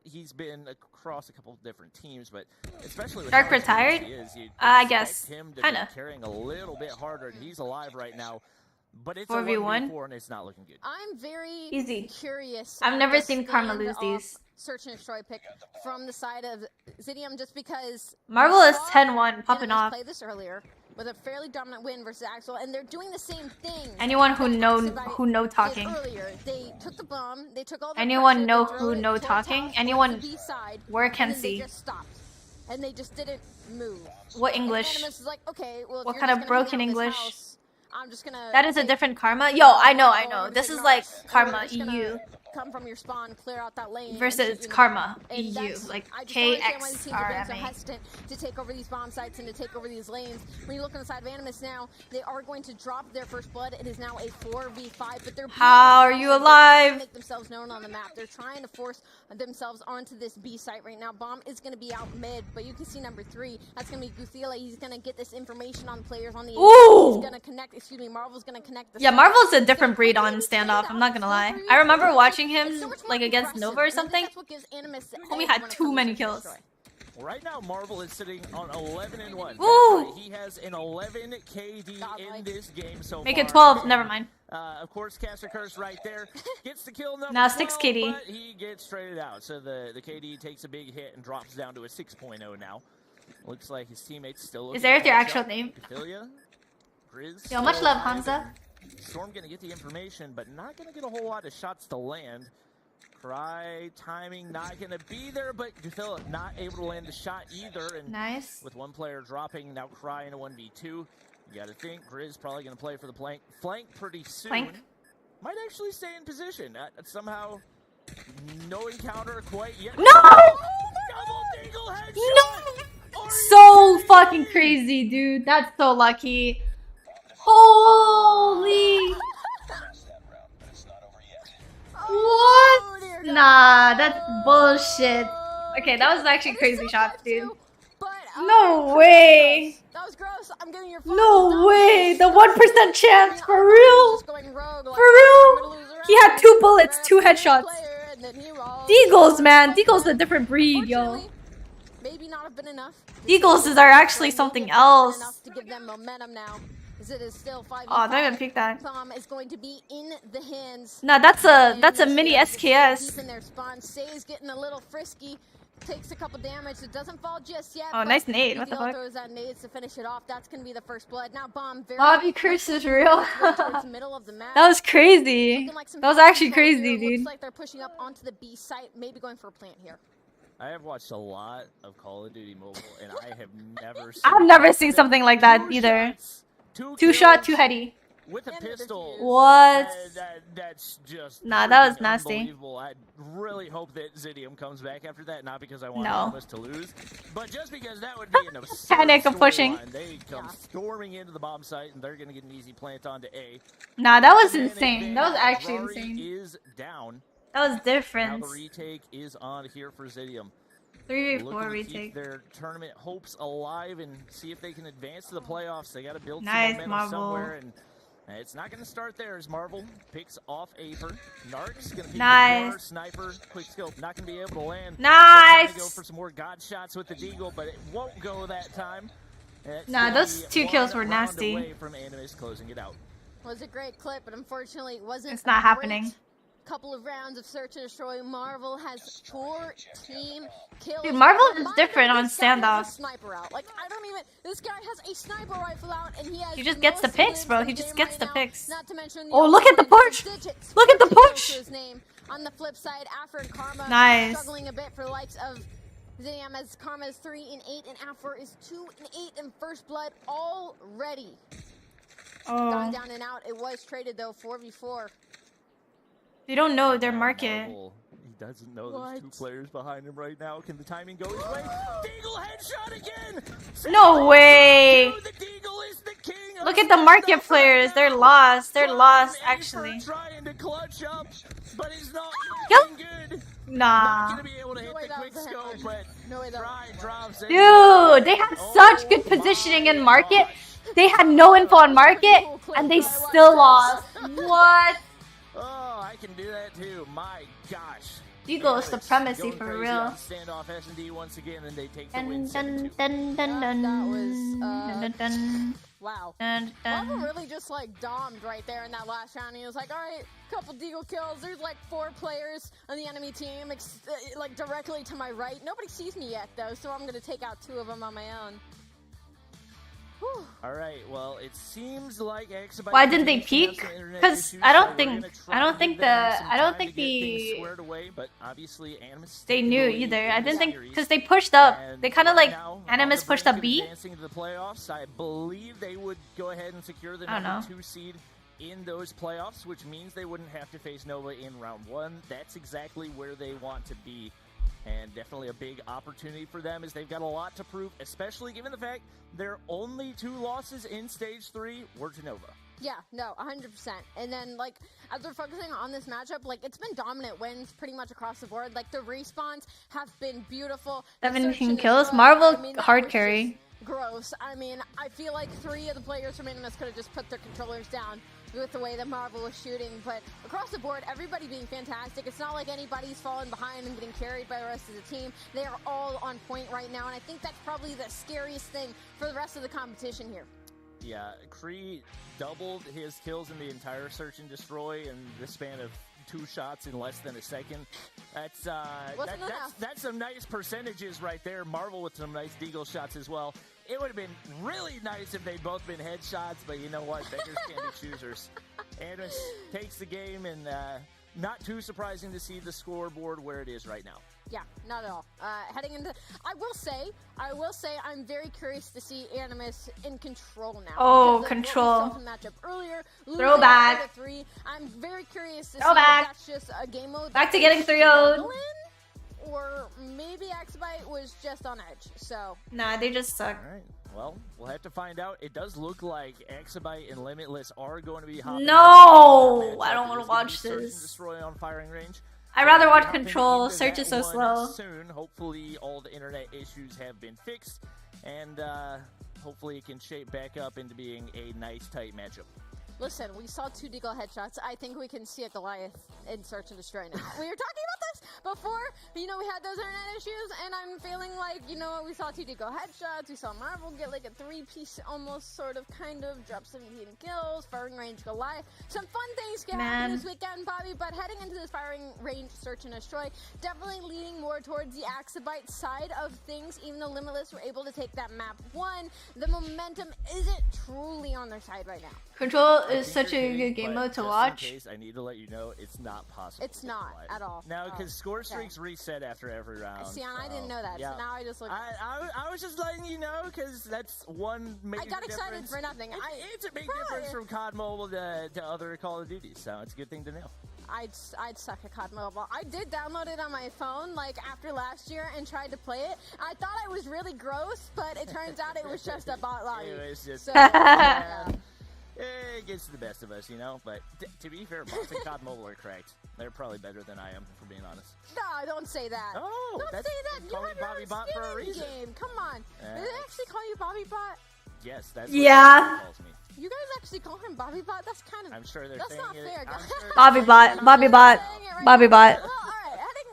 he's been across a couple of different teams, but especially with Dark how retired? he is, you'd I expect guess. him to Kinda. be carrying a little bit harder, and he's alive right now. But it's 4v1? a 1v4, and it's not looking good. I'm very Easy. curious. I've at never the seen Karma lose stand-off these. Search and destroy pick from the side of Zidium, just because Marvel we is saw 10-1, popping Animus off. play this earlier with a fairly dominant win versus Axel, and they're doing the same thing. Anyone who that know Axel did talking. earlier. They took the bomb. They took all the Anyone pressure, know they who threw it know towards talking? house, Anyone towards the B side, where can and then see? They just stopped, and they just didn't move. What And English? Animus is like, okay, well, if What you're kind just of gonna hang broken out in this English? house, I'm just gonna That is a take different Karma. Yo, I know. over This to is like Narcs, and Karma we're just gonna EU come from your spawn, clear out that lane, and versus shoot you. Karma And EU, that's- like I just don't understand why these teams are being so KXRMA. hesitant to take over these bomb sites and to take over these lanes. When you look on the side of Animus now, they are going to drop their first blood. It is now a 4v5, but they're How are you trying alive? to make themselves known on the map. They're trying to force themselves onto this B site right now. Bomb is going to be out mid, but you can see number 3. That's going to be Guthila. He's going to get this information on players on the A. Ooh! He's going to connect. Excuse me, Marvel's going to connect. The Yeah, site. Marvel's a He's different gonna breed quickly on stay standoff. down. I'm not gonna lie. It's I remember watching so him much more like against impressive, Nova or and I think something. that's what gives Animus the Homie edge had when it too comes many to kills. destroy. Right now, Marvel is sitting on 11-1. That's Ooh! right, he has an 11 KD in this game so Make far. it 12. Never mind. Of course, Capture Curse right there gets the kill number Now 6 12, KD. but he gets traded out. So the KD takes a big hit and drops down to a 6.0 now. Looks like his teammates still Is looking Aerith to your catch actual up. name? Ophelia, Grizz Yo, much still love, alive, Hansa. and Storm gonna get the information, but not gonna get a whole lot of shots to land. Cry timing not gonna be there, but Guthilla not able to land the shot either. And Nice. with one player dropping, now Cry in a 1v2. You gotta think Grizz probably gonna play for the flank pretty soon. Flank. Might actually stay in position. Somehow, no encounter quite yet. No! Double dingle headshot! No! So fucking crazy, dude. That's so lucky. Holy. What? Nah, that's bullshit. Okay, that was actually crazy shots, dude. But, No way. that was gross. I'm giving your No way. The 1% chance, for real. For For real. He had 2 bullets, 2 headshots. Deagles, man. Deagles a different breed, yo. Maybe not have been enough. Deagles are actually something else. Enough to give them momentum now. As it is still 5v5. Oh, they're gonna pick that. Bomb is going to be in the hands. Nah, that's a mini Deep SKS. in their spawn. Say's getting a little frisky. Takes a couple damage. It doesn't fall just yet. Oh, but nice nade. What the Ethiel fuck? throws that nades to finish it off. That's gonna be the first blood. Now Bomb very Bobby Curse is real. towards the middle of the map. That was crazy. Looking like some That was fast actually control here. crazy, dude. Looks like they're pushing up onto the B site, maybe going for a plant here. I have watched a lot of Call of Duty Mobile, and I have never seen I've never seen something like that either. Two 2 shot, kills, 2 heady. with a pistol. What? That's just Nah, that was nasty. unbelievable. I really hope that Zidium comes back after that. Not because I want No. Animus to lose, but just because that would be an absurd Panic of pushing. storyline. They come storming into the bomb site, and they're going to get an easy plant onto A. Nah, that was And insane. then That was actually Rory insane. is down. That was Now different. the retake is on here for Zidium. 3v4 Looking to retake. keep their tournament hopes alive and see if they can advance to the playoffs. They got to build Nice, some momentum Marvel. somewhere, and it's not going to start there as Marvel picks off Aether. Narc's going to be Nice. the sniper, quick scope, not going to be able to land. Nice. They're trying to go for some more god shots with the Deagle, but it won't go that time. It's Nah, gonna those be 2 kills were one round nasty. away from Animus closing it out. Was a great clip, but unfortunately it wasn't. It's not a great happening. Couple of rounds of search and destroy. Marvel has 14 kills. Dude, Marvel is Reminder, different on this guy has standoff. a sniper out. Like I don't even. This guy has a sniper rifle out, and he has. He just the gets the most picks, wins bro. in He the just game gets right the now. picks. Not to mention Oh, look at the push! digits. Look at the 20 push! to his name. On the flip side, Afro and Karma Nice. struggling a bit for the likes of Zidium, as Karma is 3 and 8, and Afro is 2 and 8 in first blood already. Gone Oh, down and out. It was traded though, 4v4. they don't know their Now market. Marvel, he doesn't know there's What? 2 players behind him right now. Can the timing go his way? Deagle headshot again! No way! The Deagle is the king of Look at the market standoff players. right They're now. lost. They're Prime lost, Aether actually. Trying to clutch up, but he's not Yup. looking good. Not Nah. gonna be able to hit way the that quick was a scope, hit. but No way that Try drops it. Dude, they had such good positioning in market. They had no info on market, and they still lost. What? Oh, I can do that too. My gosh. Deagle Animus supremacy going for crazy real. on Standoff S&D once again, and they take the Dun win dun 7-2. dun dun dun. That was, Dun dun dun. Wow. Dun Marvel dun. really just like domed right there in that last round. He was like, all right, couple Deagle kills. There's like 4 players on the enemy team, like directly to my right. Nobody sees me yet though, so I'm gonna take out 2 of them on my own. Whew. All right. Well, it seems like Exabyte Why didn't they continues to peek? have some internet 'Cause issues, I don't so we're think- gonna try I don't to think give them the- some I don't time think to get things the- squared away, but obviously Animus They taking knew the lead either. in I the didn't think series. because they pushed up. And They kind of right like now, Animus on the pushed brink up of B. advancing to the playoffs. I believe they would go ahead and secure the I don't number know. 2 seed in those playoffs, which means they wouldn't have to face Nova in round 1. That's exactly where they want to be. And definitely a big opportunity for them as they've got a lot to prove, especially given the fact their only 2 losses in Stage 3 were to Nova. Yeah, no, 100%. And then, like, as we're focusing on this matchup, like, it's been dominant wins pretty much across the board. Like, the respawns have been beautiful. The 17 search and kills. destroy, Marvel that hard was carry. just Gross. I mean, I feel like 3 of the players from Animus could have just put their controllers down with the way that Marvel was shooting. But across the board, everybody being fantastic. It's not like anybody's falling behind and getting carried by the rest of the team. They are all on point right now, and I think that's probably the scariest thing for the rest of the competition here. Yeah, Kree doubled his kills in the entire search and destroy in the span of 2 shots in less than a second. That's some nice percentages right there. Marvel with some nice Deagle shots as well. It would have been really nice if they'd both been headshots, but you know what? Beggars can't be choosers. Animus takes the game, and not too surprising to see the scoreboard where it is right now. Yeah, not at all. Heading into, I will say, I'm very curious to see Animus in control now. Oh, because of control. what we saw from the matchup earlier. Throwback. losing 3. I'm very curious to Throwback. see if that's just a game mode. Back to that getting is 3-0'd. struggling, or maybe Exabyte was just on edge. So Nah, they just suck. All right. Well, we'll have to find out. It does look like Exabyte and Limitless are going to be hopping. No, I don't want to watch Search and this. destroy on firing range. I'd rather watch Jumping Control. into Search that is so one slow. Soon, hopefully, all the internet issues have been fixed, and hopefully, it can shape back up into being a nice, tight matchup. listen, we saw 2 Deagle headshots. I think we can see a Goliath in Search and Destroy now. We were talking about this before, we had those internet issues, and I'm feeling like, we saw 2 Deagle headshots, we saw Marvel get like a 3-piece almost sort of kind of, drop 17 kills, firing range Goliath. Some fun things can happen this weekend, Bobby, but heading into this firing range Search and Destroy, definitely leaning more towards the Exabyte side of things, even though Limitless were able to take that map 1. The momentum isn't truly on their side right now. Control I is think such you're a kidding, good game but mode to just in watch. case, I need to let you know it's not possible. It's not at all. Now, because score streaks reset after every round. See, and I didn't know that, yeah. so now I just look. I was just letting you know because that's one major I got excited difference. for nothing. It's a big difference from COD Mobile to other Call of Duty, so it's a good thing to know. I'd suck at COD Mobile. I did download it on my phone, like, after last year and tried to play it. I thought I was really gross, but it turns out it was just a bot lobby. It was just... So, it gets to the best of us, you know? But to be fair, bots in COD Mobile are cracked. They're probably better than I am, for being honest. No, don't say that. Oh, don't say that. You call me have your Bobby own Bot skin for a in the reason. game. Come on. Did they actually call you Bobby Bot? Yes, that's Yeah. what calls me. You guys actually call him Bobby Bot? That's kind of... I'm sure they're That's saying not it. fair, guys. Bobby Bot. Bobby Bot. Bobby Bot. Well, all right. I think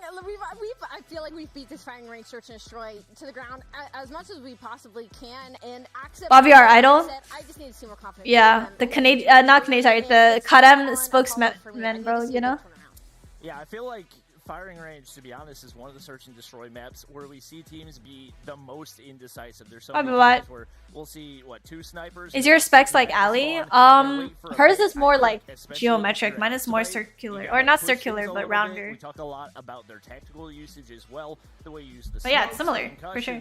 I feel like we've beat this firing range search and destroy to the ground as much as we possibly can. And Bobby, our idol? I just need to see more confidence. Yeah, the Canadian, not Canadian, sorry, the Kadam spokesman, bro, you know? Yeah, I feel like firing range, to be honest, is one of the search and destroy maps where we see teams be the most indecisive. There's so many times where we'll see, what, 2 snipers? Is your specs like Ali? Hers is more like geometric. Mine is more circular. Or not circular, but rounder. We talked a lot about their tactical usage as well, the way you use the But yeah, it's similar, for sure.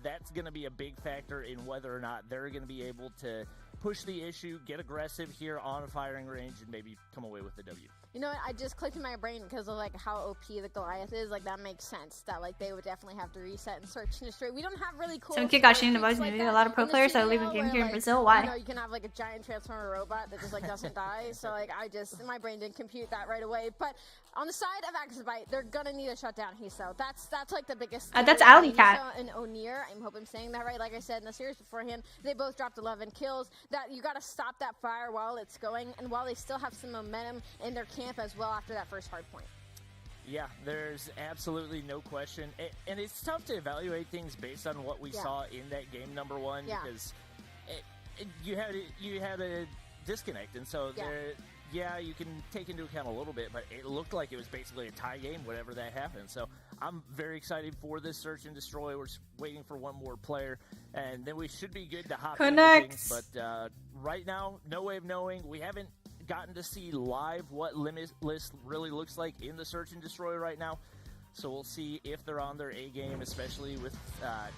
That's going to be a big factor in whether or not they're going to be able to push the issue, get aggressive here on a firing range, and maybe come away with the W. You know what? I just clicked in my brain because of like how OP the Goliath is. Like that makes sense. That like they would definitely have to reset and search and destroy. We don't have really cool. So Kikashi and Devotion, a lot of pro players that live in game here in Brazil. Why? You know, you can have like a giant transformer robot that just like doesn't die. So like my brain didn't compute that right away. But on the side of Axabite, they're gonna need a shutdown Hiso. That's like the biggest. That's Alley Cat. And O'Near. I hope I'm saying that right. Like I said in the series beforehand, they both dropped 11 kills. That you got to stop that fire while it's going, and while they still have some momentum in their camp as well after that first hard point. Yeah, there's absolutely no question, and it's tough to evaluate things based on what we saw in that game number 1 because you had a disconnect, and so you can take into account a little bit, but it looked like it was basically a tie game whenever that happened. So I'm very excited for this search and destroy. We're just waiting for one more player, and then we should be good to hop into things. But right now, no way of knowing. We haven't gotten to see live what Limitless really looks like in the search and destroy right now. So we'll see if they're on their A game, especially with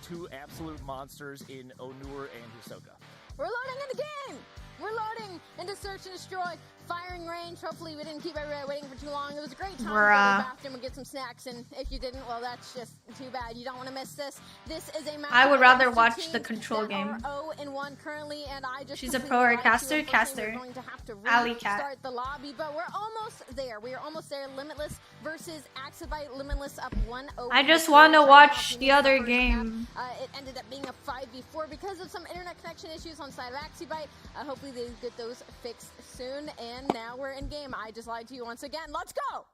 2 absolute monsters in Onur and Hisoka. We're loading in the game! We're loading into search and destroy. Firing range. Hopefully we didn't keep everybody waiting for too long. It was a great time to go to the bathroom and get some snacks, and if you didn't, well, that's just too bad. You don't want to miss this. This is a match. I would rather watch the control game. 0-1 currently, and I just She's a pro or caster? Caster. We're going to have to Alley Cat. restart the lobby, but we're almost there. We are almost there. Limitless versus Axabite. Limitless up 1-0. I just want to watch the other game. It ended up being a 5v4 because of some internet connection issues on the side of Axabite. Hopefully they get those fixed soon, and now we're in game. I just lied to you once again. Let's go!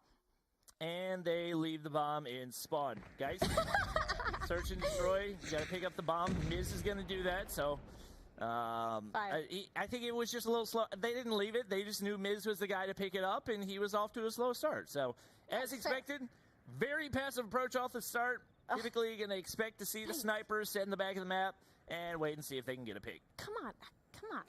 And they leave the bomb in spawn. Guys, search and destroy. You gotta pick up the bomb. Miz is gonna do that, so I think it was just a little slow. They didn't leave it. They just knew Miz was the guy to pick it up, and he was off to a slow start. So, as expected, very passive approach off the start. Typically, you're gonna expect to see the snipers sit in the back of the map and wait and see if they can get a pick. Come on.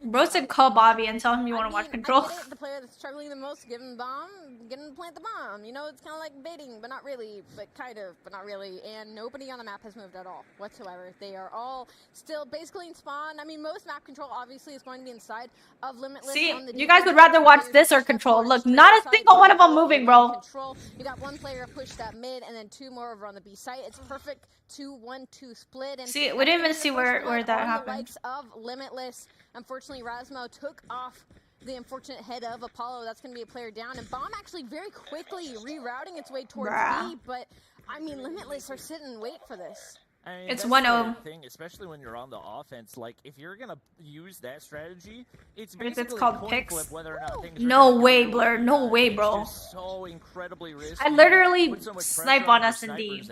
Bro said call Bobby and tell him you want to watch Control. I get it, the player that's struggling the most, give him the bomb, get him to plant the bomb. You know, it's kind of like baiting, but not really, but kind of, but not really. And nobody on the map has moved at all whatsoever. They are all still basically in spawn. I mean, most map control obviously is going to be inside of Limitless. See, you guys would rather watch this or Control. Look, not a single one of them moving, bro. Control. You got one player pushed up mid, and then 2 more over on the B site. It's perfect 2-1-2 split. And see, we didn't even see where that happened. The likes of Limitless. Unfortunately, Rasmo took off the unfortunate head of Apollo. That's going to be a player down. And Bomb actually very quickly rerouting its way towards B. But, I mean, Limitless are sitting and wait for this. I mean, it's 1-0. Thing, especially when you're on the offense, like if you're gonna use that strategy, it's basically it's called picks. Flip whether or not things no way, Blur. No way, bro. It's so incredibly risky. I literally snipe on S&D.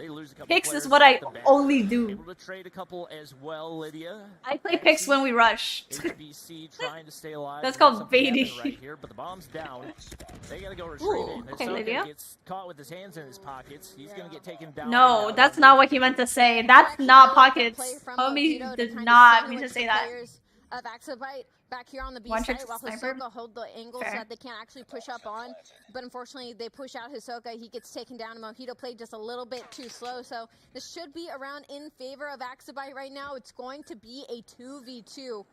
Picks is what I only do. Able to trade a couple as well, Lydia. I play picks when we rush. HBC trying to stay alive. That's called baiting. Right here, but the bomb's down. They gotta go retrieve it. Okay, Lydia. Gets caught with his hands in his pockets. He's gonna get taken down. No, that's not what he meant to say. That's not pockets. Homie did not mean to say that. of Axabite back here on the B One side trick while sniper. Hisoka hold the angle Fair. so that they can't actually push up on. But unfortunately, they push out Hisoka. He gets taken down. Mojito played just a little bit too slow. So this should be around in favor of Axabite right now. It's going to be a 2v2.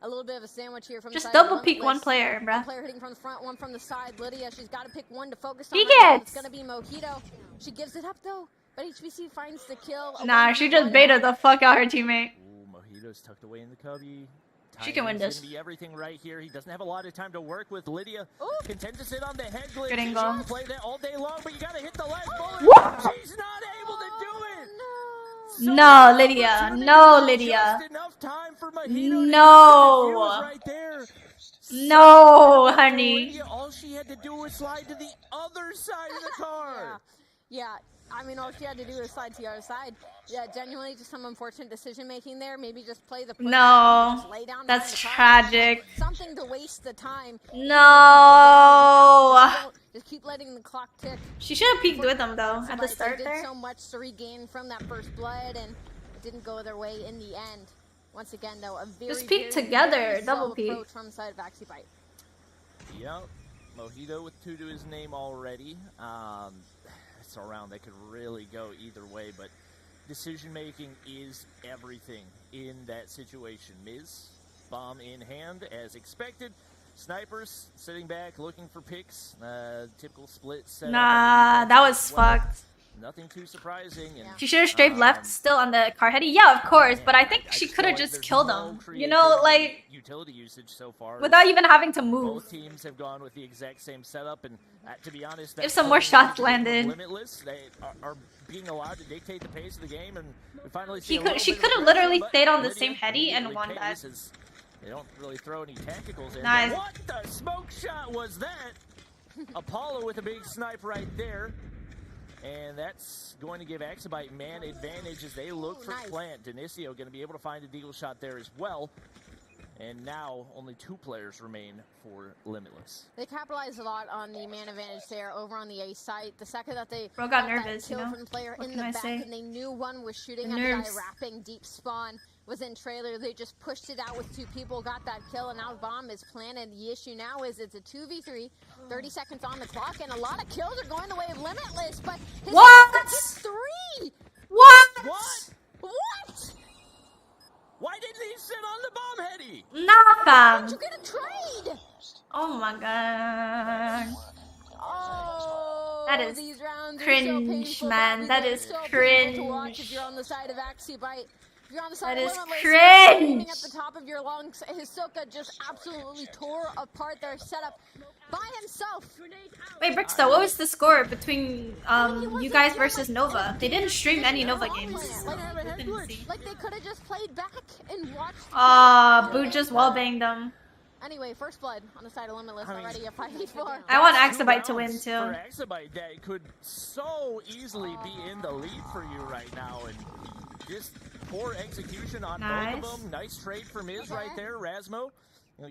A little bit of a sandwich here from Just the side of double peek one Limitless. player, One bruh. player hitting from the front, one from the side. Lydia, she's got to pick one to focus on. He right now. gets. It's going to be Mojito. She gives it up, though. But HBC finds the kill. A Nah, she 1v1. just baited the fuck out her teammate. Ooh, Mojito's tucked away in the cubby. She can win Timing's this. gonna be everything right here. He doesn't have a lot of time to work with. Lydia Ooh. content to sit on the head glitch. Good She angle. can play that all day long, but you gotta hit the last bullet. What? She's not able to do it. No. No, Lydia. No, Lydia. Just enough time for Mojito to No. get the defuse right there. No, honey. Lydia, all she had to do was slide to the other side of the car. Yeah, I mean, all she had to do was slide to the other side. Yeah, genuinely just some unfortunate decision making there. Maybe just play the push No, just lay down that's behind the car. tragic. Something to waste the time. No. Just keep letting the clock tick. She should have peeked with him though at the They start did there. so much to regain from that first blood, and it didn't go their way in the end. Once again, though, a very Just peek very, together, very double slow peek. approach from the side of Axibite. Yep. Mojito with 2 to his name already. It's a round that could really go either way, but decision making is everything in that situation. Miz, bomb in hand as expected. Snipers sitting back looking for picks. Typical split setup. Nah, that was fucked. Nothing too surprising. And, She should have straight left still on the car heady. Yeah, of course, but I think she just could feel have like just there's killed no him. You know, creativity like utility usage so far. without even having to move. Both teams have gone with the exact same setup, and to be honest, If some more shots landed. Limitless, they are being allowed to dictate the pace of the game, and we finally see She could have literally stayed on the same heady and won that. They don't really throw any tacticals in. Nice. What the smoke shot was that? Apollo with a big snipe right there. And that's going to give Axabite man advantage as they look for nice. plant. Denisio going to be able to find a deagle shot there as well. And now only 2 players remain for Limitless. They capitalized a lot on the man advantage there over on the A site. The second that they Bro got that nervous, kill you know? from the player What in can the I back, say? and they knew one was shooting The at the guy nerves. wrapping deep spawn was in trailer. They just pushed it out with 2 people, got that kill, and now the bomb is planted. The issue now is it's a 2v3, 30 seconds on the clock, and a lot of kills are going the way of Limitless, but his What? gets 3! What? What? What? Why didn't he sit on the bomb heady? Nah, fam. Did you get a trade? Oh my god. Oh, That is these rounds are cringe, so painful, man. Bobby. That They're is so painful to watch cringe. if you're on the side of Axibite. If you're on the side That of is Limitless, cringe. aiming at the top of your lungs. Hisoka just absolutely tore apart their setup by himself. Wait, Bricksta, what was the score between you guys versus Nova? They didn't stream any Nova games. Like they could have just played back and watched. Boo just wallbanged them. Anyway, first blood on the side of Limitless I mean, already a 5v4. I want 2 Axabite to win rounds too. For Axabite, that could so easily be in the lead for you right now, and just poor execution on Nice. both of them. Nice trade for Miz right there. Rasmo,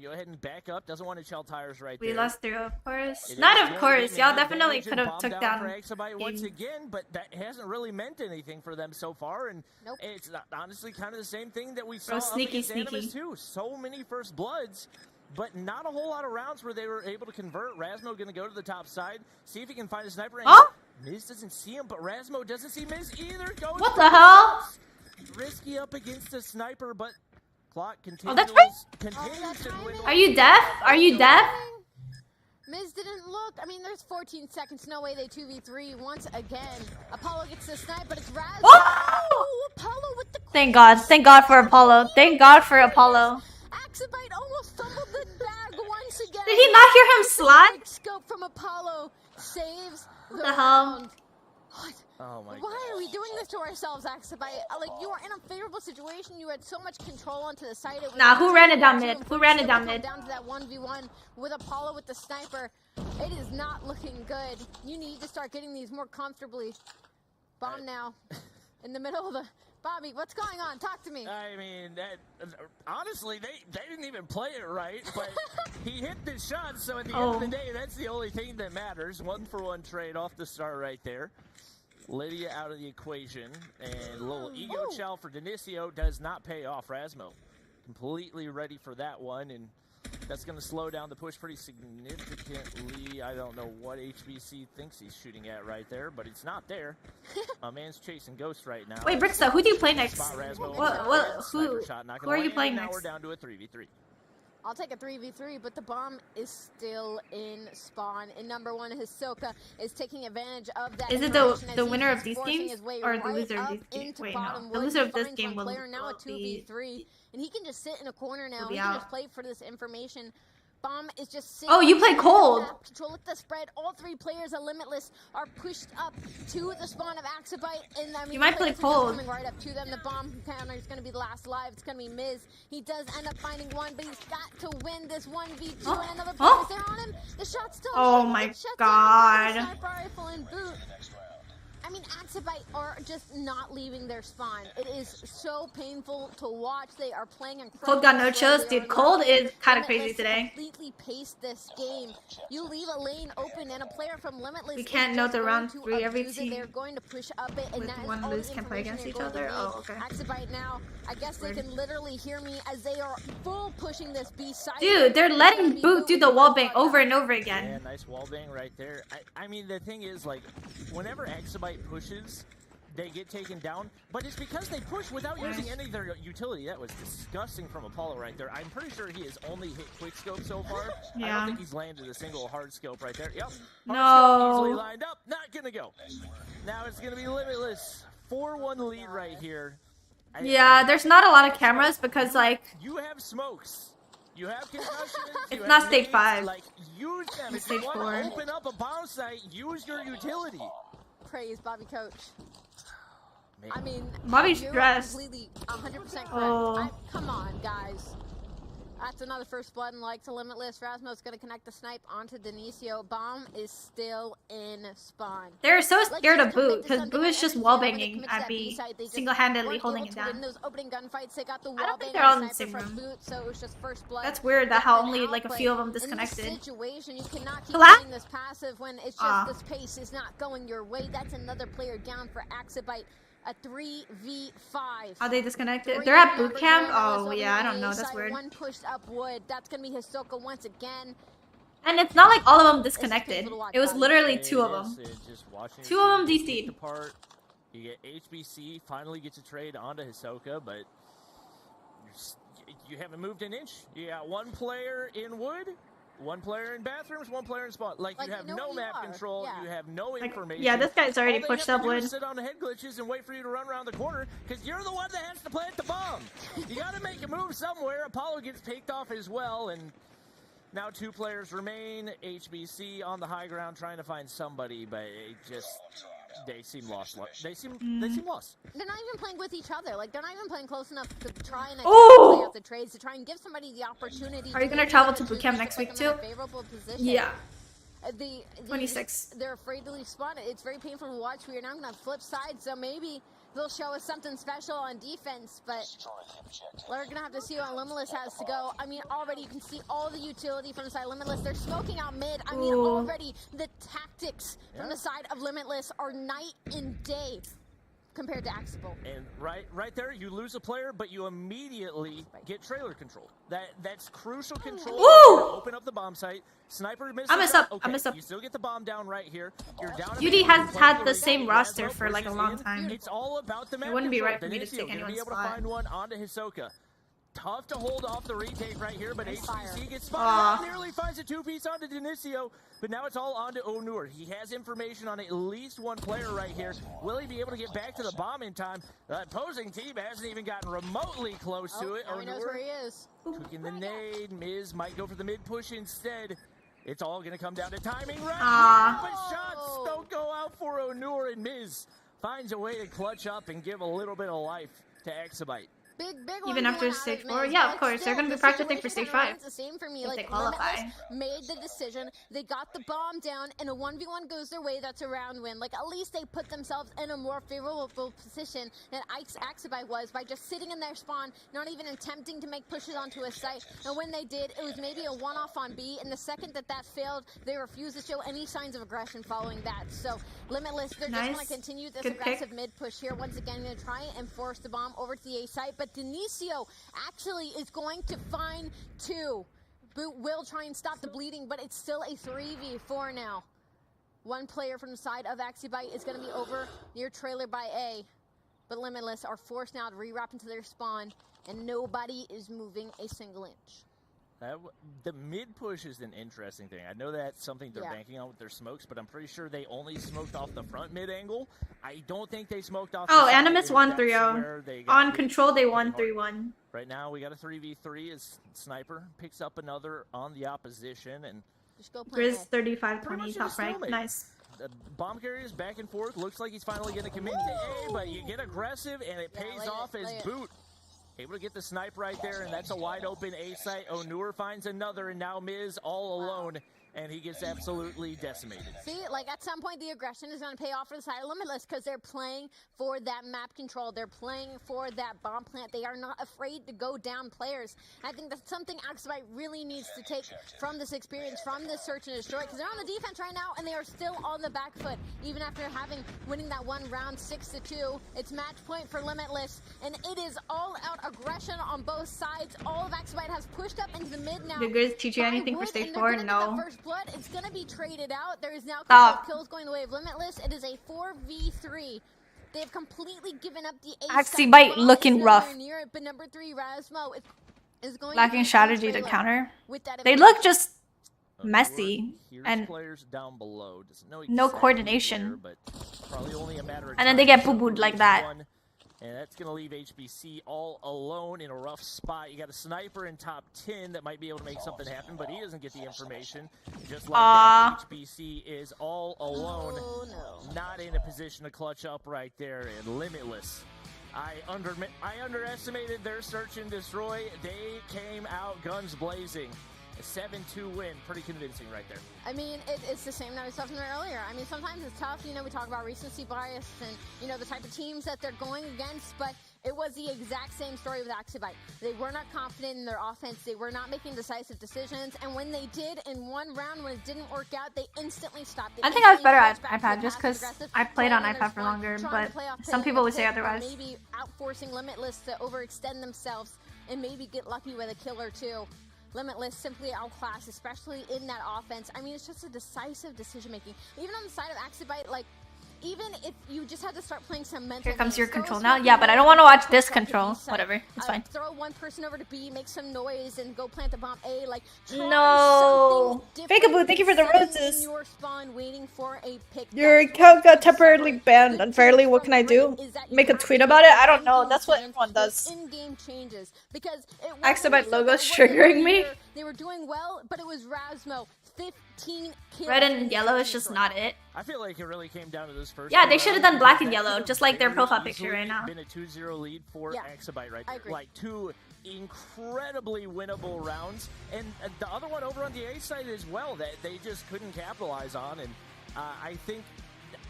go ahead and back up. Doesn't want to shell tires right We there. lost through, of course. It Not is of going to course. be Y'all an definitely advantage could and have bomb took down down. for Axabite once game. again, but that hasn't really meant anything for them so far, and Nope. it's honestly kind of the same thing that we saw Bro, up sneaky, against Animus sneaky. too. So many first bloods, but not a whole lot of rounds where they were able to convert. Rasmo going to go to the top side, see if he can find a sniper. And Huh? Miz doesn't see him, but Rasmo doesn't see Miz either. Goes What for the hell? shots. Risky up against a sniper, but clock continues. Oh, that's right. Continues to dwindle. Are you deaf? Are you deaf? Miz didn't look. I mean, there's 14 seconds. No way they 2v3 once again. Apollo gets the snipe, but it's Raz. Oh! Apollo with the Thank God. Thank God for Apollo. Thank God for Apollo. Axabite almost fumbled the bag once again. Did he not hear him slide? Big scope from Apollo saves the the hell? round. What? Oh my Why are we gosh. doing this to ourselves, Axabite? Like, you were in a favorable situation. You had so much control onto the site. It was Nah, who ran it down two mid? and Who four ran it still down come mid? Down to that 1v1 with Apollo with the sniper. It is not looking good. You need to start getting these more comfortably. Bomb now. In the middle of the... Bobby, what's going on? Talk to me. I mean, that honestly, they didn't even play it right, but he hit the shot, so at the end of the day, that's the only thing that matters. 1-for-1 trade off the start right there. Lydia out of the equation, and a little ego chow for Denisio does not pay off Rasmo. completely ready for that one, and that's going to slow down the push pretty significantly. I don't know what HBC thinks he's shooting at right there, but it's not there. Man's chasing Ghost right now. Wait, Bricksta, who do you play next? Spot Rasmo. Who are you playing now next? We're down to a 3v3. I'll take a 3v3, but the bomb is still in spawn. And number one, Hisoka is taking advantage of that. Is it the winner of these games or the loser of these games? Wait, no. The loser of this game will now a 2v3, and he can just sit in a corner now. He can just play for this information. Bomb is just sitting. Oh, you play cold. Control at the spread. All three players of Limitless are pushed up to the spawn of Axabite, and I mean, you might play cold. Coming right up to them. The bomb counter is going to be the last alive. It's going to be Miz. He does end up finding one, but he's got to win this 1v2. And another player is there on him. The shot's still. Oh my god. Sniper rifle and boot. I mean, Axabite are just not leaving their spawn. It is so painful to watch. They are playing incredible. Cold got no chills, dude. Cold is kind of crazy today. Completely paced this game. You leave a lane open, and a player from Limitless. We can't know the round 3 every team. They're going to push up it, and that one lose can play against each other. Oh, okay. Axabite now. I guess they can literally hear me as they are full pushing this B side. Dude, they're letting Boot do the wall bang over and over again. Yeah, nice wall bang right there. I mean, the thing is, like, whenever Axabite pushes, they get taken down, but it's because they push without using any of their utility. That was disgusting from Apollo right there. I'm pretty sure he has only hit quick scope so far. Yeah. I don't think he's landed a single hard scope right there. Yep. No. Hard scope easily lined up. Not gonna go. Now it's gonna be Limitless. 4-1 lead right here. Yeah, there's not a lot of cameras because, like, you have smokes. You have concussions. it's not stage 5. Like, use them. If you want to open up a bomb site, use your utility. Praise Bobby Coach. Man. I mean, Bobby's you're stressed. completely 100% correct. Oh. Come on, guys. That's another first blood and like to Limitless. Rasmo's going to connect the snipe onto Denisio. Bomb is still in spawn. They're so scared of Boot because Boot is just wall banging at B, single-handedly holding it down. Those opening gunfights, they got the wall I don't think bang they're all in the sniper same from room. Boot, so it was just first blood. That's weird that how only like a few of them In disconnected. this situation, you cannot keep Collapse? playing this passive when it's just this pace is not going your way. That's another player down for Axabite. A 3v5. Are they disconnected? They're at boot camp? Oh, yeah, I don't know. That's weird. One pushed up wood. That's going to be Hisoka once again. And it's not like all of them disconnected. It was literally 2 of them. 2 of them DC'd. Apart. You get HBC, finally gets a trade onto Hisoka, but you haven't moved an inch. You got 1 player in wood, 1 player in bathrooms, 1 player in spot. Like you have no map control, you have no information. Yeah, this guy's already pushed up wood. Sit on the head glitches and wait for you to run around the corner because you're the one that has to plant the bomb. You got to make a move somewhere. Apollo gets picked off as well, and now 2 players remain. HBC on the high ground trying to find somebody, but it just they seem lost. They seem lost. They're not even playing with each other. Like they're not even playing close enough to try and play out the trades to try and give somebody the opportunity. Are you gonna travel to boot camp next week too? Yeah. 26. They're afraid to leave spawn. It's very painful to watch. We are now gonna flip sides, so maybe they'll show us something special on defense, but we're gonna have to see what Limitless has to go. I mean, already you can see all the utility from the side of Limitless. They're smoking out mid. I mean, already the tactics from the side of Limitless are night and day compared to Axable. And right there, you lose a player, but you immediately get trailer control. That's crucial control. Open up the bomb site. Sniper misses. I messed up. Okay, I messed up. You still get the bomb down right here. You're down. UD has had the same roster for like a long time. It's all about the map. It wouldn't be control. right for me to take anyone's be able spot. to find one onto Hisoka. Tough to hold off the retake right here, but HBC gets spotted. Nearly finds a 2-piece onto Denisio, but now it's all onto Onur. He has information on at least 1 player right here. Will he be able to get back to the bomb in time? The opposing team hasn't even gotten remotely close to it. Now he knows where he is. Tweaking the nade. Miz might go for the mid push instead. It's all going to come down to timing right here, but shots don't go out for Onur, and Miz finds a way to clutch up and give a little bit of life to Exabyte. Even after stage 4? Yeah, of course. They're going to be practicing for stage 5. It's the same for me. If like, they qualify. Made the decision. They got the bomb down, and a 1v1 goes their way. That's a round win. Like, at least they put themselves in a more favorable position than Axabite was by just sitting in their spawn, not even attempting to make pushes onto a site. And when they did, it was maybe a one-off on B. And the second that failed, they refused to show any signs of aggression following that. So, Limitless, they're just going to continue this aggressive mid push here. Once again, going to try and force the bomb over to the A site. But but Denisio actually is going to find 2. Boot will try and stop the bleeding, but it's still a 3v4 now. One player from the side of Axibite is going to be over near trailer by A. But Limitless are forced now to re-wrap into their spawn, and nobody is moving a single inch. The mid push is an interesting thing. I know that's something they're banking on with their smokes, but I'm pretty sure they only smoked off the front mid angle. I don't think they smoked off the side, Animus won 3-0. On control, they won 3-1. Right now, we got a 3v3 as Sniper picks up another on the opposition, and Grizz 35-20 top right. Nice. The bomb carriers back and forth. Looks like he's finally going to commit to A, but you get aggressive, and it pays off as Boot able to get the snipe right there, and that's a wide open A site. Onur finds another, and now Miz all alone, and he gets absolutely decimated. See, like at some point the aggression is going to pay off for the side of Limitless because they're playing for that map control. They're playing for that bomb plant. They are not afraid to go down players. I think that's something Axibite really needs to take from this experience, from this search and destroy, because they're on the defense right now and they are still on the back foot. Even after winning that one round 6-2, it's match point for Limitless, and it is all out aggression on both sides. All of Axibite has pushed up into the mid now. Did Grizz teach you anything for stage 4? No. Blood, it's going to be traded out. There is now a couple of kills going the way of Limitless. It is a 4v3. They've completely given up the Axibite looking rough. Near it, but number 3, Rasmo, is going lacking strategy to counter. They look just messy and players down below. No coordination. Where, but probably only a matter of and then they get boo-booed like that. And that's going to leave HBC all alone in a rough spot. You got a sniper in top 10 that might be able to make something happen, but he doesn't get the information. Just like that, HBC is all alone. Not in a position to clutch up right there. And Limitless. I underestimated their search and destroy. They came out guns blazing. A 7-2 win, pretty convincing right there. I mean, it's the same that we saw from there earlier. I mean, sometimes it's tough, you know, we talk about recency bias and, you know, the type of teams that they're going against, but it was the exact same story with Axibite. They were not confident in their offense, they were not making decisive decisions, and when they did in one round, when it didn't work out, they instantly stopped. I think I was better at iPad just because I played on iPad for longer, but some people would say otherwise. Maybe outforcing Limitless to overextend themselves and maybe get lucky with a kill or two. Limitless simply outclassed, especially in that offense. I mean, it's just a decisive decision-making. Even on the side of Axibite, like, even if you just had to start playing some mental Here comes games, your control now. Yeah, but I don't want to watch this control. Whatever, it's fine. Throw one person over to B, make some noise, and go plant the bomb A. Like, no. Agaboo, thank you for the roses. Your spawn, waiting for a pick. Your account got temporarily banned unfairly. What can I do? Make a tweet about it? I don't know. That's what everyone does. In-game changes because Axibite logo's triggering me. They were doing well, but it was Rasmo. 15 kills. Red and yellow is just not it. I feel like it really came down to those first. Yeah, they should have done black and yellow, just like their profile picture right now. Been a 2-0 lead for Axibite right there. Like 2 incredibly winnable rounds, and the other one over on the A side as well that they just couldn't capitalize on. And I think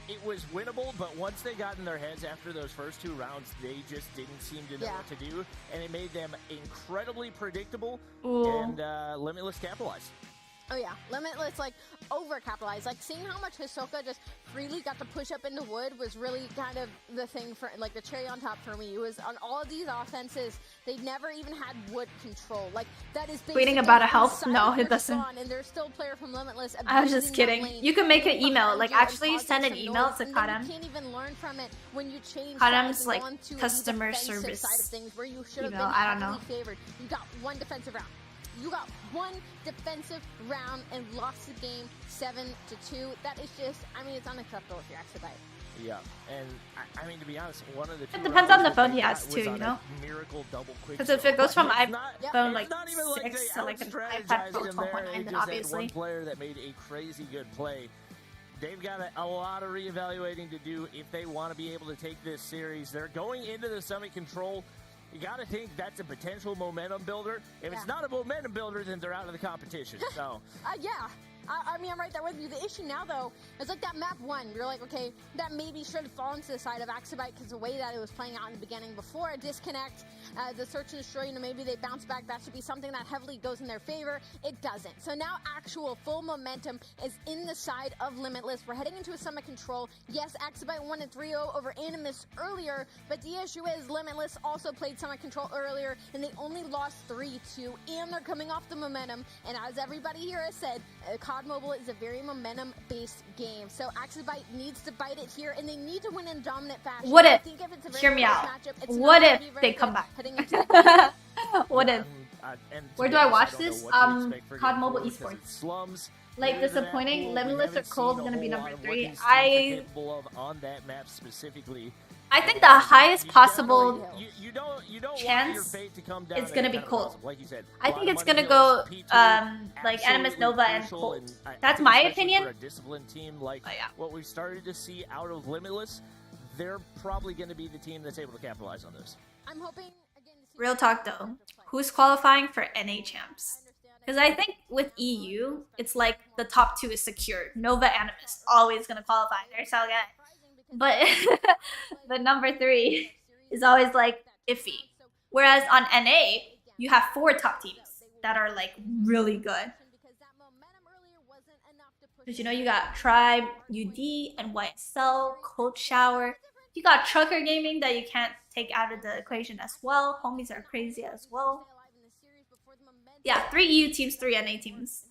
it was winnable, but once they got in their heads after those first 2 rounds, they just didn't seem to know what to do, and it made them incredibly predictable. And Limitless capitalized. Oh yeah, Limitless, like, overcapitalized. Like, seeing how much Hisoka just freely got to push up into wood was really kind of the thing for, like, the cherry on top for me. It was on all of these offenses, they never even had wood control. Like, that is tweeting about a help? No, it doesn't. And there's still a player from Limitless. I was just kidding. You can make an email, like, actually send an email to Kadam. You can't even learn from it when you change Kadam's, like, customer service side of things where you should have email. been I don't know. favored. You got one defensive round. You got one defensive round and lost the game 7-2. That is just, I mean, it's unacceptable if you're Axibite. Yeah, and I mean, to be honest, one of the it depends on the phone he has too, you know. Because if it goes from iPhone like 6 to like an iPad Pro 12.9, then obviously. One player that made a crazy good play. They've got a lot of reevaluating to do if they want to be able to take this series. They're going into the Summit Control. You got to think that's a potential momentum builder. If it's not a momentum builder, then they're out of the competition. So yeah. I mean, I'm right there with you. The issue now, though, is like that map 1. You're like, okay, that maybe should have fallen to the side of Axabite because the way that it was playing out in the beginning before a disconnect, the search and destroy, you know, maybe they bounce back. That should be something that heavily goes in their favor. It doesn't. So now actual full momentum is in the side of Limitless. We're heading into a Summit control. Yes, Axabite won a 3-0 over Animus earlier, but the issue is Limitless also played Summit control earlier, and they only lost 3-2, and they're coming off the momentum. And as everybody here has said, COD Mobile is a very momentum-based game. So Axabite needs to bite it here, and they need to win in dominant fashion. What if? I think if it's a very Hear me close out. matchup, it's What not if gonna be they very come good back? heading into the What if? And to Where be do I honest, watch don't know this? what to expect for COD game Mobile 4 because Esports. it's Slums. Like, Weird in that disappointing. pool. Limitless We or Cold haven't gonna be seen a number whole lot of what 3. these teams are I capable of on that map specifically. I think the highest possible You don't chance want your fate to come down is gonna and be kind of Cold. cross, like you said. I A think lot it's of gonna money go hills, P2, like Animus absolutely Nova and crucial, Cold. and I That's think my especially opinion. For a disciplined team like Oh, yeah. what we've started to see out of Limitless, they're probably going to be the team that's able to capitalize on this. I'm hoping again to see Real talk though, who's qualifying for NA champs? Because I think with EU, it's like the top 2 is secured. Nova Animus always gonna qualify. They're so good. But the number 3 is always like iffy. Whereas on NA, you have 4 top teams that are like really good. Because you know you got Tribe, UD, and YSL, Cold Shower. You got Trucker Gaming that you can't take out of the equation as well. Homies are crazy as well. Yeah, 3 EU teams, 3 NA teams.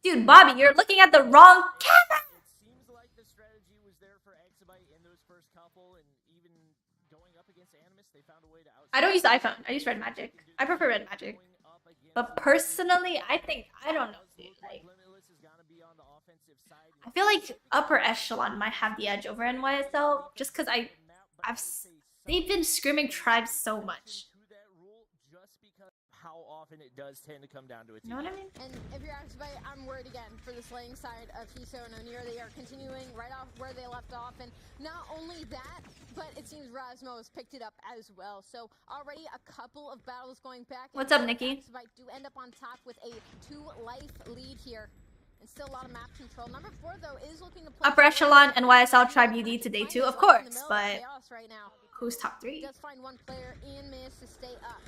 Dude, Bobby, you're looking at the wrong camera! It seems like the strategy was there for Exabyte in those first couple, and even going up against Animus, they found a way to I don't use the iPhone. I use Red Magic. I prefer Red Magic. But personally, I don't know, dude. Like, I feel like upper echelon might have the edge over NYSL just because they've been screaming Tribe so much. How often it does tend to come down to a team. You know what I mean? And if you're Axabite, I'm worried again for the slaying side of Hiso and Onir. They are continuing right off where they left off, and not only that, but it seems Rasmo has picked it up as well. So already a couple of battles going back. What's up, Nikki? Axabite do end up on top with a 2-life lead here. And still a lot of map control. Number 4 though is looking to play Upper echelon and YSL Tribe UD today too, of course. But right now. who's top 3? Does find one player and manage to stay up.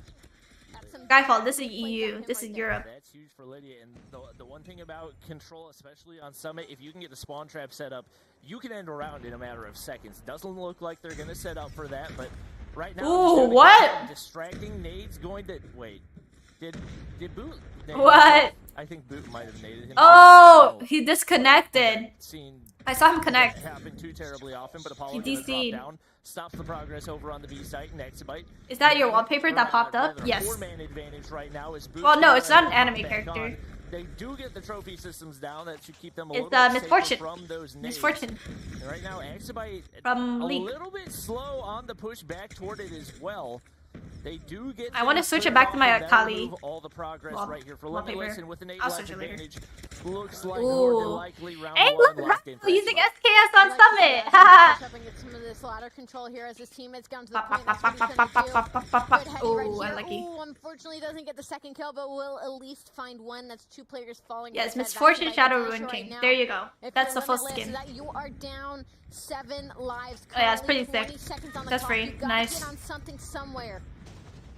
Skyfall, this is EU. This is Europe. That's huge for Lydia, and the one thing about control, especially on Summit, if you can get the spawn trap set up, you can end around in a matter of seconds. Doesn't look like they're going to set up for that, but right now, Ooh, what? Distracting nades going to wait. Did Boot? What? I think Boot might have naded him. Oh, he disconnected. Seen I saw him connect. happen too terribly often, but Apollo He gonna drop DC'd. down, stops the progress over on the B site and Exabyte. Is that your wallpaper that popped up? Rather, Yes. 4-man advantage right now is Boot Well, no, it's not an back anime on. character. They do get the trophy systems down. That should keep them a It's, little bit Misfortune. safer from those nades. Misfortune. And right now, Exabyte From a League. little bit slow on the push back toward it as well. They do get. I want to switch it back to my Akali. All the progress Wall- right here for wallpaper. Limitless, and with an 8 I'll life switch it later. advantage, looks like Ooh. more than likely round Hey, 1 look, locked in. Raffle for using Exabyte. SKS on Summit. Push Haha. up and get some of this ladder control here as his teammates get to the Pop, point. pop, That's what he's pop, gonna pop, do. pop, pop, pop, Good pop. heading right Ooh, here. unlucky. Ooh, unfortunately doesn't get the second kill, but will at least find one. That's 2 players falling. Yes, with that Misfortune, back-to-back Shadow, advantage Ruin right King. now. There you go. If That's you're the full Limitless, skin. that you are down 7 lives. Oh, yeah, it's Currently pretty 20 sick. seconds on the That's clock. free. You gotta Nice. get on something somewhere.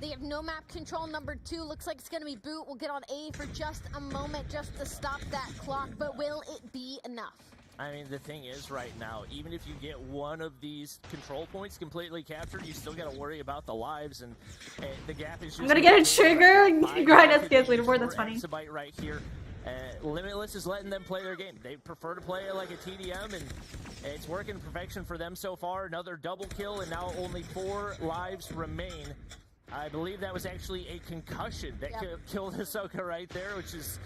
They have no map control. Number 2 looks like it's going to be Boot. We'll get on A for just a moment just to stop that clock, but will it be enough? I mean, the thing is, right now, even if you get one of these control points completely captured, you still got to worry about the lives, and the gap is just. I'm gonna get a trigger and grind SKS later leaderboard. That's funny. Right here. Limitless is letting them play their game. They prefer to play it like a TDM, and it's working perfection for them so far. Another double kill, and now only 4 lives remain. I believe that was actually a concussion that killed Hisoka right there, which is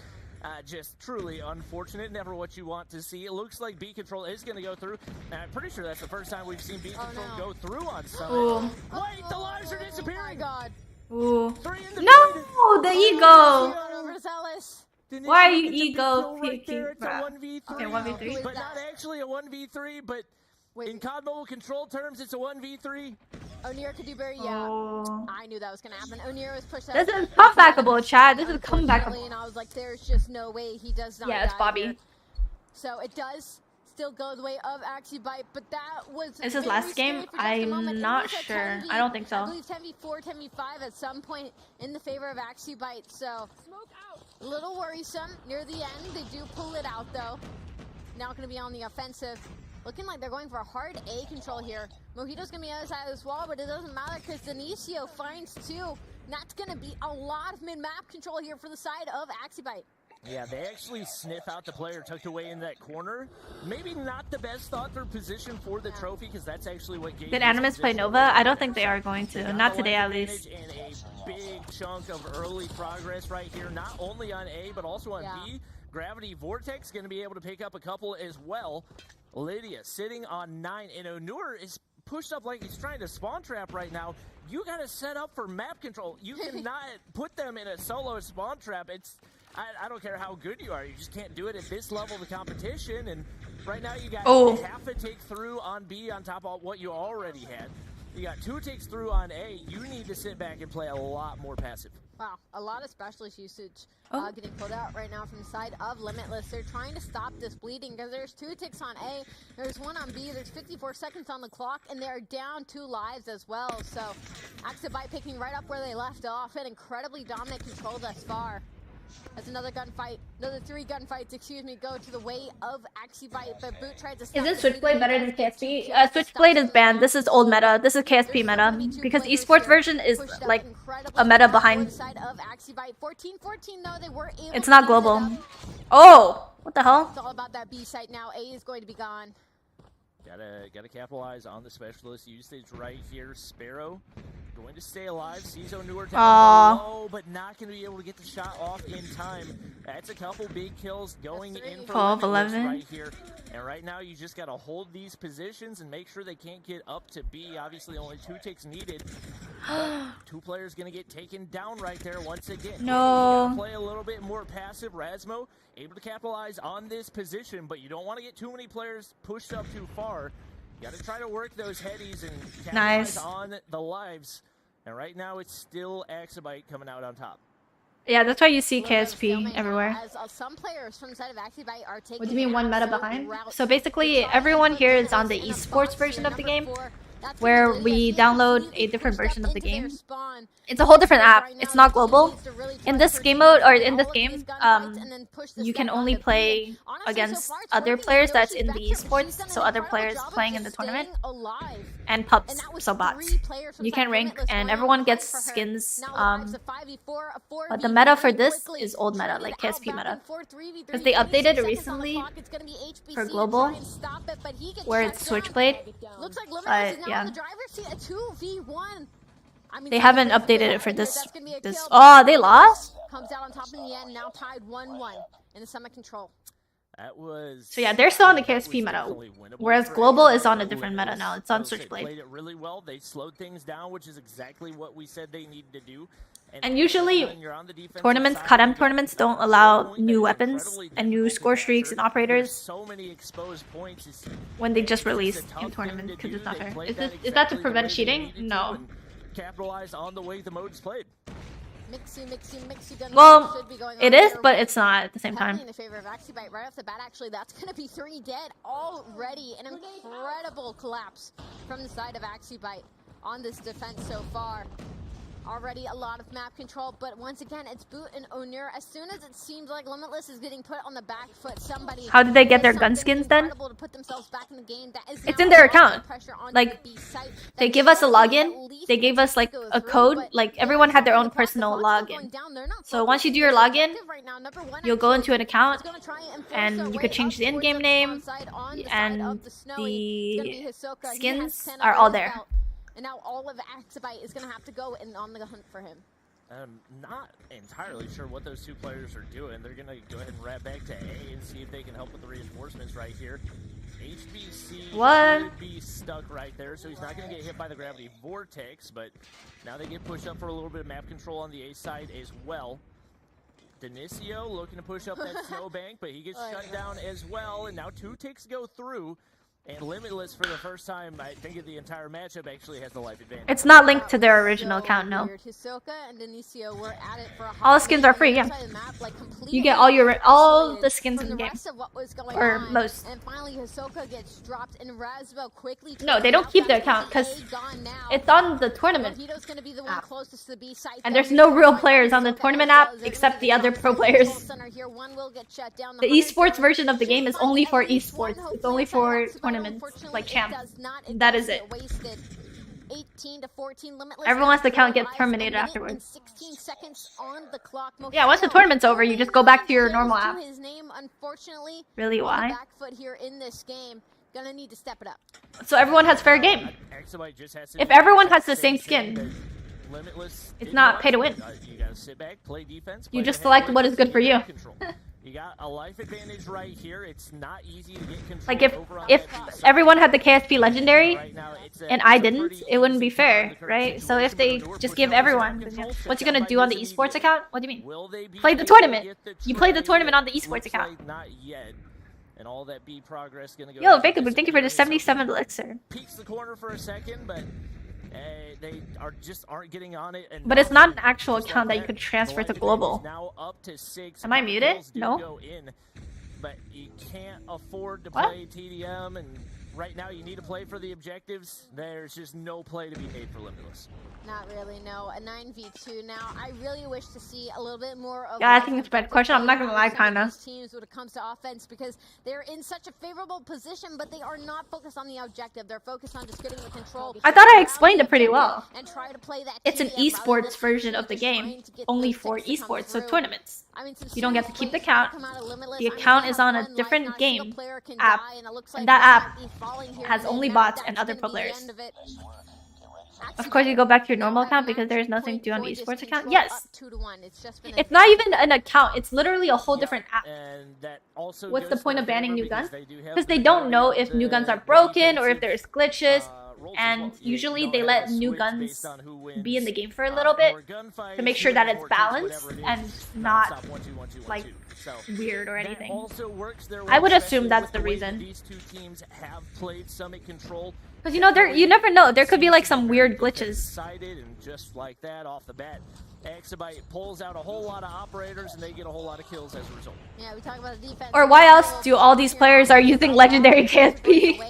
just truly unfortunate. Never what you want to see. It looks like B Control is going to go through, and I'm pretty sure that's the first time we've seen B Control go through on Summit. Ooh. Wait, the lives are disappearing! Oh my god. Ooh. 3 in the No, the ego. Overzealous. Didn't Why are even you get the ego kill right picking, there. It's a bruh? 1v3. Okay, 1v3. But not actually a 1v3, but In COD Mobile control terms, it's a 1v3. O'Near could do very, yeah. Oh. I knew that was going to happen. O'Near was pushed out. This is comebackable, Chad. This is comebackable. And I was like, there's just no way he does not. Yeah, it's die Bobby. here. So it does still go the way of Axibite, but that was. Is his last game? I'm not sure. I don't think so. I believe 10v4, 10v5 at some point in the favor of Axibite. So a little worrisome near the end. They do pull it out though. Now going to be on the offensive. Looking like they're going for a hard A control here. Mojito's going to be on the other side of this wall, but it doesn't matter because Denisio finds 2. And that's going to be a lot of mid-map control here for the side of Axibite. Yeah, they actually sniff out the player tucked away in that corner. Maybe not the best thought through position for the trophy, because that's actually what gave. Did Animus play Nova? I don't think they are going to. Not today, at least. And a big chunk of early progress right here, not only on A, but also on B. Gravity Vortex going to be able to pick up a couple as well. Lydia sitting on 9, and Onur is pushed up like he's trying to spawn trap right now. You got to set up for map control. You cannot put them in a solo spawn trap. I don't care how good you are. You just can't do it at this level of the competition. And right now you got half a take through on B on top of what you already had. You got 2 takes through on A. You need to sit back and play a lot more passive. Wow, a lot of specialist usage getting pulled out right now from the side of Limitless. They're trying to stop this bleeding because there's 2 ticks on A, there's 1 on B, there's 54 seconds on the clock, and they're down 2 lives as well. So Axibite picking right up where they left off, and incredibly dominant control thus far. As another gunfight, another 3 gunfights, excuse me, go to the way of Axibite, but Boot tried to stop. Is this Switchblade better than KSP? Switchblade is banned. This is old meta. This is KSP meta. Because esports version is like a meta behind. It's not global. Oh! What the hell? It's all about that B site now. A is going to be gone. Gotta capitalize on the specialist usage right here. Sparrow going to stay alive. Sees Onur down below, but not going to be able to get the shot off in time. That's a couple big kills going in for 12-11 right here. And right now you just got to hold these positions and make sure they can't get up to B. Obviously only 2 ticks needed. 2 players going to get taken down right there once again. No. Play a little bit more passive. Rasmo able to capitalize on this position, but you don't want to get too many players pushed up too far. You got to try to work those headies and capitalize on the lives. And right now it's still Axibite coming out on top. Yeah, that's why you see KSP everywhere. As, some players from the side of Axibite are taking. What do you mean 1 meta behind? So basically everyone here is on the esports version of the game, where we download a different version of the game. It's a whole different app. It's not global. In this game mode, or in this game, you can only play against other players that's in the esports, so other players playing in the tournament, and pups, so bots. You can rank, and everyone gets skins, but the meta for this is old meta, like KSP meta. Because they updated it recently for global, where it's Switchblade, but yeah. They haven't updated it for this. Oh, they lost? Comes out on top in the end, now tied 1-1 in the summit control. So yeah, they're still on the KSP meta, whereas global is on a different meta now. It's on Switchblade. Played it really well. They slowed things down, which is exactly what we said they needed to do. And usually, tournaments, COD tournaments don't allow new weapons and new score streaks and operators when they just released in tournaments, because it's not fair. Is that to prevent cheating? No. Capitalize on the way the mode's played. Well, it is, but it's not at the same time. In the favor of Axibite right off the bat, actually, that's going to be 3 dead already. An incredible collapse from the side of Axibite on this defense so far. Already a lot of map control, but once again, it's Boot and Onur. As soon as it seems like Limitless is getting put on the back foot, somebody... How did they get their gun skins then? To put themselves back in the game. That is it's in their account. Like, they give us a login. They gave us, like, a code. Like, everyone had their own personal login. So once you do your login, you'll go into an account, and you could change the in-game name, and the skins are all there. And now all of Axibite is going to have to go on the hunt for him. I'm not entirely sure what those 2 players are doing. They're going to go ahead and wrap back to A and see if they can help with the reinforcements right here. HBC would be stuck right there, so he's not going to get hit by the gravity vortex, but now they get pushed up for a little bit of map control on the A side as well. Denisio looking to push up that snowbank, but he gets shut down as well, and now 2 ticks go through. And Limitless, for the first time, I think in the entire matchup, actually has the life advantage. It's not linked to their original account, no. All skins are free, yeah. You get all the skins in the game. Or most. No, they don't keep their account because it's on the tournament app. And there's no real players on the tournament app except the other pro players. The esports version of the game is only for esports. It's only for tournaments, like champ. That is it. 18 to 14 limitless. Everyone's account gets terminated afterwards. 16 seconds on the clock. Yeah, once the tournament's over, you just go back to your normal app. Really, why? Here in this game. Gonna need to step it up. So everyone has fair game. If everyone has the same skin, it's not pay to win. You gotta sit back, play defense. You just select what is good for you. You got a life advantage right here. It's not easy to get control. Like if everyone had the KSP legendary and I didn't, it wouldn't be fair, right? So if they just give everyone, what's you gonna do on the esports account? What do you mean? Play the tournament. You play the tournament on the esports account. Not yet. And all that B progress gonna go. Yo, Vacaboo, thank you for the 77 elixir. Peeks the corner for a second, but they aren't getting on it. And but it's not an actual account that you could transfer to global. Now up to 6. Am I muted? No. But you can't afford to play TDM, and right now you need to play for the objectives. There's just no play to be made for Limitless. Not really, no. A 9v2 now. I really wish to see a little bit more of. Yeah, I think it's a bad question. I'm not gonna lie, kinda. Teams when it comes to offense because they're in such a favorable position, but they are not focused on the objective. They're focused on just getting the control. I thought I explained it pretty well. And try to play that. It's an esports version of the game, only for esports, so tournaments. You don't get to keep the account. The account is on a different game app, and that app has only bots and other pro players. Of course, you go back to your normal account because there's nothing to do on the esports account. Yes. It's not even an account. It's literally a whole different app. What's the point of banning new guns? Because they don't know if new guns are broken or if there's glitches. And usually they let new guns be in the game for a little bit to make sure that it's balanced and not like weird or anything. I would assume that's the reason. These two teams have played Summit Control. Because you never know. There could be like some weird glitches. And just like that off the bat, Exabyte pulls out a whole lot of operators and they get a whole lot of kills as a result. Yeah, we talk about the defense. Or why else do all these players are using legendary KSP?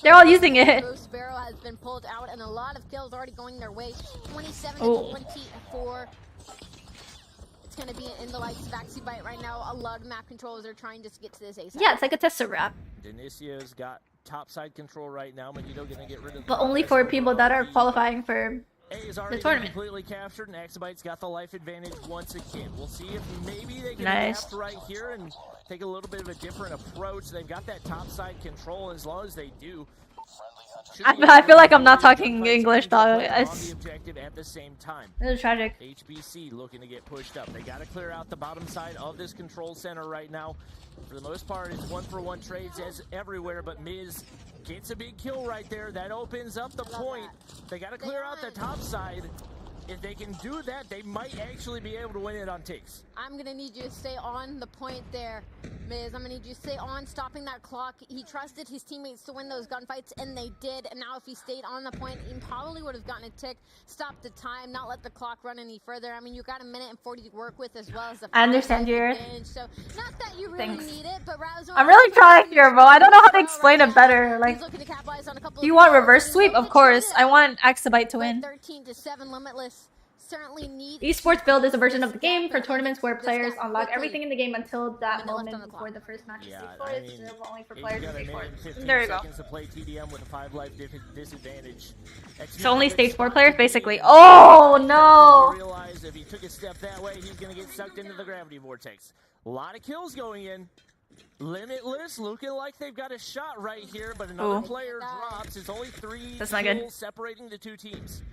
They're all using it. Sparrow has been pulled out and a lot of kills already going their way. 27 to 24. It's gonna be in the likes of Exabyte right now. A lot of map controllers are trying just to get to this A side. Yeah, it's like a tester wrap. Denicio's got topside control right now. Magneto gonna get rid of. But only for people that are qualifying for the tournament. Completely captured, and Exabyte's got the life advantage once again. We'll see if maybe they can adapt right here and take a little bit of a different approach. They've got that topside control. As long as they do, I feel like I'm not talking English, dog. It's objective at the same time. This is tragic. HBC looking to get pushed up. They got to clear out the bottom side of this control center right now. For the most part, it's 1-for-1 trades as everywhere, but Miz gets a big kill right there. That opens up the point. They got to clear out the top side. If they can do that, they might actually be able to win it on takes. I'm going to need you to stay on the point there, Miz. I'm going to need you to stay on, stopping that clock. He trusted his teammates to win those gunfights, and they did. And now if he stayed on the point, he probably would have gotten a tick, stopped the time, not let the clock run any further. I mean, you got 1 minute and 40 to work with as well as the I understand you. So, not that you really need it, but I'm really trying here, bro. I don't know how to explain it better. Like, do you want reverse sweep? Of course. I want Exabyte to win. 13 to 7 limitless. Certainly need esports build is a version of the game for tournaments where players unlock everything in the game until that moment before the first match is only for players to stage 4. There you go. To play TDM with a 5 life disadvantage. So only stage 4 players, basically. Oh no! Realize if he took a step that way, he's gonna get sucked into the gravity vortex. A lot of kills going in. Limitless looking like they've got a shot right here, but another player drops. It's only 3 kills separating the two teams.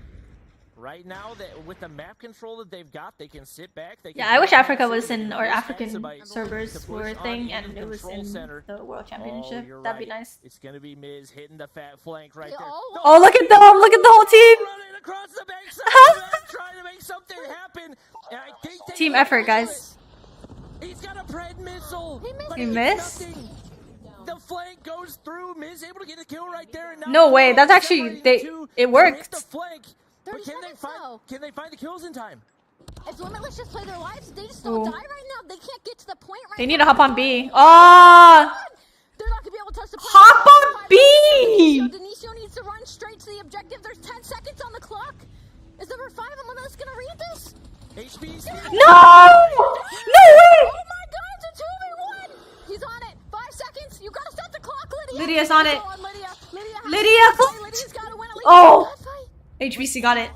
Right now, that with the map control that they've got, they can sit back. They can I wish Africa was in, or African servers were a thing, and it was in the World Championship. That'd be nice. It's gonna be Miz hitting the fat flank right there. Oh, look at them! Look at the whole team! Running across the backside, trying to make something happen. And I think team effort, guys. He's got a bread missile. He missed? The flank goes through. Miz able to get a kill right there. And No way. That's actually it worked. The flank. But can they find the kills in time? If Limitless just play their lives, they just don't die right now. They can't get to the point right now. They need to hop on B. Oh! They're not gonna be able to touch the point. Hop on B! So Denisio needs to run straight to the objective. There's 10 seconds on the clock. Is number 5 and Limitless gonna read this? HB's No! No way! Oh my god, it's a 2v1! He's on it. 5 seconds. You gotta stop the clock, Lydia. Lydia's on it. Lydia's gotta win at least. Oh! HBC got it.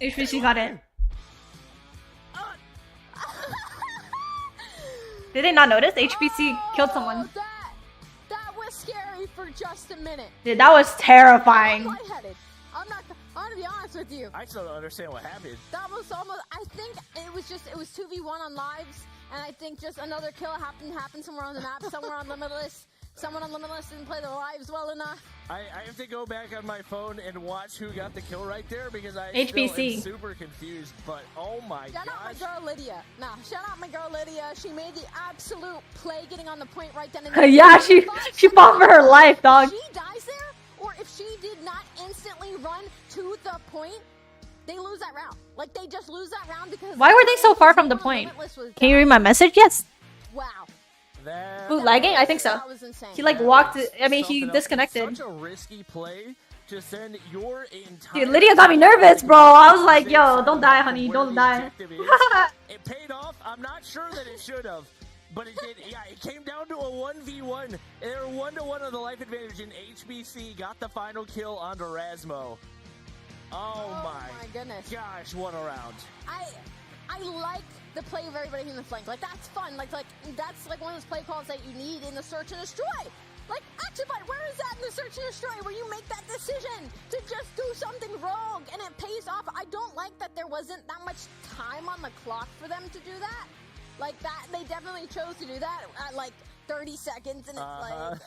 HBC got it. Did they not notice? HBC killed someone. That was scary for just a minute. Dude, that was terrifying. I'm gonna be honest with you. I still don't understand what happened. That was almost, I think it was 2v1 on lives, and I think just another kill happened somewhere on the map, somewhere on Limitless. Someone on Limitless didn't play their lives well enough. I have to go back on my phone and watch who got the kill right there because I HBC. am super confused. But oh my gosh. Shout out my girl Lydia. Nah, shout out my girl Lydia. She made the absolute play getting on the point right then and there. Yeah, she fought for her life, dog. If she dies there, or if she did not instantly run to the point, they lose that round. Like, they just lose that round because... Why were they so far from the point? Can you read my message? Yes. Wow. Ooh, lagging? I think so. That was insane. He like walked, I mean, he disconnected. Such a risky play to send your entire... Dude, Lydia got me nervous, bro. I was like, yo, don't die, honey. Don't die. It paid off. I'm not sure that it should have. But it did. Yeah, it came down to a 1v1. They were 1-1 on the life advantage, and HBC got the final kill onto Rasmo. Oh my goodness. Gosh, what a round. I like the play of everybody in the flank. Like, that's fun. Like that's like one of those play calls that you need in the search and destroy. Like, Activite, where is that in the search and destroy where you make that decision to just do something rogue and it pays off? I don't like that there wasn't that much time on the clock for them to do that. Like, that, they definitely chose to do that at like 30 seconds, and it's like,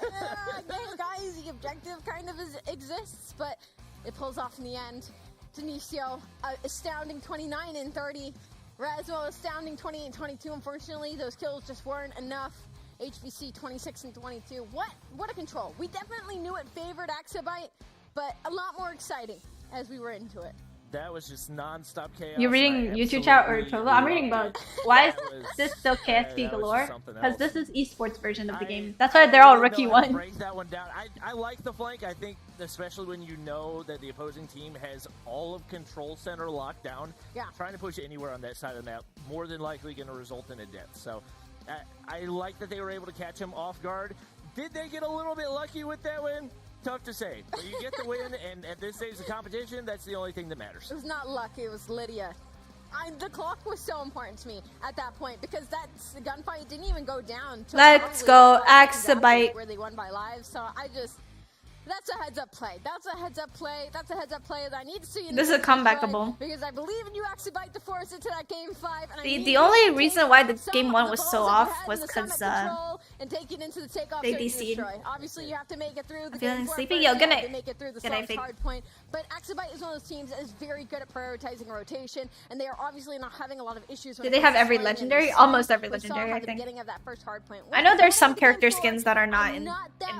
again, guys, the objective kind of exists, but it pulls off in the end. Denisio, astounding 29 and 30. Rasmo, astounding 28 and 22. Unfortunately, those kills just weren't enough. HBC 26 and 22. What a control. We definitely knew it favored Axabite, but a lot more exciting as we were into it. That was just non-stop chaos. You're reading YouTube chat or Trovo? I'm reading both. Why is this still KSP galore? Because this is esports version of the game. That's why they're all rookie one. Break that one down. I like the flank. I think especially when you know that the opposing team has all of control center locked down. Yeah. Trying to push anywhere on that side of the map more than likely going to result in a death. So I like that they were able to catch him off guard. Did they get a little bit lucky with that win? Tough to say, but you get the win, and at this stage of the competition, that's the only thing that matters. It was not luck, it was Lydia. The clock was so important to me at that point, because that gunfight didn't even go down. Let's go, Axabite. Where they won by lives, so that's a heads-up play. That's a heads-up play. That's a heads-up play that I need to see. This is a comebackable. Because I believe in you, Axabite, to force it to that game 5. And the only reason why the game 1 was so off was because they DC'd. Obviously, you have to make it through the feeling game sleepy? Yo, good night. Make it through the Good night, hard point. But Axabite is one of those teams that is very good at prioritizing rotation, and they are obviously not having a lot of issues. Do they have every legendary? Almost every legendary, I think. I know there's some character skins that are not in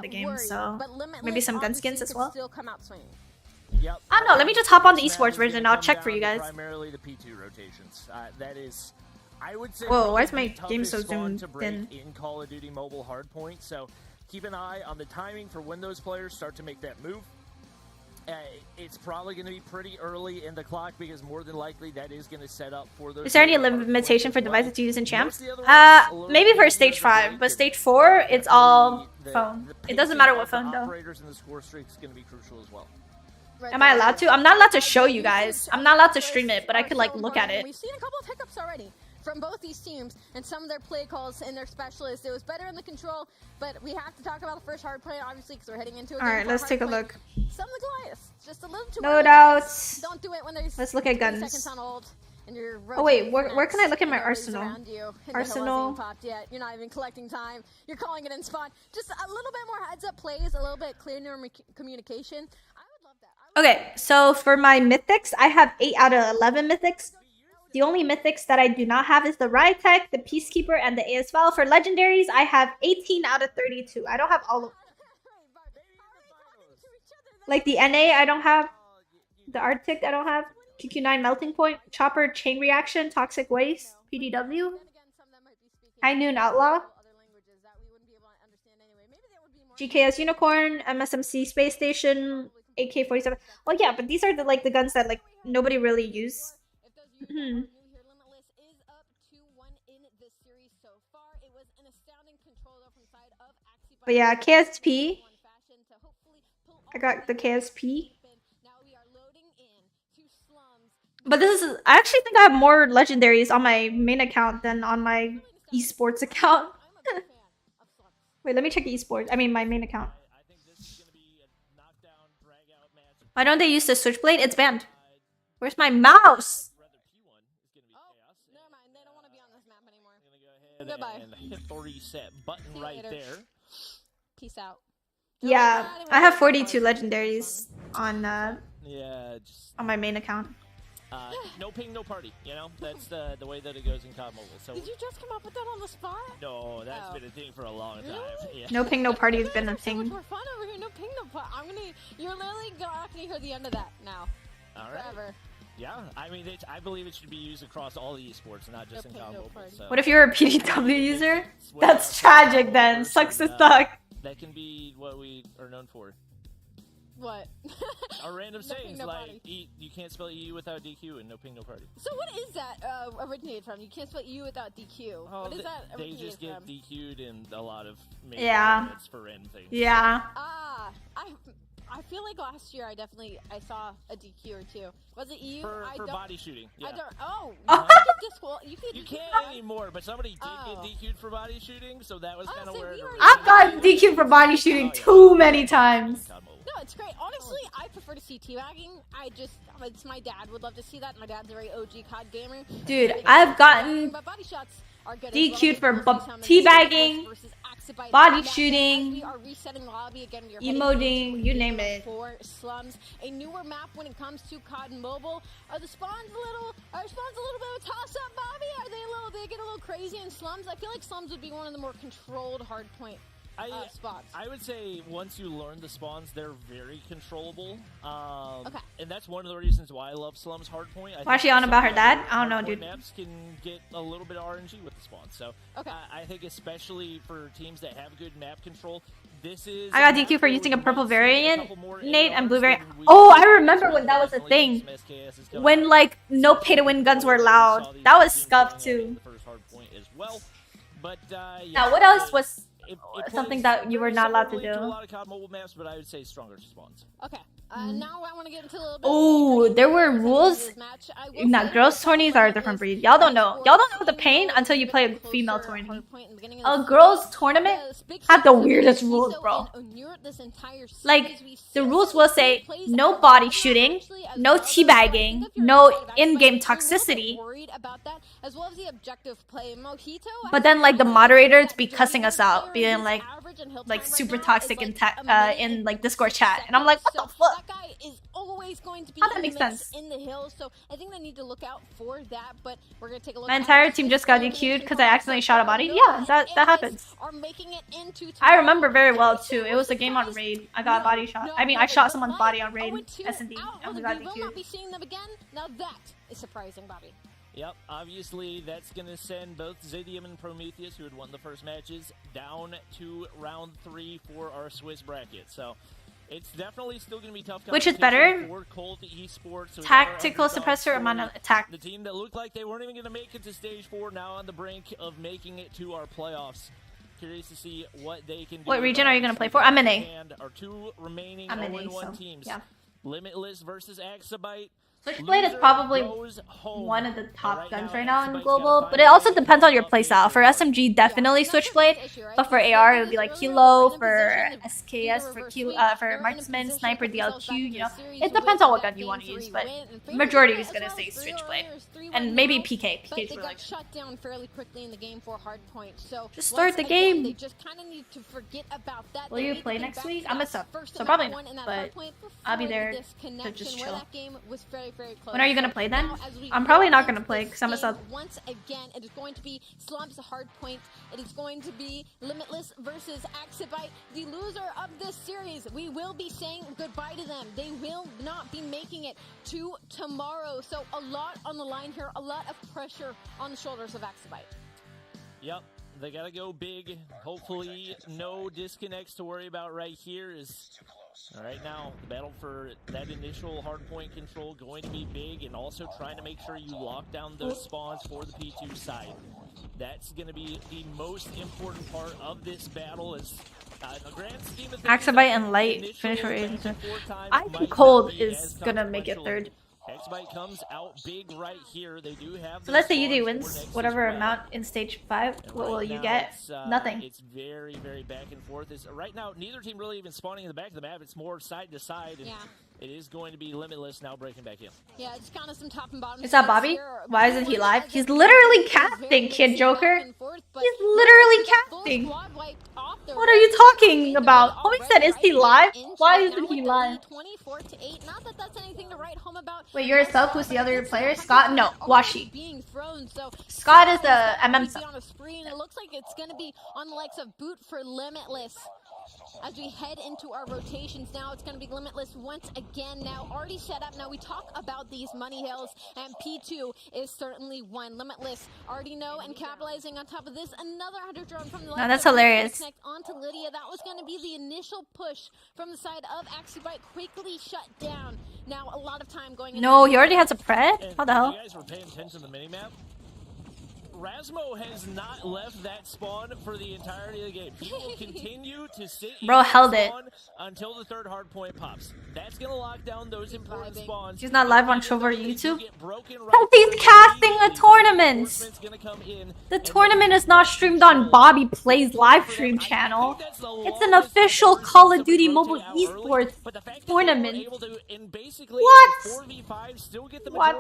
the game, so maybe some gun skins as well. Yep. I don't know. Let me just hop on the esports version. I'll check for you guys. Primarily the P2 rotations. That is, I would say. Whoa, why is my the game so toughest spawn zoomed to break in? In Call of Duty Mobile Hardpoint. So keep an eye on the timing for when those players start to make that move. It's probably going to be pretty early in the clock because more than likely that is going to set up for those. Is there any limitation for devices to use in champs? Maybe for stage 5, but stage 4 it's all phone. It doesn't matter what phone though. Operators in the score streak is going to be crucial as well. Am I allowed to? I'm not allowed to show you guys. I'm not allowed to stream it, but I could like look at it. We've seen a couple of hiccups already from both these teams and some of their play calls and their specialists. It was better in the control, but we have to talk about the first hard play, obviously, because we're heading into it. All right, let's take a look. Some of the Goliaths, just a little too No doubts. Don't do it when there's Let's look at guns. seconds on hold. And you're Oh wait, where can I look at my arsenal? Arsenal. Yet. You're not even collecting time. You're calling it in spawn. Just a little bit more heads up plays, a little bit clearer communication. I would love that. Okay, so for my mythics, I have 8 out of 11 mythics. The only mythics that I do not have is the Rytech, the Peacekeeper, and the ASVAL. For legendaries, I have 18 out of 32. I don't have all of them. Like the NA, I don't have. The Arctic, I don't have. QQ9 Melting Point, Chopper Chain Reaction, Toxic Waste, PDW, High Noon Outlaw, GKS Unicorn, MSMC Space Station, AK-47. Well, yeah, but these are the guns that like nobody really use. But yeah, KSP. I got the KSP. But this is, I actually think I have more legendaries on my main account than on my esports account. Wait, let me check esports. I mean, my main account. Why don't they use the switchblade? It's banned. Where's my mouse? Goodbye. And hit the reset button right there. Peace out. Yeah, I have 42 legendaries on Just on my main account. no ping, no party. You know, that's the way that it goes in COD Mobile. So Did you just come up with that on the spot? no, that's been a thing for a long time. Really? Yeah. No ping, no party has been a So much thing. more fun over here. No ping, no party. You're literally not gonna hear the end of that now. All right. Forever. Yeah, I mean, I believe it should be used across all the esports, not just in ping, COD no Mobile. party. So What if you're a PDW user? That's tragic then. Sucks to suck. that can be what we are known for. What? Our random No ping, sayings no like party. you can't spell EU without DQ and no ping, no party. So what is that originated from? You can't spell U without DQ. What is that They originated just get from? DQ'd in a lot of major Yeah. tournaments for random things. Yeah. I feel like last year I saw a DQ or two. Was it you? For body shooting. Yeah. I don't. Oh, You can't anymore, but somebody did get DQ'd for body shooting, so that was kind of so where. we already- I've gotten DQ for body shooting too many times. No, it's great. Honestly, I prefer to see teabagging. It's my dad would love to see that. My dad's a very OG COD gamer. Dude, I've gotten But body shots are good. DQ'd for teabagging, teabagging, body shooting, we are resetting lobby again. We are emoting, you name it. For slums, a newer map when it comes to COD Mobile. Are spawns a little bit of a toss up, Bobby? They get a little crazy in slums? I feel like slums would be one of the more controlled hardpoint spots. I would say once you learn the spawns, they're very controllable. Okay. And that's one of the reasons why I love Slums Hardpoint. Why is she on about her dad? I don't know, dude. Maps can get a little bit of RNG with the spawns. So Okay. I think especially for teams that have good map control, this is... I got DQ for using a purple variant, Nate, and blue variant. than we Oh, I usually remember do. when that was a Definitely thing. some SKSs coming When out. like no pay to win guns were allowed. That was scuffed too. The first Hardpoint as well. But Now, what else was it something plays that you were very not allowed to similarly do? a lot of COD mobile maps, but I would say stronger spawns. Okay. Now I want to get into a little bit. Oh, there were rules. Nah, girls tourneys are a different breed. Y'all don't know. Y'all don't know the pain until you play a female tourney. A girls tournament had the weirdest rules, bro. Like, the rules will say no body shooting, no teabagging, no in-game toxicity. But then, like, the moderators be cussing us out, being like super toxic in like Discord chat, and I'm like, what the fuck? That guy is always going to be How that in the makes mix sense? in the hills, so I think they need to look out for that. But we're gonna take a look. My at entire it. team just got DQ'd because I accidentally shot a body. Yeah, that happens. Are making it into I remember very well too. It was a game on Raid. I got a body shot. I mean, I shot someone's body on Raid, S&D, and we got We will not be DQ'd. seeing them again. Now that is surprising, Bobby. Yep, obviously that's going to send both Zidium and Prometheus, who had won the first matches, down to round 3 for our Swiss bracket. So it's definitely still going to be tough. Which is competition better? for Cold Esports. So we got our Tactical underdogs suppressor or for mono attack? The team that looked like they weren't even going to make it to stage 4, now on the brink of making it to our playoffs. Curious to see what they can do. What region are you going to play for? I'm in A. And our two remaining I'm in A, 0-1 so, teams. yeah. Limitless versus Axabite. Switchblade is Loser probably goes home. one of the top Right guns now, right now in Axabite's global, gotta but find it also a way depends on your to playstyle. For SMG, definitely Switchblade, but for AR, it would be like Kilo, for SKS, for Marksman, Sniper, DLQ, you know. It depends on what gun you want to use, but majority is going to say Switchblade. And maybe PK. But PK's they really got shut down fairly quickly in the game for Hardpoint. So Just start once the again, game. They just kind of need to forget about that. Will They you need to play get next back week? to I'm a that sub, first so probably map not, one in that but Hardpoint I'll be before there the to disconnection just where chill. that game was very very close. When are you gonna play then? Now, as we I'm probably go not gonna into play this because I'm a sub. game, once again, it is going to be Slump's hard point. It is going to be Limitless versus Axibite. The loser of this series, we will be saying goodbye to them. They will not be making it to tomorrow. So a lot on the line here, a lot of pressure on the shoulders of Axibite. Yep, they gotta go big. Hopefully, no disconnects to worry about right here. Right now, the battle for that initial hardpoint control going to be big, and also trying to make sure you lock down those spawns for the P2 side. That's going to be the most important part of this battle. Is in the grand scheme of things, Axibite and Light finish for Aiden. I think Cold is gonna make it third. Axibite comes out big right here. They do have. So let's say UD wins whatever amount in stage 5. What will you get? Nothing. It's very, very back and forth. Right now, neither team really even spawning in the back of the map. It's more side to side. And it is going to be Limitless now breaking back in. Yeah, it's kind of some top and bottom. Is that Bobby? Why isn't he live? He's literally casting, Kid Joker. He's literally casting. What are you talking about? Homie said, is he live? Why isn't he live? 24-8. Not that that's anything to write home about. Wait, you're a sub? Who's the other player? Scott? No, Washi. Scott is the MM sub. It looks like it's going to be on the likes of Boot for Limitless. As we head into our rotations now, it's going to be Limitless once again now. Already set up. Now we talk about these money hills, and P2 is certainly one. Limitless already know, and capitalizing on top of this, another 100 drone from the No, that's hilarious. Connect onto Lydia. That was going to be the initial push from the side of Axibite, quickly shut down. Now a lot of time going in. No, he already has a pred? How the hell? You guys were paying attention to the minimap? Rasmo has not left that spawn for the entirety of the game. He will continue to sit Bro held it until the third hard point pops. That's gonna lock down those important spawns. He's not live on Trovo YouTube. He's casting a tournament. The tournament is not streamed on Bobby Plays live stream channel. It's an official Call of Duty mobile esports tournament. What? What?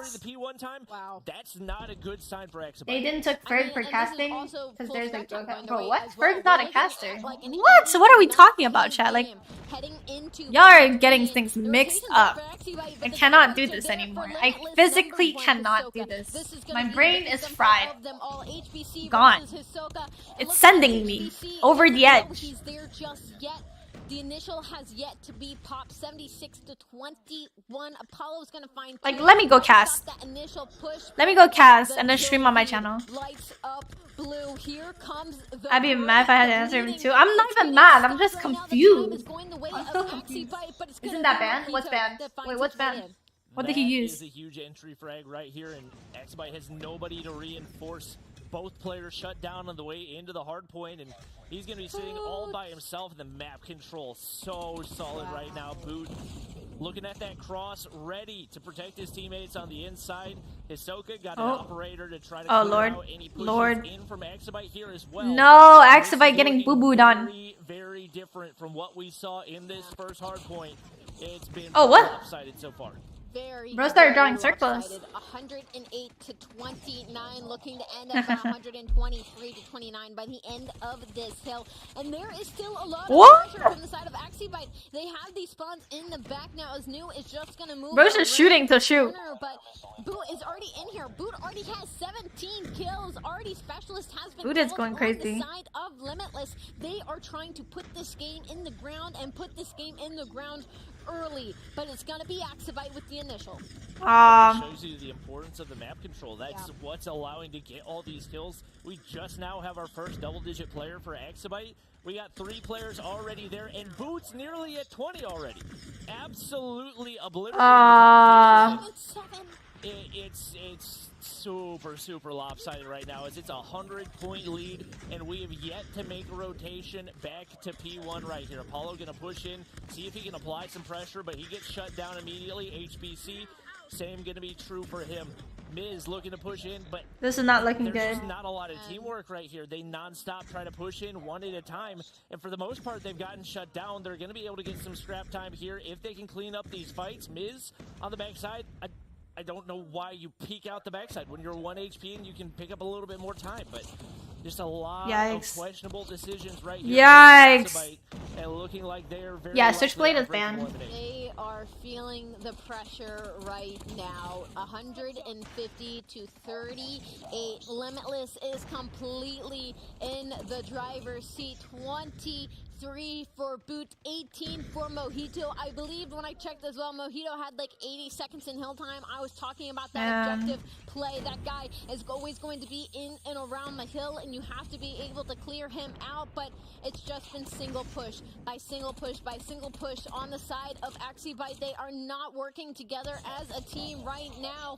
Wow. That's not a good sign for Axibite. They didn't took Ferg for casting because there's a bro. What? Ferg's not a caster. What? So what are we talking about, chat? Like, y'all are getting things mixed up. I cannot do this anymore. I physically cannot do this. My brain is fried. Gone. It's sending me over the edge. The initial has yet to be popped. 76-21. Apollo's gonna find. Like, let me go cast. Let me go cast and then stream on my channel. Lights up blue. Here comes the I'd be mad if I had to answer him too. I'm not even mad. I'm just confused. I'm so confused. Isn't that banned? What's banned? Wait, what's banned? What did he use? That is a huge entry frag right here, and Axibite has nobody to reinforce. Both players shut down on the way into the hard point, and he's going to be sitting all by himself. The map control so solid right now. Boot looking at that cross, ready to protect his teammates on the inside. Hisoka got an operator to try to clear out any pushes in from Axibite here as well. No, Axibite getting boo-booed on. Very, very different from what we saw in this first hard point. It's been lopsided so far. Bro started drawing circles. 108-29, looking to end up at 123-29 by the end of this hill. And there is still a lot of pressure from the side of Axibite. They have these spawns in the back now, as New is just gonna move. Bro's just shooting to shoot. But Boot is already in here. Boot already has 17 kills. Already Specialist has been Boot is going crazy. on the side of Limitless. They are trying to put this game in the ground and put this game in the ground early, but it's gonna be Axibite with the initial. Shows you the importance of the map control. That's what's allowing to get all these kills. We just now have our first double-digit player for Axibite. We got 3 players already there, and Boots nearly at 20 already. Absolutely obliterated. It's super, super lopsided right now, as it's a 100-point lead, and we have yet to make a rotation back to P1 right here. Apollo gonna push in, see if he can apply some pressure, but he gets shut down immediately. HBC, same gonna be true for him. Miz looking to push in, but this is not looking good. There's not a lot of teamwork right here. They non-stop try to push in one at a time, and for the most part, they've gotten shut down. They're gonna be able to get some scrap time here if they can clean up these fights. Miz on the backside, I don't know why you peek out the backside when you're 1 HP and you can pick up a little bit more time, but Just a lot Yikes. of questionable decisions right here. Yikes. And looking like they're very Yeah, Switchblade is likely to banned. eliminate. They are feeling the pressure right now. 150 to 38. Limitless is completely in the driver's seat. 23 for Boot, 18 for Mojito. I believe when I checked as well, Mojito had like 80 seconds in hill time. I was talking about that objective play. That guy is always going to be in and around the hill, and you have to be able to clear him out, but it's just been single push by single push by single push on the side of Axibite. They are not working together as a team right now.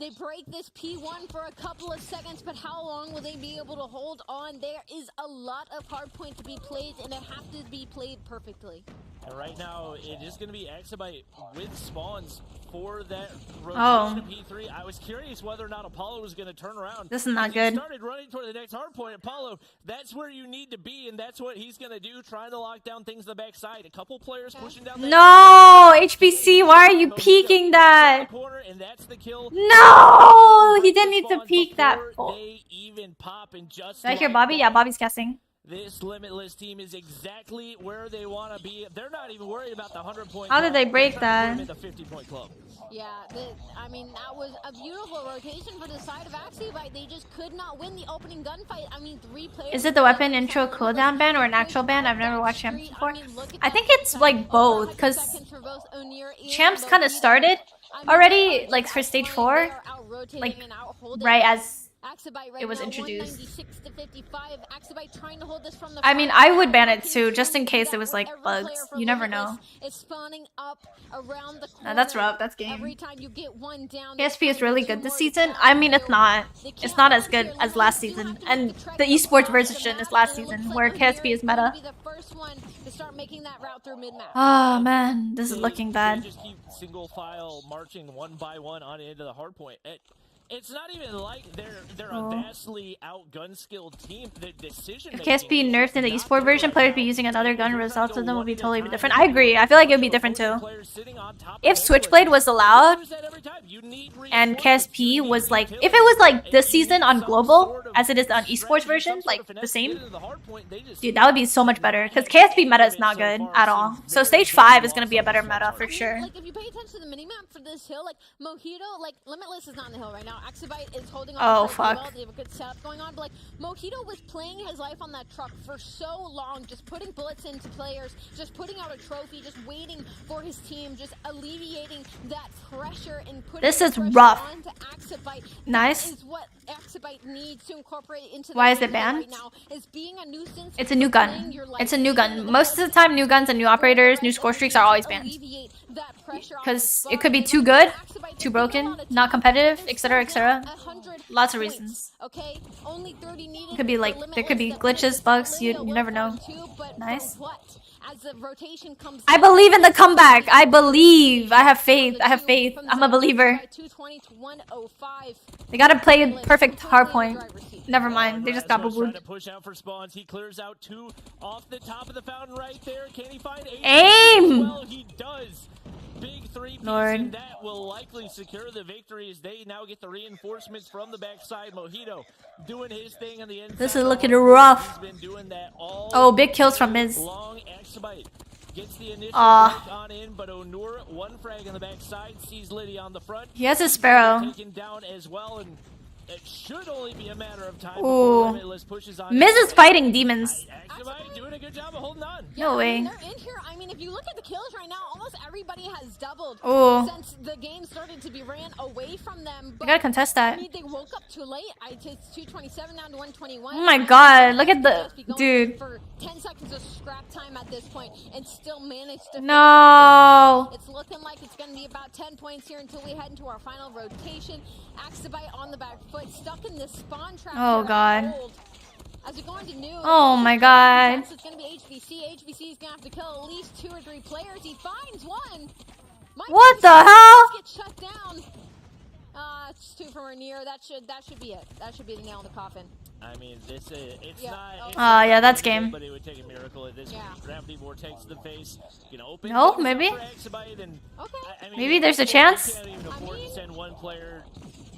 They break this P1 for a couple of seconds, but how long will they be able to hold on? There is a lot of hard point to be played, and it have to be played perfectly. And right now, it is going to be Axibite with spawns for that rotation of P3. I was curious whether or not Apollo was going to turn around. This is not He good. started running toward the next hard point. Apollo, that's where you need to be, and that's what he's going to do, trying to lock down things on the backside. A couple players pushing down that No, HBC, why are you peeking that? corner, and that's the kill. No, he didn't need to peek that. They even pop and just Did I hear like Bobby? that, Yeah, Bobby's guessing. This Limitless team is exactly where they want to be. They're not even worried about the 100-point How did they club. break They're trying to that? put them in the 50-point club. Yeah, I mean, that was a beautiful rotation for the side of Axibite. They just could not win the opening gunfight. I mean, 3 players. Is it the weapon intro cooldown ban or an actual ban? I've never watched Champs before. I think it's like both, because Champs kind of started already, like for stage 4, like right as it was introduced. I mean, I would ban it too, just in case it was like bugs. You never know. Nah, that's rough. That's game. KSP is really good this season. I mean, it's not. It's not as good as last season. And the esports version is last season, where KSP is meta. Oh man, this is looking They bad. just keep single file marching one by one on into the hard point. It's not even like they're a vastly outgun skilled team. The decision If KSP nerfed in the esport version, players be using another gun, results of them will be totally different. I agree. I feel like it would be different too. If Switchblade was allowed and KSP was like, if it was like this season on global as it is on esports version, like the same, dude, that would be so much better. Because KSP meta is not good at all. So stage 5 is gonna be a better meta for sure. Like, if you pay attention to the minimap for this hill, like Mojito, like Limitless is not on the hill right now. Axibite is holding on. Oh, to fuck. well. They have a good setup going on, but like Mojito was playing his life on that truck for so long, just putting bullets into players, just putting out a trophy, just waiting for his team, just alleviating that pressure and putting This is pressure rough. onto Axibite. Nice. That is what Axibite needs to incorporate into Why is the it game banned? right now, is being a nuisance. It's a new playing gun. your life. It's a new gun. Most of the time, new guns and new operators, new score streaks are always banned. Because it could be too good, too broken, not competitive, etc., etc. Lots of reasons. Okay, only 30 needed. It could be like, there could be glitches, bugs, you never know. Nice. As the rotation comes I believe in the comeback. I believe. I have faith. I have faith. I'm a believer. 220 to 105. They gotta play a perfect hardpoint. Never mind. They just got Razor's trying boo-booed. to push out for spawns. He clears out 2 off the top of the fountain right there. Can he find Aim! Well, he does. Big 3 piece, Lord. and that will likely secure the victory as they now get the reinforcements from the backside. Mojito doing his thing on the inside. This is looking rough. He's been doing that all Oh, big kills from Miz. long. Axibite gets the initial Aw. break on in, but Onur, 1 frag on the backside, sees Liddy on the front. He has a Sparrow. Taken down as well, and it should only be a matter of time Ooh. before Limitless pushes on. Miz is fighting demons. Axibite doing a good job of holding on. No way. They're in here. I mean, if you look at the kills right now, almost everybody has doubled Ooh. since the game started to be ran away from them. You But gotta contest I that. mean, they woke up too late. It's 227 down to 121. Oh my god, look at the- dude. For 10 seconds of scrap time at this point, and still managed to. No. It's looking like it's going to be about 10 points here until we head into our final rotation. Axibite on the back foot, stuck in this spawn trap. Oh, here at God. Gold. As we go into new. Oh my god. It's going to be HBC. HBC is going to have to kill at least 2 or 3 players. He finds one. What the hell? Get shut down. It's 2 from Rainier. That should be it. That should be the nail in the coffin. I mean, it's Yeah. not. It's Oh, not yeah, that's unusual, game. But it would take a miracle at this Yeah. point. Gravity vortex to the face. You know, open No, things up maybe. for Axibite, and Okay. I mean, Maybe there's a chance? You can't even afford to send 1 player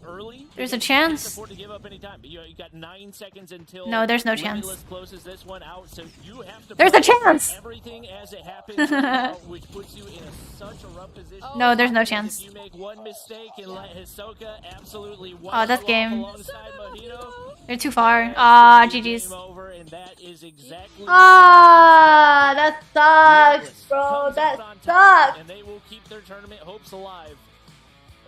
early. There's a chance. To give up any time. You got 9 seconds until No, there's no chance. Closes this one out, so you have to There's a chance. everything as it happens now, which puts you in such a rough position. No, there's no chance. If you make one mistake and let Hisoka absolutely Oh, that's game. alongside Mojito, They're too far. Ah, GG's. game over, and that is exactly Ah, that sucks, bro. That sucks. and they will keep their tournament hopes alive.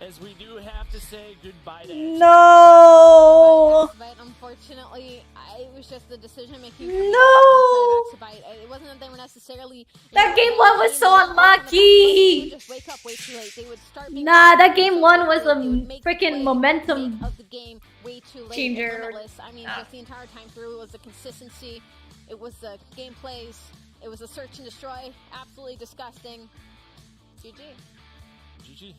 As we do have to say goodbye to No. But unfortunately, it was just the decision making. No. It wasn't that they were necessarily. That game 1 was so unlucky. Just wake up way too late. They would start. Nah, that game 1 was a freaking momentum of the game way too late. changer. Limitless. I mean, just the entire time through, it was the consistency. It was the game plays. It was the search and destroy. Absolutely disgusting. GG. GG.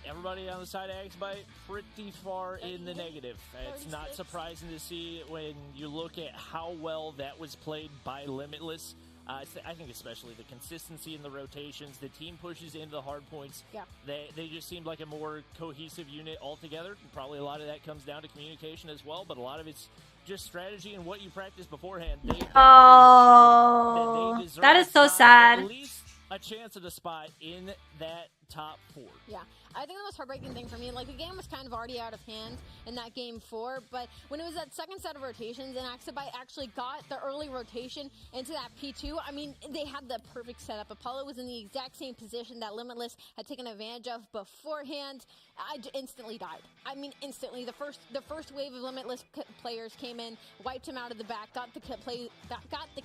Everybody on the side of X-Byte pretty far in the negative. It's not surprising to see when you look at how well that was played by Limitless. I think especially the consistency in the rotations, the team pushes into the hard points. Yeah. They just seemed like a more cohesive unit altogether. Probably a lot of that comes down to communication as well, but a lot of it's just strategy and what you practice beforehand. Oh, that is so sad. At least a chance at a spot in that top 4. Yeah, I think the most heartbreaking thing for me, like the game was kind of already out of hand in that game 4, but when it was that second set of rotations and Axabite actually got the early rotation into that P2, I mean, they had the perfect setup. Apollo was in the exact same position that Limitless had taken advantage of beforehand. I instantly died. I mean, instantly. The first wave of Limitless players came in, wiped him out of the back, got the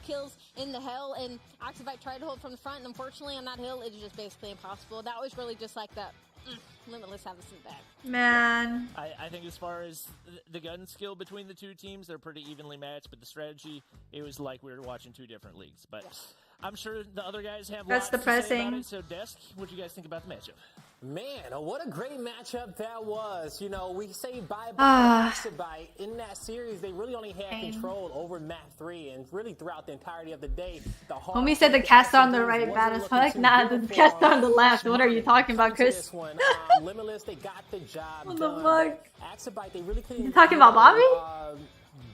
kills in the hill, and Axabite tried to hold from the front, and unfortunately on that hill, it was just basically impossible. That was really just like that. Limitless have us in the back. Man. I think as far as the gun skill between the two teams, they're pretty evenly matched, but the strategy, it was like we were watching 2 different leagues. But I'm sure the other guys have That's lots to say about depressing. it. So, Desk, what do you guys think about the matchup? Man, what a great matchup that was. You know, we say bye-bye to Axabite. In that series, they really only had control over map 3, and really throughout the entirety of the day, the Homie said the cast on the right bad as fuck. Nah, the cast on the left. What are you talking about, Chris? Limitless, they got the job What done. the fuck? Axabite, they really couldn't. You talking about Bobby?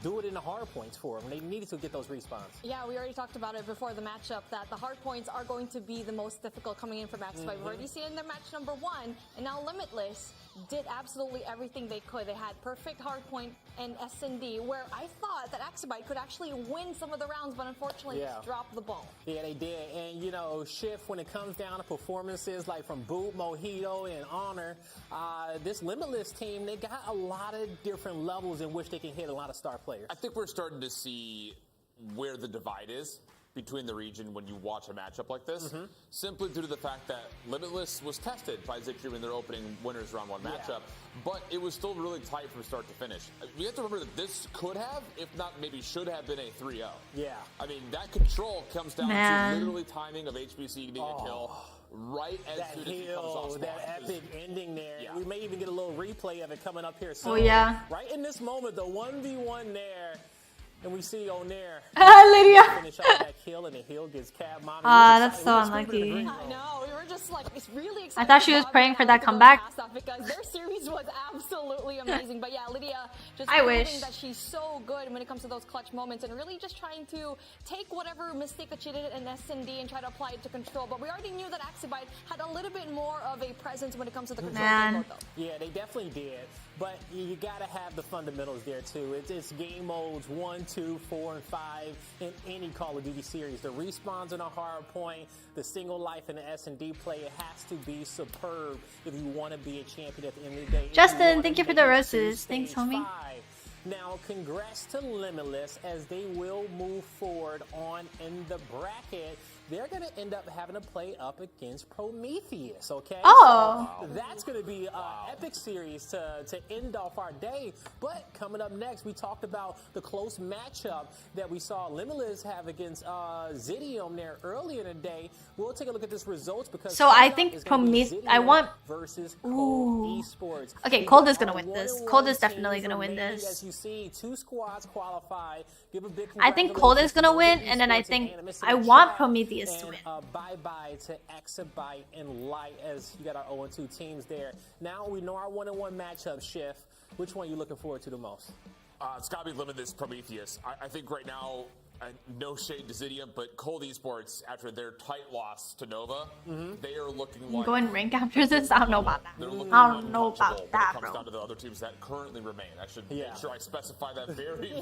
Do it in the hard points for them. They needed to get those respawns. Yeah, we already talked about it before the matchup that the hard points are going to be the most difficult coming in for Axabite. We've already seen in their match number 1, and now Limitless did absolutely everything they could. They had perfect hard point and S&D, where I thought that Axabite could actually win some of the rounds, but unfortunately dropped the ball. Yeah, they did. And, you know, Shift, when it comes down to performances like from Boot, Mojito, and Honor, this Limitless team, they got a lot of different levels in which they can hit a lot of star players. I think we're starting to see where the divide is between the region when you watch a matchup like this, simply due to the fact that Limitless was tested by Zikri in their opening winners round 1 matchup, but it was still really tight from start to finish. We have to remember that this could have, if not maybe should have, been a 3-0. Yeah. I mean, that control comes down to literally timing of HBC getting a kill right as that soon as he comes off hill, that spawn. epic ending there. We may even get a little replay of it coming up here soon. Oh, yeah. Right in this moment, the 1v1 there. And we see on there, Lydia. finish off that kill, and the hill gets cat mounted. That's so unlucky. I know, we were just like, it's really excited. I thought she was praying for that comeback. Because their series was absolutely amazing. But yeah, Lydia just I proving wish that she's so good when it comes to those clutch moments and really just trying to take whatever mistake that she did in S&D and try to apply it to control. But we already knew that Axabite had a little bit more of a presence when it comes to the control game mode, though. Yeah, they definitely did. But you gotta have the fundamentals there too. It's game modes 1, 2, 4, and 5 in any Call of Duty series. The respawns in a hard point, the single life and the S&D play, it has to be superb if you want to be a champion at the end of the day. Justin, thank you for the roses. Thanks, homie. Now, congrats to Limitless as they will move forward on in the bracket. They're going to end up having to play up against Prometheus, okay? Oh. So that's going to be an epic series to end off our day. But coming up next, we talked about the close matchup that we saw Limitless have against Zidium there earlier in the day. We'll take a look at this results because So I think Prometheus, I want versus Cold Esports. Okay, Cold is gonna win this. Cold is definitely gonna win this. see 2 squads qualify. Give a big I think Cold is gonna win, and then I think I want Prometheus to win. Bye-bye to Exabyte and Light, as you got our 0-2 teams there. Now we know our 1-1 matchup, Shift. Which one are you looking forward to the most? It's got to be Limitless Prometheus. I think right now, no shade to Zidium, but Cold Esports, after their tight loss to Nova, they are looking like... Going rank after this? I don't know about that. I don't know about that, bro. When it comes down to the other teams that currently remain. I should make sure I specify that very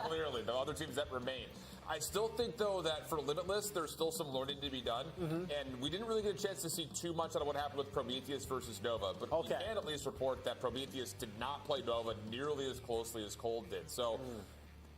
clearly. The other teams that remain. I still think, though, that for Limitless, there's still some learning to be done. And we didn't really get a chance to see too much out of what happened with Prometheus versus Nova. But we can at least report that Prometheus did not play Nova nearly as closely as Cold did. So...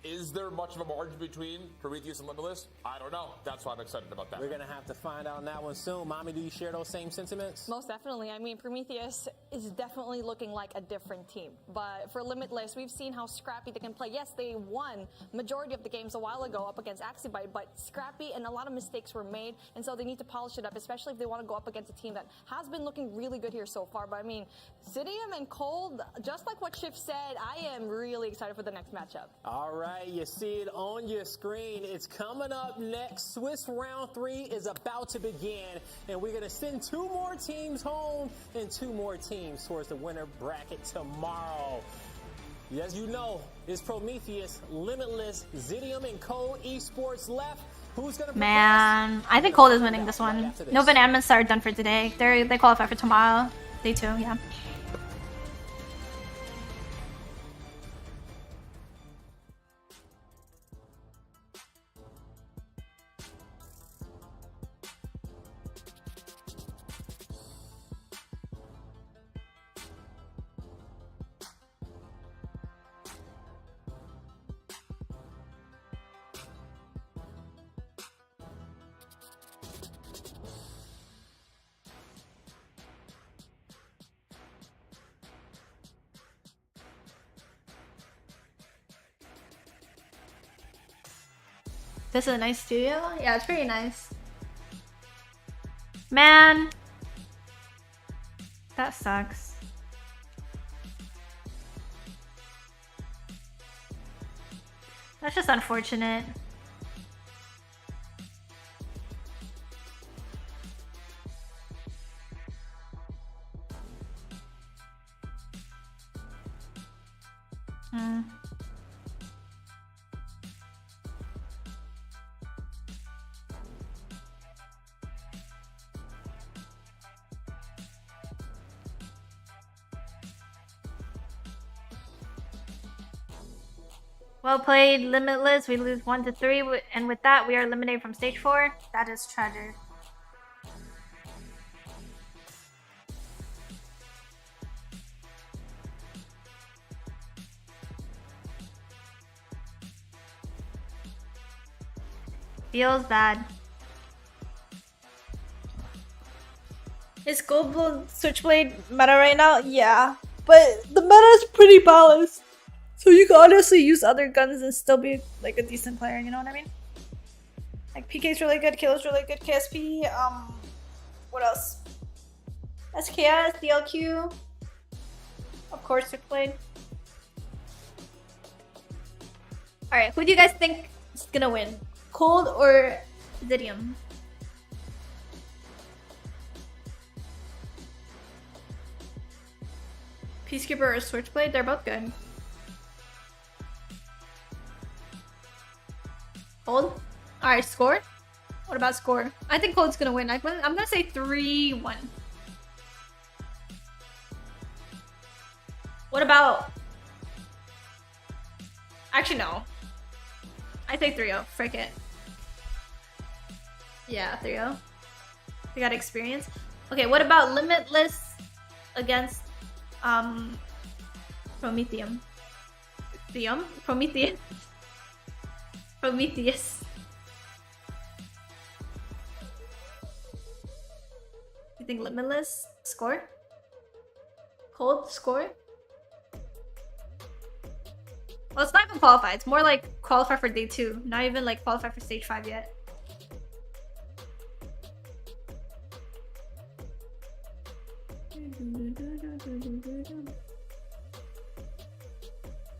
Is there much of a margin between Prometheus and Limitless? I don't know. That's why I'm excited about that. We're going to have to find out on that one soon. Mommy, do you share those same sentiments? Most definitely. I mean, Prometheus is definitely looking like a different team. But for Limitless, we've seen how scrappy they can play. Yes, they won majority of the games a while ago up against Axibite, but scrappy and a lot of mistakes were made. And so they need to polish it up, especially if they want to go up against a team that has been looking really good here so far. But I mean, Zidium and Cold, just like what Shift said, I am really excited for the next matchup. All right. You see it on your screen. It's coming up next. Swiss round 3 is about to begin, and we're going to send 2 more teams home and 2 more teams towards the winner bracket tomorrow. As you know, it's Prometheus, Limitless, Zidium, and Cold Esports left. Who's going to Man, I think Cold is winning this one. Nova and Animus are done for today. They qualify for tomorrow. Day 2, yeah. This is a nice studio? Yeah, it's pretty nice. Man. That sucks. That's just unfortunate. Well played, Limitless. We lose 1-3, and with that, we are eliminated from stage 4. That is tragic. Feels bad. Is Gold Switchblade meta right now? Yeah, but the meta is pretty balanced. So you can honestly use other guns and still be like a decent player, you know what I mean? Like PK's really good, Killer's really good, KSP, what else? SKS, DLQ, of course Switchblade. Alright, who do you guys think is gonna win? Cold or Zidium? Peacekeeper or Switchblade? They're both good. Cold? Alright, score? What about score? I think Cold's gonna win. I'm gonna say 3-1. What about... Actually, no. I say 3-0. Frick it. Yeah, 3-0. We got experience. Okay, what about Limitless against Prometheum? Prometheus. Prometheus. You think Limitless score? Cold score? Well, it's not even qualify. It's more like qualify for day 2. Not even like qualify for stage 5 yet.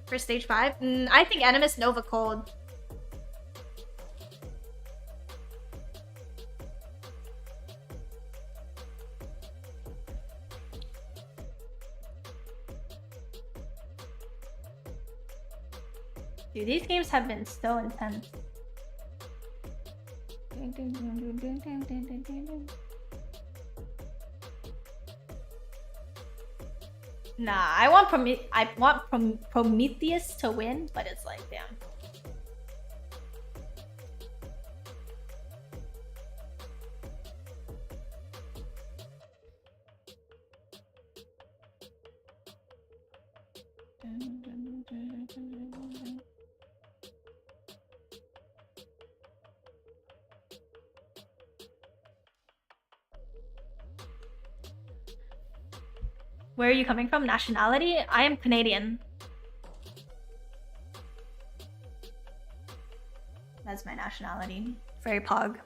for stage 5? I think Animus, Nova, Cold. Dude, these games have been so intense. Nah, I want Prometheus to win, but it's like, damn. Where are you coming from? Nationality? I am Canadian. That's my nationality. Very pog.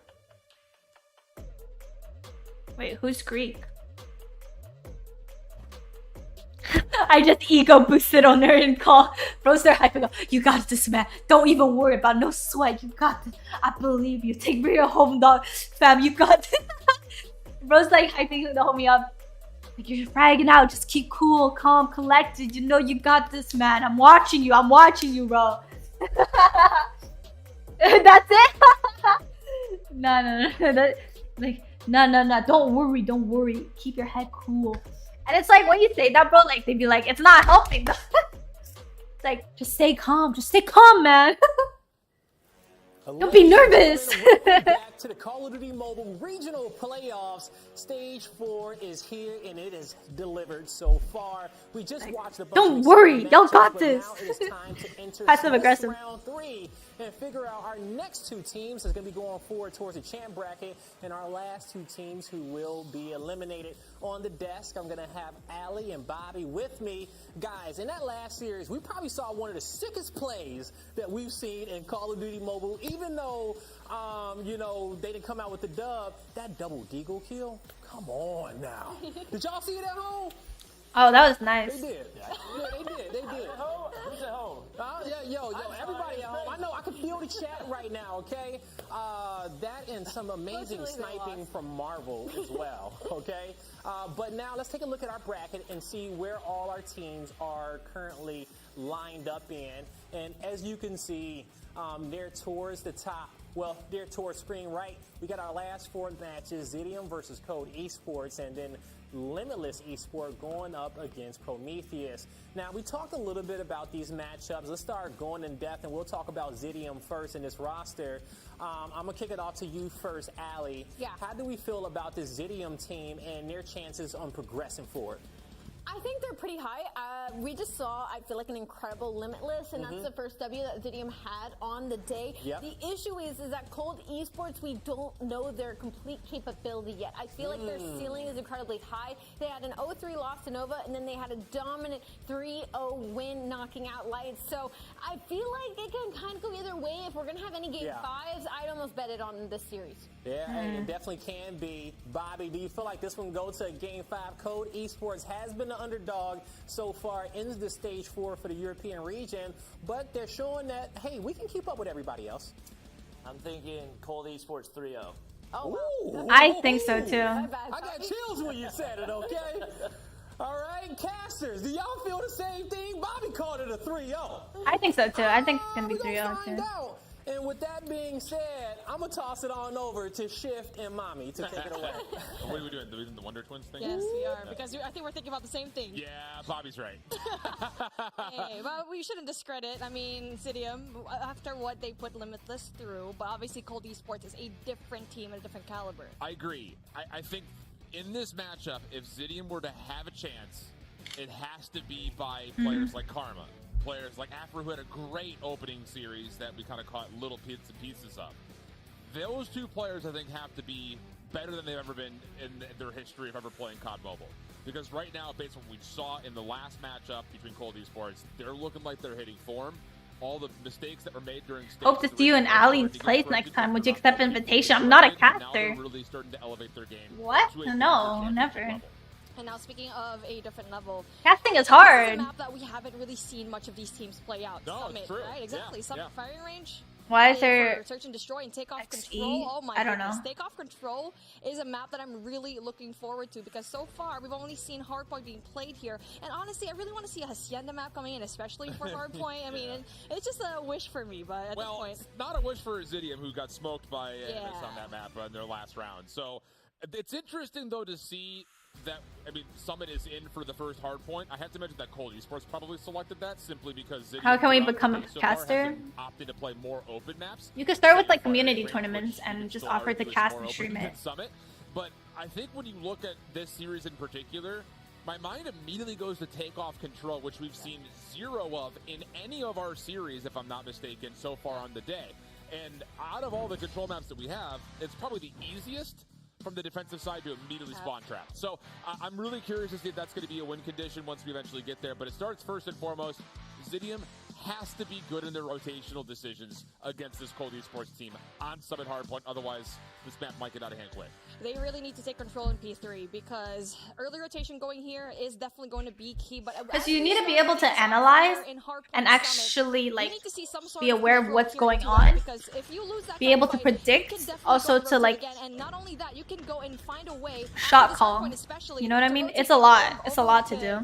Wait, who's Greek? I just ego boosted on her and call. Bros, they're hyping up. You got this, man. Don't even worry about no sweat. You got this. I believe you. Take me your home, dog. Fam, you got this. Bros, like hyping the homie up. Like, you're fragging out. Just keep cool, calm, collected. You know you got this, man. I'm watching you. I'm watching you, bro. That's it? No. No. Don't worry. Don't worry. Keep your head cool. And it's like, when you say that, bro, like, they'd be like, it's not helping. It's like, just stay calm. Just stay calm, man. Don't be nervous. Back to the Call of Duty Mobile Regional Playoffs. Stage 4 is here and it is delivered so far. We just watched the. Don't worry, y'all got this. Passive aggressive. Round 3 and figure out our next 2 teams that's going to be going forward towards the champ bracket, and our last 2 teams who will be eliminated. On the desk, I'm going to have Allie and Bobby with me. Guys, in that last series, we probably saw one of the sickest plays that we've seen in Call of Duty Mobile. Even though, you know, they didn't come out with the dub, that double deagle kill, come on now. Did y'all see it at home? Oh, that was nice. They did. Yeah, they did. Who's at home? Yo, everybody at home. I know, I can feel the chat right now, okay? That and some amazing sniping from Marvel as well, okay? But now let's take a look at our bracket and see where all our teams are currently lined up in. And as you can see, they're towards the top. Well, they're towards screen right. We got our last 4 matches, Zidium versus Code Esports, and then Limitless Esport going up against Prometheus. Now, we talked a little bit about these matchups. Let's start going in depth, and we'll talk about Zidium first in this roster. I'm going to kick it off to you first, Allie. Yeah. How do we feel about this Zidium team and their chances on progressing forward? I think they're pretty high. We just saw, I feel like, an incredible Limitless, and that's the first W that Zidium had on the day. Yep. The issue is that Cold Esports, we don't know their complete capability yet. I feel like their ceiling is incredibly high. They had an 0-3 loss to Nova, and then they had a dominant 3-0 win knocking out Lights. So I feel like it can kind of go either way. If we're going to have any game 5s, I'd almost bet it on this series. Yeah, it definitely can be. Bobby, do you feel like this one go to game 5? Code Esports has been the underdog so far in the stage 4 for the European region, but they're showing that, hey, we can keep up with everybody else. I'm thinking Cold Esports 3-0. Oh, wow. I think so too. I got chills when you said it, okay? All right, casters, do y'all feel the same thing? Bobby called it a 3-0. I think so too. I think it's gonna be 3-0 too. And with that being said, I'm going to toss it on over to Shift and Mommy to take it away. What are we doing? Doing the Wonder Twins thing? Yes, we are, because I think we're thinking about the same thing. Yeah, Bobby's right. Hey, well, we shouldn't discredit, Zidium, after what they put Limitless through, but obviously Cold Esports is a different team and a different caliber. I agree. I think in this matchup, if Zidium were to have a chance, it has to be by players like Karma. Players like Afro, who had a great opening series that we kind of caught little bits and pieces of. Those 2 players, I think, have to be better than they've ever been in their history of ever playing COD Mobile. Because right now, based on what we saw in the last matchup between Cold Esports, they're looking like they're hitting form. All the mistakes that were made during stage Hope to see you in Allie's place next time. Would you accept invitation? I'm not a caster. Now they're really starting to elevate their game. What? To a No, championship never. level. And now speaking of a different level, Casting is this is hard. a map that we haven't really seen much of these teams play out. No, Summit, it's true. right? Exactly. Yeah, Summit yeah. firing range. Why is for there search and destroy and take off XE? control? Oh my I don't goodness. know. Take off control is a map that I'm really looking forward to because so far we've only seen Hardpoint being played here. And honestly, I really want to see a Hacienda map coming in, especially for Hardpoint. I mean, it's just a wish for me, but at this point. It's not a wish for Zidium, who got smoked by Animus on that map in their last round. So it's interesting, though, to see that, I mean, Summit is in for the first hard point. I have to mention that Cold Esports probably selected that simply because Zidium How can we become a so caster? opted to play more open maps. You could start with like Fire community Range, tournaments which and you just still offer to arguably is cast more and open stream than it. Summit. But I think when you look at this series in particular, my mind immediately goes to take off control, which we've seen zero of in any of our series, if I'm not mistaken, so far on the day. And out of all the control maps that we have, it's probably the easiest from the defensive side to immediately spawn trap. So I'm really curious to see if that's going to be a win condition once we eventually get there. But it starts first and foremost, Zidium has to be good in their rotational decisions against this Cold Esports team on Summit Hardpoint. Otherwise, this map might get out of hand quick. They really need to take control in P3 because early rotation going here is definitely going to be key. But Because you need to be able to analyze and actually like be aware of what's going on, be able to predict, also to like and not only that, you can go and find a way shot call. You know what I mean? It's a lot. It's a lot to do.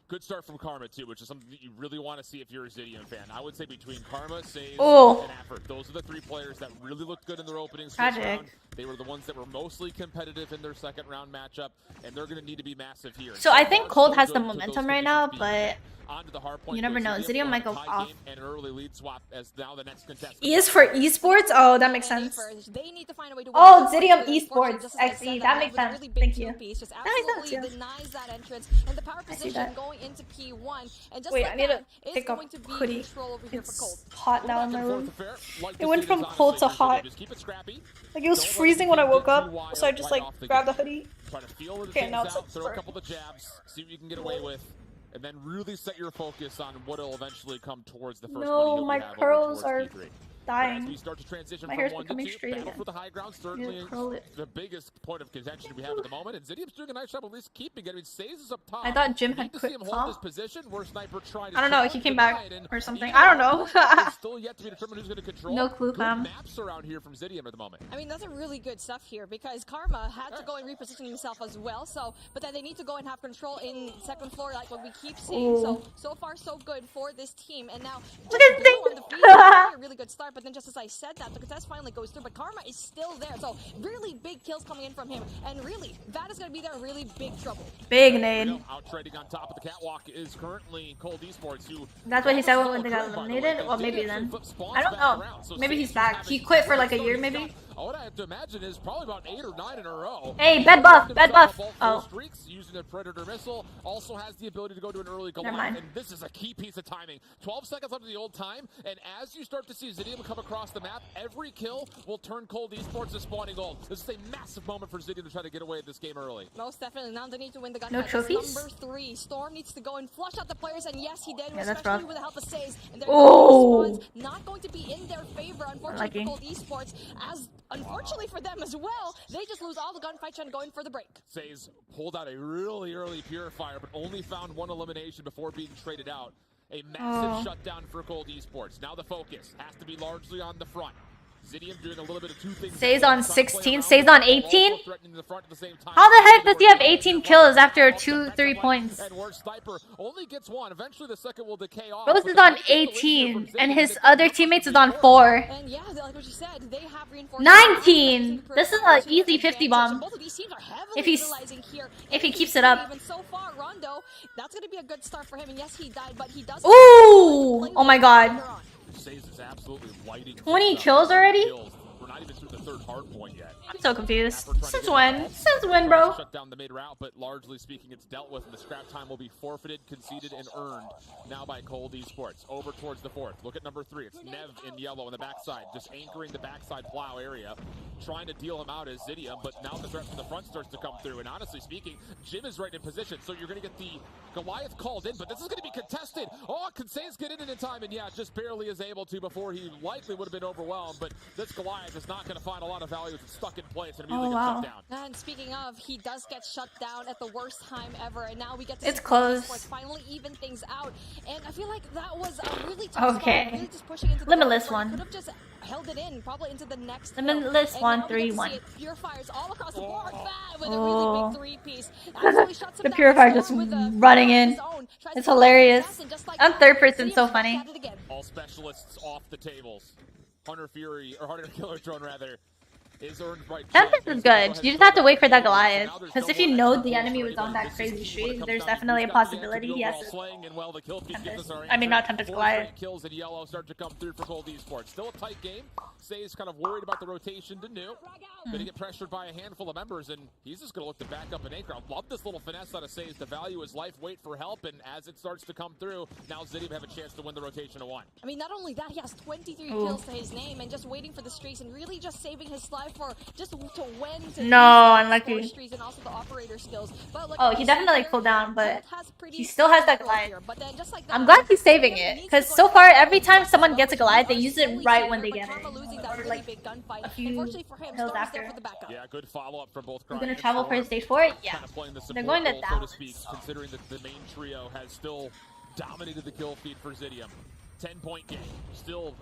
Good start from Karma too, which is something that you really want to see if you're a Zidium fan. I would say between Karma, Sage, and Effort, those are the three players that really looked good in their opening round. They were the ones that were mostly competitive in their second round matchup, and they're going to need to be massive here. So I think Cold has the momentum right now, but you never know. Zidium might go off. An early lead swap as now the next contestant. E is for esports? Oh, that makes sense. Oh, Zidium esports. XE. That makes sense. Thank you. That makes sense, yeah. Denies that entrance and the power position going into P1. And just wait, like I need to that, pick up hoodie. Over It's hot now in my room. It went from cold to hot. Like it was freezing when I woke up, so I just like grabbed a hoodie. Okay, now it's like throw a couple of jabs, see what you can get away with, and then really set your focus on what will eventually come towards the first No, my curls are dying. As we start to transition My from hair's 1 to becoming 2, straight battle again. for the high ground, certainly the biggest point of contention we have at the moment, and Zidium's doing a nice job at least keeping it. I mean, Saze is up top. I thought Jim had to see quit him hold his position, where Sniper tried to I don't know, he came back or something. I don't know. it's still yet to be determined who's going to control. No clue, Good fam. maps around here from Zidium at the moment. I mean, that's a really good stuff here because Karma had to go and reposition himself as well. So, but then they need to go and have control in second floor, like what we keep seeing. So far, so good for this team. And now, just on the field, a really good start. But then, just as I said that, the contest finally goes through. But Karma is still there. So, really big kills coming in from him. And really, that is going to be there in really big trouble. Big nade. Out trading on top of the catwalk is currently Cold Esports, who That's what he said when they got eliminated? Well, maybe then. I don't know. Maybe he's back. He quit for like a year, maybe? What I have to imagine is probably about 8 or 9 in a row. Hey, bed buff, bed buff. Oh. Streaks using a Predator missile, also has the ability to go to an early Goliath, and this is a key piece of timing. 12 seconds left of the old time, and as you start to see Zidium come across the map, every kill will turn Cold Esports to spawning gold. This is a massive moment for Zidium to try to get away at this game early. Most definitely. Now they need to win the gun. No trophies? Number 3. Storm needs to go and flush out the players, and yes, he did, Yeah, especially with the help of Saze. And oh, not going to be in their favor, unfortunately, for Cold Esports, as unfortunately for them as well, they just lose all the gunfights and going for the break. Saze pulled out a really early Purifier, but only found one elimination before being traded out. A massive shutdown for Cold Esports. Now the focus has to be largely on the front. Zidium doing a little bit of two things. Stays on 16, stays on 18. How the heck does he have 18 kills after 3 points? And where Sniper only gets one. Eventually the second will decay off. Rose is on 18, and his other teammates is on 4. And yeah, like what you said, they have reinforced 19. This is an easy 50 bomb. Both of these teams are If he keeps it up. Even so far, Rondo, that's going to be a good start for him. And yes, he died, but he does. Ooh! Oh my god. Saze is absolutely lighting 20 kills already? We're not even through the third hard point yet. I'm so confused. Since when? Since when, bro? Shut down the mid route, but largely speaking, it's dealt with, and the scrap time will be forfeited, conceded, and earned now by Cold Esports. Over towards the fourth. Look at number 3. It's Nev in yellow on the backside, just anchoring the backside plow area, trying to deal him out as Zidium, but now the threat from the front starts to come through, and honestly speaking, Jim is right in position, so you're going to get the Goliath called in, but this is going to be contested. Oh, can Sainz get in time? And yeah, just barely is able to before he likely would have been overwhelmed, but this Goliath is it's not going to find a lot of value. It's stuck in place and Oh, immediately gets wow. shut down. And speaking of, he does get shut down at the worst time ever, and now we get to It's see close. Esports finally even things out. And I feel like that was a really tough Okay. spot, really just pushing into the Limitless corner. one. Could have just held it in, probably into the next. Limitless hill. 1, And now we 3, get to 1. see it. Purifiers all across the board, Fat with a Oh. really big three-piece. Absolutely shuts him The down. Purifier just Storm with a running fire of in. his own. Tries It's to kill hilarious. assassin just like I'm that. third person, Zidium so back funny. at it again. All specialists off the tables. Hunter Killer Drone rather is earned by Tempest is good. You just have to wait for that Goliath. Because if you know the enemy was on that crazy streak, there's definitely a possibility he has to. Tempest. I mean, not Tempest, Goliath. Kills in yellow start to come through for Cold Esports. Still a tight game. Say's kind of worried about the rotation to New. Going to get pressured by a handful of members, and he's just going to look to back up an anchor. I love this little finesse out of Say's to value his life, wait for help, and as it starts to come through, now Zidium have a chance to win the rotation of 1. I mean, not only that, he has 23 kills to his name and just waiting for the streaks and really just saving his life for just to win. To No, use unlucky. the streaks and also the operator skills. But look, Oh, he definitely cooled down, but pretty he still has that strong Goliath. here. But then just like I'm that, glad he's saving it. Because so far, every time someone gets a Goliath, they use it right when they get it. losing that Or really like big gunfight. a few Unfortunately for him, hills Storm is after. there for the backup. Yeah, good follow-up from both. We're gonna travel for stage 4? Yeah. Kind of playing the They're support going to role, so to Dallas. speak, considering that the main trio has still dominated the kill feed for Zidium. 10-point game. Still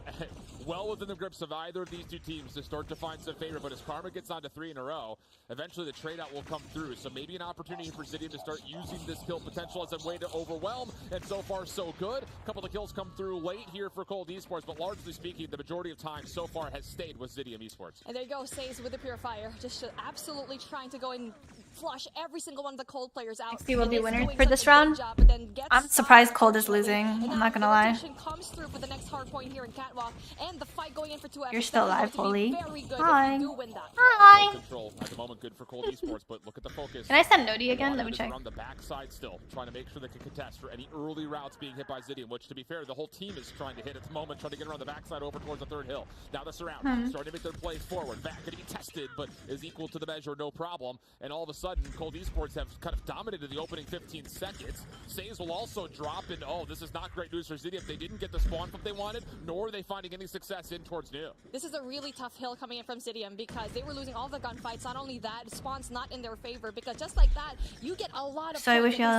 well within the grips of either of these two teams to start to find some favor, but as Karma gets on to 3 in a row, eventually the trade-out will come through. So maybe an opportunity for Zidium to start using this kill potential as a way to overwhelm, and so far so good. A couple of kills come through late here for Cold Esports, but largely speaking, the majority of time so far has stayed with Zidium Esports. And there you go, Says with the Purifier, just absolutely trying to go and flush every single one of the Cold players out. XP will And be is winners doing for such this a good round. job, but then gets I'm surprised stopped, Cold is unfortunately. losing. And I'm now not gonna the lie. rotation comes through for the next hard point here in Catwalk, and the fight going in for 2F. You're still alive, Foley. Foley. Hi. If you do win that. Hi. Control at the moment, good for Cold Esports, but look at the focus. Can I send Nodi again? Let me Is check. On the backside still, trying to make sure they can contest for any early routes being hit by Zidium, which to be fair, the whole team is trying to hit at the moment, trying to get around the backside over towards the 3rd hill. Now the surround, starting to make their play forward. Back going to be tested, but is equal to the measure, no problem. And all of a sudden, Cold Esports have kind of dominated the opening 15 seconds. Says will also drop in. Oh, this is not great news for Zidium. They didn't get the spawn that they wanted, nor are they finding any success in towards New. This is a really tough hill coming in from Zidium because they were losing all the gunfights. Not only that, spawn's not in their favor because just like that, you get a lot of. So I wish y'all.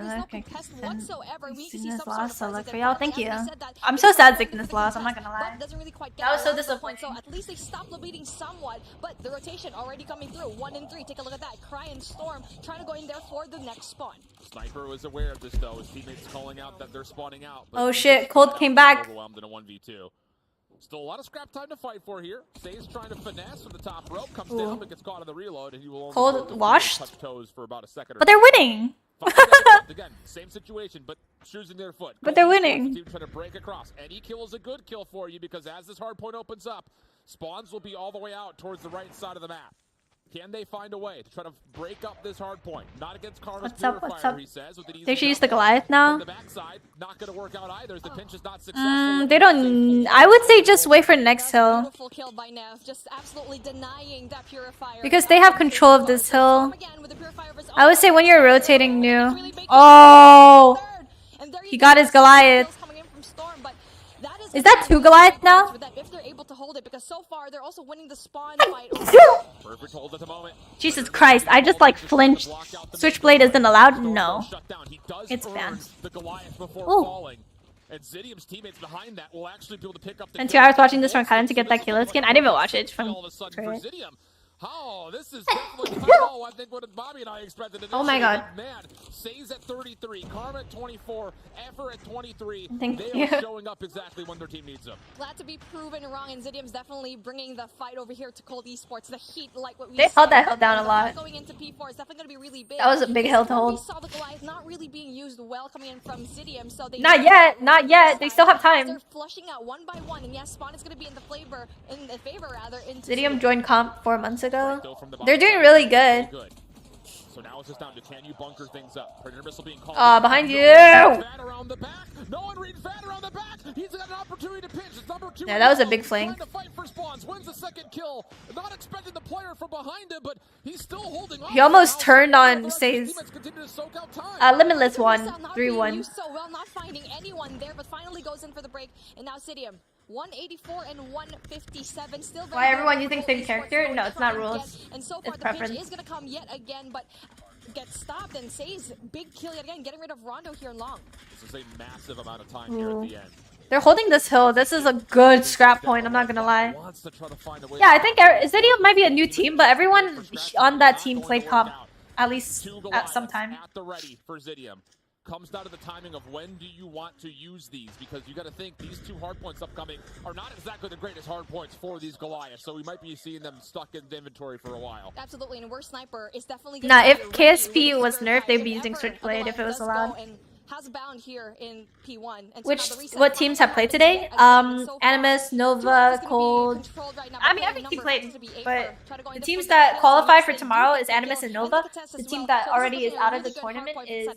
y'all So okay. contest whatsoever. We need to see Sickness some sort loss, of so luck presence. for y'all. And Thank you. as we said that, I'm it's so not sad going Sickness to lost. I'm not contest, gonna lie. but doesn't really quite get That was so around the point, disappointing. So at least they stopped leading somewhat, but the rotation already coming through. 1 and 3. Take a look at that. Cry and Storm trying to go in there for the next spawn. Sniper was aware of this though. His teammates calling out that they're spawning out. Oh shit, Cold came back. Overwhelmed in a 1v2. Still a lot of scrap time to fight for here. Say's trying to finesse from the top rope, comes down, but gets caught on the reload, and he will only Cold washed? touch toes for about a second. But they're winning. Again, same situation, but shoes in their foot. But they're winning. Team trying to break across. Any kill is a good kill for you because as this hard point opens up, spawns will be all the way out towards the right side of the map. Can they find a way to try to break up this hard point? Not against Karma's What's up, Purifier, what's up? he says. With an easy They should use jump the Goliath now. from the backside, not going to work out either. The pinch is not successful. They don't. I would say just wait for next hill. Beautiful kill by Nev, just absolutely denying that Purifier. Because they have control of this hill. Again with the Purifier of his I would say own. when you're rotating New. Really big Oh! third. And there you He go. got his Goliath. Kills coming in from Storm, but that Is that 2 Goliath now? for them if they're able to hold it, because so far they're also winning the spawn fight. Perfect hold at the moment. Jesus Christ, I just like flinched. Switchblade isn't allowed? No. It's banned. The Goliath before Ooh. falling. And Zidium's teammates behind that will actually be able to pick up the And 2 hours watching this from Kaden to get that Kilo skin. I didn't even watch it from all of a sudden for Crit. Zidium. Oh, this is definitely I think what Bobby and I expected. Oh my god. Man, Say's at 33, Karma at 24, Ever at 23. Thank they you. are showing up exactly when their team needs them. Glad to be proven wrong, and Zidium's definitely bringing the fight over here to Cold Esports. The heat, like what we They said. held that hill down a The lot. fight going into P4 is definitely going to be really big. That was a big hill to We hold. saw the Goliath not really being used well coming in from Zidium, so they Not yet, not yet. They still have time. They're flushing out one by one, and yes, spawn is going to be in the favor into Zidium joined comp 4 months ago. Though from the They're doing bottom really side, good. So now it's just down to can you bunker things up? Predator missile being called. Behind you. Fat around the back. No one read Fat around the back. He's got an opportunity to pinch. It's number 2. Yeah, that was a big flank. Trying to fight for spawns. Wins the second kill. Not expecting the player from behind him, but he's still holding on. He almost turned on The rest of Say's. his teammates continue to soak out time. Limitless one, Not being 3-1. used so well, not finding anyone there, but finally goes in for the break, and now Zidium 184 and 157. Still Why everyone using same character? No, it's not rules. And so far, It's the pitch preference. is going to come yet again, but gets stopped and saves big kill yet again, getting rid of Rondo here in long. This is a massive amount of time here at the end. They're holding this hill. This is a good scrap point, I'm not gonna lie. Yeah, I think Zidium might be a new team, but everyone on that team played comp at least at some time. At the ready for Zidium. Comes down to the timing of when do you want to use these, because you got to think these two hard points upcoming are not exactly the greatest hard points for these Goliaths, so we might be seeing them stuck in the inventory for a while. Absolutely, and Worst Sniper is definitely... Nah, if KSP was nerfed, they'd be using Switchblade if it was allowed. Has bound here in P1. And What teams have played today? Animus, Nova, Cold. I mean, every team played, but the teams that qualify for tomorrow is Animus and Nova. The team that already is out of the tournament is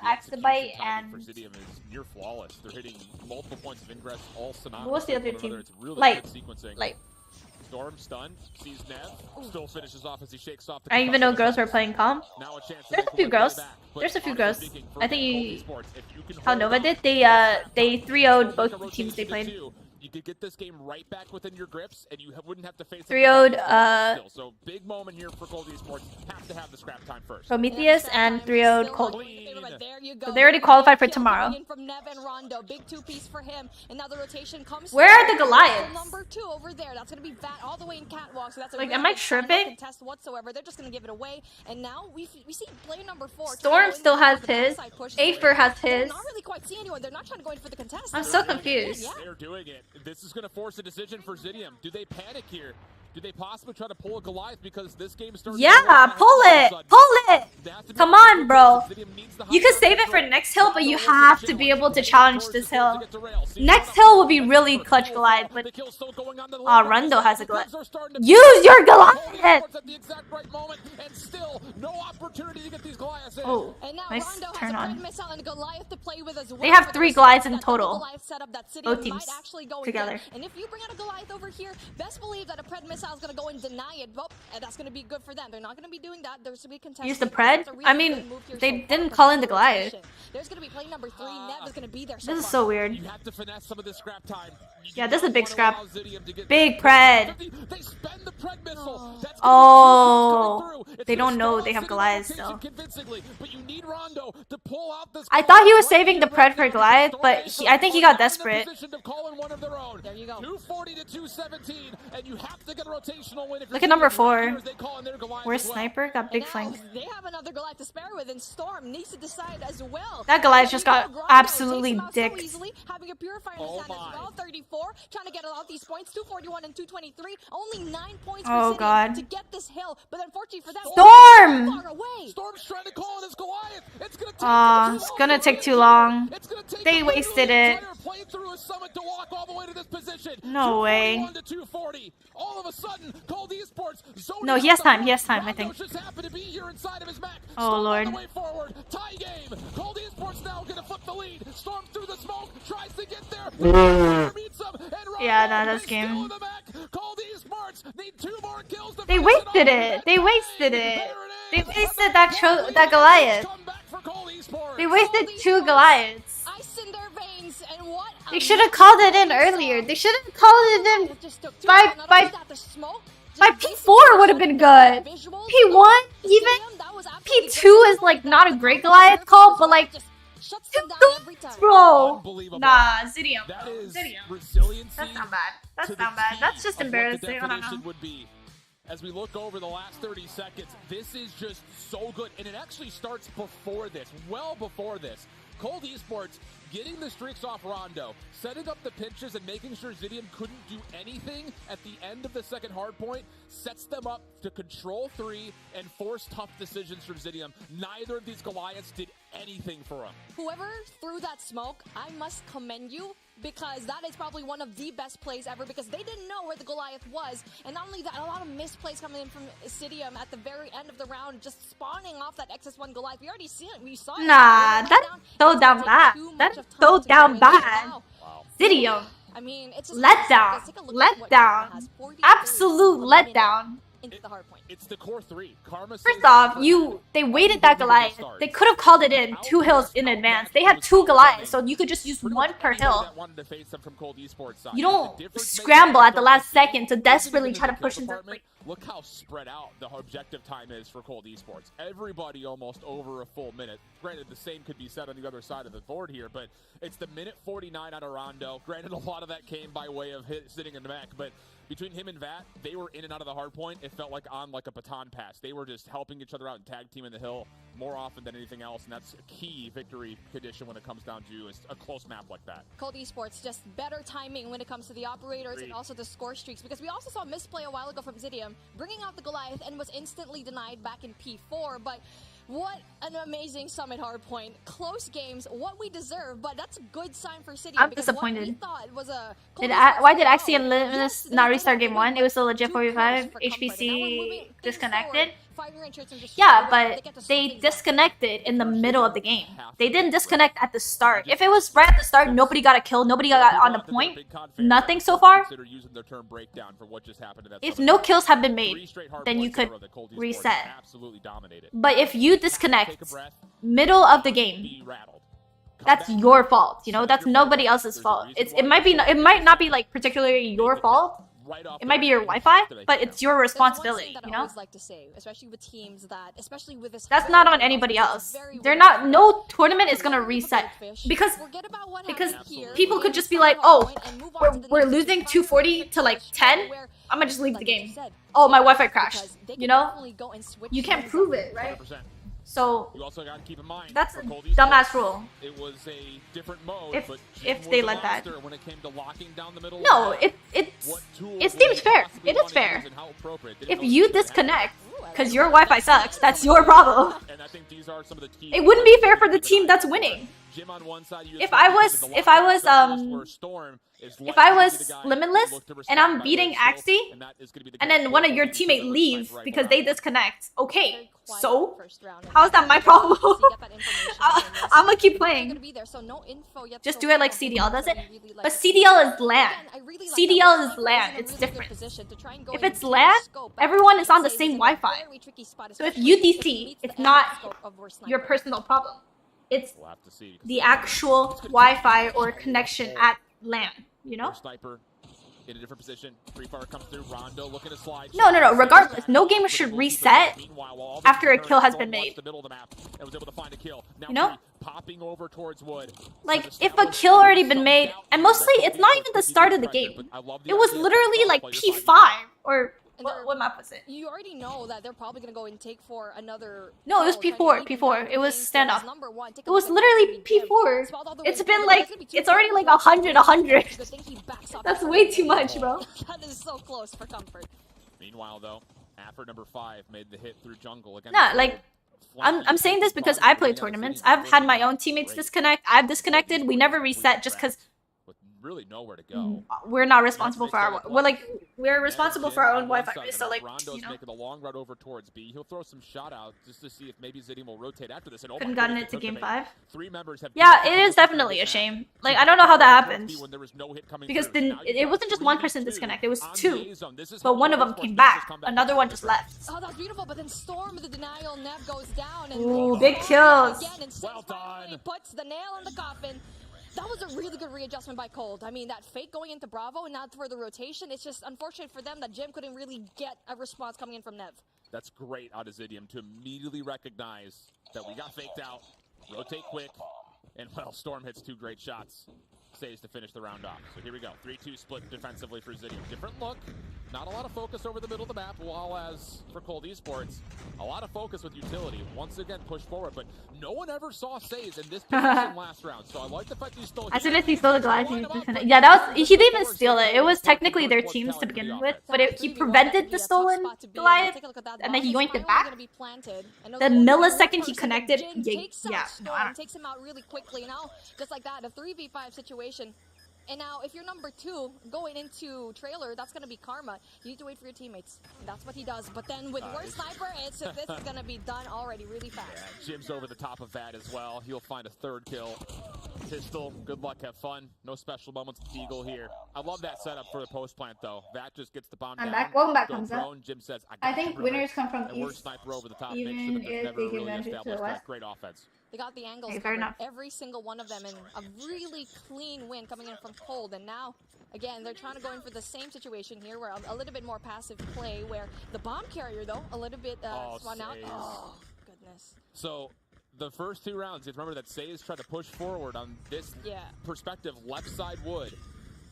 Axabite and... Zidium is near flawless. They're hitting multiple points of ingress, all synonymous. What was the other team? It's really Light. good sequencing. Light. Storm stunned, sees Nev, still finishes off as he shakes off the... I didn't even know girls were playing calm. Now a chance to There's a make few one girls. back, but There's a few girls. speaking, I for think Esports, if you can how hold Nova on did. to They the 3-0'd both the rotation teams they to played. 2, you could get this game right back within your grips, and you wouldn't have to face 3-0'd so big moment here for Cold Esports. Have to have the scrap time first. Prometheus and 3-0'd Cold. There you go. So they already qualified for tomorrow. From Nev and Rondo. Big two-piece for him. And now the rotation comes. Where are the Goliaths? Number 2 over there. That's going to be Bat all the way in Catwalk. So that's a Like, really am I good sign. tripping? No contest whatsoever. They're just going to give it away. And now we see player number 4. Storm still has his. Afer has They're his. not really quite seeing anyone. They're not trying to go in for the contest. I'm so confused. Yeah. They're doing it. This is going to force a decision for Zidium. Do they panic here? Do they possibly try to pull a Goliath because this game starts? Yeah, pull it! Pull it! Come on, bro. You can save it for next hill, but you have to be able to challenge this hill. Next hill will be really clutch Goliath, but... Aw, Rondo has a Goliath. Use your Goliath! Oh, nice turn on. They have 3 Goliaths in total. Both teams together. And if you bring out a Goliath over here, best believe that a Pred missile is going to go and deny it. Well, and that's going to be good for them. They're not going to be doing that. There's going to be contest. Use the Pred? I mean, they didn't call in the Goliath. There's going to be play number 3. Nev is going to be there. This is so weird. You have to finesse some of this scrap time. Yeah, this is a big scrap. Big Pred. They spend the Pred missile. Oh, they don't know they have Goliath still. But you need Rondo to pull out this. I thought he was saving the Pred for Goliath, but I think he got desperate. There you go. 240 to 217, and you have to get a rotational win. Look at number 4. Where's Sniper? Got big flanks. They have another Goliath to spare with, and Storm needs to decide as well. That Goliath just got absolutely dicked. Having a purifier in his hand as well. 34, trying to get out these points. 241 and 223. Only 9 points Oh, God. to get this hill. But unfortunately for them, Storm! far away. Storm's trying to call in his Goliath. It's gonna take It's gonna take too long. They wasted it. No way. All of a sudden, Cold Esports No, he has time. He has time, I think. Oh, Lord. Tie game. Cold Esports now gonna flip the lead. Storm through the smoke, tries to get there. Yeah, no, that's game. Cold Esports need 2 more kills. They wasted it. They wasted it. They wasted that Goliath. They wasted 2 Goliaths. Ice in their veins, and what? They should have called it in earlier. They should have called it in by P4 would have been good. P1, even P2 is like not a great Goliath call, but like bro. Nah, Zidium. That's not bad. That's not bad. That's just embarrassing. I don't know. As we look over the last 30 seconds, this is just so good. And it actually starts before this, well before this. Cold Esports getting the streaks off Rondo, setting up the pinches and making sure Zidium couldn't do anything at the end of the second hardpoint, sets them up to control 3 and force tough decisions from Zidium. Neither of these Goliaths did anything for him. Whoever threw that smoke, I must commend you, because that is probably one of the best plays ever, because they didn't know where the Goliath was. And not only that, a lot of missed plays coming in from Zidium at the very end of the round, just spawning off that XS1 Goliath. We already see it. We saw it. Nah, that's so down bad. That's so down bad. Zidium. I mean, it's just Letdown. Letdown. Absolute letdown. into the hard point. It's the core three. Karma. First off, they waited that Goliath. They could have called it in 2 hills in advance. They had 2 Goliaths, so you could just use 1 per hill. You don't scramble at the last second to desperately try to push into the break. Look how spread out the objective time is for Cold Esports. Everybody almost over a full minute. Granted, the same could be said on the other side of the board here, but it's the minute 49 out of Rondo. Granted, a lot of that came by way of sitting in the back, but between him and Vat, they were in and out of the hard point. It felt like on like a baton pass. They were just helping each other out and tag team in the hill more often than anything else, and that's a key victory condition when it comes down to a close map like that. Cold Esports, just better timing when it comes to the operators and also the score streaks, because we also saw misplay a while ago from Zidium, bringing out the Goliath and was instantly denied back in P4, but what an amazing Summit hardpoint. Close games, what we deserve, but that's a good sign for City. I'm disappointed. What we thought was a why did Axie and Limitless not restart game 1? It was still legit 4v5. HPC disconnected. Yeah, but they disconnected in the middle of the game. They didn't disconnect at the start. If it was right at the start, nobody got a kill, nobody got on the point, nothing so far. If no kills have been made, then you could reset. But if you disconnect middle of the game, that's your fault. You know, that's nobody else's fault. It might not be like particularly your fault. It might be your Wi-Fi, but it's your responsibility, you know? Like to say, especially with teams that, especially with this, that's not on anybody else. They're not, no tournament is gonna reset because people could just be like, oh, we're losing 240 to like 10. I'm gonna just leave the game. Oh, my Wi-Fi crashed. You know? You can't prove it, right? So you also got to keep in mind, that's a dumbass rule. It was a different mode, if they let that. When it came to locking down the middle. No, it seems fair. It is fair. If you disconnect because your Wi-Fi sucks, that's your problem. And I think these are some of the key. It wouldn't be fair for the team that's winning. If I was Limitless and I'm beating Axie, and then one of your teammates leave because they disconnect, okay, so how is that my problem? I'm gonna keep playing. Just do it like CDL does it. But CDL is LAN. CDL is LAN. It's different. If it's LAN, everyone is on the same Wi-Fi. So if you DC, it's not your personal problem. It's the actual Wi-Fi or connection at LAN, you know? Sniper in a different position. Free fire comes through. Rondo looking to slide. No. Regardless, no gamer should reset after a kill has been made. You know? Popping over towards wood. Like, if a kill already been made, and mostly it's not even the start of the game. It was literally like P5 or what map was it? You already know that they're probably gonna go and take for another. No, it was P4. P4. It was standoff. It was literally P4. It's been like, it's already like 100. That's way too much, bro. That is so close for comfort. Meanwhile, though, after number 5 made the hit through jungle again. Nah, like, I'm saying this because I play tournaments. I've had my own teammates disconnect. I've disconnected. We never reset just because really nowhere to go. We're not responsible for our. We're responsible for our own Wi-Fi. So like, you know. Making the long route over towards B. He'll throw some shot out just to see if maybe Zidium will rotate after this. And couldn't gotten it to game 5. 3 members have. Yeah, it is definitely a shame. Like, I don't know how that happened. Because it wasn't just one person disconnect. It was 2. But one of them came back. Another one just left. Oh, that was beautiful. But then Storm with the denial. Nev goes down. And ooh, big kills. Well done. Puts the nail in the coffin. That was a really good readjustment by Cold. I mean, that fake going into Bravo and not for the rotation. It's just unfortunate for them that Jim couldn't really get a response coming in from Nev. That's great out of Zidium to immediately recognize that we got faked out, rotate quick, and well, Storm hits 2 great shots. Saves to finish the round off. So here we go. 3-2 split defensively for Zidium. Different look. Not a lot of focus over the middle of the map, while as for Cold Esports, a lot of focus with utility. Once again, push forward, but no one ever saw Says in this position last round. So I like the fact he stole it. As soon as he stole the Goliath, yeah, that was, he didn't even steal it. It was technically their team's to begin with, but he prevented the stolen Goliath, and then he yoinked it back. The millisecond he connected, yeah, no, I don't. Takes him out really quickly. Now, just like that, a 3v5 situation. And now, if you're number 2 going into trailer, that's going to be karma. You need to wait for your teammates. That's what he does. But then with worst sniper, this is going to be done already really fast. Yeah, Jim's over the top of that as well. He'll find a 3rd kill. Pistol, good luck, have fun. No special moments with Eagle here. I love that setup for the post plant though. That just gets the bomb down. Back. Welcome back, Go comes prone. up. Jim says, I think winners come from and east. worst sniper over the top. Even Makes sure that there's if never they give really advantage to established the that west. great offense. They got the angles Okay, fair covered, enough. every single one of them, and a really clean win coming in from Cold. And now, again, they're trying to go in for the same situation here, where a little bit more passive play, where the bomb carrier, though, a little bit spun out. Oh, goodness. So, the first 2 rounds, you remember that Say's tried to push forward on this perspective, left side wood.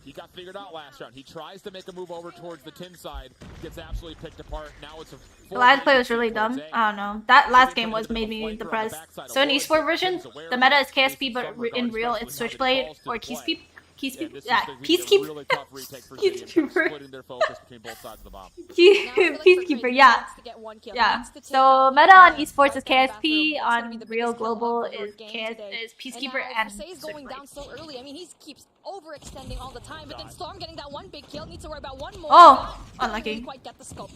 He got figured out last round. He tries to make a move over towards the tin side, gets absolutely picked apart. Now it's a The last play was really dumb. I don't know. That last game made me depressed. So in eSport version, the meta is KSP, but in real, it's Switchblade or Peacekeeper. Peacekeeper. Splitting their focus between both sides of the bomb. Peacekeeper, yeah. So meta on esports is KSP, on real global is Peacekeeper and Say's going down so early. I mean, he keeps overextending all the time, but then Storm getting that 1 big kill, needs to worry about 1 more. Oh, unlucky. Didn't quite get the scope.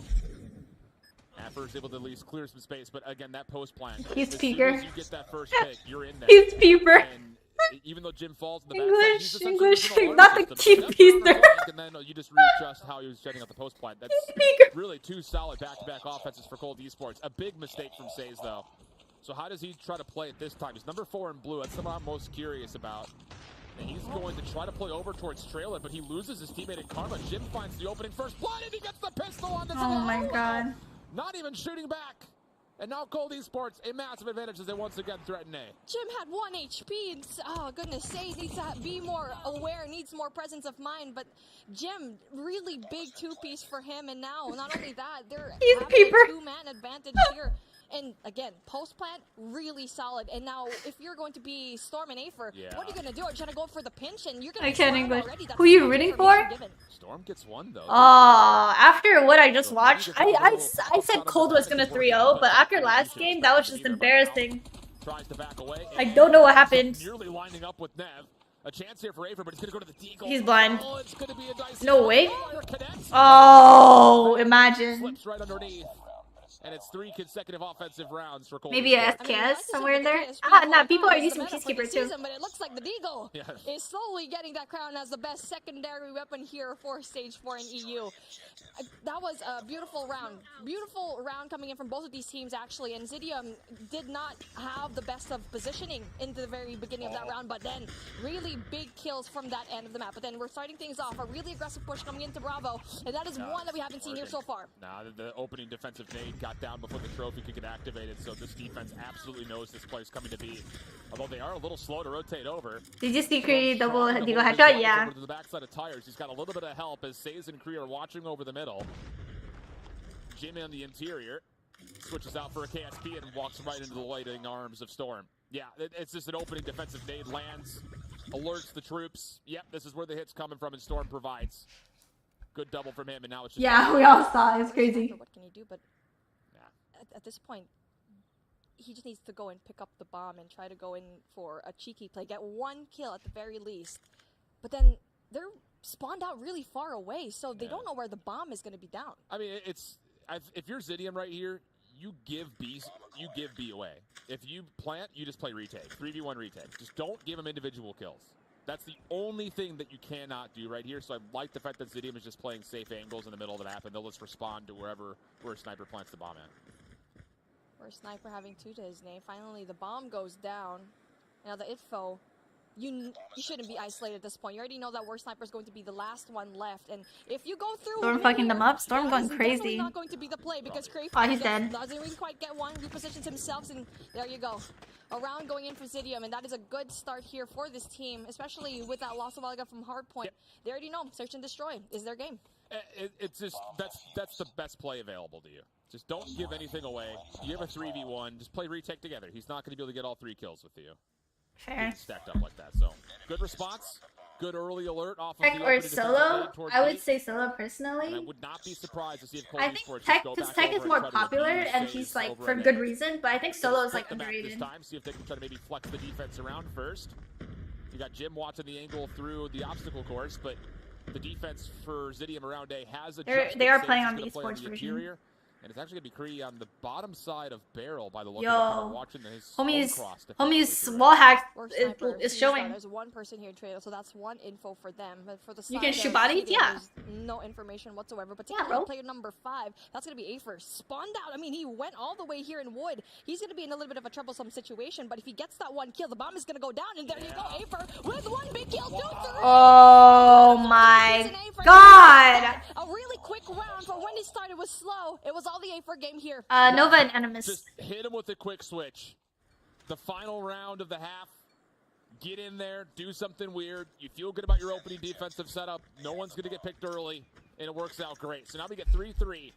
First able to at least clear some space, but again, that post plant. Peacekeeper. As soon as you get that first pick, you're in there. Peacekeeper. And even though Jim falls in the backside, English, he's not the keeper. And then you just readjust how he was setting up the post plant. That's really 2 solid back-to-back offenses for Cold Esports. A big mistake from Says, though. So how does he try to play it this time? He's number 4 in blue. That's something I'm most curious about. And he's going to try to play over towards trailer, but he loses his teammate in Karma. Jim finds the opening first blood, and he gets the pistol on the Oh my god. Not even shooting back. And now Cold Esports, a massive advantage as they once again threaten A. Jim had 1 HP, and oh goodness, Say needs to be more aware, needs more presence of mind, but Jim, really big 2-piece for him, and now, not only that, they're having a 2-man advantage here. And again, post plant, really solid. And now, if you're going to be Storm and Afer, what are you going to do? Are you trying to go for the pinch? And you're going to I can't English. already. Who are you rooting for? Storm gets 1 though. After what I just watched, I said Cold was gonna 3-0, but after last game, that was just embarrassing. Tries to back away. I don't know what happened. Nearly lining up with Nev. A chance here for Afer, but he's gonna go to the deagle. He's blind. Oh, it's gonna be a dicey No way. connects. Oh, imagine. Slips right underneath. And it's 3 consecutive offensive rounds for Cold. Maybe a SKS somewhere in there. Nah, people are using Peacekeeper too. But it looks like the Deagle is slowly getting that crown as the best secondary weapon here for Stage 4 in EU. That was a beautiful round. Beautiful round coming in from both of these teams, actually. And Zidium did not have the best of positioning into the very beginning of that round, but then really big kills from that end of the map. But then we're starting things off. A really aggressive push coming into Bravo, and that is one that we haven't seen here so far. Nah, the opening defensive nade got down before the trophy could get activated, so this defense absolutely knows this play is coming to be. Although they are a little slow to rotate over. Did you see Kree double deagle headshot? Yeah. Over to the backside of tires. He's got a little bit of help as Says and Kree are watching over the middle. Jimmy on the interior switches out for a KSP and walks right into the lighting arms of Storm. Yeah, it's just an opening defensive nade lands, alerts the troops. Yep, this is where the hit's coming from, and Storm provides. Good double from him, and now it's just... Yeah, we all saw it. It's crazy. What can he do? But at this point, he just needs to go and pick up the bomb and try to go in for a cheeky play. Get 1 kill at the very least. But then they're spawned out really far away, so they don't know where the bomb is going to be down. I mean, if you're Zidium right here, you give B away. If you plant, you just play retake. 3v1 retake. Just don't give them individual kills. That's the only thing that you cannot do right here. So I like the fact that Zidium is just playing safe angles in the middle of the map, and they'll just respond to where Sniper plants the bomb at. Where Sniper having 2 to his name. Finally, the bomb goes down. Now the Itfo, you shouldn't be isolated at this point. You already know that Worst Sniper is going to be the last one left, and if you go through, Storm fucking them up. Storm going crazy. Not going to be the play because Crayfish he's dead. Doesn't really quite get 1. Repositions himself, and there you go. A round going in for Zidium, and that is a good start here for this team, especially with that loss of Alga from Hardpoint. They already know search and destroy is their game. It's just that's the best play available to you. Just don't give anything away. You have a 3v1. Just play retake together. He's not going to be able to get all 3 kills with you. Fair. Stacked up like that. So good response. Good early alert off of Tech the or solo? I would say solo and I personally. would not be surprised to see if Cold I think Esports Tech, just go because back Tech over is and more try to popular abuse and Saves he's like over for at good A. reason, but I think solo is like Split the map underrated. this time, see if they can try to maybe flex the defense around first. You got Jim watching the angle through the obstacle course, but the defense for Zidium around A has adjusted. They are playing on the esports version. Interior, and it's actually going to be Kree on the bottom side of Barrel by the look of it, kind of watching his homie's wall hack is showing. There's one person here, Trail, so that's one info for them. But for the you can shoot bodies, yeah. There's no information whatsoever. But yeah, player number 5, that's going to be Afer. Spawned out. I mean, he went all the way here in Wood. He's going to be in a little bit of a troublesome situation, but if he gets that one kill, the bomb is going to go down, and there you go, Afer with one big kill. 2-3. Oh my god. A really quick round, but when he started was slow. It was all the Afer game here. Nova and Animus. Just hit him with a quick switch. The final round of the half. Get in there, do something weird. You feel good about your opening defensive setup. No one's going to get picked early, and it works out great. So now we get 3-3.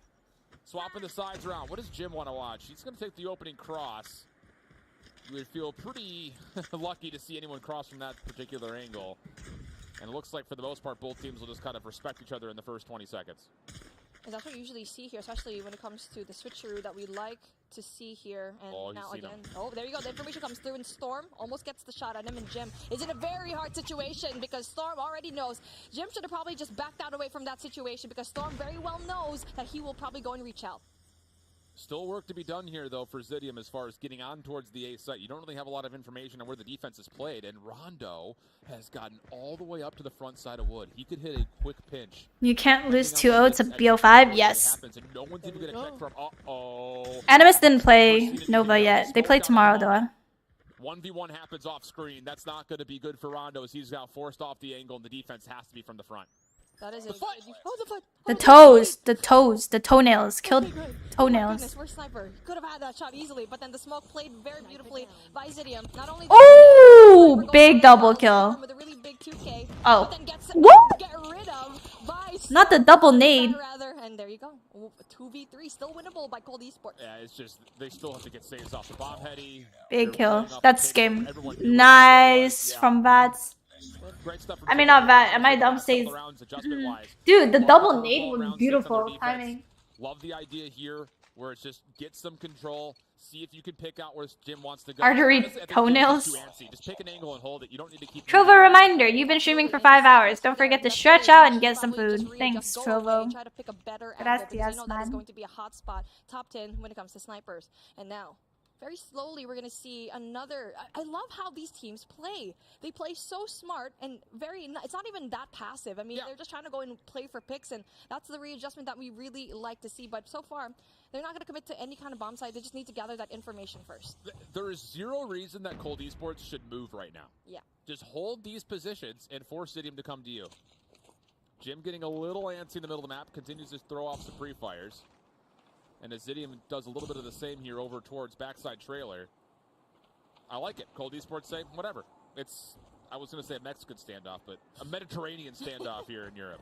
Swapping the sides around. What does Jim want to watch? He's going to take the opening cross. You would feel pretty lucky to see anyone cross from that particular angle. And it looks like, for the most part, both teams will just kind of respect each other in the first 20 seconds. And that's what you usually see here, especially when it comes to the switcheroo that we like to see here. And now again, there you go. The information comes through, and Storm almost gets the shot on him, and Jim is in a very hard situation because Storm already knows. Jim should have probably just backed out away from that situation because Storm very well knows that he will probably go and reach out. Still work to be done here, though, for Zidium as far as getting on towards the A site. You don't really have a lot of information on where the defense is played, and Rondo has gotten all the way up to the front side of Wood. He could hit a quick pinch. You can't lose 2-0 to BO5? Yes. No one's even gonna check from, Animus didn't play Nova yet. They play tomorrow, though. 1v1 happens off screen. That's not going to be good for Rondo as he's now forced off the angle, and the defense has to be from the front. That is it. The toes, the toenails, killed toenails. Goodness, we're Sniper. Could have had that shot easily, but then the smoke played very beautifully by Zidium. Not only oh, big double kill. With a really big 2K, oh, but then gets what? Get rid of by not the double nade. And there you go. 2v3 still winnable by Cold Esports. Yeah, it's just they still have to get saves off the bomb heady. Big kill. That's game. Nice from Vats. I mean, not bad. Am I dumb saves? Dude, the double nade was beautiful timing. Love the idea here where it's just get some control. See if you can pick out where Jim wants to go. Artery toenails. Just pick an angle and hold it. You don't need to keep. Trovo reminder: you've been streaming for 5 hours. Don't forget to stretch out and get some food. Thanks, Trovo. Try to pick a better Gracias, that is going to be a hot spot. Top 10 when it comes to snipers. And now, very slowly, we're going to see another. I love how these teams play. They play so smart and it's not even that passive. I mean, they're just trying to go and play for picks, and that's the readjustment that we really like to see. But so far, they're not going to commit to any kind of bomb site. They just need to gather that information first. There is zero reason that Cold Esports should move right now. Yeah. Just hold these positions and force Zidium to come to you. Jim getting a little antsy in the middle of the map, continues to throw off some pre-fires. And as Zidium does a little bit of the same here over towards backside trailer. I like it. Cold Esports say, whatever. It's, I was going to say a Mexican standoff, but a Mediterranean standoff here in Europe.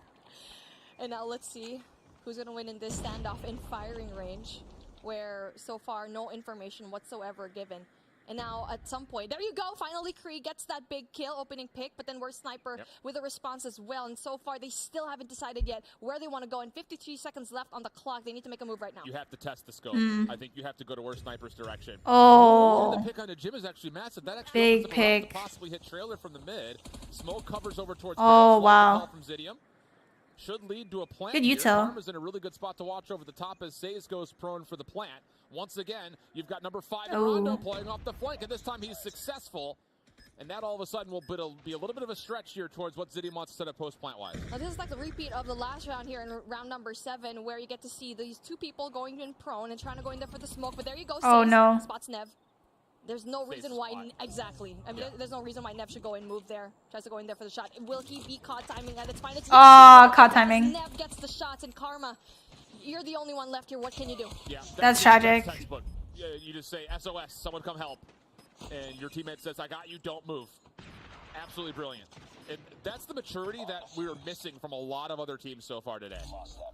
And now let's see who's going to win in this standoff in firing range, where so far no information whatsoever given. And now at some point, there you go, finally Kree gets that big kill, opening pick, but then we're Sniper with a response as well. And so far, they still haven't decided yet where they want to go. And 53 seconds left on the clock. They need to make a move right now. You have to test the scope. I think you have to go to where Sniper's direction. Oh. The pick on the Jim is actually massive. That actually big pick. To possibly hit trailer from the mid. Smoke covers over towards wow. From Zidium. Should lead to a plant. Good util. Karma's in a really good spot to watch over the top as Says goes prone for the plant. Once again, you've got number 5 in Rondo playing off the flank, and this time he's successful. And that all of a sudden will be a little bit of a stretch here towards what Zidium wants to set up post-plant-wise. Now this is like the repeat of the last round here in round number 7, where you get to see these 2 people going in prone and trying to go in there for the smoke. But there you go. Oh, no. Spots Nev. There's no reason why, exactly. I mean, there's no reason why Nev should go and move there. Tries to go in there for the shot. Will he be caught timing at its finest? Oh, caught timing. Nev gets the shots, and Karma, you're the only one left here. What can you do? Yeah, that's tragic. Textbook. You just say, SOS, someone come help. And your teammate says, I got you, don't move. Absolutely brilliant. And that's the maturity that we were missing from a lot of other teams so far today.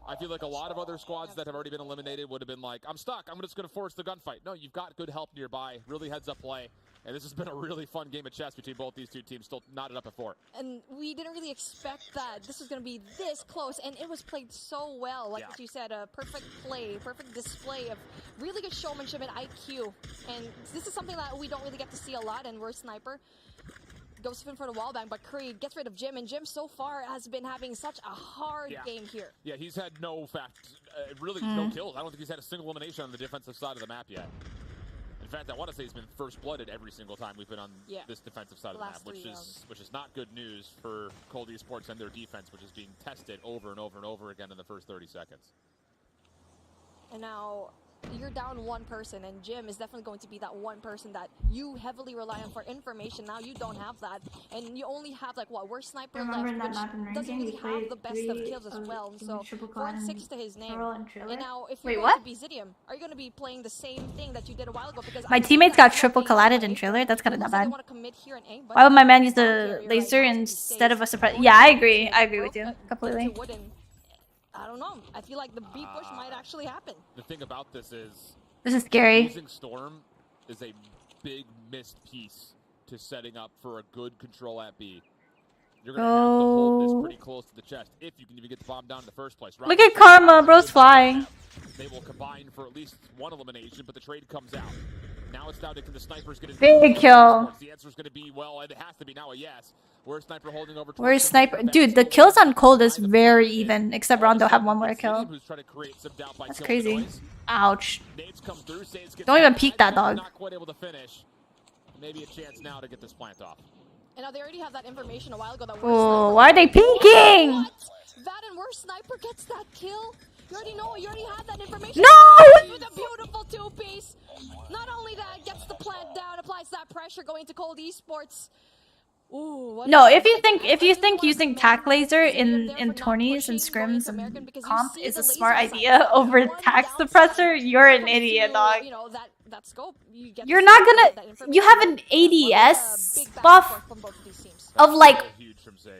I feel like a lot of other squads that have already been eliminated would have been like, I'm stuck, I'm just going to force the gunfight. No, you've got good help nearby, really heads-up play. And this has been a really fun game of chess between both these two teams, still knotted up at 4. And we didn't really expect that this was going to be this close, and it was played so well. Like what you said, a perfect play, perfect display of really good showmanship and IQ. And this is something that we don't really get to see a lot, and we're Sniper. goes in for the wall bang, but Creed gets rid of Jim, and Jim so far has been having such a hard game here. Yeah, he's had no no kills. I don't think he's had a single elimination on the defensive side of the map yet. In fact, I want to say he's been first blooded every single time we've been on this defensive side of the map, which is not good news for Cold Esports and their defense, which is being tested over and over and over again in the first 30 seconds. And now you're down one person, and Jim is definitely going to be that one person that you heavily rely on for information. Now you don't have that, and you only have like worst sniper left, which doesn't really have the best of kills as well. So 4-6 to his name. And now if you're going to be Zidium, are you going to be playing the same thing that you did a while ago? Because My teammates got triple collided in trailer. That's kind of not bad. Why would my man use the laser instead of a surprise? Yeah, I agree. I agree with you completely. I don't know. I feel like the B push might actually happen. The thing about this is scary. Using Storm is a big missed piece to setting up for a good control at B. You're going to have to hold this pretty close to the chest if you can even get the bomb down in the first place. Right? Look at Karma, bro's flying. They will combine for at least one elimination, but the trade comes out. Now it's down to can the snipers get in. Big kill. The answer is going to be, well, it has to be now a yes. Where's Sniper holding over? Where's Sniper? Dude, the kills on Cold is very even, except Rondo have one more kill. That's crazy. Ouch. Don't even peek that dog. Not quite able to finish. Maybe a chance now to get this plant off. And now they already have that information a while ago. Oh, why are they peeking? What? That and worst sniper gets that kill. You already know. You already have that information. No! With a beautiful two-piece. Not only that, gets the plant down, applies that pressure going to Cold Esports. Ooh, no, if you think using tac laser in tourneys and scrims and comp is a smart idea over tac suppressor, you're an idiot, dog. You're not gonna. You have an ADS buff of like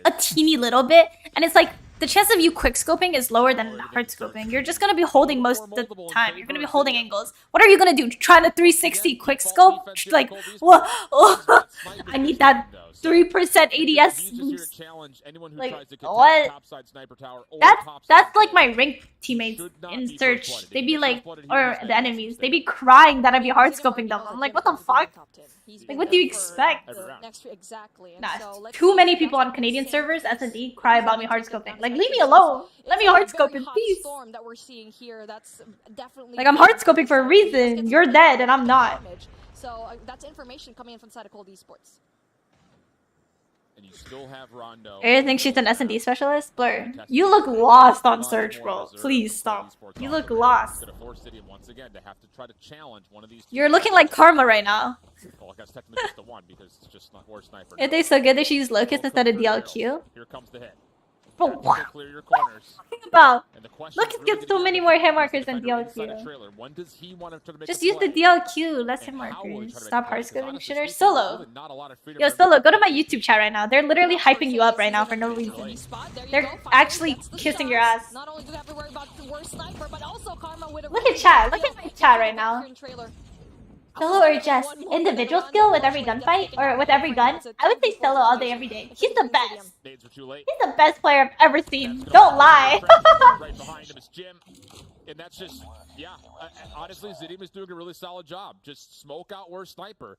a teeny little bit, and it's like the chance of you quick scoping is lower than hard scoping. You're just gonna be holding most of the time. You're gonna be holding angles. What are you gonna do? Try to 360 quick scope? Like, what? Oh, I need that 3% ADS boost. Like, what? That's like my ranked teammates in search. They be like, or the enemies, they be crying that I be hard scoping them. I'm like, what the fuck? Like, what do you expect? Nah, too many people on Canadian servers, S&D, cry about me hard scoping. Like, leave me alone. Let me hard scope in peace. Like, I'm hard scoping for a reason. You're dead and I'm not. So that's information coming in from the side of Cold Esports. And you still have Rondo. I think she's an S&D specialist. Blur, you look lost on search, bro. Please stop. You look lost. You're looking like Karma right now. If they so good they should use Locust instead of DLQ. Here comes the hit. But what? What are you talking about? Locust gets so many more hit markers than DLQ. Just use the DLQ, less hit markers. Stop hard scoping shitter. Solo. Yo, Solo, go to my YouTube chat right now. They're literally hyping you up right now for no reason. They're actually kissing your ass. Look at chat. Look at my chat right now. Solo or just individual skill with every gunfight or with every gun? I would say Solo all day, every day. He's the best. He's the best player I've ever seen. Don't lie. Right behind him is Jim. And that's just, yeah. Honestly, Zidium is doing a really solid job. Just smoke out worst sniper.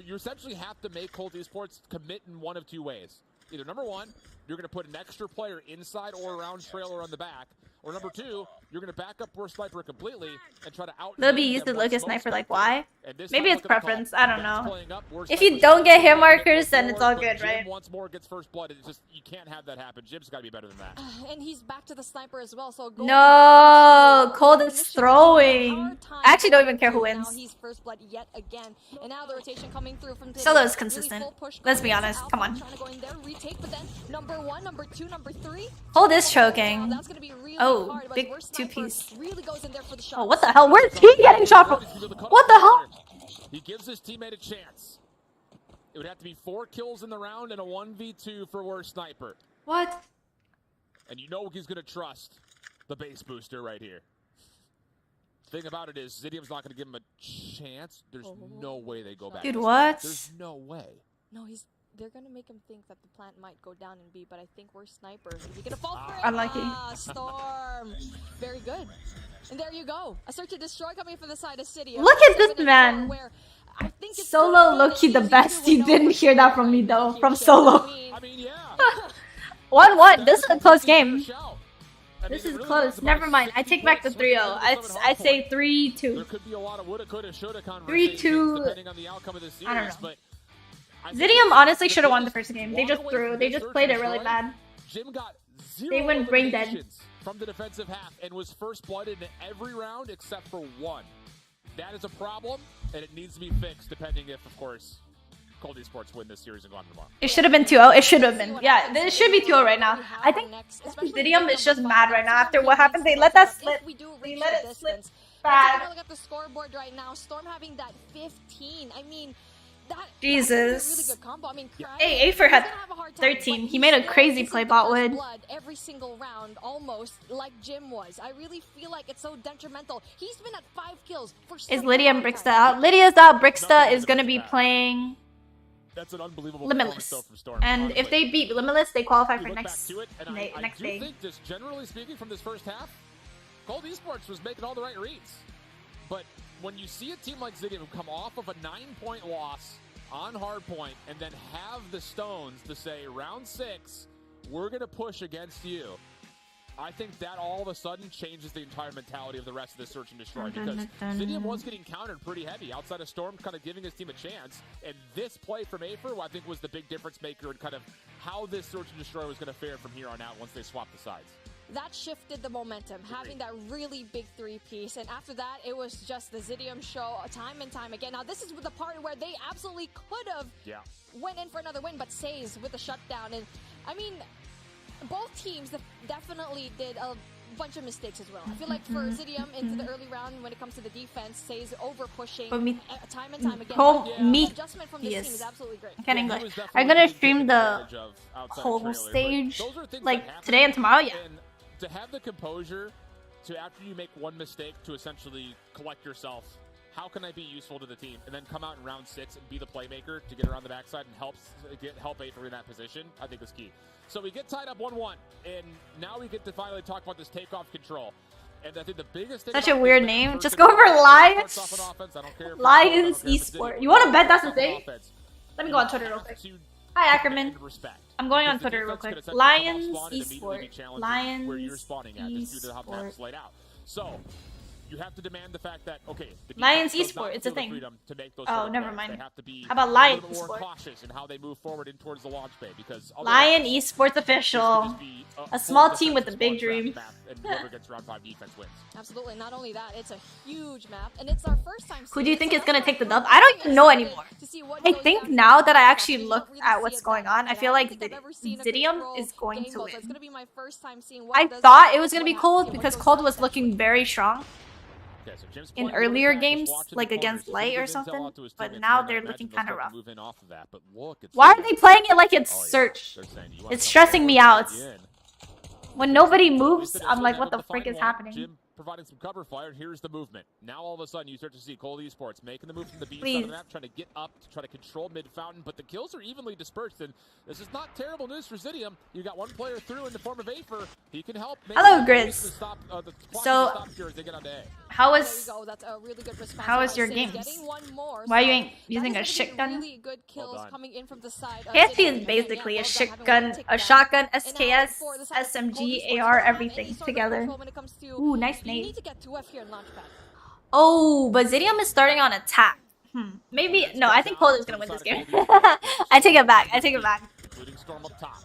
You essentially have to make Cold Esports commit in one of two ways. Either number one, you're going to put an extra player inside or around trailer on the back. Or number two, you're going to back up worst sniper completely and try to out. They'll be used to Locust sniper, like why? Maybe it's preference. I don't know. If you don't get hit markers, then it's all good, right? Once more gets first blood. It's just you can't have that happen. Jim's got to be better than that. And he's back to the sniper as well. So no, Cold is throwing. I actually don't even care who wins. He's first blood yet again. And now the rotation coming through from Solo is consistent. Let's be honest. Come on. Number 1, number 2, number 3. Cold is choking. That's gonna be really oh, big two-piece. Really goes in there for the shot. Oh, what the hell? Where's he getting shot from? What the hell? He gives his teammate a chance. It would have to be 4 kills in the round and a 1v2 for worst sniper. What? And you know he's going to trust the base booster right here. Thing about it is, Zidium's not going to give him a chance. There's no way they go back. Dude, what? There's no way. No, they're gonna make him think that the plant might go down and B, but I think we're snipers. He's gonna fall for it. Unlucky. Storm. Very good. And there you go. A search and destroy coming from the side of City. Look at this man. Where I think it's Solo low-key the best. You didn't hear that from me though. From Solo. I mean, yeah. 1-1. This is a close game. I mean, This is it really close. was Never about mind. I 60 take back the points swinging 3-0. into the I'd say hard point. 3-2. There could be a lot of woulda, coulda, shoulda 3-2. depending on the outcome of the series. I don't know. But I think Zidium honestly should have won the biggest first game. They walk just away threw. from They this just search played and it really destroy, bad. Jim got They went brain dead. eliminations from the defensive half and was first blooded in every round except for one. That is a problem, and it needs to be fixed depending if, of course, Cold Esports win this series and go on tomorrow. It should have been 2-0. It should have been. Yeah, it should be 2-0 right now. I think Zidium is just mad right now after what happened. They let that slip. They let it slip bad. Look at the scoreboard right now. Storm having that 15. I mean, that Jesus. That's a really good combo. I mean, Hey, Afer had 13. He made a crazy play botwood. Blood every single round, almost like Jim was. I really feel like it's so detrimental. He's been at 5 kills for. Is Lydia and Brixta out? Lydia's out. Brixta is gonna be playing That's an unbelievable Limitless. performance, though, from Storm, And honestly. if they beat Limitless, they qualify You for look next back to it, and I next do day. think, just generally speaking, from this first half, Cold Esports was making all the right reads. But when you see a team like Zidium come off of a 9-point loss on hardpoint and then have the stones to say, round 6, we're going to push against you, I think that all of a sudden changes the entire mentality of the rest of the search and destroy, because Zidium was getting countered pretty heavy outside of Storm, kind of giving his team a chance. And this play from Afer, I think, was the big difference maker in kind of how this search and destroy was going to fare from here on out once they swapped the sides. That shifted the momentum, having that really big 3-piece. And after that, it was just the Zidium show time and time again. Now, this is the part where they absolutely could have went in for another win, but Says with the shutdown. And, I mean, both teams definitely did a bunch of mistakes as well. I feel like for Zidium into the early round, when it comes to the defense, Says over-pushing time and time again. The adjustment from this team is absolutely great. I can't English. I'm gonna stream the whole stage like today and tomorrow. Yeah. And to have the composure to, after you make one mistake, to essentially collect yourself. How can I be useful to the team? And then come out in round 6 and be the playmaker to get around the backside and help Afer in that position, I think is key. So we get tied up 1-1, and now we get to finally talk about this takeoff control. And I think the biggest thing Such a weird name. Just go for Lions. Lions Esport. You want to bet that's the thing? Let me go on Twitter real quick. Hi, Ackerman. I'm going on Twitter real quick. Lions Esport. Lions Esport. So you have to demand the fact that, okay, the Lions defense does Esport, not it's a feel the thing. freedom to make those Oh, sort of never plays. mind. They have to be How about a Lion little more Esport? cautious in how they move forward in towards the launch bay, because Lion otherwise, Esports official. A small team with a big dream. And whoever gets round 5 defense wins. Absolutely. Not only that, it's a huge map, and it's our first time. Who do you think is gonna take the dub? I don't even know anymore. I think now that I actually look at what's going on, I feel like Zidium is going to win. I thought it was gonna be Cold because Cold was looking very strong in earlier games, like against Light or something, but now they're looking kind of rough. Why are they playing it like it's Search? It's stressing me out. When nobody moves, I'm like, what the frick is happening? Jim providing some cover fire, and here's the movement. Now all of a sudden you start to see Cold Esports making the move from the B side of the map, trying to get up to try to control mid fountain, but the kills are evenly dispersed, and this is not terrible news for Zidium. You got one player through in the form of Afer. He can help. Hello, Grizz. So, how was your games? Why you ain't using a shit gun? KSP is basically a shit gun, a shotgun, SKS, SMG, AR, everything together. Ooh, nice name. Oh, but Zidium is starting on attack. Maybe, no, I think Cold is gonna win this game. I take it back, I take it back. Including Storm up top.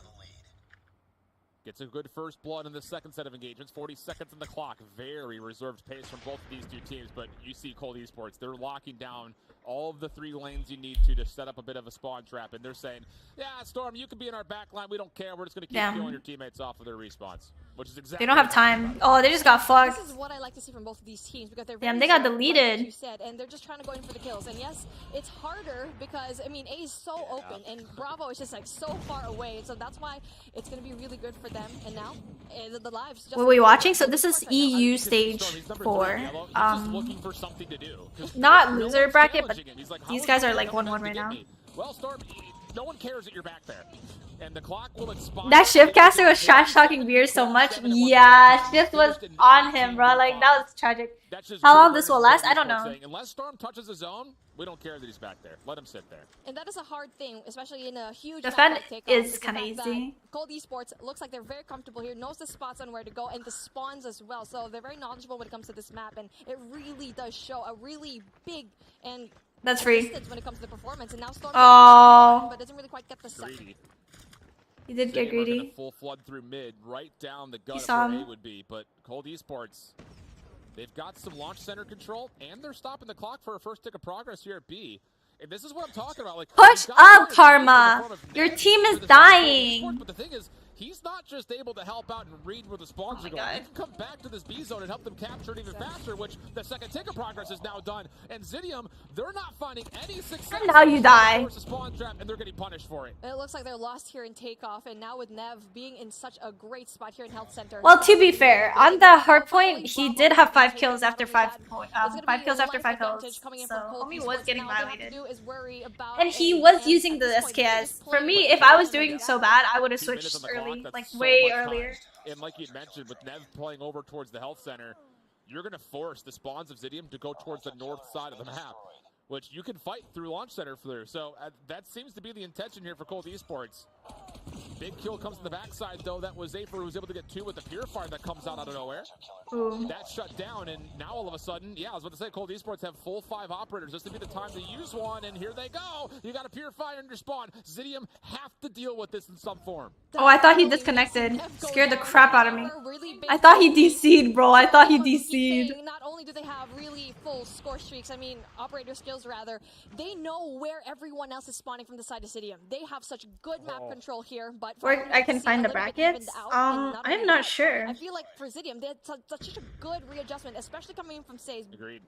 Gets a good first blood in the second set of engagements. 40 seconds on the clock. Very reserved pace from both of these two teams, but you see Cold Esports. They're locking down all of the 3 lanes you need to set up a bit of a spawn trap, and they're saying, yeah, Storm, you can be in our back line. We don't care. We're just going to keep killing your teammates off of their respawns. Which is exactly they don't have time. Oh, they just got fucked. This is what I like to see from both of these teams, because they're damn, they got deleted. Like you said, and they're just trying to go in for the kills. And yes, it's harder because, I mean, A is so open, and Bravo is just like so far away. So that's why it's going to be really good for them. And now, the lives. Just what were we watching? So this is EU stage 4. Not loser bracket, but these guys are like 1-1 right now. Well, Storm, no one cares that you're back there. And the clock will expire. That Shiftcaster was trash talking Beer so much. Yeah, Shift was on him, bro. Like, that was tragic. How long this will last, I don't know. Unless Storm touches the zone, we don't care that he's back there. Let him sit there. And that is a hard thing, especially in a huge Defend map like is Takeoff, kind of the fact easy. that Cold Esports looks like they're very comfortable here, knows the spots on where to go, and the spawns as well. So they're very knowledgeable when it comes to this map, and it really does show a really big and That's free. distance when it comes to the performance. And now Storm but doesn't really quite get the second. He did get greedy. Full flood through mid, right down the gut of saw where him. A would be. But Cold Esports, they've got some launch center control, and they're stopping the clock for a first tick of progress here at B. And this is what I'm talking about. Like, Push up, Karma. Your team is dying. But the thing is, he's not just able to help out and read where the spawns are going. He can come back to this B zone and help them capture it even faster, which the second tick of progress is now done. And Zidium, they're not finding any success. And now you die. The spawn trap, and they're getting punished for it. It looks like they're lost here in Takeoff, and now with Nev being in such a great spot here in Health Center. Well, to be fair, on the hard point, he did have 5 kills after 5 kills after 5 hills. So homie was getting violated. And he was using the SKS. For me, if I was doing so bad, I would have switched early, like way earlier. And like you mentioned, with Nev playing over towards the health center, you're going to force the spawns of Zidium to go towards the north side of the map, which you can fight through launch center through. So that seems to be the intention here for Cold Esports. Big kill comes to the backside, though. That was Zafer who was able to get 2 with the Purifier that comes out of nowhere. Ooh. That shut down, and now all of a sudden, yeah, I was about to say, Cold Esports have full 5 operators. This would be the time to use one, and here they go. You got a Purifier in your spawn. Zidium have to deal with this in some form. Oh, I thought he disconnected. Scared the crap out of me. I thought he DC'd, bro. I thought he DC'd. Not only do they have really full score streaks, I mean, operator skills rather, they know where everyone else is spawning from the side of Zidium. They have such good map control here, but Where I can find the brackets? I'm not sure. I feel like for Zidium, they had such a good readjustment, especially coming in from Says. Agreed.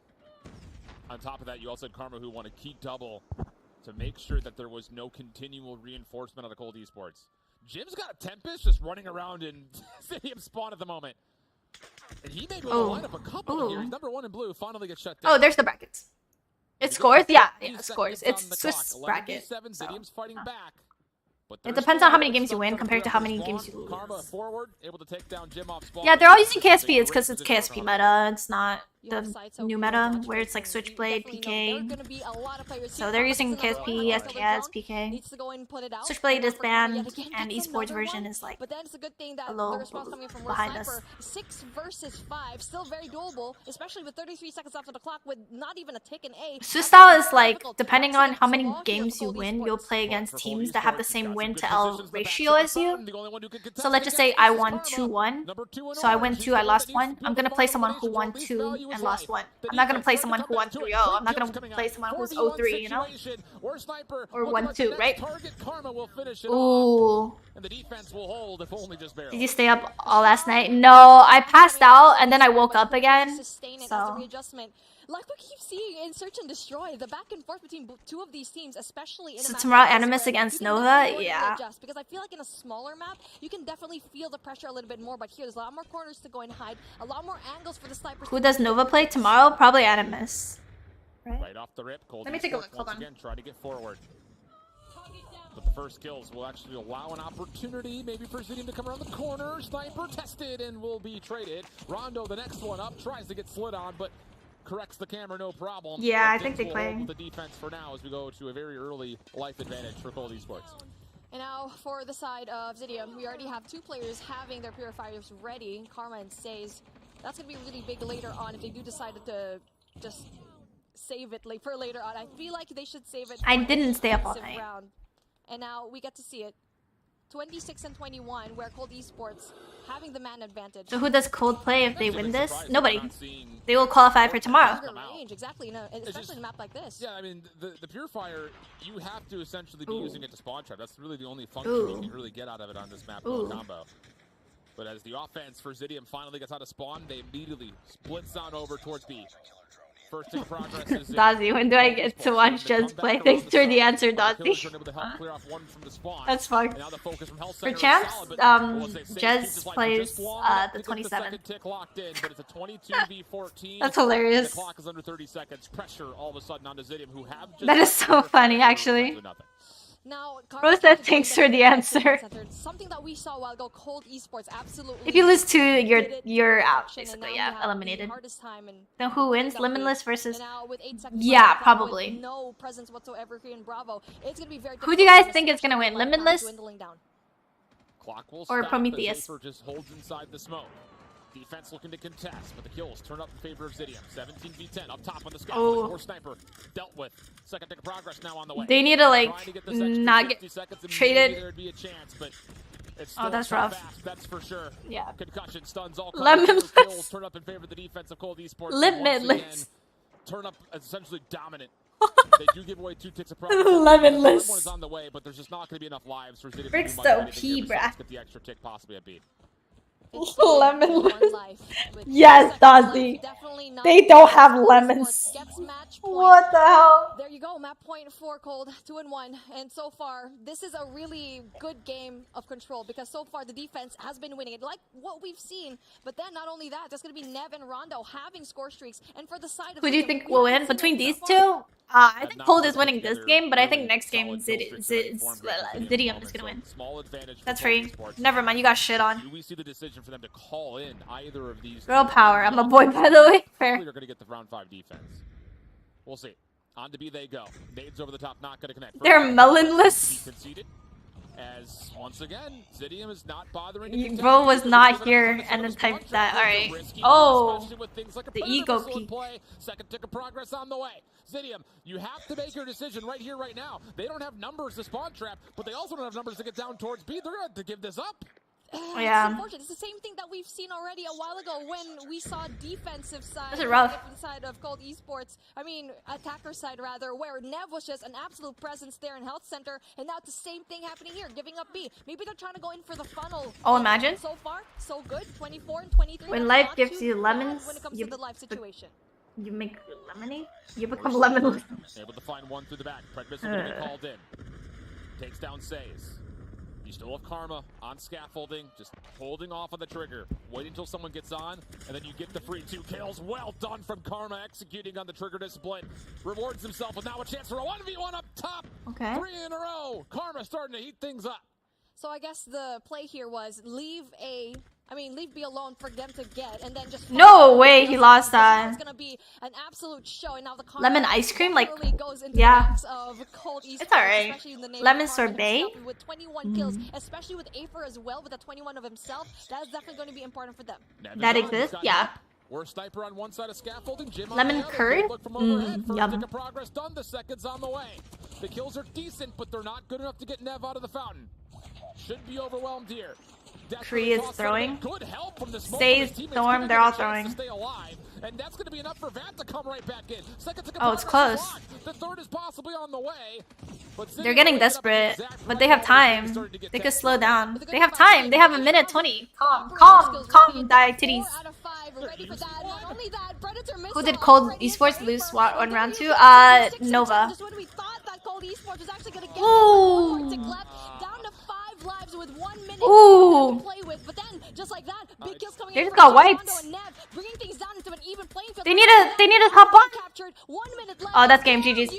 On top of that, you also had Karma who won a key double to make sure that there was no continual reinforcement out of Cold Esports. Jim's got a Tempest just running around in Zidium spawn at the moment. And he may be able to line up a couple here. He's number 1 in blue, finally gets shut down. Oh, there's the brackets. It scores? Yeah, it scores. It's Swiss bracket. Zidium's fighting back. It depends on how many games you win compared to how many games you lose. Forward, able to take down Jim off spawn. Yeah, they're all using KSP. It's because it's KSP meta. It's not the new meta where it's like Switchblade, PK. So they're using KSP, SKS, PK. Switchblade is banned, and esports version is like a little behind us. 6 versus 5, still very doable, especially with 33 seconds left on the clock with not even a tick in A. Swiss style is like, depending on how many games you win, you'll play against teams that have the same win to L ratio as you. So let's just say I won 2-1. So I win 2, I lost 1. I'm gonna play someone who won 2 and lost 1. I'm not gonna play someone who won 3-0. I'm not gonna play someone who's 0-3, you know? Or 1-2, right? Ooh. Did you stay up all last night? No, I passed out and then I woke up again. So. Like we keep seeing in Search and Destroy, the back and forth between 2 of these teams, especially in so tomorrow Animus against Nova, yeah. Because I feel like in a smaller map, you can definitely feel the pressure a little bit more, but here there's a lot more corners to go and hide, a lot more angles for the snipers. Who does Nova play tomorrow? Probably Animus. Right off the rip, Cold Let me take a look, hold on. Again, try to get forward. But the first kills will actually allow an opportunity, maybe for Zidium to come around the corner. Sniper tested and will be traded. Rondo, the next one up, tries to get slid on, but corrects the camera, no problem. Yeah, I think they play. The defense for now as we go to a very early life advantage for Cold Esports. And now for the side of Zidium, we already have 2 players having their purifiers ready, Karma and Says. That's going to be really big later on if they do decide to just save it for later on. I feel like they should save it. I didn't stay up all night. Round. And now we get to see it. 26 and 21, where Cold Esports having the man advantage. So who does Cold play if they win this? Nobody. They will qualify for tomorrow. Range, exactly, especially in a map like this. Yeah, I mean, the Purifier, you have to essentially be using it to spawn trap. That's really the only function you can really get out of it on this map combo. But as the offense for Zidium finally gets out of spawn, they immediately splits on over towards B. First in progress is Dazzy, when do I get to watch Jez play? Thanks for the answer, Dazzy. That's fun. For champs, Jez plays the 27th. That's hilarious. That is so funny, actually. Now, Rose said thanks for the answer. Something that we saw a while ago, Cold Esports absolutely. If you lose 2, you're out, basically. Yeah, eliminated. Then who wins? Limitless versus... Yeah, probably. No presence whatsoever here in Bravo. It's gonna be very who do you guys think is gonna win? Limitless or stop Prometheus? as Acer just holds inside the smoke. Defense looking to contest, but the kills turn up in favor of Zidium. 17v10 up top on the sky. More sniper dealt with. Second tick of progress now on the way. They need to like not get traded. Be a chance, but it's oh, that's rough. Fast, that's for sure. Yeah. Concussion stuns all Limitless. kills turn up in favor of the defense of Cold Esports. Limitless. Turn up essentially dominant. They do give away 2 ticks of progress. Limitless. One is on the way, but there's just not going to be enough lives for Zidium. Brick's so OP, bruh. Get the extra tick possibly a beat. Lemonless. Yes, Dazzy. They don't have lemons. What the hell? There you go, map point for Cold, 2-1. And so far, this is a really good game of control because so far the defense has been winning it, like what we've seen. But then not only that, there's going to be Nev and Rondo having score streaks. And for the side of who do you think will win between these two? I think Cold is winning this game, but I think next game Zidium is gonna win. That's free. Never mind, you got shit on. Do we see the decision for them to call in either of these? Girl power. I'm a boy, by the way. Fair. They're gonna get the round 5 defense. We'll see. On to B they go. Nades over the top, not gonna connect. They're melonless. Conceded. As once again, Zidium is not bothering. Bro was not here and then typed that. Alright. Oh, the ego peak. Second tick of progress on the way. Zidium, you have to make your decision right here, right now. They don't have numbers to spawn trap, but they also don't have numbers to get down towards B. They're going to have to give this up. Yeah. It's unfortunate. It's the same thing that we've seen already a while ago when we saw defensive side, this is rough. different side of Cold Esports. I mean, attacker side rather, where Nev was just an absolute presence there in Health Center, and now it's the same thing happening here, giving up B. Maybe they're trying to go in for the funnel. Oh, imagine. So far, so good. 24 and 23. When life gives you lemons, when it comes to the life situation. You make lemonade? You become lemonless. Able to find one through the back. Pred missile going to be called in. Takes down Says. You still have Karma on scaffolding, just holding off on the trigger. Wait until someone gets on, and then you get the free 2 kills. Well done from Karma, executing on the trigger discipline. Rewards himself with now a chance for a 1v1 up top. Okay. 3 in a row. Karma starting to heat things up. So I guess the play here was leave B alone for them to get, and then just no way he lost that. It's gonna be an absolute show, and now the lemon ice cream, like goes into yeah, of Cold Esports, it's alright. Lemon sorbet with 21 kills, especially with Afer as well with a 21 of himself. That is definitely going to be important for them. That exists, yeah. We're sniper on one side of scaffolding. Jim lemon curd, yum. Progress done. The seconds on the way. The kills are decent, but they're not good enough to get Nev out of the fountain. Should be overwhelmed here. Kree is throwing. Stays, Storm, they're all throwing. And that's going to be enough for Vat to come right back in. Oh, it's close. The third is possibly on the way. They're getting desperate, but they have time. They could slow down. They have time. They have a minute 20. Calm, die titties. Who did Cold Esports lose on round 2? Nova. Ooh. Lives with 1 minute to play with, but then just like that, big kills coming they in. Just got wiped. They need to hop on. 1 minute left. Oh, that's game GG's.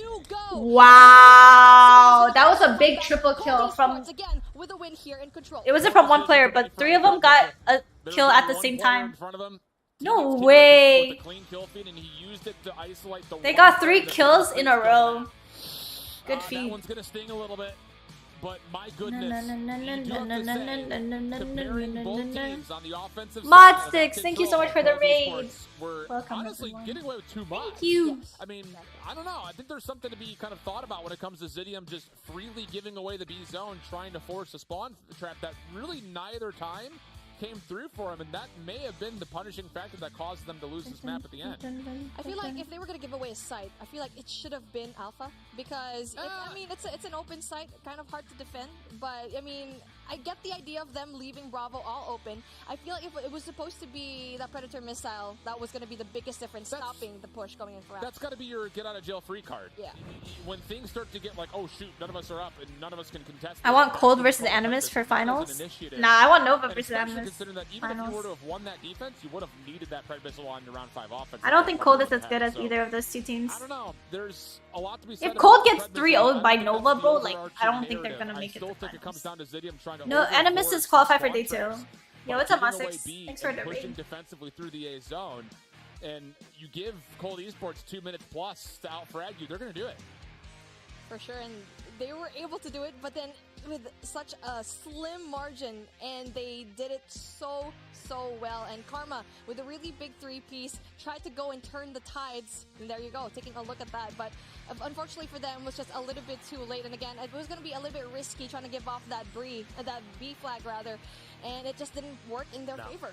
Wow, that was a big triple kill from. With a win here in control. It wasn't from one player, but 3 of them got a kill at the same time. No way. They got 3 kills in a row. Good feed. That one's gonna sting a little bit. But my goodness, comparing both teams on the offensive Mod side, Sticks, thank you so much for the raid. We're honestly getting away with too much. Thank you. I mean, I don't know. I think there's something to be kind of thought about when it comes to Zidium just freely giving away the B zone, trying to force a spawn trap that really neither time came through for him, and that may have been the punishing factor that caused them to lose this map at the end. I feel like if they were going to give away a site, I feel like it should have been Alpha, because it's an open site, kind of hard to defend, but I mean, I get the idea of them leaving Bravo all open. I feel like if it was supposed to be that Predator missile, that was going to be the biggest difference, stopping the push going in for Alpha. That's got to be your get out of jail free card. Yeah. When things start to get like, oh shoot, none of us are up and none of us can contest. I want Cold versus Animus for finals. Nah, I want Nova versus Animus. Considering that even if you were to have won that defense, you would have needed that Pred missile on your round 5 offense. I don't think Cold is as good as either of those 2 teams. I don't know. There's a lot to be said If Cold about gets Prednisone. 3-0'd by I don't think Nova, that's bro, the like, I overarching don't think they're narrative. gonna make I it to still think it comes finals. down to Zidium trying to No, Animus overforce is qualified for spawn day 2. traps Yeah, by what's up, giving away Mastix? B Thanks for and the pushing raid. defensively through the A zone. And you give Cold Esports 2 minutes plus to out-frag you, they're going to do it. For sure, and they were able to do it, but then with such a slim margin, and they did it so well. And Karma, with a really big 3-piece, tried to go and turn the tides, and there you go, taking a look at that. But unfortunately for them, it was just a little bit too late. And again, it was going to be a little bit risky trying to give off that B flag rather, and it just didn't work in their favor.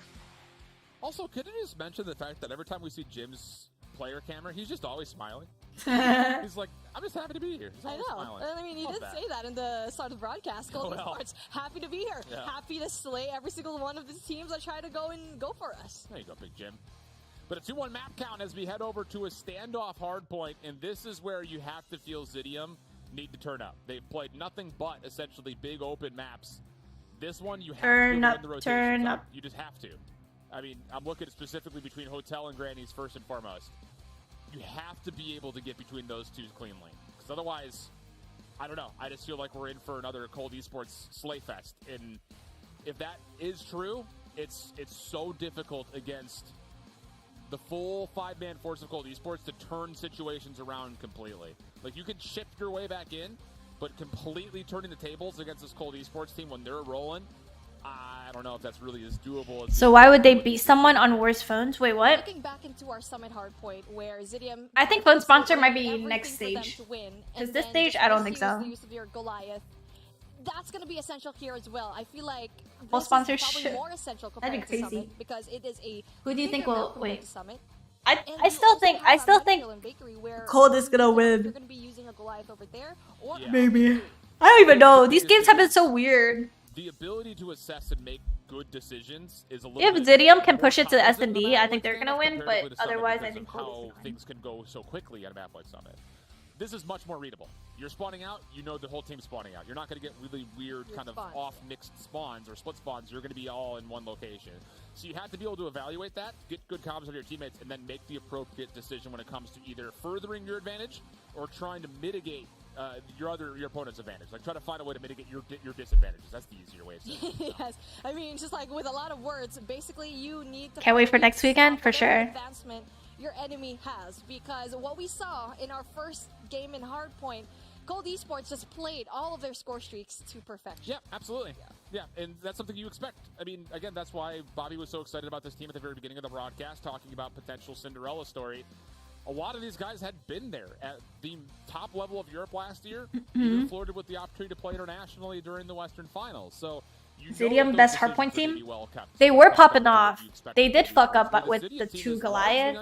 Also, could you just mention the fact that every time we see Jim's player camera, he's just always smiling? He's like, I'm just happy to be here. He's I always know. smiling. I mean, he did say that in the start of the broadcast. Golden Sports, happy to be here. Yeah. Happy to slay every single one of the teams that try to go for us. There you go, Big Jim. But a 2-1 map count as we head over to a standoff hardpoint, and this is where you have to feel Zidium need to turn up. They've played nothing but essentially big open maps. This one, you have to win the rotation. Turn up. You just have to. I mean, I'm looking specifically between Hotel and Granny's first and foremost. You have to be able to get between those two cleanly. Because otherwise, I don't know. I just feel like we're in for another Cold Esports slay fest. And if that is true, it's so difficult against the full 5-man force of Cold Esports to turn situations around completely. Like, you can shift your way back in, but completely turning the tables against this Cold Esports team when they're rolling, I don't know if that's really as doable as... So why would they beat someone on worse phones? Wait, what? Looking back into our Summit hardpoint, where Zidium... I think phone sponsor might be everything next for them stage. to win, Because and this then stage, just I don't think misuse so. the use of your Goliath. That's going to be essential here as well. I feel like Full this is sponsorship. probably more essential compared That'd be to crazy. Summit, because it is a... Who do you think bigger will map compared wait? to Summit. I And still you think also have Medfield and Bakery, where Cold is gonna you're win. going to be using a Goliath over there, or Maybe. I don't even know. These games have been so weird. The ability to assess and make good decisions is a little If bit Zidium can more push it to cognizant S&D, on a map I think like they're gonna Summit win, comparatively but to Summit otherwise I because think of Cold is how gonna win. things can go so quickly on a map like Summit. This is much more readable. You're spawning out, you know the whole team's spawning out. You're not going to get really weird kind of off-mixed spawns or split spawns. You're going to be all in one location. So you have to be able to evaluate that, get good comms with your teammates, and then make the appropriate decision when it comes to either furthering your advantage or trying to mitigate your opponent's advantage. Like, try to find a way to mitigate your disadvantages. That's the easier way of saying it. Yes, I mean, just like with a lot of words, basically you need to... Can't wait for next weekend, for whatever sure. Advancement your enemy has, because what we saw in our first game in Hardpoint, Cold Esports just played all of their score streaks to perfection. Yeah, absolutely. Yeah, and that's something you expect. I mean, again, that's why Bobby was so excited about this team at the very beginning of the broadcast, talking about potential Cinderella story. A lot of these guys had been there at the top level of Europe last year, even flirted with the opportunity to play internationally during the Western Finals. So, Zidium best hardpoint team. They were popping off. They did fuck up, but with the 2 Goliath,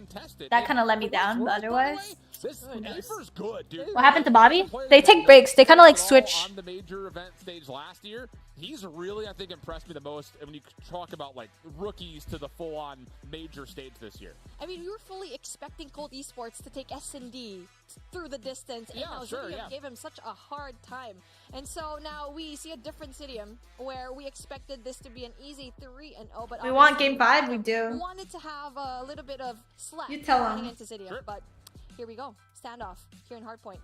that kind of let me down. But otherwise, this Sniper's good, dude. what happened to Bobby? They take breaks. They kind of like switch. On the major event stage last year, he's really, I think, impressed me the most when you talk about like rookies to the full-on major stage this year. I mean, we were fully expecting Cold Esports to take S&D through the distance, and now Zidium gave him such a hard time. And so now we see a different Zidium, where we expected this to be an easy 3-0, but We want game 5. We do. wanted to have a little bit of slack You tell coming him. into Zidium, but here we go, standoff here in Hardpoint.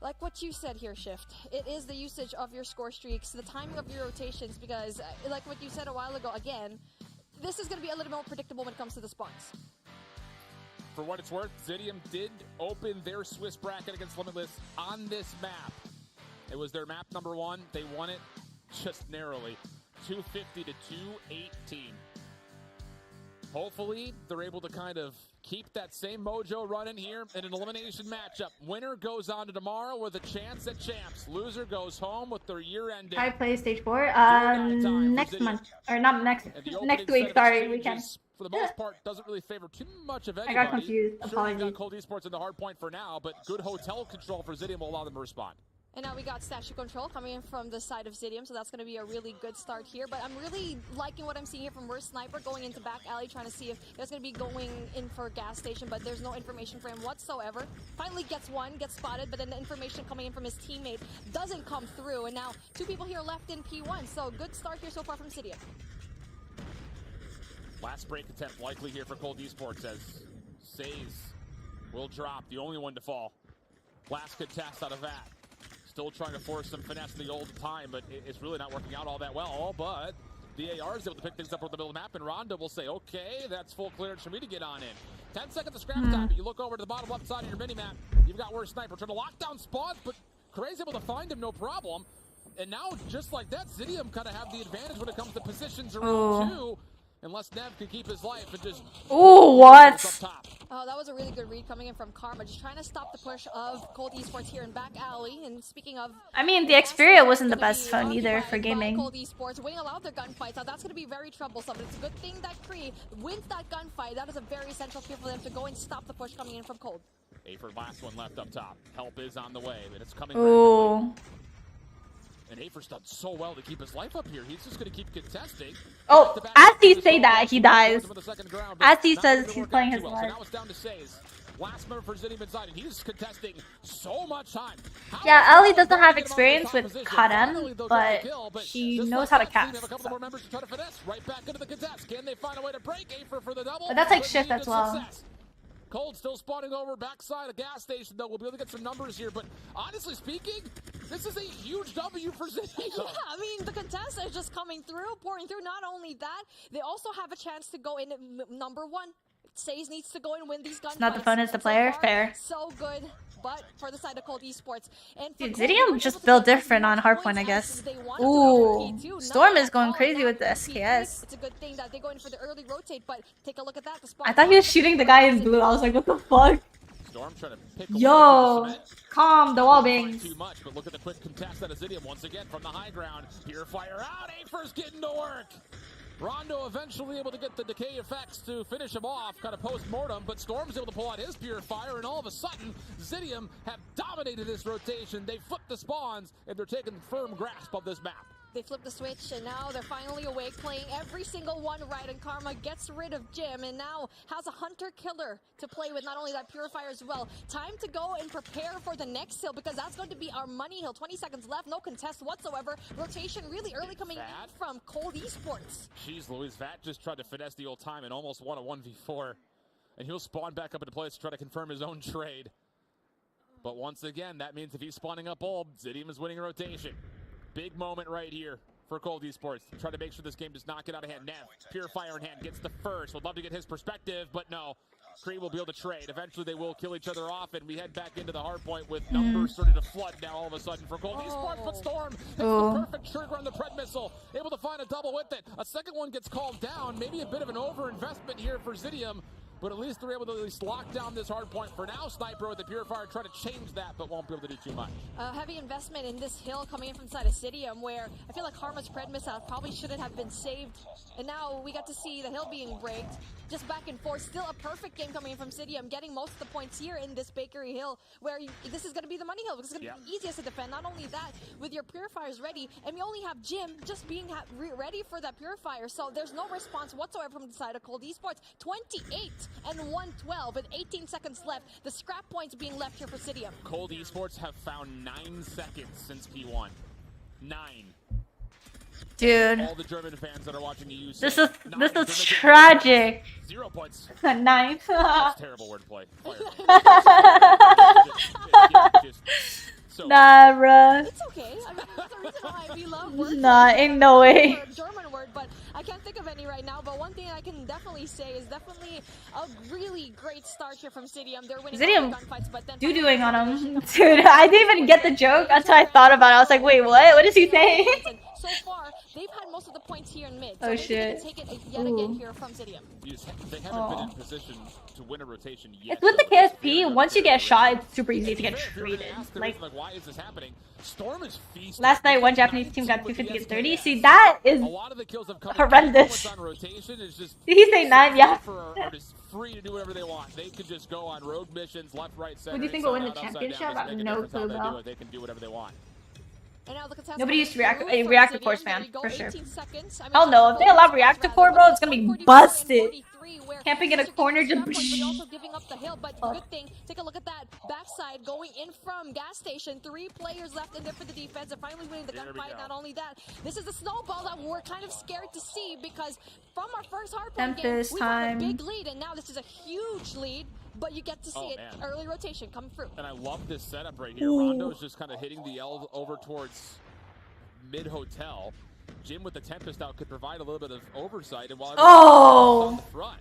Like what you said here, Shift, it is the usage of your score streaks, the timing of your rotations, because like what you said a while ago, again, this is going to be a little more predictable when it comes to the spawns. For what it's worth, Zidium did open their Swiss bracket against Limitless on this map. It was their map number 1. They won it just narrowly, 250 to 218. Hopefully, they're able to kind of keep that same mojo running here in an elimination matchup. Winner goes on to tomorrow with a chance at champs. Loser goes home with their year ending. I play stage 4 next month, or not next week. Sorry, weekend. For the most part, doesn't really favor too much of anybody. I got confused. Sure, Apologies. you've got Cold Esports in the hard point for now, but good hotel control for Zidium will allow them to respond. And now we got statue control coming in from the side of Zidium, so that's going to be a really good start here. But I'm really liking what I'm seeing here from Worst Sniper, going into back alley, trying to see if he's going to be going in for a gas station, but there's no information for him whatsoever. Finally gets one, gets spotted, but then the information coming in from his teammate doesn't come through. And now 2 people here left in P1, so good start here so far from Zidium. Last break attempt likely here for Cold Esports as Says will drop, the only one to fall. Last contest out of that. Still trying to force some finesse the old time, but it's really not working out all that well. Oh, but the AR is able to pick things up over the middle of the map, and Rondo will say, okay, that's full clearance for me to get on in. 10 seconds of scrap time, but you look over to the bottom left side of your mini-map, you've got Worst Sniper trying to lock down spawns, but Craig's able to find him, no problem. And now, just like that, Zidium kind of have the advantage when it comes to positions around two, unless Nev can keep his life and just... Ooh, what? Oh, that was a really good read coming in from Karma, just trying to stop the push of Cold Esports here in back alley. And speaking of, I mean, the Xperia wasn't the best phone either for gaming. Cold Esports winning a lot of their gunfights. Now that's going to be very troublesome. But it's a good thing that Kree wins that gunfight. That is a very essential kill for them to go and stop the push coming in from Cold. Afer, last one left up top. Help is on the way, but it's coming. Ooh. And Afer's done so well to keep his life up here. He's just going to keep contesting. Oh, as he say that, he dies. As he says he's playing his life. So now it's down to Says. Last member for Zidium inside, and he's contesting so much time. Yeah, Ellie doesn't have experience with Kaden, but she knows how to cast. A couple more members to try to finesse right back into the contest. Can they find a way to break Afer for the double? But that's like shift as well. Cold still spawning over backside of gas station, though. We'll be able to get some numbers here, but honestly speaking, this is a huge W for Zidium. Yeah, I mean, the contest is just coming through, pouring through. Not only that, they also have a chance to go in at number one. Says needs to go and win these gunfights. Not the phone, it's the player. Fair. So good, but for the side of Cold Esports. And dude, Zidium just built different on Hardpoint, I guess. Ooh, Storm is going crazy with the SKS. It's a good thing that they go in for the early rotate, but take a look at that. I thought he was shooting the guy in blue. I was like, what the fuck? Storm trying to pick yo, calm the wall bangs. Too much, but look at the quick contest out of Zidium once again from the high ground. Purifier out, Afer's getting to work. Rondo eventually able to get the decay effects to finish him off, kind of post-mortem, but Storm's able to pull out his Purifier, and all of a sudden, Zidium have dominated this rotation. They flipped the spawns, and they're taking firm grasp of this map. They flipped the switch, and now they're finally awake, playing every single one right, and Karma gets rid of Jim, and now has a Hunter-Killer to play with, not only that Purifier as well. Time to go and prepare for the next hill, because that's going to be our money hill. 20 seconds left, no contest whatsoever. Rotation really early coming in from Cold Esports. Jeez Louise, Vat just tried to finesse the old time and almost won a 1v4. And he'll spawn back up into place to try to confirm his own trade. But once again, that means if he's spawning up bulb, Zidium is winning a rotation. Big moment right here for Cold Esports. Try to make sure this game does not get out of hand. Nev, Purifier in hand, gets the first. Would love to get his perspective, but no. Kree will be able to trade. Eventually they will kill each other off, and we head back into the hard point with numbers starting to flood now all of a sudden for Cold Esports. But Storm hits the perfect trigger on the Pred missile. Able to find a double with it. A second one gets called down. Maybe a bit of an over-investment here for Zidium. But at least they're able to at least lock down this hard point for now. Sniper with the Purifier trying to change that, but won't be able to do too much. Heavy investment in this hill coming in from the side of Zidium, where I feel like Karma's Pred missile probably shouldn't have been saved. And now we got to see the hill being braked. Just back and forth. Still a perfect game coming in from Zidium, getting most of the points here in this Bakery Hill, where this is going to be the money hill. It's going to be the easiest to defend. Not only that, with your Purifiers ready, and we only have Jim just being ready for that Purifier. So there's no response whatsoever from the side of Cold Esports. 28 and 112 with 18 seconds left. The scrap points being left here for Zidium. Cold Esports have found 9 seconds since P1. 9. Dude, all the German fans that are watching you this is tragic. 0 points. 9. That's terrible wordplay. Nah, bruh. It's okay. I mean, there's a reason why we love words. Nah, ain't no way. German word, but I can't think of any right now. But one thing I can definitely say is definitely a really great start here from Zidium. They're winning Zidium gunfights, but then doo-dooing on him. Dude, I didn't even get the joke until I thought about it. I was like, wait, what? What is he saying? So far, they've had most of the points here in mid. So shit. They can take it yet again here from Zidium. They haven't been in position to win a rotation yet. It's with the KSP, once you get a shot, it's super easy to get treated. Like, why is this happening? Storm is feasting. Last night, one Japanese team got 250 and 30. See, that is horrendous. Did he say 9? Yeah. Free to do whatever they want. They could just go on rogue missions, left, right, center. Who do you think will win the championship? I have no clue though. They can do whatever they want. Nobody used to reactor cores, man, for sure. Hell no, if they allow reactor core, bro, it's gonna be busted. Camping in a corner, just also giving up the hill, but good thing. Take a look at that backside going in from gas station. 3 players left in there for the defense, and finally winning the gunfight. Not only that, this is a snowball that we're kind of scared to see, because from our first hardpoint game, we had a big lead, and now this is a huge lead. but you get to see early rotation come through. And I love this setup right here. Rondo's just kind of hitting the L over towards mid-hotel. Jim with the Tempest out could provide a little bit of oversight. And while on the front.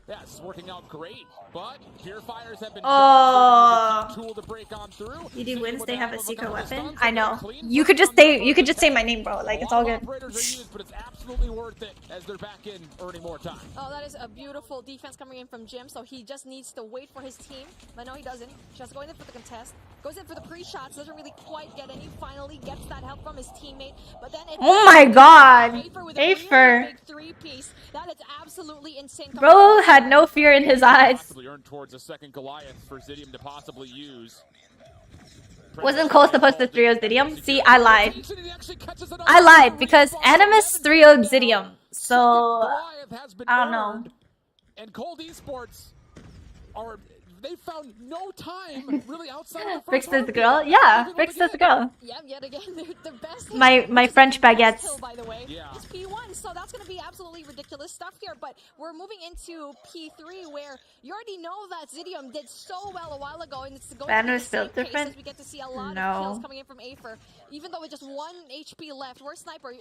Yeah, it's working out great, but Purifiers have been tool to break on through. ED wins, they have a secret weapon. I know. You could just say my name, bro. Like, it's all good. Operators are used, but it's absolutely worth it as they're back in earning more time. Oh, that is a beautiful defense coming in from Jim, so he just needs to wait for his team. But no, he doesn't. Just going in for the contest. Goes in for the pre-shots, doesn't really quite get any. Finally gets that help from his teammate, but then oh my god, Afer. Big three-piece. That is absolutely insane. Bro had no fear in his eyes. Possibly earn towards a second Goliath for Zidium to possibly use. Wasn't Cole supposed to 3-0 Zidium? See, I lied. I lied because Animus 3-0 Zidium. So, I don't know. And Cold Esports are... They found no time really outside of the Brix does the girl? Yeah, Brix does the girl. Yeah, yet again, the best. My French baguettes. By the way, it's P1, so that's going to be absolutely ridiculous stuff here. But we're moving into P3, where you already know that Zidium did so well a while ago, and it's going Banner to is still different. We get to see a lot of kills coming in from Afer, even though with just 1 HP left. We're Sniper.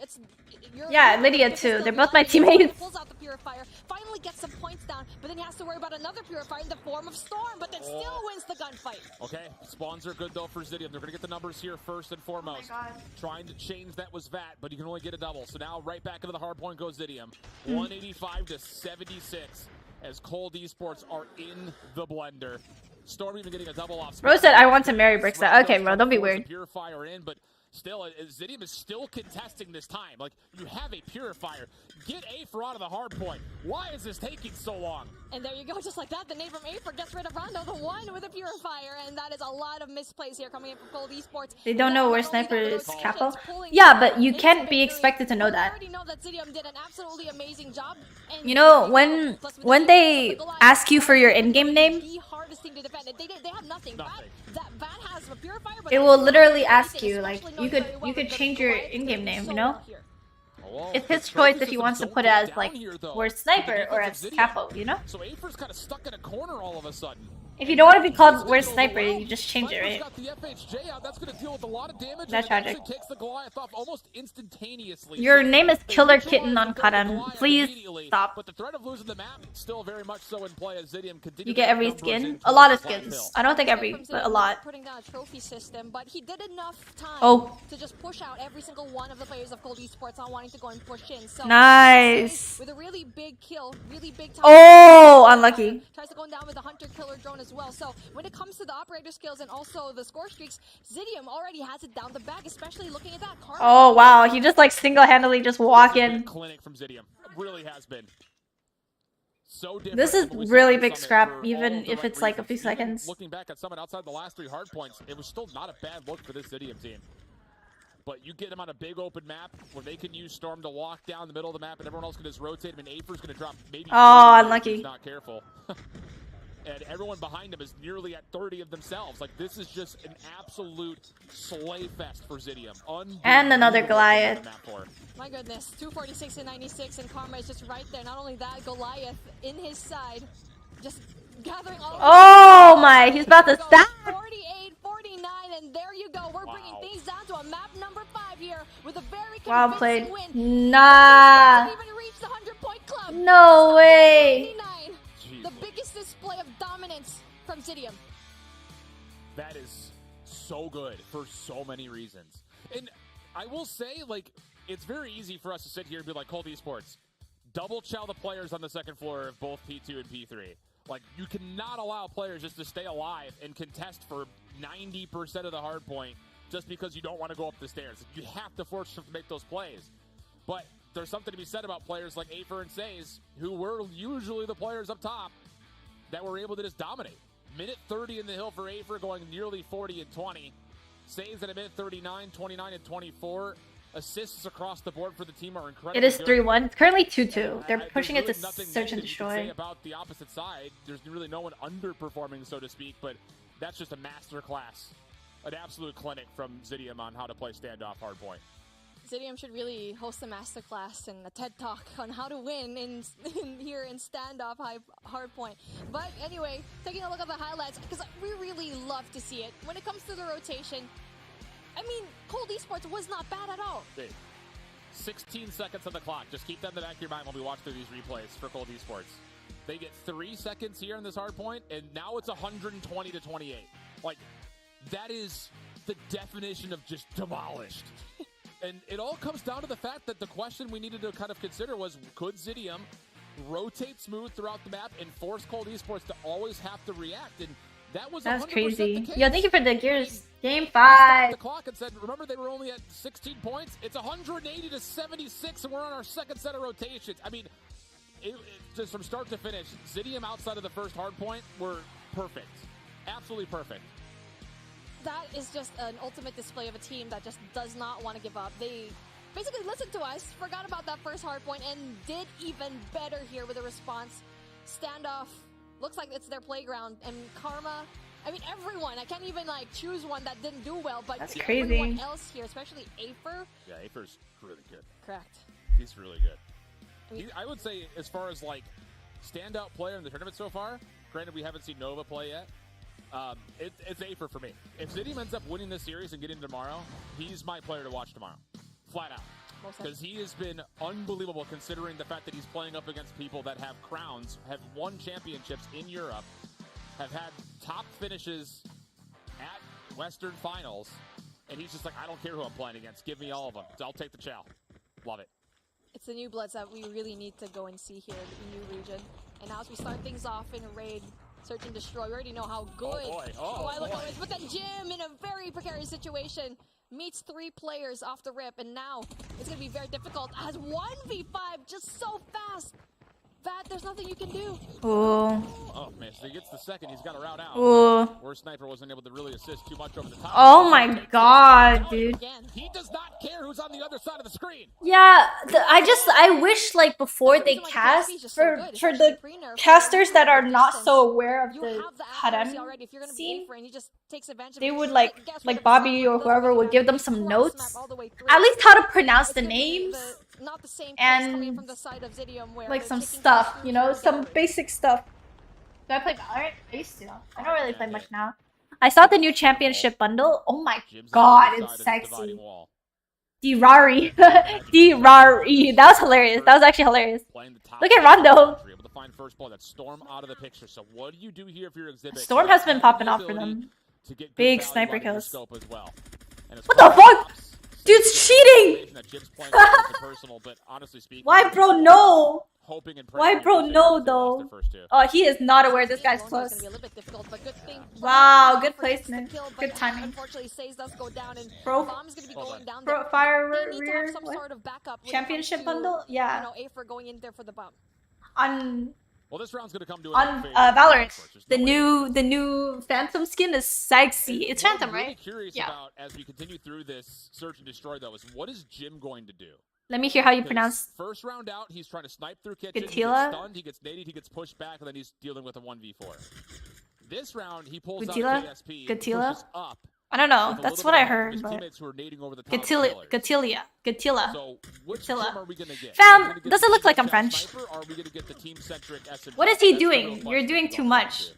Yeah, Lydia too. They're both my teammates. Pulls out the Purifier, finally gets some points down, but then he has to worry about another Purifier in the form of Storm. But then still wins the gunfight. Okay, spawns are good though for Zidium. They're gonna get the numbers here first and foremost. Trying to change that was VAT, but you can only get a double. So now right back into the hard point goes Zidium. 185 to 76 as Cold Esports are in the blender. Storm even getting a double off. Bro said I want to marry Brixa. Okay, bro, don't be weird. Purifier in, but still, Zidium is still contesting this time. Like, you have a Purifier. Get Afer out of the hard point. Why is this taking so long? And there you go, just like that, the name from Afer gets rid of Rondo, the one with a Purifier, and that is a lot of misplays here coming in from Cold Esports. They don't know where Sniper is Capo? Yeah, but you can't be expected to know that. I already know that Zidium did an absolutely amazing job. You know, when they ask you for your in-game name, they have nothing. Bat has a Purifier, but it will literally ask you, like, you could change your in-game name, you know? It's his choice if he wants to put it as, like, where's Sniper or as Capo, you know? So Afer's kind of stuck in a corner all of a sudden. If you don't want to be called where's Sniper, you just change it, right? That's tragic. Your name is Killer Kitten on Karan. Please stop. But the threat of losing the map still very much so in play as Zidium continues. You get every skin? A lot of skins. I don't think every, but a lot. Putting down a trophy system, but he did enough time to just push out every single one of the players of Cold Esports on wanting to go and push in. So nice. With a really big kill, really big time. Oh, unlucky. Tries to go down with the Hunter Killer drone as well. So when it comes to the operator skills and also the score streaks, Zidium already has it down the bag, especially looking at that card. Oh wow, he just like single-handedly just walk in. Clinic from Zidium. Really has been. So this is really big scrap, even if it's like a few seconds. Looking back at someone outside the last 3 hard points, it was still not a bad look for this Zidium team. But you get them on a big open map where they can use Storm to walk down the middle of the map and everyone else can just rotate him, and Afer's going to drop maybe. Oh, unlucky. Not careful. And everyone behind him is nearly at 30 of themselves. Like, this is just an absolute slay fest for Zidium. And another Goliath. My goodness, 246 and 96, and Karma is just right there. Not only that, Goliath in his side, just gathering all. Oh my, he's about to stop. 48, 49, and there you go. We're bringing things down to a map number 5 here with a very well played. Win. Nah. Even reach the 100-point club. No way. The biggest display of dominance from Zidium. That is so good for so many reasons. And I will say, like, it's very easy for us to sit here and be like, Cold Esports, double chow the players on the second floor of both P2 and P3. Like, you cannot allow players just to stay alive and contest for 90% of the hard point just because you don't want to go up the stairs. You have to force them to make those plays. But there's something to be said about players like Afer and Says, who were usually the players up top that were able to just dominate. Minute 30 in the hill for Afer, going nearly 40 and 20. Saves at a minute 39, 29, and 24. Assists across the board for the team are incredible. It is 3-1. It's currently 2-2. They're pushing it to search and destroy. About the opposite side, there's really no one underperforming, so to speak, but that's just a master class. An absolute clinic from Zidium on how to play standoff hardpoint. Zidium should really host a masterclass and a TED Talk on how to win in here in standoff hardpoint. But anyway, taking a look at the highlights, because we really love to see it. When it comes to the rotation, I mean, Cold Esports was not bad at all. 16 seconds on the clock. Just keep that in the back of your mind when we watch through these replays for Cold Esports. They get 3 seconds here in this hardpoint, and now it's 120 to 28. Like, that is the definition of just demolished. And it all comes down to the fact that the question we needed to kind of consider was, could Zidium rotate smooth throughout the map and force Cold Esports to always have to react? And that's crazy. The Yo, thank you for the gears. Game 5. The clock and said, remember they were only at 16 points? It's 180 to 76, and we're on our second set of rotations. I mean, just from start to finish, Zidium outside of the first hardpoint were perfect. Absolutely perfect. That is just an ultimate display of a team that just does not want to give up. They basically listened to us, forgot about that first hardpoint, and did even better here with a response. Standoff looks like it's their playground, and Karma, I mean, everyone. I can't even like choose one that didn't do well, but that's crazy. Everyone else here, especially Afer. Yeah, Afer's really good. Correct. He's really good. I would say, as far as like standout player in the tournament so far, granted we haven't seen Nova play yet, it's Afer for me. If Zidium ends up winning this series and getting tomorrow, he's my player to watch tomorrow. Flat out. Because he has been unbelievable considering the fact that he's playing up against people that have crowns, have won championships in Europe, have had top finishes at Western Finals, and he's just like, I don't care who I'm playing against. Give me all of them. I'll take the chow. Love it. It's the new bloods that we really need to go and see here in the new region. And now as we start things off in a raid, search and destroy, we already know how good Elgato is. But then Jim, in a very precarious situation, meets 3 players off the rip, and now it's going to be very difficult as 1v5 just so fast that there's nothing you can do. Ooh. Oh man, so he gets the second, he's got to route out. Ooh. Where Sniper wasn't able to really assist too much over the top. Oh my god, dude. He does not care who's on the other side of the screen. Yeah, I wish like before they cast for the casters that are not so aware of the harem scene, they would like Bobby or whoever would give them some notes, at least how to pronounce the names. Not the same and coming from the side of Zidium where like some stuff, you know, some basic stuff. Do I play Valorant? I used to. I don't really play much now. I saw the new championship bundle. Oh my god, it's sexy. Dirari. Dirari. That was hilarious. That was actually hilarious. Look at Rondo. Able to find first ball. That's Storm out of the picture. So what do you do here if you're Exhibit? Storm has been popping off for them. Big sniper kills. What the fuck? Dude's cheating! Why bro no? Why bro no though? Oh, he is not aware this guy's close. Wow, good placement. Good timing. Bro, fire rear. Championship bundle? Yeah. On well, this round's gonna come to Valorant. The new Phantom skin is sexy. It's Phantom, right? Curious about as we continue through this search and destroy though is what is Jim going to do? Let me hear how you pronounce. First round out, he's trying to snipe through kitchen. He gets stunned, he gets naded, he gets pushed back, and then he's dealing with a 1v4. This round, he pulls out KSP, pushes up. I don't know. That's what I heard. But... Gatilla. So which team are we gonna get? Fam, doesn't look like I'm French. What is he doing? You're doing too much.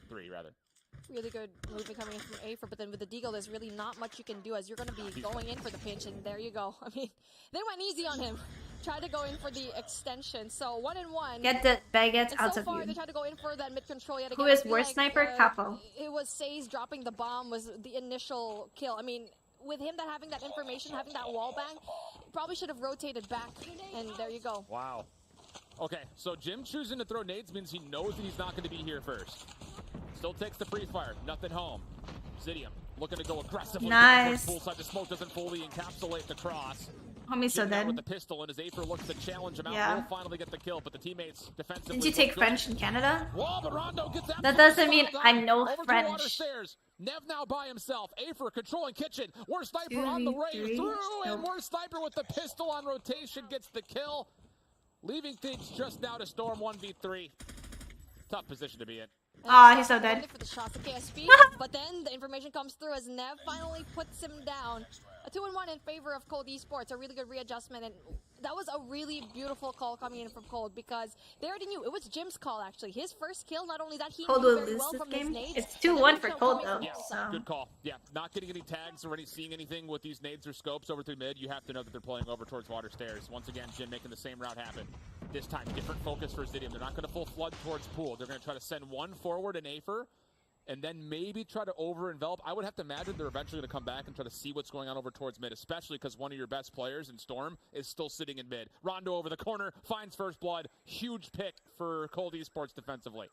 Really good movement coming in from Afer, but then with the Deagle, there's really not much you can do as you're going to be going in for the pinch, and there you go. I mean, they went easy on him. Tried to go in for the extension, so 1-1. Get the baguette out of you. They tried to go in for that mid control yet again. Who is worst sniper? Capo. It was Says dropping the bomb was the initial kill. I mean, with him having that information, having that wall bang, probably should have rotated back, and there you go. Wow. Okay, so Jim choosing to throw nades means he knows that he's not going to be here first. Still takes the free fire, nothing home. Zidium looking to go aggressively. Nice. Full side, the smoke doesn't fully encapsulate the cross. Homie's so dead. With the pistol and his Afer looks to challenge him out. Will finally get the kill, but the teammates defensively. Did you take French in Canada? Gets that doesn't mean I know French. Nev now by himself. Afer controlling kitchen. Worst sniper on the way through, and worst sniper with the pistol on rotation gets the kill, leaving things just now to Storm 1v3. Tough position to be in. Ah, he's so dead. For the shots of KSP, but then the information comes through as Nev finally puts him down. A 2-1 in favor of Cold Esports, a really good readjustment, and that was a really beautiful call coming in from Cold because they already knew it was Jim's call actually. His first kill, not only that, he Cold knew will very lose well this from his game. nades. It's and then 2-1 the for kill Cold coming though. from Yes, So. good call. Yeah, not getting any tags or seeing anything with these nades or scopes over through mid. You have to know that they're playing over towards water stairs. Once again, Jim making the same route happen. This time, different focus for Zidium. They're not going to full flood towards pool. They're going to try to send one forward in Afer, and then maybe try to over-envelop. I would have to imagine they're eventually going to come back and try to see what's going on over towards mid, especially because one of your best players in Storm is still sitting in mid. Rondo over the corner, finds first blood. Huge pick for Cold Esports defensively.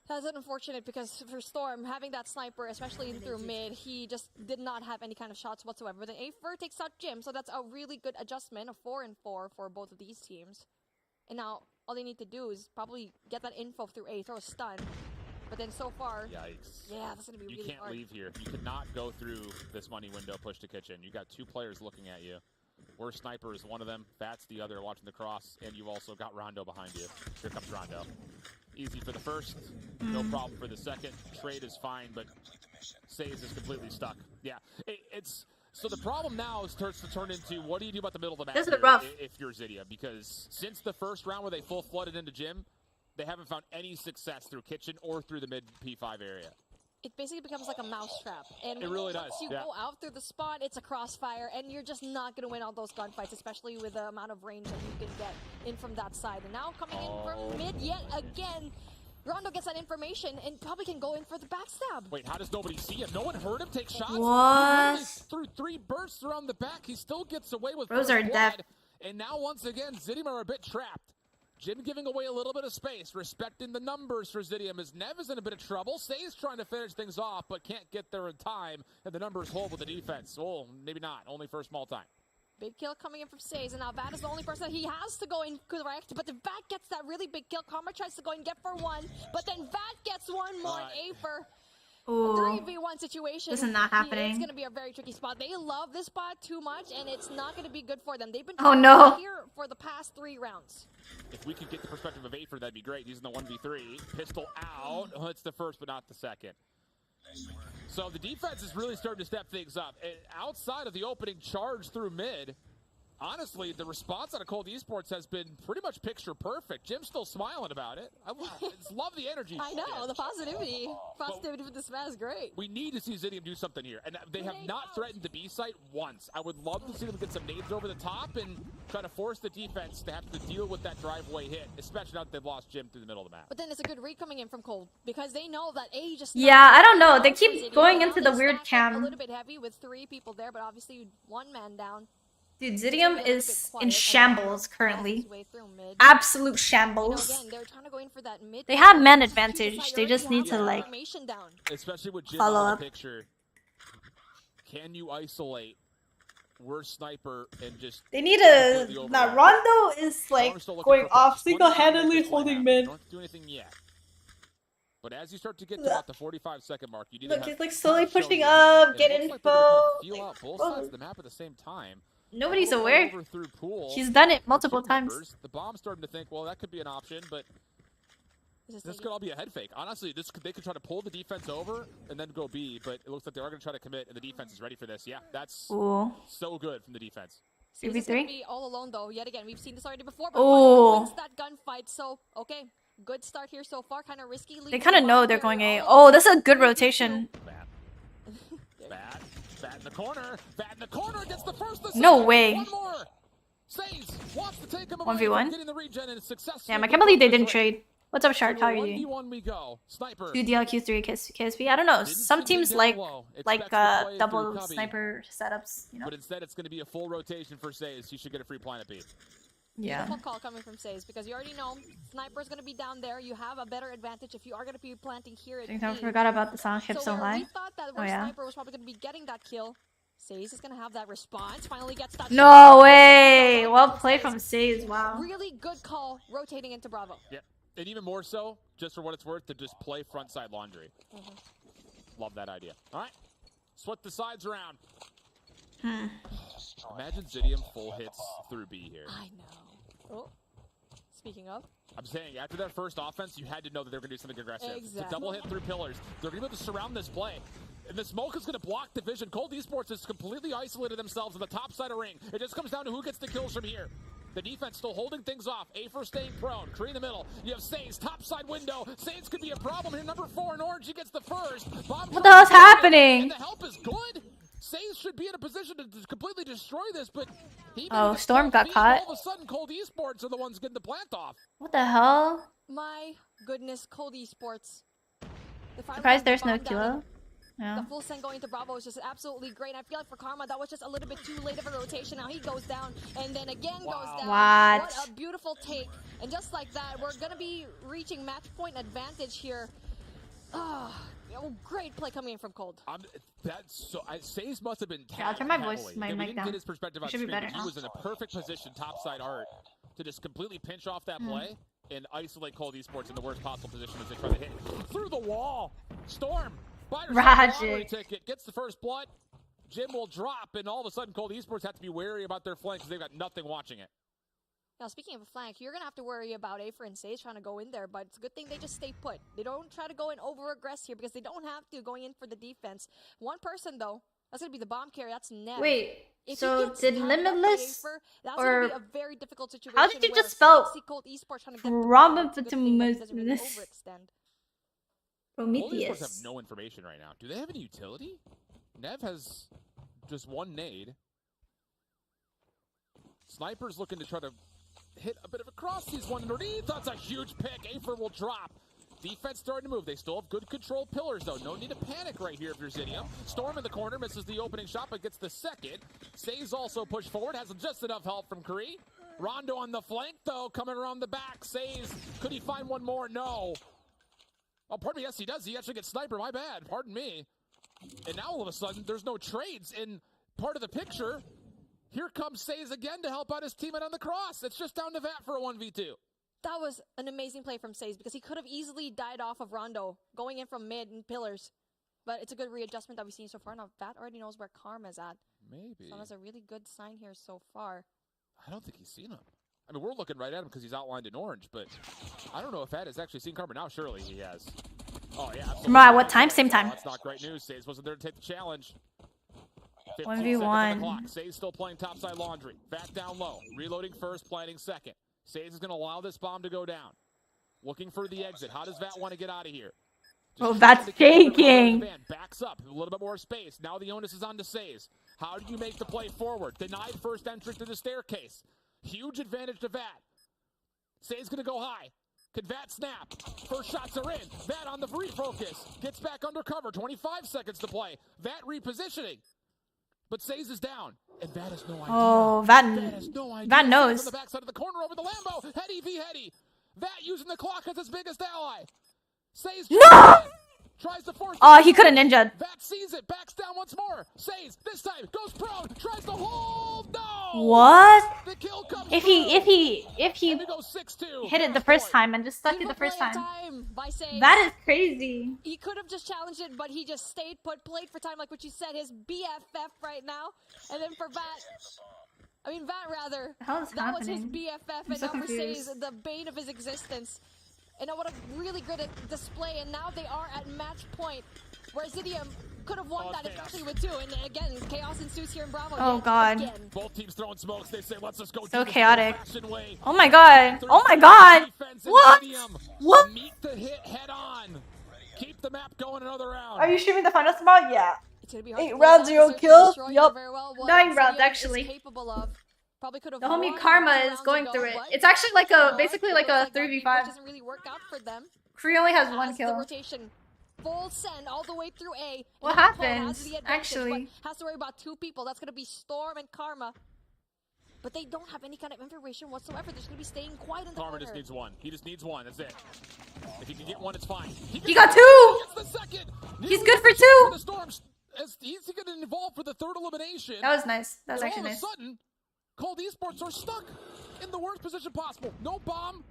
That's unfortunate because for Storm, having that sniper, especially through mid, he just did not have any kind of shots whatsoever. But then Afer takes out Jim, so that's a really good adjustment, a 4-4 for both of these teams. And now all they need to do is probably get that info through A, throw a stun. But then so far, Yikes. yeah, that's going to be really hard. You can't leave here. You cannot go through this money window, push to kitchen. You got two players looking at you. Worst Sniper is one of them. Fat's the other, watching the cross. And you've also got Rondo behind you. Here comes Rondo. Easy for the first. No problem for the second. Trade is fine, but Says is completely stuck. Yeah, it's... So the problem now starts to turn into, what do you do about the middle of the map This is rough. if you're Zidia? Because since the first round where they full flooded into Jim, they haven't found any success through kitchen or through the mid P5 area. It basically becomes like a mousetrap. And It really once does, you yeah. go out through the spot, it's a crossfire, and you're just not going to win all those gunfights, especially with the amount of range that you can get in from that side. And now coming in from mid yet again, Rondo gets that information and probably can go in for the backstab. Wait, how does nobody see him? No one heard him take shots? What? He threw 3 bursts around the back. He still gets away with Rose first are blood. deaf. And now, once again, Zidium are a bit trapped. Jim giving away a little bit of space, respecting the numbers for Zidium as Nev is in a bit of trouble. Say's trying to finish things off, but can't get there in time. And the numbers hold with the defense. Oh, maybe not. Only for a small time. Big kill coming in from Says, and now Vat is the only person that he has to go in correct, but the Vat gets that really big kill. Karma tries to go and get for one, but then Vat gets one more, and Afer. Ooh. 3v1 situation. This is not happening. It's going to be a very tricky spot. They love this spot too much, and it's not going to be good for them. They've been Oh, trying no. to here for the past 3 rounds. If we could get the perspective of Afer, that'd be great. He's in the 1v3. Pistol out. Oh, it's the first, but not the second. So the defense is really starting to step things up. And outside of the opening charge through mid, honestly, the response out of Cold Esports has been pretty much picture perfect. Jim's still smiling about it. I love the energy. I know, the positivity. Positivity with this match is great. We need to see Zidium do something here. And they have not threatened the B site once. I would love to see them get some nades over the top and try to force the defense to have to deal with that driveway hit, especially now that they've lost Jim through the middle of the map. But then it's a good read coming in from Cold because they know that A just... Yeah, I don't know. They keep going into the weird A cam. little bit heavy with 3 people there, but obviously 1 man down. Dude, Zidium is in Quiet, shambles and currently. his way through mid. Absolute You know, shambles. again, they're trying to go in for that mid. They have man To advantage. decide, They you just already need have to that like information down. Especially with Jim follow out of up. the picture. Can you isolate worst sniper and just... They need a. Now Rondo is like Storm's still looking going for off picks. single-handedly 25 holding happen. mid. Don't have to do anything yet. But as you start to get to about the 45-second mark, you need to Look, have he's like slowly show pushing you. up, And it get looks like they're gonna info. feel out both Like, sides of the map at the same time. Nobody's Over aware. through pool. He's done it The multiple team times. members, the bomb's starting to think, well, that could be an option, but this could all be a head fake. Honestly, they could try to pull the defense over and then go B, but it looks like they are going to try to commit, and the defense is ready for this. Yeah, that's Ooh. so good from the defense. He's 3v3? gonna be all alone though. Yet again, we've seen this already before. But Ooh. finally wins that gunfight. So okay, good start here so far. Kind of risky. They kind of know they're going A. Oh, this is a good rotation. Bad in the corner. Bad in the corner. Gets the first. The No second. way. One more. Says wants to take him away 1v1? from getting the regen and successful. Damn, I can't believe they didn't trade. What's up, Shark? How are you doing? 1v1 we go. Sniper. 2DL, Q3, KSP. I don't know. Some teams like double sniper setups. You know? But instead, it's going to be a full rotation for Says. He should get a free planet B. Yeah. Beautiful call coming from Says because you already know Sniper's gonna be down there. You have a better advantage if you are gonna be planting here. I think I forgot about the song Hips So Don't where Lie. we thought that Oh, yeah. Sniper was probably gonna be getting that kill. Says is gonna have that response. Finally gets that. No shot. way! Well played from Says. Wow. Really good call rotating into Bravo. Yep. And even more so, just for what it's worth, to just play frontside laundry. Love that idea. All right. Split the sides around. Imagine Zidium full hits through B here. I know. Oh. Speaking of. I'm saying, after that first offense, you had to know that they were going to do something aggressive. Exactly. To double hit through pillars. They're going to be able to surround this play. And the smoke is going to block the vision. Cold Esports has completely isolated themselves on the top side of ring. It just comes down to who gets the kills from here. The defense still holding things off. Afer staying prone. Kree in the middle. You have Sainz, top side window. Sainz could be a problem here. Number 4 in orange. He gets the first. What the hell's happening? And the help is good. Sainz should be in a position to completely destroy this, but he Storm got caught. All of a sudden, Cold Esports are the ones getting the plant off. What the hell? My goodness, Cold Esports. Surprised there's no kilo. Yeah. The full send going to Bravo is just absolutely great. I feel like for Karma, that was just a little bit too late of a rotation. Now he goes down and then again goes down. What? What a beautiful take. And just like that, we're going to be reaching match point advantage here. Oh, great play coming in from Cold. Sainz must have been tagged. I'll turn my voice, my we mic didn't down. get his perspective on Should be stream, better but he was in a perfect position, topside art, to just completely pinch off that play and isolate Cold Esports in the worst possible position as they try to hit through the wall. Storm. Ragic. Ticket gets the first blood. Jim will drop, and all of a sudden, Cold Esports have to be wary about their flank because they've got nothing watching it. Now, speaking of a flank, you're going to have to worry about Afer and Sage trying to go in there, but it's a good thing they just stay put. They don't try to go and over-aggress here because they don't have to going in for the defense. One person, though, that's going to be the bomb carrier. That's Nev. Wait, If so did Limitless Afer, that's or going to be a very difficult situation. how did you where just spell Cold Esports trying to get the Prometheus? Cold Esports have Prometheus. no information right now. Do they have any utility? Nev has just one nade. Sniper's looking to try to hit a bit of a cross. He's one underneath. That's a huge pick. Afer will drop. Defense starting to move. They still have good control pillars, though. No need to panic right here if you're Xidium. Storm in the corner misses the opening shot, but gets the second. Says also pushed forward. Has just enough help from Kree. Rondo on the flank, though, coming around the back. Says, could he find one more? No. Oh, pardon me. Yes, he does. He actually gets Sniper. My bad. Pardon me. And now all of a sudden, there's no trades in part of the picture. Here comes Says again to help out his teammate on the cross. It's just down to Vat for a 1v2. That was an amazing play from Says because he could have easily died off of Rondo going in from mid and pillars. But it's a good readjustment that we've seen so far. Now, Vat already knows where Karma's at. Maybe. So that's a really good sign here so far. I don't think he's seen him. I mean, we're looking right at him because he's outlined in orange, but I don't know if Vat has actually seen Karma. Now, surely he has. Oh, yeah. Tomorrow, what time? Same time. That's not great news. Says wasn't there to take the challenge. 1v1. Says still playing topside laundry. Vat down low. Reloading first, planting second. Says is going to allow this bomb to go down. Looking for the exit. How does Vat want to get out of here? Oh, that's faking. Backs up. A little bit more space. Now the onus is on to Says. How do you make the play forward? Denied first entry to the staircase. Huge advantage to Vat. Says going to go high. Could Vat snap? First shots are in. Vat on the refocus. Gets back under cover. 25 seconds to play. Vat repositioning. But Says is down. And Vat has no idea. Oh, Vat has no idea. Vat knows. On the backside of the corner over the Lambo. Heady v Heady. Vat using the clock as his biggest ally. Says no! Tries to force. Oh, he could have ninja'd. Vat sees it. Backs down once more. Says this time goes prone. Tries to hold. No. What? The kill comes If he goes 6-2. hit it the first time and just stuck it the first time. That is crazy. He could have just challenged it, but he just stayed put, played for time, like what you said, his BFF right now. And then for Vat rather, that was his BFF, and so now for confused. Says, the bane of his existence. And what a really good display, and now they are at match point, where Xidium could have won that, especially with 2. And again, chaos ensues here in Bravo. Oh, God. Again. Both teams throwing smokes. They say, let's just go. So chaotic. Way. Oh my God. Oh my God. What? What? Meet the hit head on. Keep the map going another round. Are you streaming the finals tomorrow? Yeah. It's gonna be hard 8 to rounds, 0 kills. Yup. 9 rounds, actually. The homie Karma is going through it. It's actually like basically like a 3v5. Doesn't really work out for them. Kree only has 1 kill. Rotation. Full send all the way through A. What happens, actually? Has to worry about 2 people. That's gonna be Storm and Karma. But they don't have any kind of information whatsoever. They're just gonna be staying quiet in the Karma corner. just needs 1. He just needs 1. That's it. If he can get 1, it's fine. He got 2. Gets the second. He's good for 2. The Storms, as he's getting involved for the 3rd elimination. That was nice. That was actually nice. All of a sudden, Cold Esports are stuck in the worst position possible. No bomb.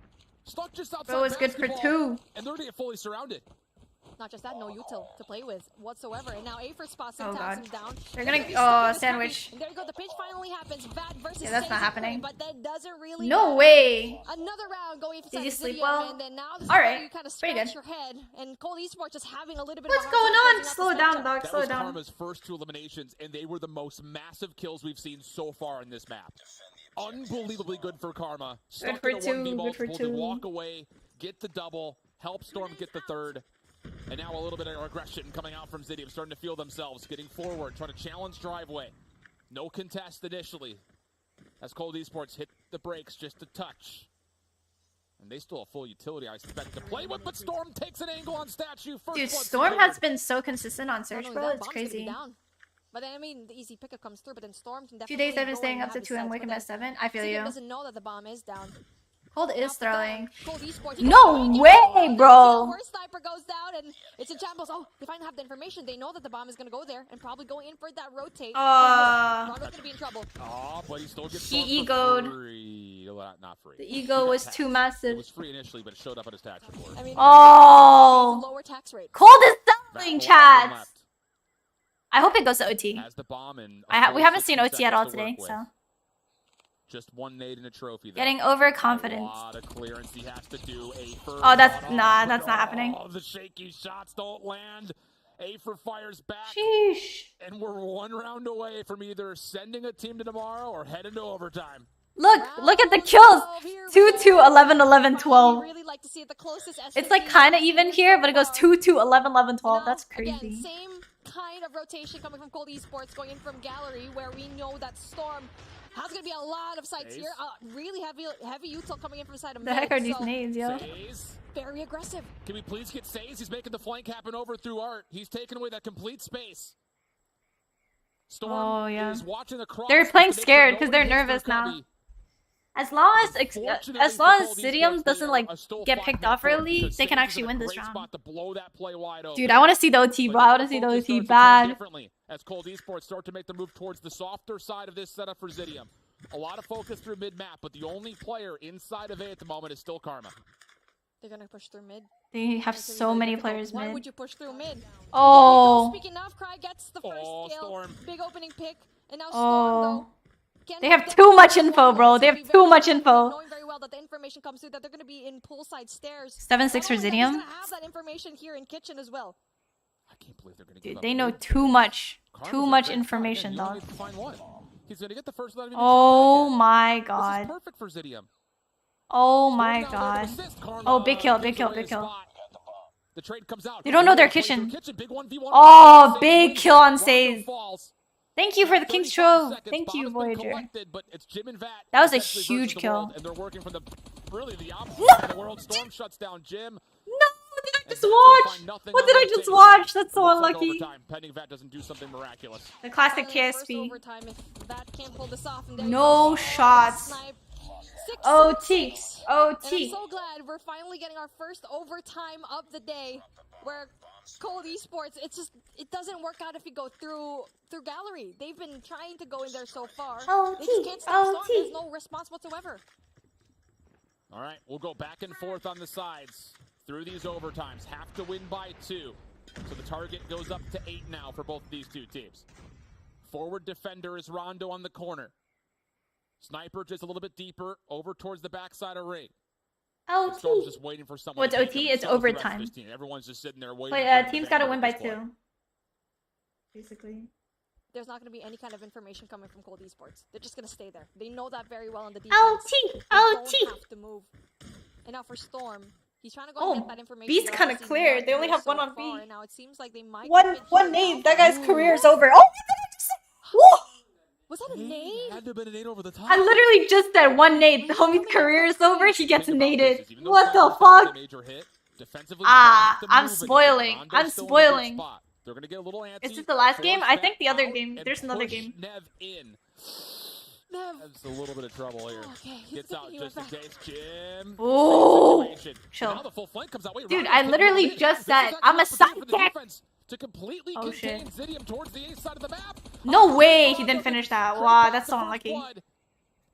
Stuck just outside. Bro was good for 2. And they're going to get fully surrounded. Not just that, no util to play with whatsoever. And now A for spot Oh, taps God. him down. They're gonna sandwich. And there you go, the pitch finally happens. Vat versus Yeah, that's not Sazy happening. But that doesn't really No matter. way. Another round going for Did you sleep Zidium, well? and then now this is All where right. you kind of Pretty scratch good. your head. And Cold Esports just having a little bit What's of a going hard time on? closing out Slow this down, matchup. dog. That Slow was down. Karma's first 2 eliminations, and they were the most massive kills we've seen so far in this map. Unbelievably good for Karma. Stuck for in a 1v two, good for multiple to 2. walk away, get the double, help Storm get the third. And now a little bit of aggression coming out from Zidium, starting to feel themselves, getting forward, trying to challenge Driveway. No contest initially, as Cold Esports hit the brakes just a touch. And they still have full utility, I expect, to play with, but Storm takes an angle on Statue. First Dude, blood Storm secured. has been so consistent on Not Search, only bro. that, It's Bomb's gonna be crazy. down. But then, I mean, the easy pickup comes through, but then Storm can 2 definitely days I've been go staying and up to have 2 his and sights, waking but up at 7. I feel Zidium you. doesn't know that the bomb is down. Cold is After that, throwing. Cold Esports, No way, bro. First sniper goes down, and it's in shambles. Oh, they finally have the information. They know that the bomb is going to go there, and probably going in for that rotate. Rondo's going to be in trouble. Oh, but he still gets He Storm for egoed. free. Well, not free. The ego was too It massive. was free initially, but it showed up on his tax report. I mean, Oh. lower tax rate. Cold is Back selling, to chat. left. I hope it goes to OT. Has the bomb in We haven't seen OT at all today, so. Just one nade in a trophy. Though. Getting A overconfident. lot of clearance he has to do. Oh, that's not happening. Oh, the shaky shots don't land. Afer fires back. Sheesh. And we're 1 round away from either sending a team to tomorrow or heading to overtime. Look at the kills. 2-2, 11, 11, 12. Really like to see it the closest It's like kind of even here, but it goes 2-2, 11, 11, 12. That's Again, crazy. same kind of rotation coming from Cold Esports, going in from Gallery, where we know that Storm has going to be a lot of sights here. Really heavy util coming in from the side of The heck mid, are these so nades, yo? Says. very aggressive. Can we please get Says? He's making the flank happen over through Art. He's taking away that complete space. Storm is watching the cross. They're playing scared because they're nervous now. As long as Zidium doesn't like get picked off early, they can actually win this round. Dude, I want to see the OT, bro. I want to see the OT bad. As Cold Esports start to make the move towards the softer side of this setup for Zidium. A lot of focus through mid-map, but the only player inside of A at the moment is still Karma. They're going to push through mid. They have so many players Why mid. would you push through mid? Oh. Speaking of, Cry gets the first kill. Storm. Big opening pick. And now Oh. Storm, though. They have too much info, bro. They have too much info. Knowing very well that the information comes through that they're going to be in poolside stairs. 7-6 for Not only that, he's Zidium. gonna have that information here in kitchen as well. I can't believe they're going to give Dude, up they know mid. too much. Karma's Too a much great information, shot. Again, he only dog. needs to find one. He's going to get the first blood. Oh my This is god. perfect for Zidium. Oh my Storm now god. there to assist. Karma Oh, big kill, big gives kill, away big the kill. spot. The trade comes out. They don't know their Plays through kitchen. Big 1v1. Oh, Says big wins kill it. on Rondo Saze. falls. Thank you for the King's 35 Trove. seconds. Thank you, Bomb has been Voyager. collected, but it's Jim and Vat That was a essentially huge versus the world, kill. and they're working from really the opposite No! side of the world. Storm shuts down Jim. No, what did I just And watch? nothing What on did I that just Saze. watch? That's so Looks like unlucky. overtime, pending Vat doesn't do something miraculous. The classic Finally, first KSP. overtime, if that can't pull this off, and there No you go. shots. Snipe. 6, OT. 6. And I'm OT. so glad we're finally getting our first overtime of the day, where Cold Esports, it doesn't work out if you go through Gallery. They've been trying to go in there so far. They just can't stop Storm. OT. There's no response whatsoever. All right, we'll go back and forth on the sides through these overtimes. Have to win by 2. So the target goes up to 8 now for both of these two teams. Forward defender is Rondo on the corner. Sniper just a little bit deeper over towards the backside of ring. Storm's OT. just waiting for someone. What's to take OT? them. It's So is the rest of overtime. this team. Everyone's just sitting there waiting. But for team's the got to bang win by this play. 2. Basically. There's not going to be any kind of information coming from Cold Esports. They're just going to stay there. They know that very well on the defense. OT. They OT. don't have to move. And now for Storm, he's trying to go Oh, and get that information. B's but kinda obviously clear. not They only here have one so on B. far, and now it seems like they might One get here nade. now. That guy's career is over. Oh, what did I just say? Whoa. Was that a nade? Had to have been an 8 over the top. I literally just said one nade. The homie's career is over. He gets Think about naded. this, even though What the Storm's got fuck? a major hit, defensively, Ah, they don't have to I'm move anything. spoiling. Rondo's I'm still in a good spoiling. spot. They're gonna get a little antsy. Is this the last Force game? I Vat think the other out game. and There's another push game. Nev in. Nev. That's a little bit of trouble here. Okay, he's Gets out thinking just in about that. case. Jim. Ooh. Situation. Chill. Now the full flank comes out. Wait, Dude, Rondo's I getting literally moved in. just This is said, actually I'm a opportunity for the sidekick. defense to completely Oh, contain shit. Zidium towards the A side of the map. No Oh, way Rondo he didn't finish that. crept Wow, back that's the so first unlucky. blood.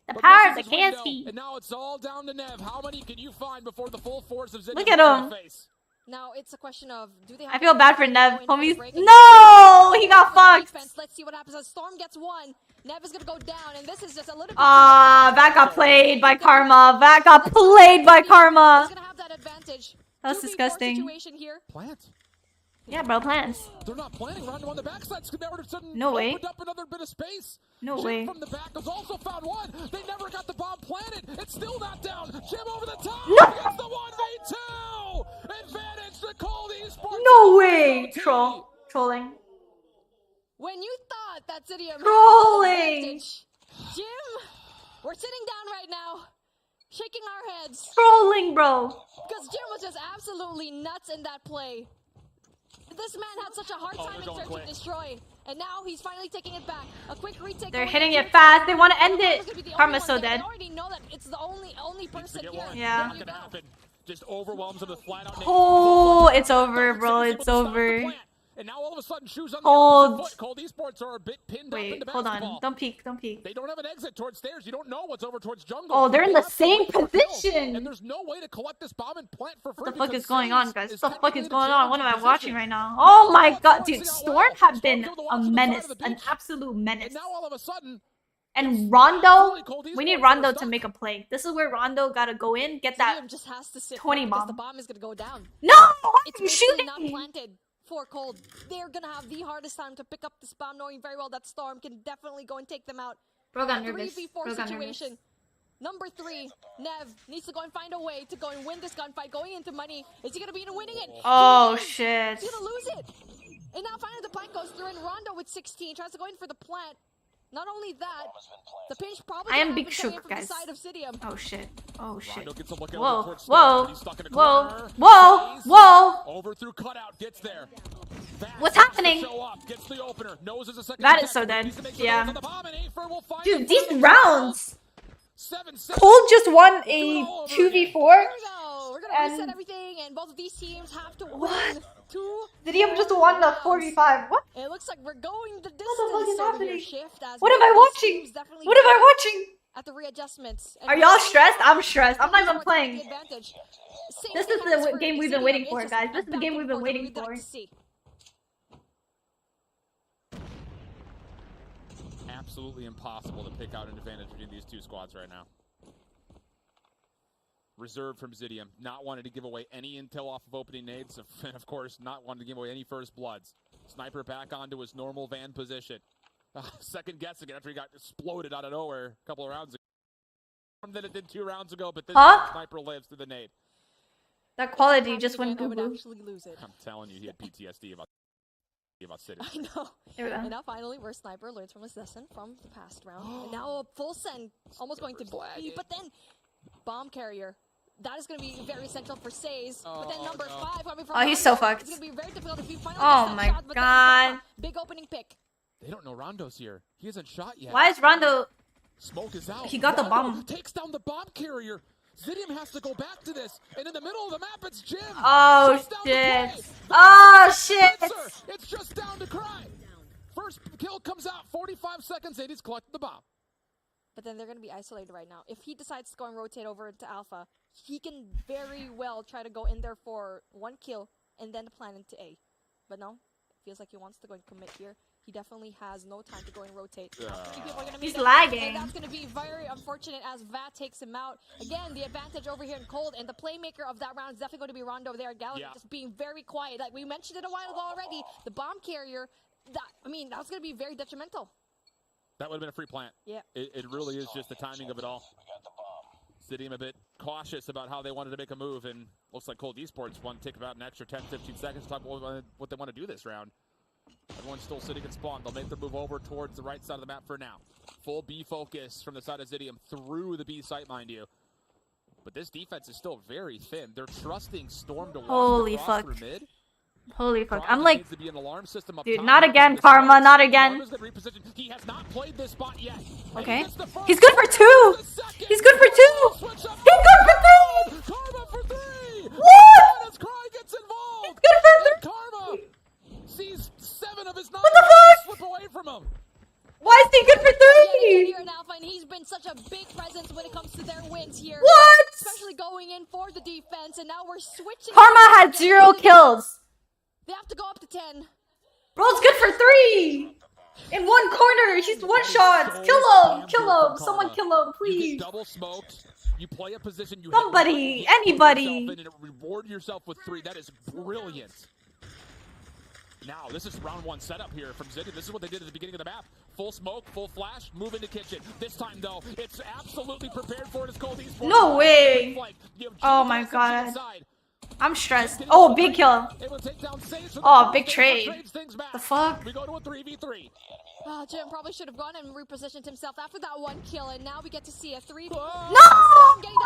The But power of the misses his window, KSP. and now it's all down to Nev. How many can you find before the full force of Zidium Look at hits you in him. the face? Now it's a question of do they? I feel bad for Nev. Homies. Break No! He got fucked! defense. Let's see what happens as Storm gets one. Nev is gonna go down, and this is just a little bit. That got played by Karma. That got played by Karma. He's gonna have that advantage. That's 2v4 disgusting. Situation here. Plant. Yeah, bro, plants. They're not planning. Rondo on the backside. No way. Opened up another bit of space. No Jim way. from the back has also found one. They never got the bomb planted. It's still not down. Jim over the top. No. It's the 1v2. Advantage to Cold Esports. No way! Trolling. When you thought that City of Trolling. Jim, we're sitting down right now, shaking our heads. Trolling, bro. Because Jim was just absolutely nuts in that play. This man had such a hard time in search to destroy, and now he's finally taking it back. A quick retake. They're hitting it fast. They want to end it. Karma's so dead. They already know that it's the only person here. Yeah. Not gonna happen. Just overwhelms him with flat out. Oh, it's over, bro. It's over. And now all of a sudden, shoes on Cold. the foot. Cold Esports are a bit pinned up Wait, into hold basketball. on. Don't peek. Don't peek. They don't have an exit towards stairs. You don't know what's over towards jungle. Oh, they're in the They have to same wait for kills. position. And there's no way to collect this bomb and plant for free. What the fuck because is going on, Saves guys? is What the fuck is technically going the on? What am I challenging watching position. right now? Oh my god, dude. Storm have been a menace. An absolute menace. And now all of a sudden, And Rondo, we need Rondo to make a play. This is where Rondo gotta go in, get that Jim just has to sit 20 back because bomb. the bomb is gonna go down. No! Why It's are you basically not shooting? planted for Cold. They're gonna have the hardest time to pick up this bomb, knowing very well that Storm can definitely go and take them out. Bro got nervous. 3v4 Bro got nervous. situation. Number 3, Nev needs to go and find a way to go and win this gunfight. Going into money, is he gonna be winning it? Oh He is. shit. He's gonna lose it. And now finally the plant goes through, and Rondo with 16 tries to go in for the plant. Not only that, the pinch probably I am gonna big happen coming shook, in from guys. the side of Cidium. Oh shit. Oh shit. Rondo gets a look at Whoa. over towards Storm, Whoa. but he's stuck in a Whoa. corner. Whoa. Saves. Whoa. Over through cutout, gets there. Vast What's has to happening? show up, gets the opener, knows there's a second That is attack, so dead. needs to make some Yeah. noise on the bomb, and Afer will find Dude, it. these rounds. 7 seconds. Cold just won Do it a all over 2v4. Here we go. We're gonna And- reset everything, and both of these teams have to What? win 2. Zidium just won the 45. What? It looks like we're going the distance. the fuck is over happening? here, Shift, as What am both I these watching? teams definitely What am I get watching? at the readjustments. Are y'all stressed? I'm stressed. I'm not even playing. This This is the game we've been waiting for, guys. This is the game we've been waiting for. Absolutely impossible to pick out an advantage between these two squads right now. Reserved from Zidium, not wanting to give away any intel off of opening nades, and of course, not wanting to give away any first bloods. Sniper back onto his normal van position. Second guessing after he got exploded out of nowhere a couple of rounds ago. Than it did 2 rounds ago, but this time Sniper lives through the nade. That quality just went I would boo-boo. actually lose it. I'm telling you, he had PTSD about City. I know. There we go. And now finally, where Sniper learns from his lesson from the past round. And now a full send, almost going to be, but then bomb carrier. That is going to be very essential for Says. But then number 5 coming from he's so Rondo, fucked. It's going to be very difficult if he finally Oh gets that my shot, but then God. Karma, big opening pick. They don't know Rondo's here. He hasn't shot yet. Why is Rondo? Smoke is out. He got the Rondo bomb. takes down the bomb carrier. Zidium has to go back to this. And in the middle of the map, it's Jim. Oh Just down to shit. play. Oh shit. Spencer, it's just down to cry. First kill comes out, 45 seconds in, he's collecting the bomb. But then they're going to be isolated right now. If he decides to go and rotate over to Alpha, he can very well try to go in there for 1 kill and then plan into A. But no, it feels like he wants to go and commit here. He definitely has no time to go and rotate. Three people are gonna meet He's him, lagging. And that's going to be very unfortunate as VAT takes him out. Again, the advantage over here in Cold, and the playmaker of that round is definitely going to be Rondo there. Gallagher just being very quiet. Like we mentioned it a while ago already, the bomb carrier, that was going to be very detrimental. That would have been a free plant. Yeah. It really is just the timing of it all. Zidium a bit cautious about how they wanted to make a move, and looks like Cold Esports want to take about an extra 10-15 seconds to talk about what they want to do this round. Everyone's still sitting in spawn. They'll make their move over towards the right side of the map for now. Full B focus from the side of Zidium through the B site, mind you. But this defense is still very thin. They're trusting Storm to walk Holy across fuck. through mid. Holy fuck. Probably I'm like, needs to be an alarm system up dude, top. not again, Karma, not again. Karma's gonna reposition. He has not played this spot yet. Okay. And he gets the first. He's good for 2. He's good for 2. Switch up. He's good for 3. Karma for 3. What? As Cry gets involved. Good for And Karma sees 7 of his 9 What the fuck? slip away from him. Why is he good for Yet again 3? here in Alpha, and he's been such a big presence when it comes to their wins here. What? Especially going in for the defense, and now we're switching. Karma had 0 kills. They have to go up to 10. Bro's good for 3. In one corner, he's one shot. Kill him, kill him. Someone kill him, please. Double smoked. You play a position. You Somebody, anybody. and reward yourself with 3. That is brilliant. Now, this is round 1 setup here from Zidane. This is what they did at the beginning of the map. Full smoke, full flash, move into kitchen. This time, though, it's absolutely prepared for it. It's called esports. No way. Oh my god. I'm stressed. Oh, big kill. Oh, big trade. The fuck? We go to a 3v3. Jim probably should have gone and repositioned himself after that 1 kill, and now we get to see a 3. No! Getting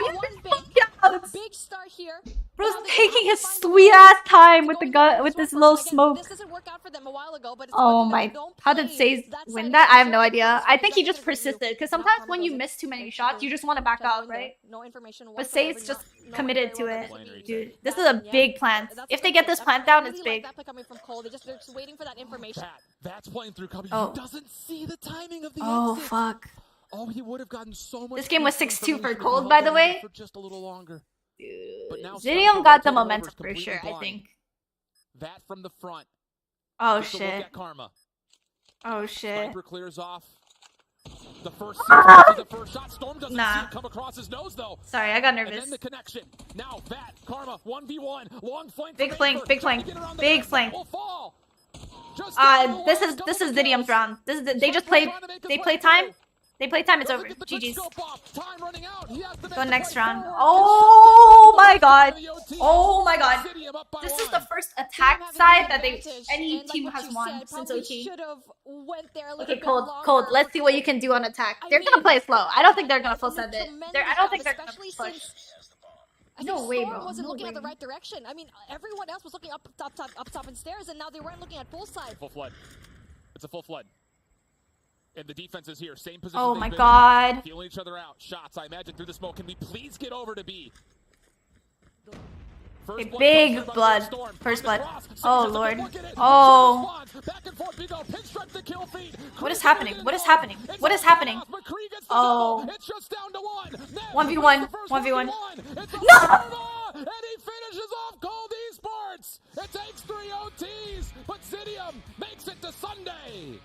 that one big start here. Bro's taking his sweet ass time with the gun, with this low smoke. This doesn't work out for them a while ago, but it's Oh my! How did Saze win that? I have no idea. I think he just persisted because sometimes when you miss too many shots, you just want to back up, right? No information. But Saze just committed to it, dude. This is a big plant. If they get this plant down, it's big. They're just waiting for that information. That's playing through Cubby. Oh. He doesn't see the timing of the Oh exit. fuck! Oh, he would have gotten so much. This game was closer 6-2 if for he Cold, held by the on way. for just a little longer. Dude, But now Zidium got the momentum for sure. I think. That from the front. Oh Just a look shit! at Karma. Oh shit! Sniper clears off. The first, shot. Storm doesn't see it come across his nose though. Sorry, I got And nervous. then the connection. Now that Karma 1v1, long flank. Big from flank, Aether, big trying flank, to get around the big back. flank. Will fall. Just This is Zidium's round. This is they just play. They play time. They play time. It's over. GG's. Go next round. Oh my god. Oh my god. This is the first attack side that any team has won since OT. Okay, Cold. Let's see what you can do on attack. They're gonna play slow. I don't think they're gonna full send it. I don't think they're gonna push. No way, bro. Wasn't No looking at the way. right direction. I mean, everyone else was looking up top, and stairs, and now they weren't looking at full side. Full flood. It's a full flood. And the defense is here. Same position. Oh my god. Feeling each other out. Shots, I imagine, through the smoke. Can we please get over to B? Okay, big blood. First blood. Oh lord. Oh. What is happening? What is happening? What is happening? Oh. 1v1. 1v1. No! And he finishes off Cold Esports. It takes 3 OTs, but Zidium makes it to Sunday.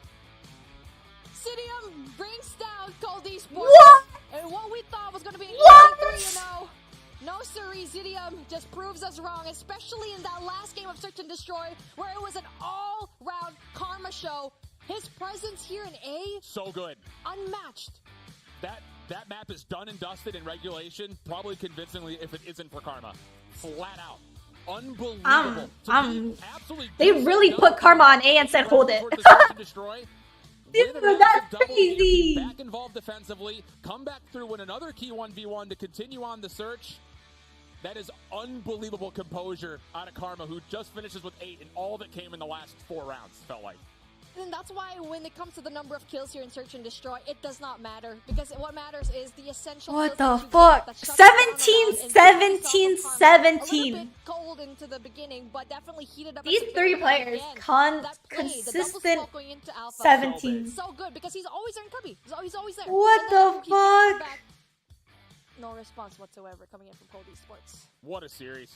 Zidium brings down Cold Esports. What? And what we thought was going to be an What? 3, you know. No, siree, Zidium just proves us wrong, especially in that last game of Search and Destroy, where it was an all-round Karma show. His presence here in A, So good. unmatched. That map is done and dusted in regulation, probably convincingly if it isn't for Karma. Flat out. Unbelievable. They really put Karma on A and said hold it. Dude, that's crazy. Back involved defensively, come back through, win another key 1v1 to continue on the search. That is unbelievable composure out of Karma, who just finishes with 8 in all that came in the last 4 rounds, felt like. And that's why when it comes to the number of kills here in Search and Destroy, it does not matter. Because what matters is the essential What kills the that you get fuck? that shuts down a 17, round and 17, focus on Karma. A little 17. bit cold into the beginning, but definitely heated up. These at the 3 very players, end. That play, the double consistent smoke going into Alpha. 17. So good, because he's always there in Cubby. He's always there. What And then the he comes fuck? back. No response whatsoever coming in from Cold Esports. What a series.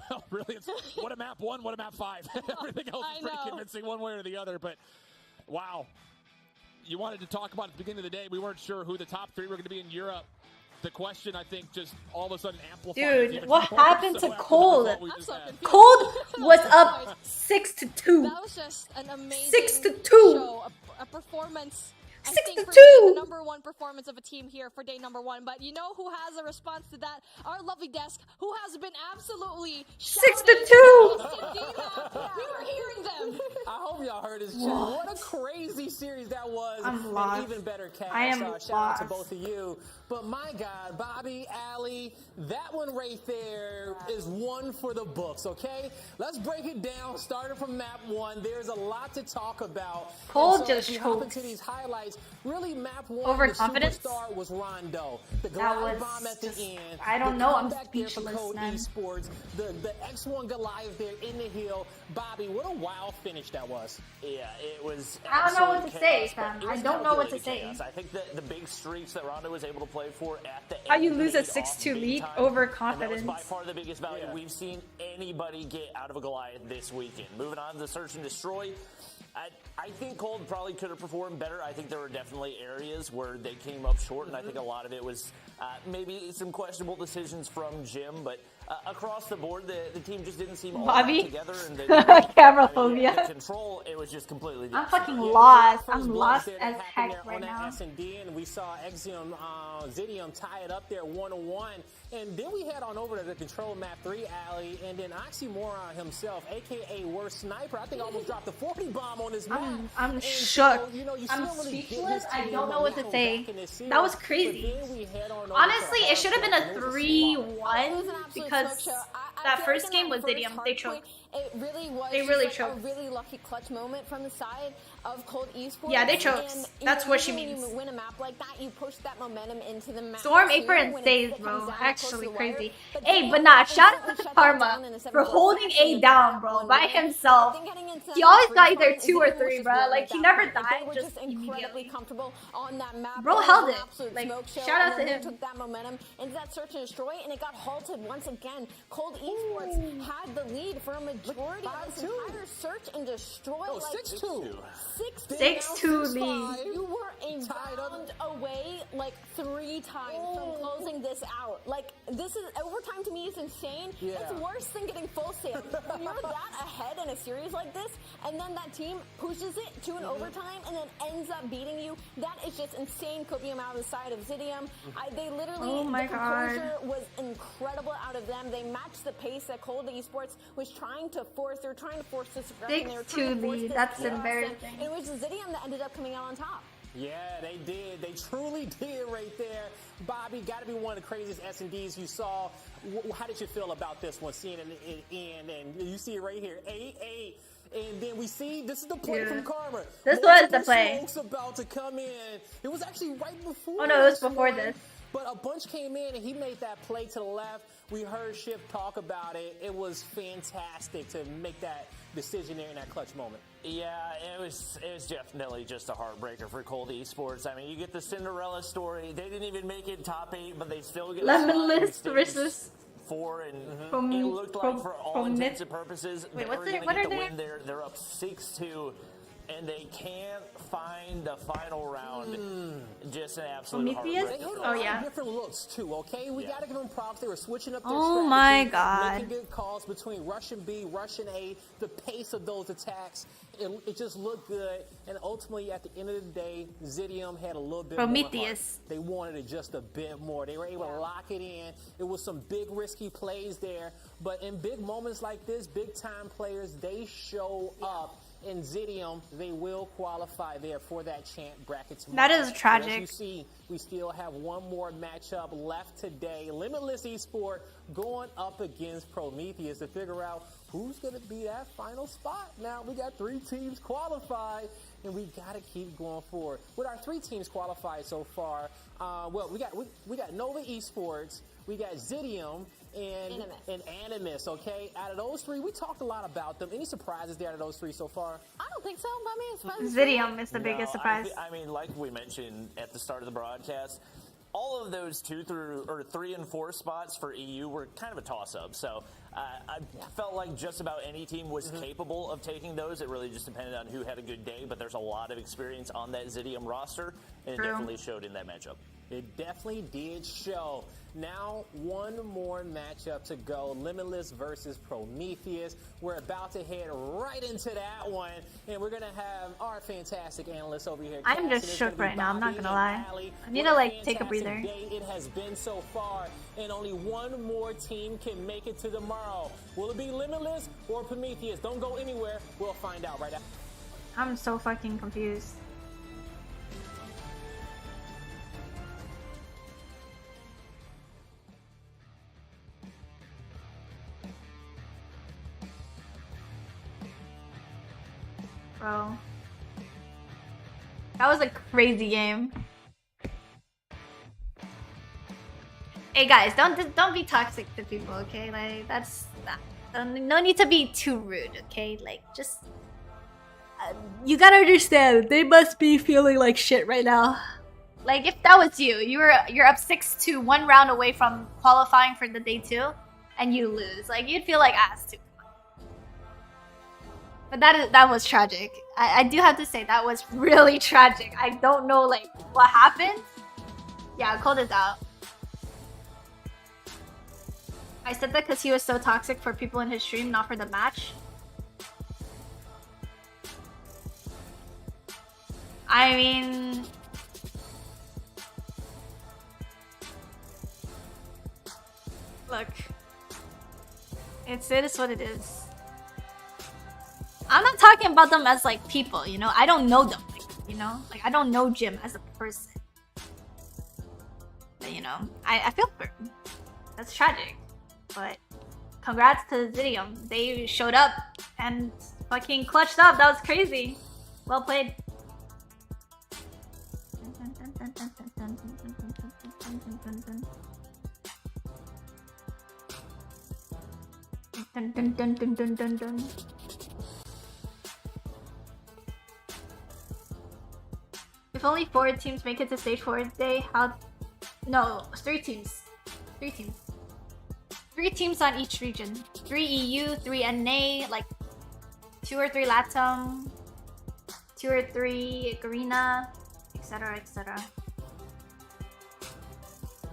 Well, really, it's what a map 1, what a map 5. Everything else is pretty convincing one way or the other, but wow. You wanted to talk about at the beginning of the day, we weren't sure who the top 3 were going to be in Europe. The question, I think, just all of a sudden amplified. Dude, what happened to Cold? Cold Cold was up 6-2. That was just an amazing 6-2. show, a performance. I 6 think to for 2. me, the #1 performance of a team here for day #1. But you know who has a response to that? Our lovely desk, who has been absolutely 6 to 2. We were hearing them. I hope y'all heard his chat. What a crazy series that was. I'm and lost. even better cast. I am Shout out to lost. both of you. But my God, Bobby, Allie, That one right there is one for the books, okay? Let's break it down, starting from map 1. There's a lot to talk about. Cold And just if you hop chokes. into these highlights, really map 1, Overconfidence? the superstar was Rondo. The That glide was bomb at the just- end. I don't the know, I'm comeback there from speechless, Code man. Esports. The X1 Goliath there in the hill. Bobby, what a wild finish that was. Yeah, it was. I don't know what to absolute say, chaos, but fam. it was I don't know what to calculated say. chaos. I think that the big streaks that Rondo was able to play for at the How end you lose a paid off 6-2 big lead? time, Overconfidence. and that was by far the biggest value Yeah. we've seen anybody get out of a Goliath this weekend. Moving on to the search and destroy. I think Cold probably could have performed better. I think there were definitely areas where they came up short, and I think a lot of it was maybe some questionable decisions from Jim, but across the board, the team just didn't seem all Bobby? together. And Camera phobia. the control, it was just completely I'm different. fucking Yeah, lost. first I'm blows lost there as that happened heck there right on that now. S&D, and we saw Exium, Zidium tie it up there 1-1. And then we head on over to the control map 3 alley, and then Oxymoron himself, aka Worst Sniper, I think almost dropped the 40 bomb on his map. I'm And shook. so, you know, you I'm still really get speechless. his I team don't know what to momentum say. back in this series. That was But crazy. then we head on over Honestly, to it should have been a Hardcore, and it was a 3-1 an absolute because smoke show. I that feel first like game in was that Zidium. first They hard choked. point, it really was They just really like choked. a really lucky clutch moment from the side of Cold Esports. Yeah, they choked. And, you That's know, what she usually means. when you win a map like that, you push that momentum into the map. Storm too, Apron when stays, it bro. comes down Actually close to the wire. crazy. But Hey, then but nah, it shout out instantly to shut that Karma down in the for 7th holding quarter. A down, bro, by I himself. think heading into He that always free got either fight, 2 or Zidium was 3, just bro. blowing Like, it he down. never Like, died they were just incredibly immediately. comfortable on that map. Bro It was held an it. absolute Like, smoke show, shout out and to then they him. took that momentum into that search and destroy, and it got halted once again. Cold Esports had the lead for a majority of this 5-2. entire search and destroy. Oh, like 6-2. 6-2 lead. You were a Tied up. round away like 3 times from closing this out. Like, this is overtime to me is insane. Yeah. It's worse than getting full sale. When you're that ahead in a series like this, and then that team pushes it to an overtime and then ends up beating you, that is just insane copium out of the side of Zidium. They literally, Oh my the composure was incredible out of them. They matched the pace that Cold Esports was trying to force. They were trying to force this aggression. They were 6-2 trying to force lead. this That's chaos, embarrassing. and it was Zidium that ended up coming out on top. Yeah, they did. They truly did right there. Bobby, got to be one of the craziest S&Ds you saw. How did you feel about this one, seeing it in? And you see it right here, 8-8. And then we see, this is the play Dude. from Karma. This was the Multiple play. smokes about to come in. It was actually right before. Oh, no, it was this before one. this. But a bunch came in, and he made that play to the left. We heard Shiv talk about it. It was fantastic to make that decision there in that clutch moment. Yeah, it was definitely just a heartbreaker for Cold Esports. I mean, you get the Cinderella story. They didn't even make it top 8, but they still get Limitless stage versus 4, and Prom- it looked like for all Prom- intents and purposes, Wait, they what's were it- going to what get are the they? win there. They're up 6-2, and they can't find the final round. Just an absolute Prometheus? They heartbreaker. hit a Oh, lot yeah. of different looks too, okay? We got to give them props. They were switching up their Oh strategy, my God. making good calls between Russian B, Russian A, the pace of those attacks. It just looked good. And ultimately, at the end of the day, Zidium had a little bit Prometheus. more heart. They wanted it just a bit more. They were able to lock it in. It was some big risky plays there. But in big moments like this, big time players, they show up. In Zidium, they will qualify there for that champ bracket tomorrow. That is tragic. As you see, we still have one more matchup left today. Limitless Esport going up against Prometheus to figure out who's going to be that final spot. Now, we got 3 teams qualified, and we got to keep going forward. With our 3 teams qualified so far, well, we got Nova Esports, we got Zidium, and Animus, okay? Out of those 3, we talked a lot about them. Any surprises there out of those 3 so far? I don't think so. I mean, it's fun. Zidium is the No, biggest surprise. I mean, like we mentioned at the start of the broadcast, all of those 3 and 4 spots for EU were kind of a toss-up. So I felt like just about any team was capable of taking those. It really just depended on who had a good day, but there's a lot of experience on that Zidium roster, and it True. definitely showed in that matchup. It definitely did show. Now, one more matchup to go. Limitless versus Prometheus. We're about to head right into that one. And we're going to have our fantastic analyst over here. I'm just Cassie. It's shook gonna be right now, I'm not Bobby gonna lie. and Allie. I need What to, like, take a fantastic breather. day it has been so far. And only one more team can make it to tomorrow. Will it be Limitless or Prometheus? Don't go anywhere. We'll find out right after. I'm so fucking confused. bro. That was a crazy game. Hey guys, don't be toxic to people, okay? Like that's no need to be too rude, okay? Like just you gotta understand they must be feeling like shit right now. Like if that was you, you're up 6-2, 1 round away from qualifying for the day 2, and you lose. Like you'd feel like ass too. But that was tragic. I do have to say that was really tragic. I don't know like what happened. Yeah, I called it out. I said that because he was so toxic for people in his stream, not for the match. I mean... Look. It is what it is. I'm not talking about them as like people, you know? I don't know them, like, you know? Like, I don't know Jim as a person. But, you know, I feel for him. That's tragic. But congrats to Zidium. They showed up and fucking clutched up. That was crazy. Well played. If only 4 teams make it to stage 4 today, how... No, 3 teams. 3 teams. 3 teams on each region. 3 EU, 3 NA, like 2 or 3 LATAM, 2 or 3 Garena, etc, etc.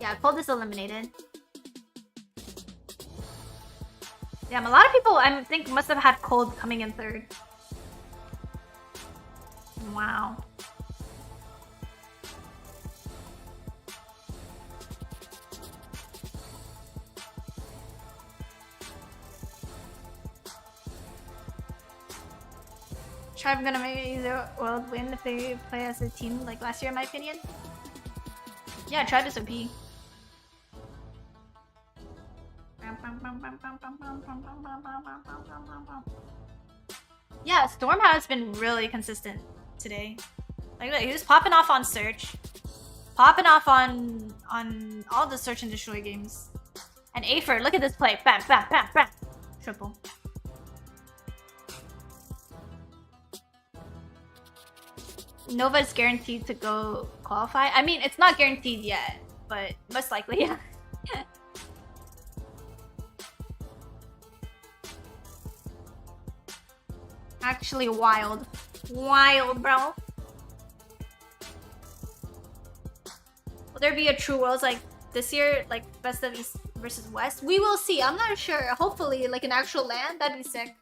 Yeah, Cold is eliminated. Damn, a lot of people I think must have had Cold coming in 3rd. Wow. Tribe gonna make it easier world win if they play as a team like last year, in my opinion. Yeah, Tribe is OP. Yeah, Storm has been really consistent today. Like he was popping off on Search, popping off on all the Search and Destroy games. And Afer, look at this play, bam, bam, bam, bam, triple. Nova is guaranteed to go qualify. I mean, it's not guaranteed yet, but most likely, yeah. Actually wild. Wild, bro. Will there be a True Worlds like this year, like best of East versus West? We will see. I'm not sure. Hopefully, like an actual LAN, that'd be sick.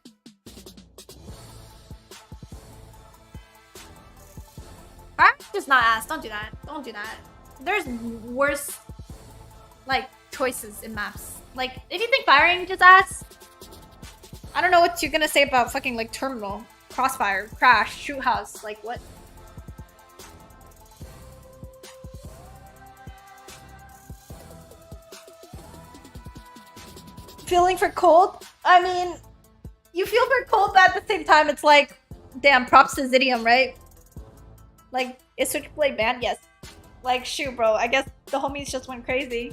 Just not ass. Don't do that. Don't do that. There's worse, like, choices in maps. Like, if you think firing just ass, I don't know what you're gonna say about fucking, like, Terminal, Crossfire, Crash, Shoot House. Like, what? Feeling for Cold? I mean, you feel for Cold, but at the same time, it's like, damn, props to Zidium, right? Like, is Switchblade banned? Yes. Like, shoot, bro. I guess the homies just went crazy.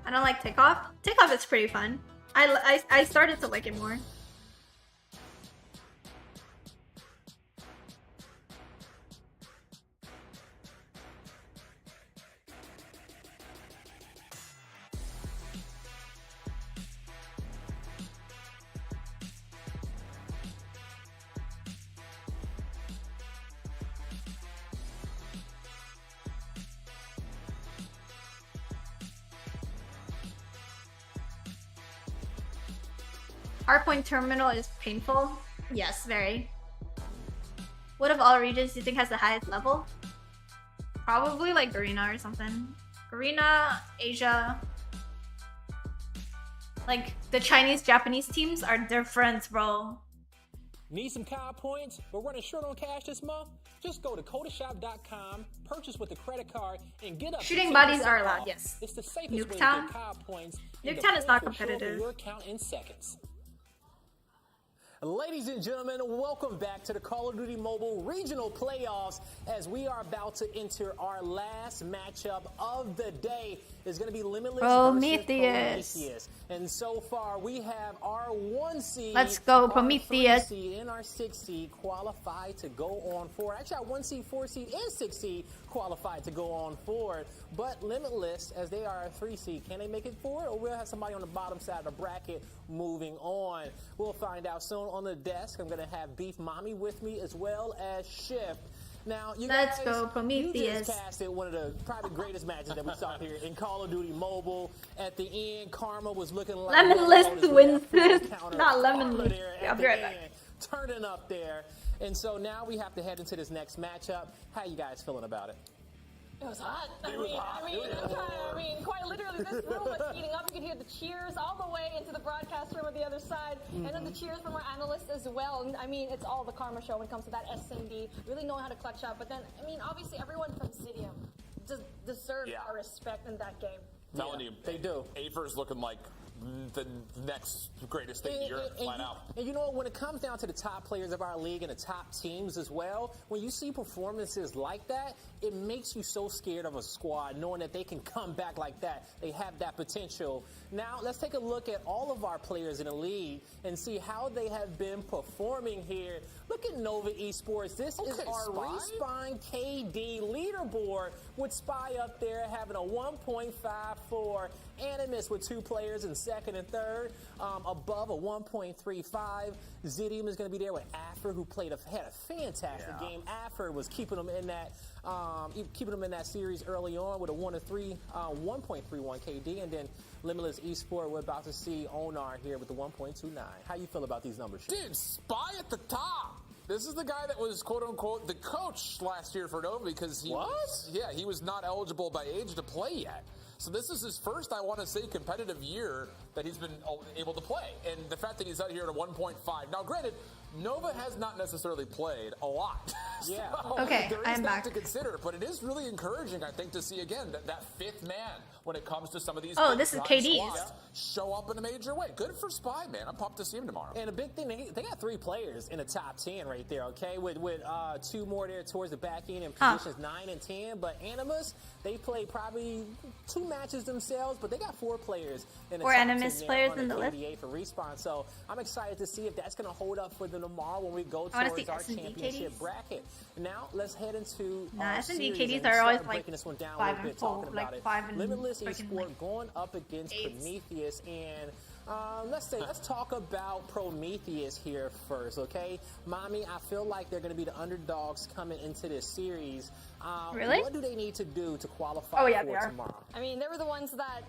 I don't like Takeoff. Takeoff is pretty fun. I started to like it more. Hardpoint Terminal is painful. Yes, very. What of all regions do you think has the highest level? Probably like Garena or something. Garena, Asia. Like the Chinese, Japanese teams are different, bro. Need some COD points, but running short on cash this month? Just go to CodaShop.com, purchase with a credit card, and get up. Shooting bodies are allowed, yes. It's the safest way to Nuketown? get COD points. Nuketown is not Your competitive. account in seconds. Ladies and gentlemen, welcome back to the Call of Duty Mobile Regional Playoffs as we are about to enter our last matchup of the day. It's going to be Limitless versus Prometheus. And so far, we have our 1 seed, let's go, our Prometheus. 3 seed, and our 6 seed qualified to go on forward. Actually, our 1 seed, 4 seed, and 6 seed qualified to go on forward. But Limitless, as they are a 3 seed, can they make it forward? Or we'll have somebody on the bottom side of the bracket moving on. We'll find out soon. On the desk, I'm going to have Beef Mommy with me as well as Shift. Now, you Let's guys, go, Prometheus. You just casted one of the probably greatest matches that we saw here in Call of Duty Mobile. At the end, Karma was looking like Lemonless wins this. Not Lemonless. Yeah, I'll be right back. Turning up there. And so now we have to head into this next matchup. How you guys feeling about it? It was hot. I mean, quite literally, this room was heating up. You could hear the cheers all the way into the broadcast room on the other side, and then the cheers from our analysts as well. And I mean, it's all the Karma show when it comes to that SMD. Really knowing how to clutch up. But then, I mean, obviously, everyone from Cidium deserves our respect in that game. Telling you, they do. Aver's looking like the next greatest thing to Europe, flat out. And you know, when it comes down to the top players of our league and the top teams as well, when you see performances like that, it makes you so scared of a squad, knowing that they can come back like that. They have that potential. Now, let's take a look at all of our players in the league and see how they have been performing here. Look at Nova Esports. This is our Respawn KD leaderboard with Spy up there having a 1.54. Animus with 2 players in second and third, above a 1.35. Zidium is going to be there with Affer, who had a fantastic game. Affer was keeping them in that series early on with a 1.31 KD, and then Limitless Esport, we're about to see Onar here with the 1.29. How you feel about these numbers? Dude, Spy at the top. This is the guy that was, quote-unquote, the coach last year for Nova because he was not eligible by age to play yet. So this is his first, I want to say, competitive year that he's been able to play. And the fact that he's out here at a 1.5. Now, granted, Nova has not necessarily played a lot. Yeah. So okay, there is I'm that back to consider, but it is really encouraging, I think, to see again that fifth man when it comes to some of these. Oh, this is KD's. Show up in a major way. Good for Spy, man. I'm pumped to see him tomorrow. And a big thing, they got 3 players in the top 10 right there, okay? With 2 more there towards the back end in positions 9 and 10. But Animus, they played probably 2 matches themselves, but they got 4 players in the top 10 Animus players in the list for Respawn. So I'm excited to see if that's going to hold up for them tomorrow when we go towards our championship bracket. Now let's head into S&D series KDs are always like breaking this one down 5 a little and bit, 4, talking about like it. 5 and Limitless freaking, Esport like, going up against 8. Prometheus, and let's talk about Prometheus here first, okay? Mommy, I feel like they're going to be the underdogs coming into this series. Really? What do they need to do to qualify for tomorrow? I mean, they were the ones that,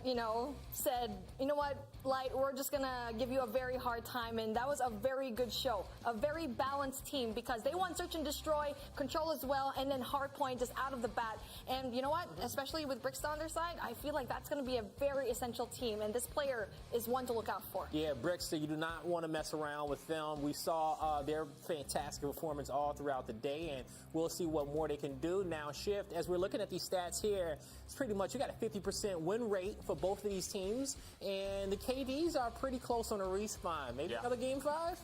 said, you know what, Light, we're just going to give you a very hard time. And that was a very good show, a very balanced team because they won Search and Destroy, Control as well, and then Hardpoint just out of the bat. And you know what, especially with Brixton on their side, I feel like that's going to be a very essential team. And this player is one to look out for. Yeah, Brixton, you do not want to mess around with them. We saw their fantastic performance all throughout the day, and we'll see what more they can do. Now, Shift, as we're looking at these stats here, it's pretty much you got a 50% win rate for both of these teams, and the KDs are pretty close on a Respawn. Maybe another Game 5?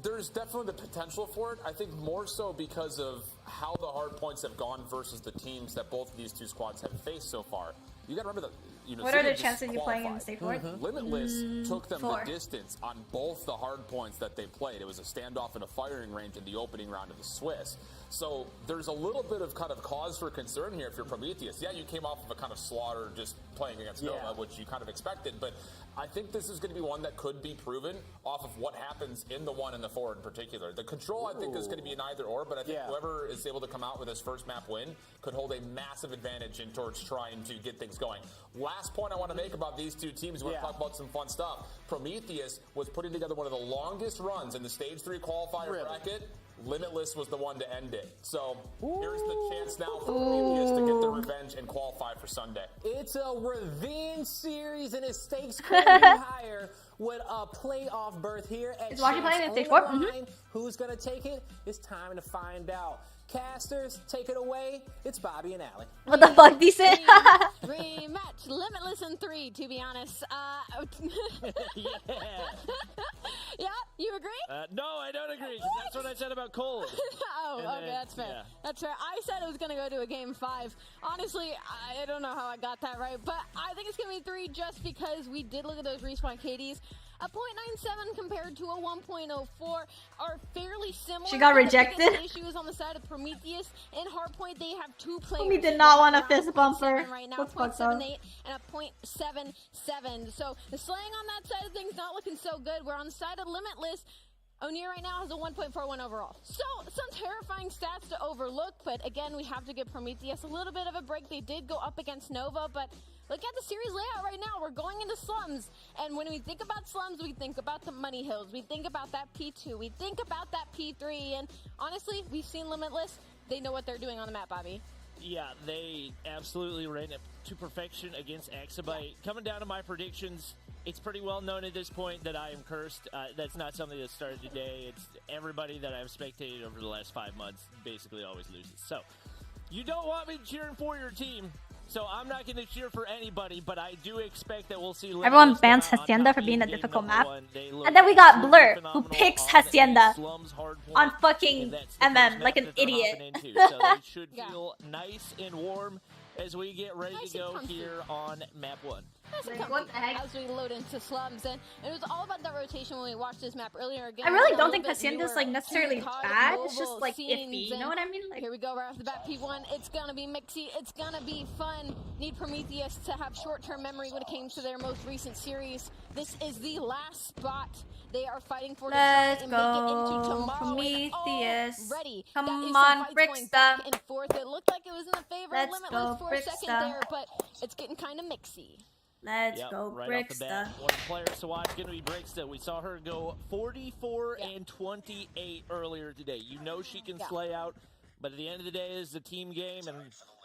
There's definitely the potential for it. I think more so because of how the hard points have gone versus the teams that both of these 2 squads have faced so far. You got to remember that. What are the chances of you playing in State 4? Limitless took them the distance on both the hard points that they played. It was a standoff and a firing range in the opening round of the Swiss. So there's a little bit of kind of cause for concern here if you're Prometheus. Yeah, you came off of a kind of slaughter just playing against Nova, which you kind of expected, but I think this is going to be one that could be proven off of what happens in the 1 and the 4 in particular. The Control, I think, is going to be an either or, but I think whoever is able to come out with his first map win could hold a massive advantage in towards trying to get things going. last point I want to make about these two teams, we're going to talk about some fun stuff. Prometheus was putting together one of the longest runs in the Stage 3 qualifier bracket. Limitless was the one to end it. So here's the chance now for Prometheus to get their revenge and qualify for Sunday. It's a revenge series, and its stakes could be higher with a playoff berth here at Is Washington playing in Stage 4? Who's going to take it? It's time to find out. Casters, take it away. It's Bobby and Allie. What the fuck, decent? Rematch. Limitless in 3, to be honest. Yeah, you agree? No, I don't agree. That's what I said about Cold. Oh, okay, that's fair. Yeah. That's fair. I said it was going to go to a game 5. Honestly, I don't know how I got that right, but I think it's going to be 3 just because we did look at those respawn KDs. A 0.97 compared to a 1.04 are fairly similar. She got rejected. The issue is on the side of Prometheus. In Hardpoint, they have 2 players. We did not want a fist bumper. Right now, What's fucked up? 0.78 and a 0.77. So the slang on that side of things not looking so good. We're on the side of Limitless. O'Neal right now has a 1.41 overall. So, some terrifying stats to overlook, but again, we have to give Prometheus a little bit of a break. They did go up against Nova, but look at the series layout right now. We're going into slums, and when we think about slums, we think about the money hills. We think about that P2. We think about that P3, and honestly, we've seen Limitless. They know what they're doing on the map, Bobby. Yeah, they absolutely ran it to perfection against Exabyte. Coming down to my predictions, it's pretty well known at this point that I am cursed. That's not something that started today. It's everybody that I've spectated over the last 5 months basically always loses. So, you don't want me cheering for your team, so I'm not going to cheer for anybody, but I do expect that we'll see... Everyone bans Hacienda for being a difficult map. And then we got Blur, who picks Hacienda on fucking MM like an idiot. So they should feel nice and warm as we get ready to go here on map 1. Like, what the heck? As we load into slums, and it was all about that rotation when we watched this map earlier. Again, I really don't think Hacienda's like necessarily bad. It's just like iffy. You know what I mean? Like, here we go right off the bat. P1. It's gonna be mixy. It's gonna be fun. Need Prometheus to have short-term memory when it came to their most recent series. This is the last spot they are fighting for. Let's to go, Prometheus. Ready. Come on, Bricksta. And forth. It looked like it was in the favor of Limitless for a second there, but it's getting kind of mixy. Let's go, right off the Bricksta. bat. One of the players to watch is going to be Bricksta. We saw her go 44 and 28 earlier today. You know she can slay out, but at the end of the day, it's a team game, and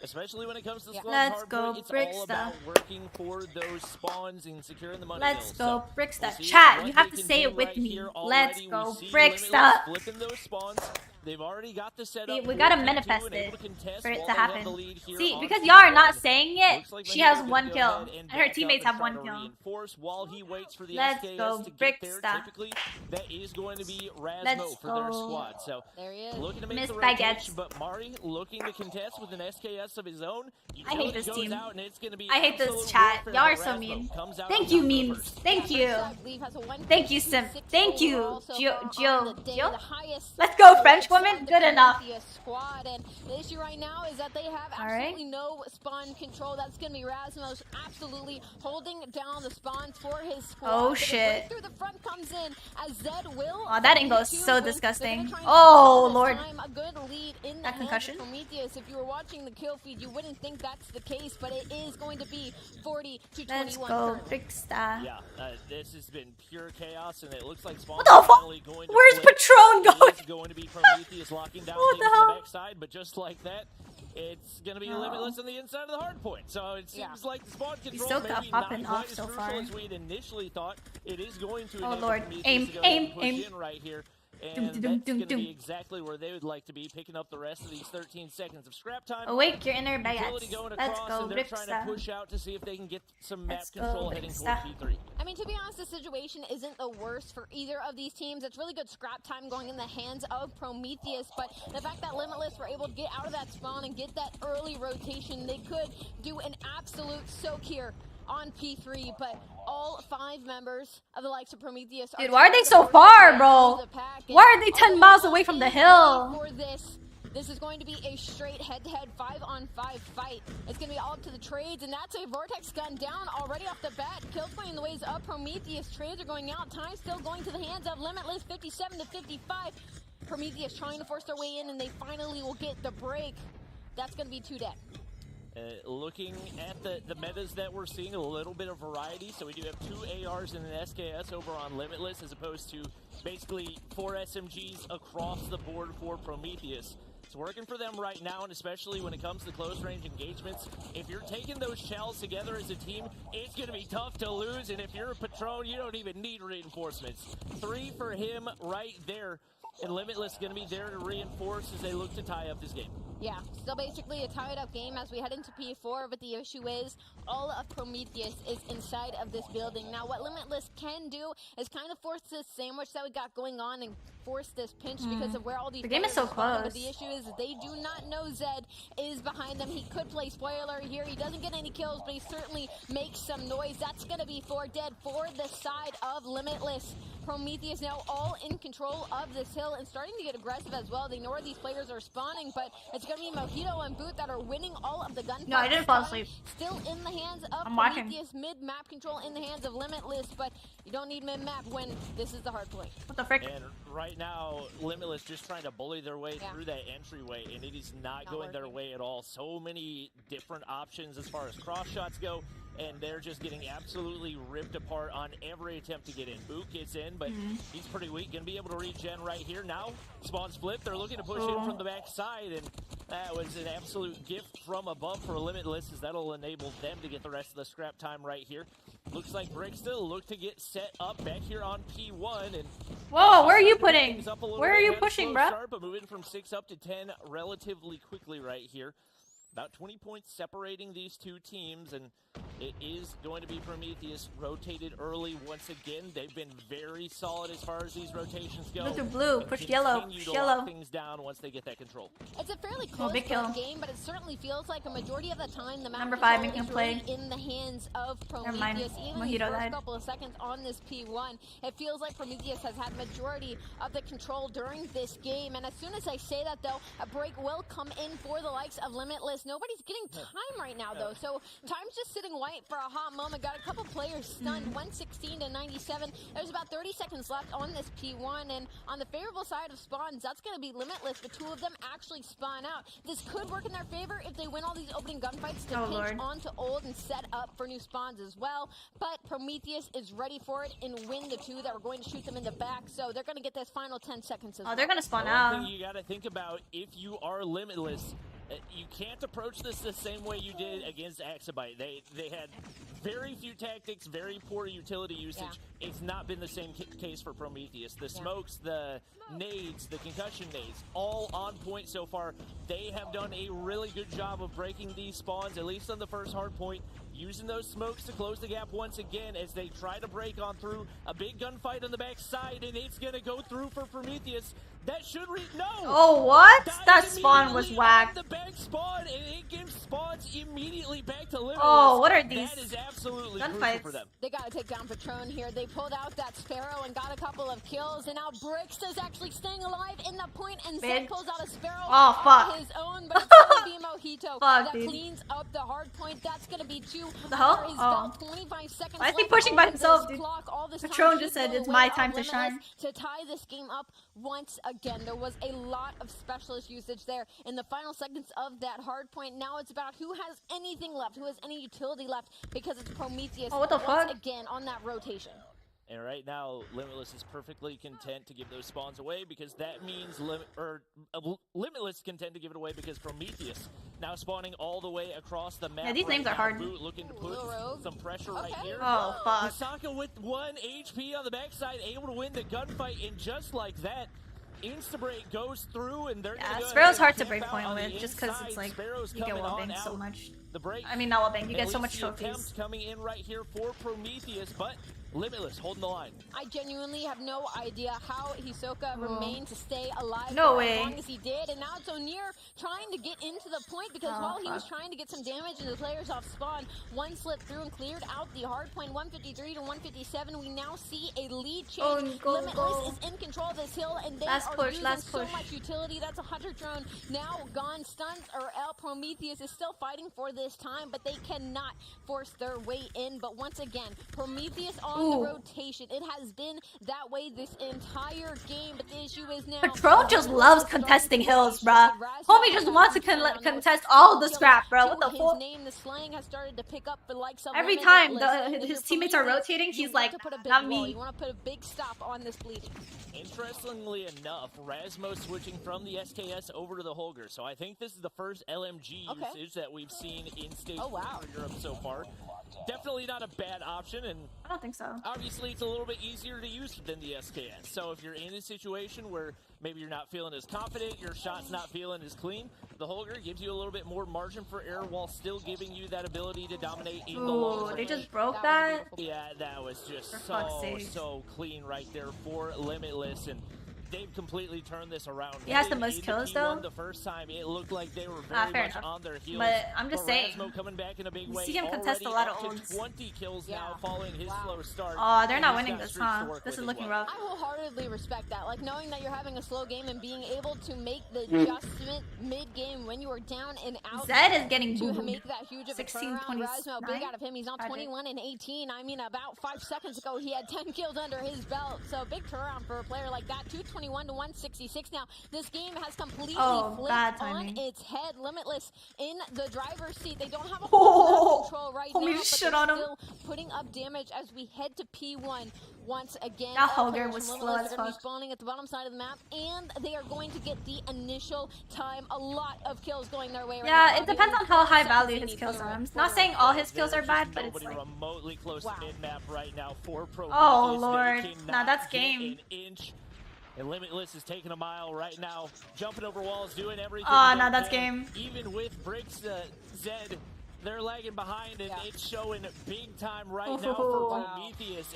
especially when it comes to slums, Let's go, it's Bricksta. all about working for those spawns and securing the money. Let's go, so Bricksta. we'll Chat, you have to can say do it with right me. here Let's already. go, We see Bricksta. Limitless flipping those spawns. They've already got the setup. See, we gotta for manifest T2 and it able to contest for it while to they have happen. the lead here See, on because P1. y'all are not saying it, Looks like she Manila has could 1 go kill, ahead and her back teammates up have and 1 try to kill. reinforce while he waits for the Let's SKS go, to get there. Bricksta. Typically, that is going to be Let's Razmo for their go. squad. So, there he is. looking to make Miss the Baguettes. rotation, but Mari looking to contest with an SKS of his own. I hate this Goes team. out, and it's gonna be I hate this absolute chat. warfare, Y'all are but so Razmo mean. comes out Thank on you, top memes. first. Thank you. Thank you, Sim. Thank you, Jill. Let's go, French woman. Good enough. Squad, and the issue right now is that they have absolutely no spawn control. That's going to be Rasmus absolutely holding down the spawns for his squad. Oh, But shit. right through the front comes in as Zed will. Oh, that angle is Q, so and disgusting. they're gonna try and Oh, steal Lord. this time. A good lead in the That hands concussion? of Prometheus. If you were watching the kill feed, you wouldn't think that's the case, but it is going to be 40 to 21. Let's go, currently. Bricksta. Yeah, this has been pure chaos, and it looks like Spawn What the fuck? finally going to Where's flip. Patron It going? is going to be Prometheus locking down What things the on the hell? backside, but just like that, it's going to be No. Limitless on the inside of the hard point. So it seems like the spawn control still got maybe popping not quite off as so crucial far. as we'd initially thought. It is going to Oh, enable Lord. Prometheus Aim, to go ahead aim, and push aim. in right here. Dum, And dum, that's dum, going to dum. be exactly where they would like to be, picking up the rest of these 13 seconds of scrap time. Awake your inner Utility baguettes. going Let's across, go, and they're trying to Bricksta. push out to see if they can get some map Let's go, control heading toward Bricksta. P3. I mean, to be honest, the situation isn't the worst for either of these teams. It's really good scrap time going in the hands of Prometheus, but the fact that Limitless were able to get out of that spawn and get that early rotation, they could do an absolute soak here on P3, but all 5 members of the likes of Prometheus Dude, why are they so far, bro? Why are they 10 miles away from the hill? For this is going to be a straight head-to-head 5-on-5 fight. It's going to be all up to the trades, and that's a Vortex gun down already off the bat. Kill swing in the ways of Prometheus. Trades are going out. Time still going to the hands of Limitless, 57 to 55. Prometheus trying to force their way in, and they finally will get the break. That's going to be 2 dead. Looking at the metas that we're seeing, a little bit of variety. So we do have 2 ARs and an SKS over on Limitless, as opposed to basically 4 SMGs across the board for Prometheus. It's working for them right now, and especially when it comes to close range engagements. If you're taking those shells together as a team, it's going to be tough to lose. And if you're a Patron, you don't even need reinforcements. 3 for him right there. And Limitless going to be there to reinforce as they look to tie up this game. Yeah, still basically a tied-up game as we head into P4, but the issue is all of Prometheus is inside of this building. Now, what Limitless can do is kind of force this sandwich that we got going on and force this pinch because of where all these The game is so players are. close. But the issue is they do not know Zed is behind them. He could play spoiler here. He doesn't get any kills, but he certainly makes some noise. That's going to be 4 dead for the side of Limitless. Prometheus now all in control of this hill and starting to get aggressive as well. They know where these players are spawning, but it's going to be Mojito and Boot that are winning all of the gunfights. No, I didn't fall asleep. Still in the hands of I'm watching. Prometheus. Mid-map control in the hands of Limitless, but you don't need mid-map when this is the hard point. What the frick? And right now, Limitless just trying to bully their way through that entryway, and it is not going their way at all. So many different options as far as cross shots go, and they're just getting absolutely ripped apart on every attempt to get in. Boot gets in, but he's pretty weak. Gonna be able to regen right here. Now, spawns flip. They're looking to push in from the backside, and that was an absolute gift from above for Limitless, as that'll enable them to get the rest of the scrap time right here. Looks like Bricksta look to get set up back here on P1, and Whoa, where are you putting? Where are you pushing, bro? Start, but moving from 6 up to 10 relatively quickly right here. About 20 points separating these two teams, and it is going to be Prometheus rotated early once again. They've been very solid as far as these rotations go. Look at blue, push yellow, push yellow. Lock things down once they get that control. It's a fairly close big kill. game, but it certainly feels like a majority of the time the map Number 5 control making is a play. really in the hands of Never mind. Prometheus. Even Mojito the first died. couple of seconds on this P1, it feels like Prometheus has had majority of the control during this game. And as soon as I say that, though, a break will come in for the likes of Limitless. Nobody's getting time right now, though, so time's just sitting white for a hot moment. Got a couple players stunned, 116 to 97. There's about 30 seconds left on this P1, and on the favorable side of spawns, that's going to be Limitless, but 2 of them actually spawn out. This could work in their favor if they win all these opening gunfights to pinch onto old and set up for new spawns as well, but Prometheus is ready for it and win the 2 that were going to shoot them in the back, so they're going to get this final 10 seconds as well. They're going to spawn One out. thing you got to think about, if you are Limitless, you can't approach this the same way you did against Axabite. They had very few tactics, very poor utility usage. It's not been the same case for Prometheus. The smokes, the nades, the concussion nades, all on point so far. They have done a really good job of breaking these spawns, at least on the first hard point, using those smokes to close the gap once again as they try to break on through. A big gunfight on the backside, and it's going to go through for Prometheus. That should no! Oh, what? That spawn was whacked. The back spawn, and it gives spawns immediately back to Limitless. Oh, what are these That is absolutely gunfights crucial for them. They got to take down Patron here. They pulled out that Sparrow and got a couple of kills, and now Bricks is actually staying alive in the point, and Zed pulls out a Sparrow of his own, but it's going to be Mojito that cleans up the hard point. That's going to be 2. What the hell? Oh. 25 seconds Why is he left pushing by on himself, this dude? clock. All this Patron time just to said go it's away my on time to Limitless shine. to tie this game up once again. There was a lot of specialist usage there in the final seconds of that hard point. Now it's about who has anything left, who has any utility left, because it's Prometheus what the once fuck? again on that rotation. And right now, Limitless is perfectly content to give those spawns away, because that means Limitless content to give it away because Prometheus now spawning all the way across the map. Yeah, these names are hard. Boot looking to put some pressure right here. Oh, fuck. Misaka with 1 HP on the backside, able to win the gunfight, and just like that, Instabreak goes through, and they're gonna go Sparrow's hard to camp break out point on the with, just because inside. it's like, Sparrow's you get coming on wallbanged so out much. the break. I mean, not wallbanged, you At get so least much the trophies. attempt coming in right here for Prometheus, but Limitless holding the line. I genuinely have no idea how Hisoka remained to stay alive No for way. as long as he did, and now it's O'Near trying to get into the point, because while he was trying to get some damage and the players off spawn, 1 slipped through and cleared out the hard point. 153 to 157. We now see a lead change. Limitless is in control of this hill, and they are using so much utility. That's a Hunter drone now gone. Stuns are out. Prometheus is still fighting for this time, but they cannot force their way in. But once again, Prometheus on on the rotation. It has been that way this entire game, but the issue is now... But Trovo just loves contesting hills, bruh. Homie just wants to contest all the scrap, bro. What the fuck? The slang has started to pick up the likes of Every time his teammates are rotating, he's like, not me. You want to put a big stop on this bleeding. Interestingly enough, Rasmo switching from the SKS over to the Holger. So I think this is the first LMG usage that we've seen in Stage 4 for Europe so far. Definitely not a bad option, and I don't think so. Obviously, it's a little bit easier to use than the SKS. So if you're in a situation where maybe you're not feeling as confident, your shot's not feeling as clean, the Holger gives you a little bit more margin for error while still giving you that ability to dominate in the long range. They just broke that? Yeah, that was just For so clean right there for Limitless, and they've completely turned this around. He has the most kills though. The first time it looked like they were very much on their heels. But I'm just saying, coming back in a big way. See him contest a lot of ults. 20 kills now folling his slow start. Oh, they're not winning this, huh? This is looking rough. I wholeheartedly respect that. Like knowing that you're having a slow game and being able to make the adjustment mid-game when you are down and out. Zed is getting to make that huge of a 16, turnaround. 29. Rasmo, big out of him. He's now 21 and 18. I mean, about 5 seconds ago, he had 10 kills under his belt. So big turnaround for a player like that. 221 to 166. Now, this game has completely flipped on its head. Limitless in the driver's seat. They don't have a whole control right now, but they're still putting up damage as we head to P1 once again. That Holger was slow as fuck. Spawning at the bottom side of the map, and they are going to get the initial time. A lot of kills going their way right now. Yeah, it depends on how high value his kills are. I'm not saying all his kills are bad, but it's like... remotely close to mid-map right now for Pro. Oh, Lord. Nah, that's game. And Limitless is taking a mile right now, jumping over walls, doing everything. Oh, no, that's game. Even with Bricks, Zed, they're lagging behind, and it's showing big time right now for Prometheus.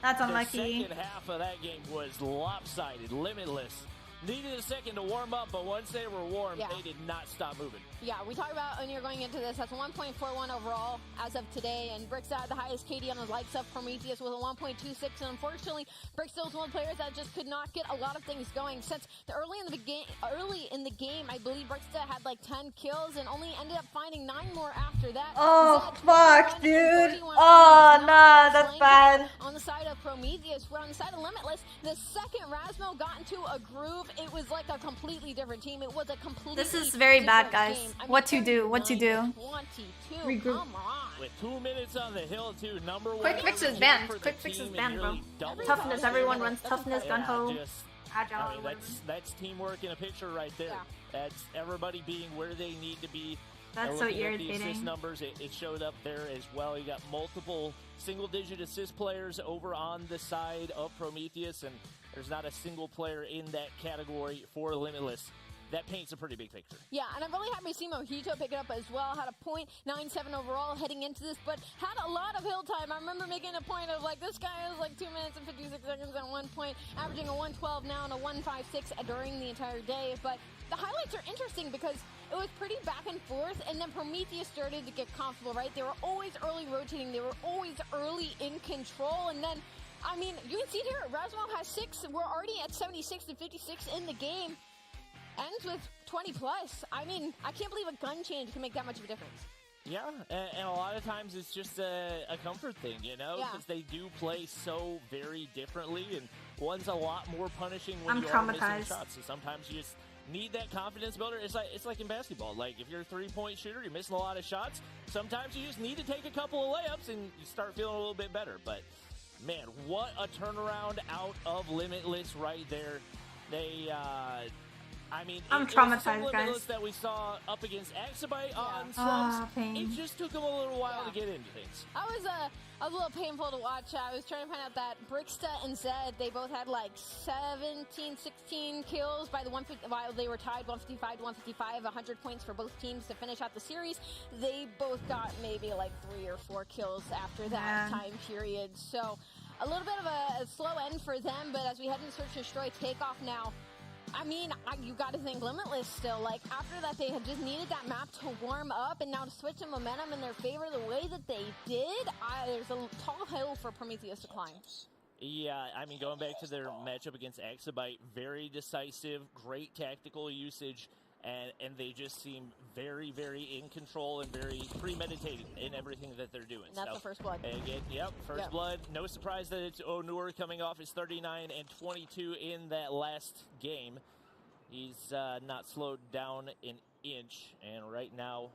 That's unlucky. The second half of that game was lopsided. Limitless needed a second to warm up, but once they were warm, they did not stop moving. Yeah, we talked about when you're going into this, that's 1.41 overall as of today, and Brick's had the highest KD on the likes of Prometheus with a 1.26, and unfortunately, Brick's still one player that just could not get a lot of things going since early in the game, I believe Brick's had like 10 kills and only ended up finding 9 more after that. Oh, fuck, dude. Oh, nah, that's bad. On the side of Prometheus, where on the side of Limitless, the second Rasmo got into a groove, it was like a completely different team. It was a completely This is very bad, guys. Game. I mean, what to do? 22. Regroup. Come on. With 2 minutes on the hill, too. Number 1. Quick fix is banned. Quick fix is banned, bro. Toughness. Everyone runs toughness, gun ho. Agile. I mean, that's teamwork in a picture right there. That's everybody being where they need to be. That's so irritating. The assist numbers, it showed up there as well. You got multiple single-digit assist players over on the side of Prometheus, and there's not a single player in that category for Limitless. That paints a pretty big picture. Yeah, and I'm really happy to see Mojito pick it up as well. Had a .97 overall heading into this, but had a lot of hill time. I remember making a point of like, this guy is like 2 minutes and 56 seconds at 1 point, averaging a 112 now and a 156 during the entire day. But the highlights are interesting because it was pretty back and forth, and then Prometheus started to get comfortable, right? They were always early rotating. They were always early in control, and then, I mean, you can see it here. Rasmo has 6. We're already at 76 to 56 in the game. Ends with 20 plus. I mean, I can't believe a gun change can make that much of a difference. Yeah, and a lot of times it's just a comfort thing, you know, because they do play so very differently, and one's a lot more punishing when you are missing shots. So sometimes you just need that confidence builder. It's like in basketball. Like if you're a three-point shooter, you're missing a lot of shots. Sometimes you just need to take a couple of layups and you start feeling a little bit better. But man, what a turnaround out of Limitless right there. They, I mean, I'm traumatized, guys. That we saw up against Axabite on subs. It just took them a little while to get into things. I was a little painful to watch. I was trying to find out that Bricksta and Zed, they both had like 17, 16 kills by the 150, while they were tied 155 to 155, 100 points for both teams to finish out the series. They both got maybe like 3 or 4 kills after that time period. So a little bit of a slow end for them, but as we head into Search and Destroy takeoff now, I mean, you got to think Limitless still. Like, after that, they had just needed that map to warm up, and now to switch the momentum in their favor the way that they did, there's a tall hill for Prometheus to climb. Yeah, I mean, going back to their matchup against Axabite, very decisive, great tactical usage. and they just seem very, very in control and very premeditated in everything that they're doing. And that's the first blood. Again, first blood. No surprise that it's Onur coming off his 39 and 22 in that last game. He's not slowed down an inch, and right now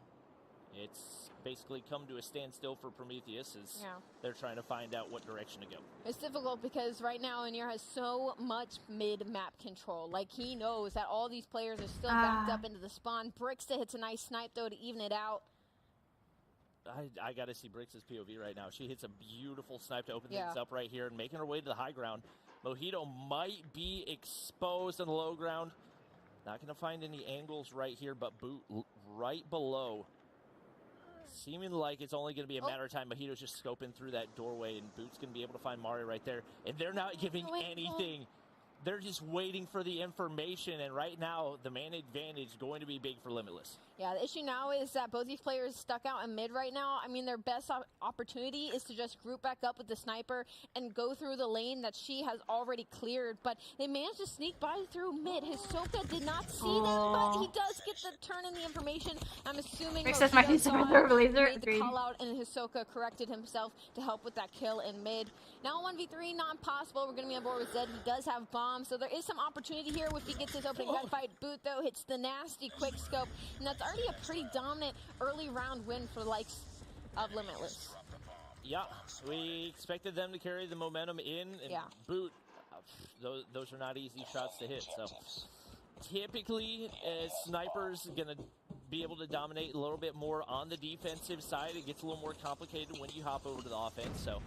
it's basically come to a standstill for Prometheus as they're trying to find out what direction to go. It's difficult because right now Onur has so much mid-map control. Like, he knows that all these players are still backed up into the spawn. Brixta hits a nice snipe, though, to even it out. I got to see Brix's POV right now. She hits a beautiful snipe to open things up right here and making her way to the high ground. Mojito might be exposed on the low ground. Not going to find any angles right here, but Boot right below. Seeming like it's only going to be a matter of time. Mojito's just scoping through that doorway, and Boot's going to be able to find Mari right there. And they're not giving anything. They're just waiting for the information, and right now, the man advantage is going to be big for Limitless. Yeah, the issue now is that both these players stuck out in mid right now. I mean, their best opportunity is to just group back up with the sniper and go through the lane that she has already cleared, but they managed to sneak by through mid. Hisoka did not see them, but he does get the turn in the information. I'm assuming Mixes might be super laser. made the call out, and Hisoka corrected himself to help with that kill in mid. Now 1v3, not possible. We're going to be on board with Zed. He does have bombs, so there is some opportunity here if he gets his opening gunfight. Boot, though, hits the nasty quick scope, and that's already a pretty dominant early round win for the likes of Limitless. Yeah, we expected them to carry the momentum in, and Boot, those are not easy shots to hit. So typically, snipers are going to be able to dominate a little bit more on the defensive side. It gets a little more complicated when you hop over to the offense. So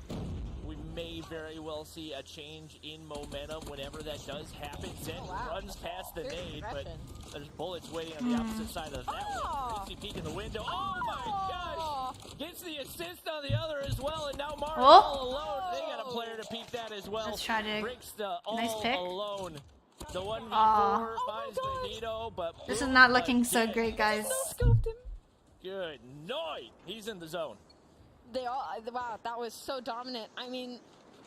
we may very well see a change in momentum whenever that does happen. Zen runs past the nade, but there's bullets waiting on the opposite side of that one. Chrissy peek in the window. Oh my gosh! Gets the assist on the other as well, and now Mario all alone. They got a player to peek that as well. Let's try to Breaks the nice pick. alone. The 1v4 finds Benito, but this is not looking so great, guys. Good night. He's in the zone. Wow, that was so dominant. I mean,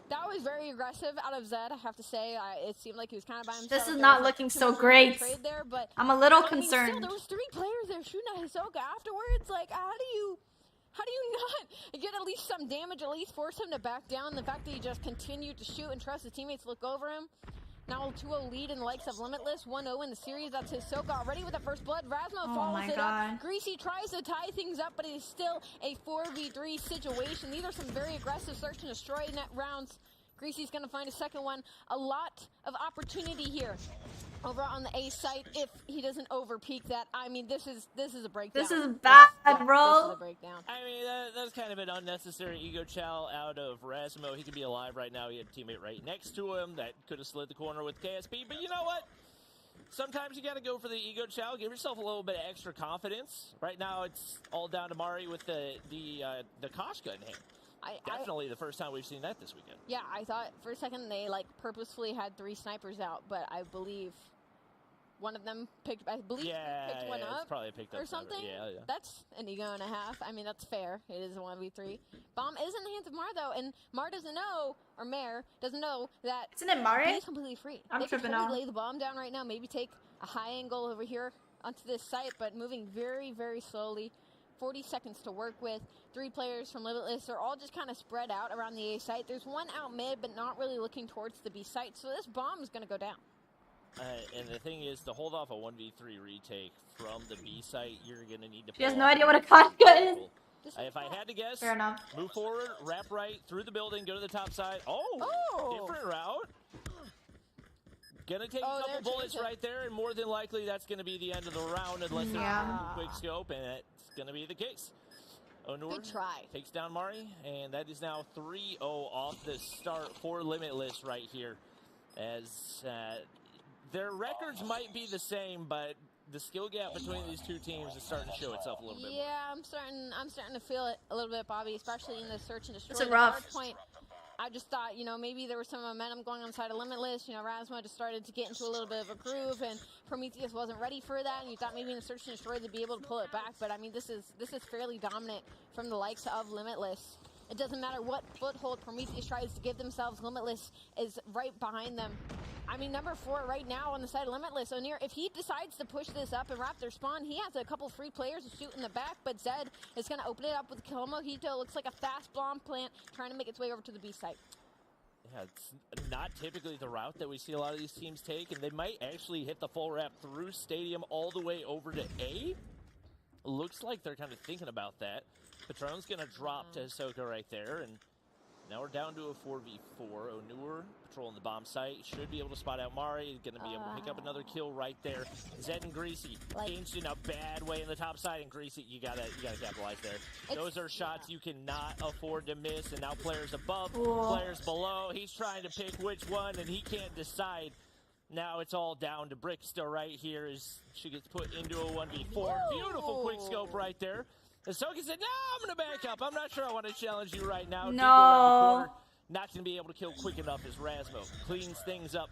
that was very aggressive out of Zed, I have to say. It seemed like he was kind of by himself. This is not looking so great. There, but I'm a little I mean, concerned. still, there was 3 players there shooting at Hisoka afterwards. Like, how do you not get at least some damage, at least force him to back down? The fact that he just continued to shoot and trust his teammates to look over him. Now 2-0 lead in the likes of Limitless, 1-0 in the series. That's Hisoka already with the first blood. Rasmo follows it up. Greasy tries to tie things up, but it is still a 4v3 situation. These are some very aggressive search and destroy net rounds. Greasy's going to find a second one. A lot of opportunity here over on the A site if he doesn't over-peak that. I mean, this is a breakdown. This is bad, bro. This is a breakdown. I mean, that's kind of an unnecessary ego chow out of Rasmo. He could be alive right now. He had a teammate right next to him that could have slid the corner with KSP. But you know what? Sometimes you got to go for the ego chow. Give yourself a little bit of extra confidence. Right now, it's all down to Mari with the Kosh gun in hand. Definitely the first time we've seen that this weekend. Yeah, I thought for a second they purposefully had 3 snipers out, but I believe one of them picked one up probably picked up or something. Yeah. That's an ego and a half. I mean, that's fair. It is a 1v3. Bomb is in the hands of Mar, though, and Mar doesn't know, or Mare doesn't know that isn't it Mari? He's completely free. I'm tripping out. They out. could lay the bomb down right now, maybe take a high angle over here onto this site, but moving very, very slowly. 40 seconds to work with. 3 players from Limitless are all just kind of spread out around the A site. There's one out mid, but not really looking towards the B site, so this bomb is going to go down. And the thing is, to hold off a 1v3 retake from the B site, you're going to need to... She has no idea what a Koshka is. If I had to guess, fair enough. Move forward, wrap right, through the building, go to the top side. Different route. Gonna take a couple bullets right there, and more than likely that's gonna be the end of the round unless there's a quick scope, and that's gonna be the case. Onur Good try. Takes down Mari, and that is now 3-0 off the start for Limitless right here. As their records might be the same, but the skill gap between these two teams is starting to show itself a little bit more. Yeah, I'm starting to feel it a little bit, Bobby, especially in the search and destroy. It's a rough point. I just thought, maybe there was some momentum going on the side of Limitless. Rasmo just started to get into a little bit of a groove, and Prometheus wasn't ready for that, and you thought maybe in the search and destroy they'd be able to pull it back. But I mean, this is fairly dominant from the likes of Limitless. It doesn't matter what foothold Prometheus tries to give themselves. Limitless is right behind them. I mean, number 4 right now on the side of Limitless. O'Near, if he decides to push this up and wrap their spawn, he has a couple free players to shoot in the back, but Zed is going to open it up with Kill Mojito. Looks like a fast bomb plant trying to make its way over to the B site. Yeah, it's not typically the route that we see a lot of these teams take, and they might actually hit the full wrap through Stadium all the way over to A. Looks like they're kind of thinking about that. Patron's going to drop to Hisoka right there, and now we're down to a 4v4. Onur patrolling the bomb site. Should be able to spot out Mari. Going to be able to pick up another kill right there. Zed and Greasy changed in a bad way in the top side, and Greasy, you gotta capitalize there. Those are shots you cannot afford to miss, and now players above, players below. He's trying to pick which one, and he can't decide. Now it's all down to Brickster right here as she gets put into a 1v4. Beautiful quick scope right there. Hisoka said, no, I'm going to back up. I'm not sure I want to challenge you right now. No. Not going to be able to kill quick enough as Razmo cleans things up.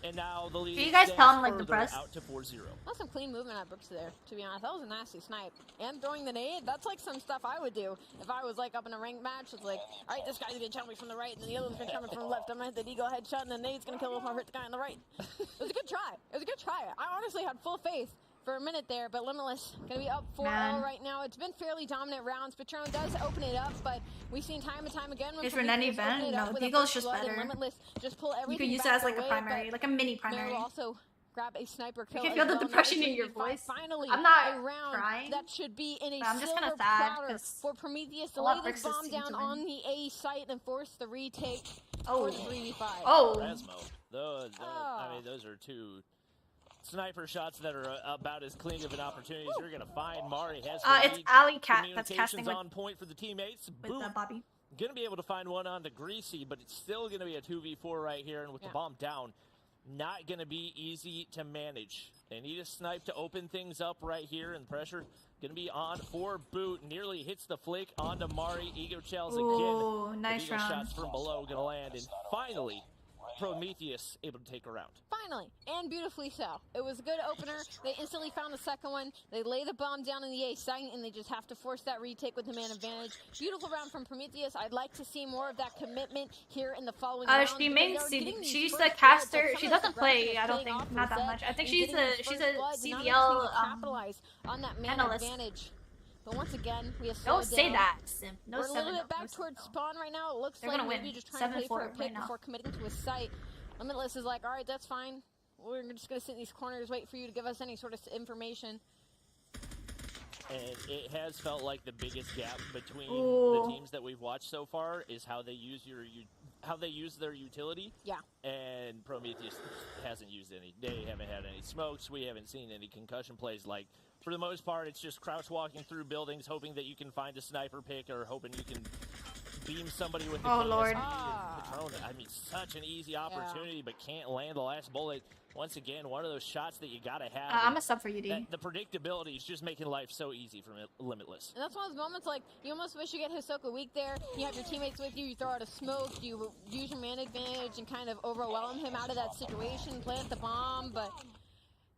And now the lead Can you guys tell him, like, further depressed? out to 4-0. That's some clean movement at Brooks there, to be honest. That was a nasty snipe. And throwing the nade, that's like some stuff I would do. If I was like up in a ranked match, it's like, all right, this guy's going to challenge me from the right, and then the other one's going to come in from the left. I'm going to hit the eagle headshot, and the nade's going to kill if I hurt the guy on the right. It was a good try. It was a good try. I honestly had full faith for a minute there, but Limitless going to be up 4-0 right now. It's been fairly dominant rounds. Patron does open it up, but we've seen time and time again when Is there an event? No, Deagle's just better. Limitless just pull everything. You could use it as like a primary, like a mini primary. Will also grab a sniper kill. I can feel the depression in your voice. Finally, I'm not a round crying, that should be in a I'm just silver kind of sad platter for Prometheus to lay this bomb down on the A site and force the retake for the 3v5. Razmo. I mean, those are two sniper shots that are about as clean of an opportunity as you're going to find. Mari has it's Alley Cat that's casting with, on point for the teammates. With Bobby. Going to be able to find one on to Greasy, but it's still going to be a 2v4 right here, and with the bomb down, not going to be easy to manage. They need a snipe to open things up right here, and pressure going to be on for Boot. Nearly hits the flick onto Mari. Ego Shells again. Ooh, nice Eagle round. shots from below going to land, and finally, Prometheus able to take a round. Finally, and beautifully so. It was a good opener. They instantly found the second one. They lay the bomb down in the A site, and they just have to force that retake with the man advantage. Beautiful round from Prometheus. I'd like to see more of that commitment here in the following rounds. She's the caster. She doesn't play, I don't think, not that much. I think she's a CDL capitalize on that man analyst. advantage. But once again, we have Don't say that, Sim. No, we're a little bit back towards spawn right now. It looks like maybe just trying to play for a pick before committing to a site. Limitless is like, all right, that's fine. We're just going to sit in these corners, wait for you to give us any sort of information. And it has felt like the biggest gap between the teams that we've watched so far is how they use their utility. Yeah. And Prometheus hasn't used any. They haven't had any smokes. We haven't seen any concussion plays. Like, for the most part, it's just crouch walking through buildings, hoping that you can find a sniper pick or hoping you can beam somebody with the Lord. Patron. I mean, such an easy opportunity, but can't land the last bullet. Once again, one of those shots that you gotta have. I'm a sub for you, D. The predictability is just making life so easy from Limitless. And that's one of those moments, like, you almost wish you get Hisoka weak there. You have your teammates with you, you throw out a smoke, you use your man advantage and kind of overwhelm him out of that situation, plant the bomb, but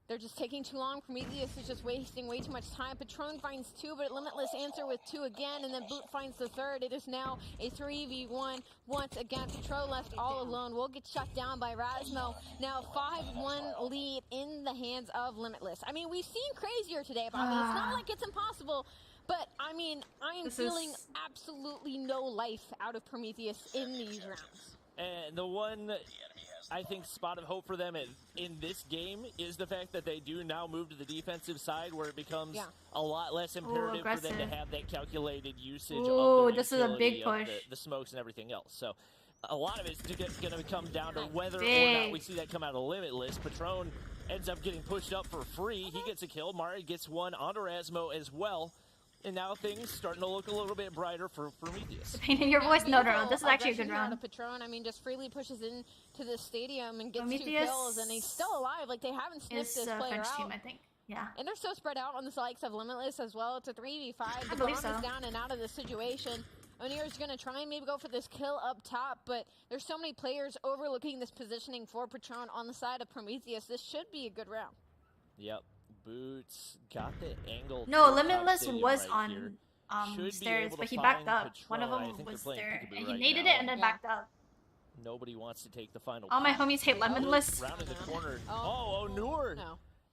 they're just taking too long. Prometheus is just wasting way too much time. Patron finds 2, but Limitless answer with 2 again, and then Boot finds the 3rd. It is now a 3v1. Once again, Patron left all alone. Will get shut down by Razmo. Now 5-1 lead in the hands of Limitless. I mean, we've seen crazier today, but I mean, it's not like it's impossible. But, I mean, I am feeling absolutely no life out of Prometheus in these rounds. And the one, I think, spot of hope for them in this game is the fact that they do now move to the defensive side where it becomes a lot less imperative for them to have that calculated usage of the this is a big push. The smokes and everything else. So a lot of it's going to come down to whether or not we see that come out of Limitless. Patron ends up getting pushed up for free. He gets a kill. Mari gets one onto Razmo as well. And now things starting to look a little bit brighter for Prometheus. Pain in your voice? No. This is actually a good round. Patron, I mean, just freely pushes into the stadium and gets 2 kills, and he's still alive. Like, they haven't sniffed this player French out. team, I think. Yeah. And they're so spread out on the likes of Limitless as well. It's a 3v5. The bomb is down and out of the situation. Onir's going to try and maybe go for this kill up top, but there's so many players overlooking this positioning for Patron on the side of Prometheus. This should be a good round. Yep. Boots got the angle. No, Limitless was on stairs, but he backed up. One of them was there, and he naded it and then backed up. Nobody wants to take the final. All my homies hate Limitless. Round in the corner. Oh, Onur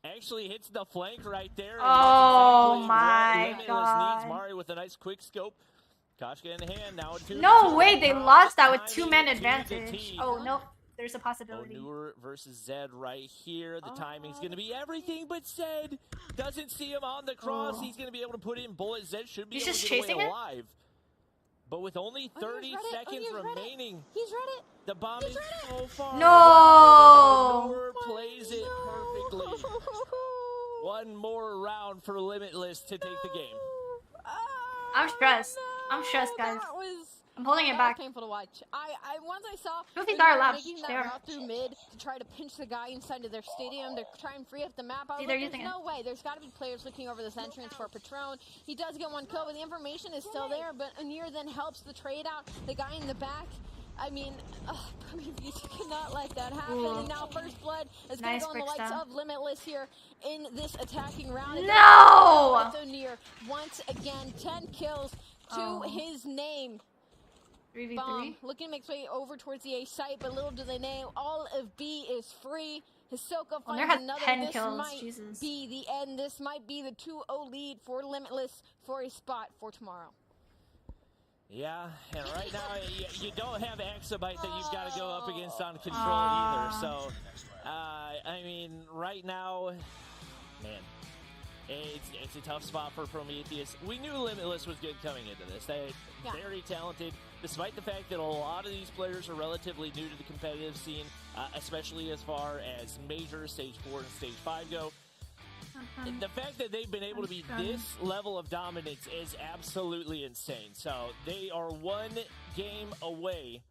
actually hits the flank right there. Oh exactly my Limitless God. needs Mari with a nice quick scope. Koshka in hand now. No way, they lost that with 2-man advantage. Oh, nope. There's a possibility. Onur versus Zed right here. The timing's going to be everything, but Zed doesn't see him on the cross. He's going to be able to put in bullets. Zed should be able to get away alive. But with only 30 seconds remaining, he's read it. The bomb is so far. No! Onur plays it perfectly. One more round for Limitless to take the game. I'm stressed. I'm stressed, guys. I'm holding it back. Painful to watch. Once I saw making that route through mid to try to pinch the guy inside of their stadium to try and free up the map, I was like, there's no way. There's got to be players looking over this entrance for Patron. He does get one kill, but the information is still there. But Onur then helps the trade out. The guy in the back. I mean, you cannot let that happen. And now First Blood is going to go on the likes of Limitless here in this attacking round. No! Onur once again, 10 kills to his name. 3v3. Bomb looking to make its way over towards the A site, but little do they know, all of B is free. Hisoka finds another. 10 this kills. might Jesus. be the end. This might be the 2-0 lead for Limitless for a spot for tomorrow. Yeah, and right now you don't have Exabyte that you've got to go up against on control either. So, I mean, right now, man, it's a tough spot for Prometheus. We knew Limitless was good coming into this. They're very talented, despite the fact that a lot of these players are relatively new to the competitive scene, especially as far as Major, Stage 4, and Stage 5 go. The fact that they've been able to be this level of dominance is absolutely insane. So they are one game away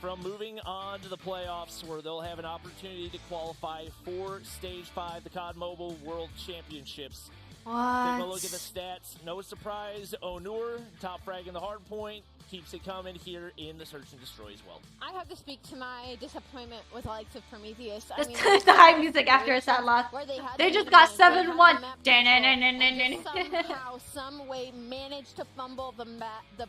from moving on to the playoffs, where they'll have an opportunity to qualify for Stage 5, the COD Mobile World Championships. What? Take a look at the stats. No surprise, Onur, top frag in the hard point, keeps it coming here in the Search and Destroy as well. I have to speak to my disappointment with the likes of Prometheus. There's the high music after a sad loss. They just got 7-1. Somehow, some way, managed to fumble the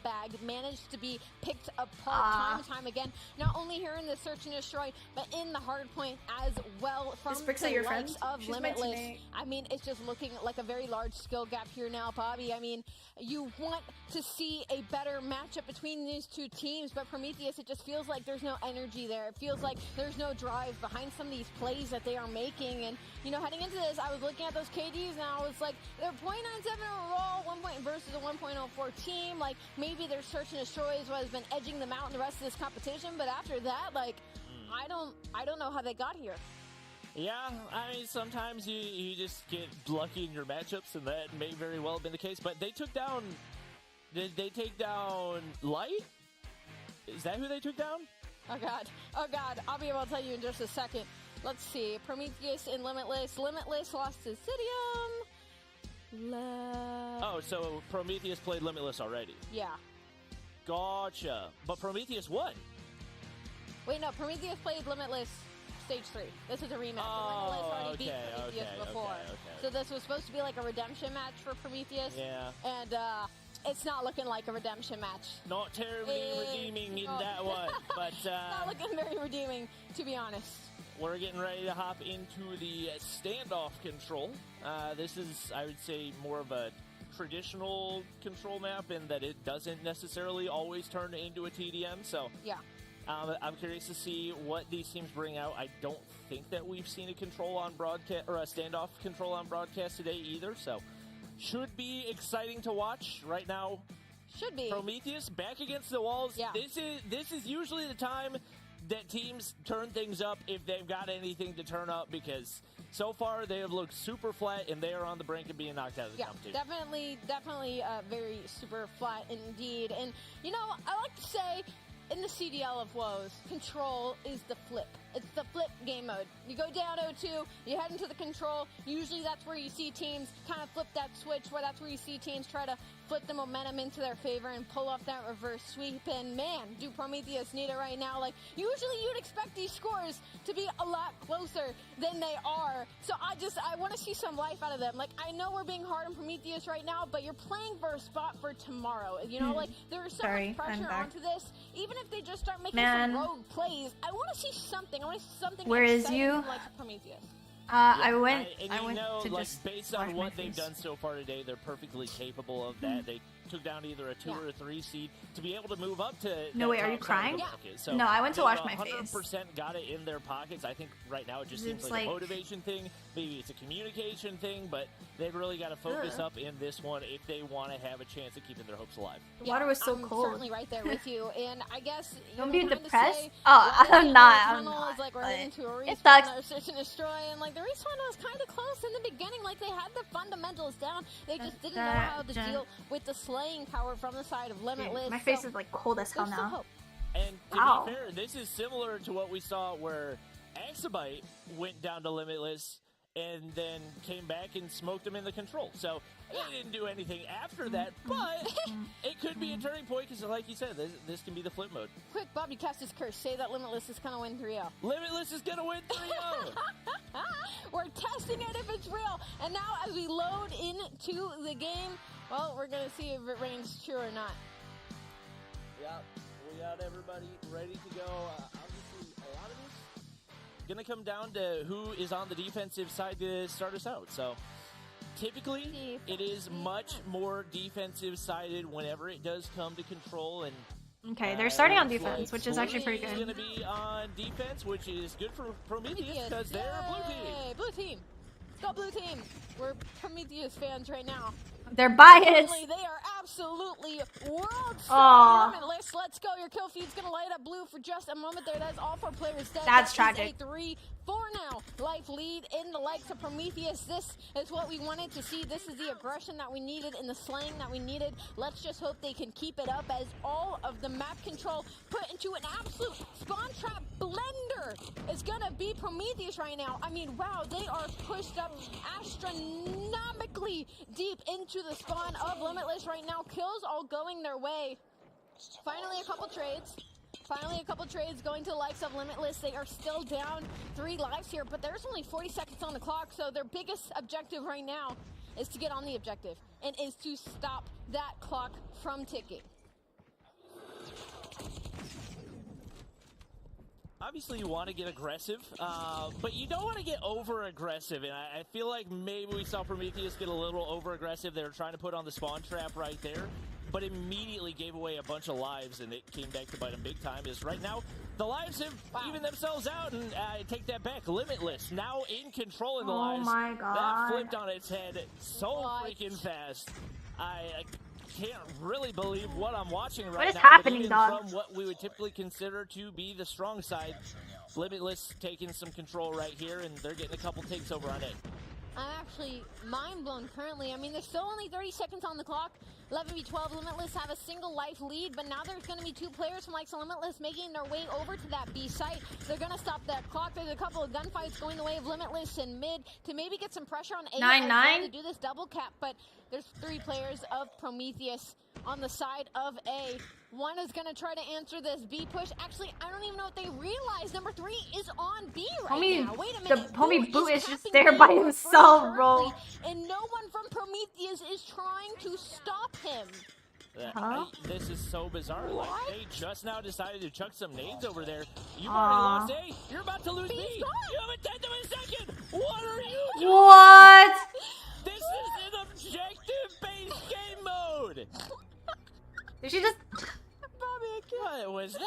bag, managed to be picked apart time and time again. Not only here in the Search and Destroy, but in the hard point as well from the likes of Limitless. I mean, it's just looking like a very large skill gap here now, Bobby. I mean, you want to see a better matchup between these two teams, but Prometheus, it just feels like there's no energy there. It feels like there's no drive behind some of these plays that they are making. And, you know, heading into this, I was looking at those KDs and I was like, they're 0.97 overall, 1 point versus a 1.04 team. Like, maybe their Search and Destroy is what has been edging them out in the rest of this competition, but after that, like, I don't know how they got here. Yeah, I mean, sometimes you just get lucky in your matchups, and that may very well have been the case. But they took down... Did they take down Light? Is that who they took down? Oh, God. Oh, God. I'll be able to tell you in just a second. Let's see. Prometheus and Limitless. Limitless lost to Cidium. Oh, so Prometheus played Limitless already. Yeah. Gotcha. But Prometheus won. Wait, no. Prometheus played Limitless Stage 3. This is a rematch. Limitless already beat Prometheus before. So this was supposed to be like a redemption match for Prometheus. Yeah. And it's not looking like a redemption match. Not terribly redeeming in that one. But not looking very redeeming, to be honest. We're getting ready to hop into the standoff control. This is, I would say, more of a traditional control map in that it doesn't necessarily always turn into a TDM. So yeah. I'm curious to see what these teams bring out. I don't think that we've seen a control on broadcast or a standoff control on broadcast today either. So should be exciting to watch right now. Should be. Prometheus back against the walls. Yeah. This is usually the time that teams turn things up if they've got anything to turn up, because so far they have looked super flat and they are on the brink of being knocked out of the competition. Definitely very super flat indeed. And you know, I like to say, in the CDL of woes, control is the flip It's the flip game mode. You go down 0-2, you head into the control. Usually that's where you see teams kind of flip that switch, where that's where you see teams try to flip the momentum into their favor and pull off that reverse sweep. And man, do Prometheus need it right now. Like, usually you'd expect these scores to be a lot closer than they are. So I want to see some life out of them. Like, I know we're being hard on Prometheus right now, but you're playing for a spot for tomorrow. You know, like, there is so much pressure onto this. Even if they just start making some rogue plays, I want to see something. I want to see something. Where is you? Like Prometheus. I went to like, just based on what they've done so far today, they're perfectly capable of that. They took down either a 2 or a 3 seed to be able to move up to. No, wait, are you crying? So no, I went to wash my face. 100% got it in their pockets. I think right now it just seems like a motivation thing. Maybe it's a communication thing, but they've really got to focus up in this one if they want to have a chance at keeping their hopes alive. The water was so cold. I'm certainly right there with you, and I guess don't be depressed. I'm not. I'm not. Is like we're heading to a respawn, it sucks. Search and destroy, and like the respawn was kind of close in the beginning. Like they had the fundamentals down. They just didn't know how to deal with the slaying power from the side of Limitless. Dude, my face is like cold as hell now. And to be fair, this is similar to what we saw where Exabyte went down to Limitless and then came back and smoked him in the control. So they didn't do anything after that, but it could be a turning point because, like you said, this can be the flip mode. Quick, Bobby cast his curse. Say that Limitless is going to win 3-0. Limitless is going to win 3-0. We're testing it if it's real. And now as we load into the game, well, we're going to see if it reigns true or not. Yep, we got everybody ready to go. Obviously, a lot of this going to come down to who is on the defensive side to start us out. So typically, it is much more defensive-sided whenever it does come to control. And okay, they're starting on defense, which is actually pretty good. Going to be on defense, which is good for Prometheus because they're blue team. Blue team. Let's go blue team. We're Prometheus fans right now. They're biased. They are absolutely world star. Let's go. Your kill feed's gonna light up blue for just a moment there. That's all 4 players dead. That's tragic. A 3-4 now. Life lead in the likes of Prometheus. This is what we wanted to see. This is the aggression that we needed and the slaying that we needed. Let's just hope they can keep it up as all of the map control put into an absolute spawn trap blender is gonna be Prometheus right now. I mean, wow, they are pushed up astronomically deep into the spawn of Limitless right now. Kills all going their way. Finally a couple trades going to the likes of Limitless. They are still down 3 lives here, but there's only 40 seconds on the clock, so their biggest objective right now is to get on the objective and is to stop that clock from ticking. Obviously, you want to get aggressive, but you don't want to get over-aggressive, and I feel like maybe we saw Prometheus get a little over-aggressive. They were trying to put on the spawn trap right there, but immediately gave away a bunch of lives, and it came back to bite them big time. Is right now, the lives have evened themselves out, and I take that back. Limitless, now in control in the lives. Oh my god. That flipped on its head so freaking fast. I can't really believe what I'm watching right now. What is happening, dog? From what we would typically consider to be the strong side, Limitless taking some control right here, and they're getting a couple takes over on it. I'm actually mind blown currently. I mean, there's still only 30 seconds on the clock. 11v12, Limitless have a single life lead, but now there's going to be 2 players from likes of Limitless making their way over to that B site. They're going to stop that clock. There's a couple of gunfights going the way of Limitless in mid to maybe get some pressure on A 9-9 to do this double cap, but there's 3 players of Prometheus on the side of A. One is going to try to answer this B push. Actually, I don't even know if they realize number 3 is on B right now. Wait a minute. The homie Boo is just there by himself, bro. And no one from Prometheus is trying to stop him. This is so bizarre. Like, they just now decided to chuck some nades over there. You've already lost A. You're about to lose B. You have a tenth of a second. What are you doing? What? This is an objective-based game mode. Did she just... Bobby, I can't. What was that?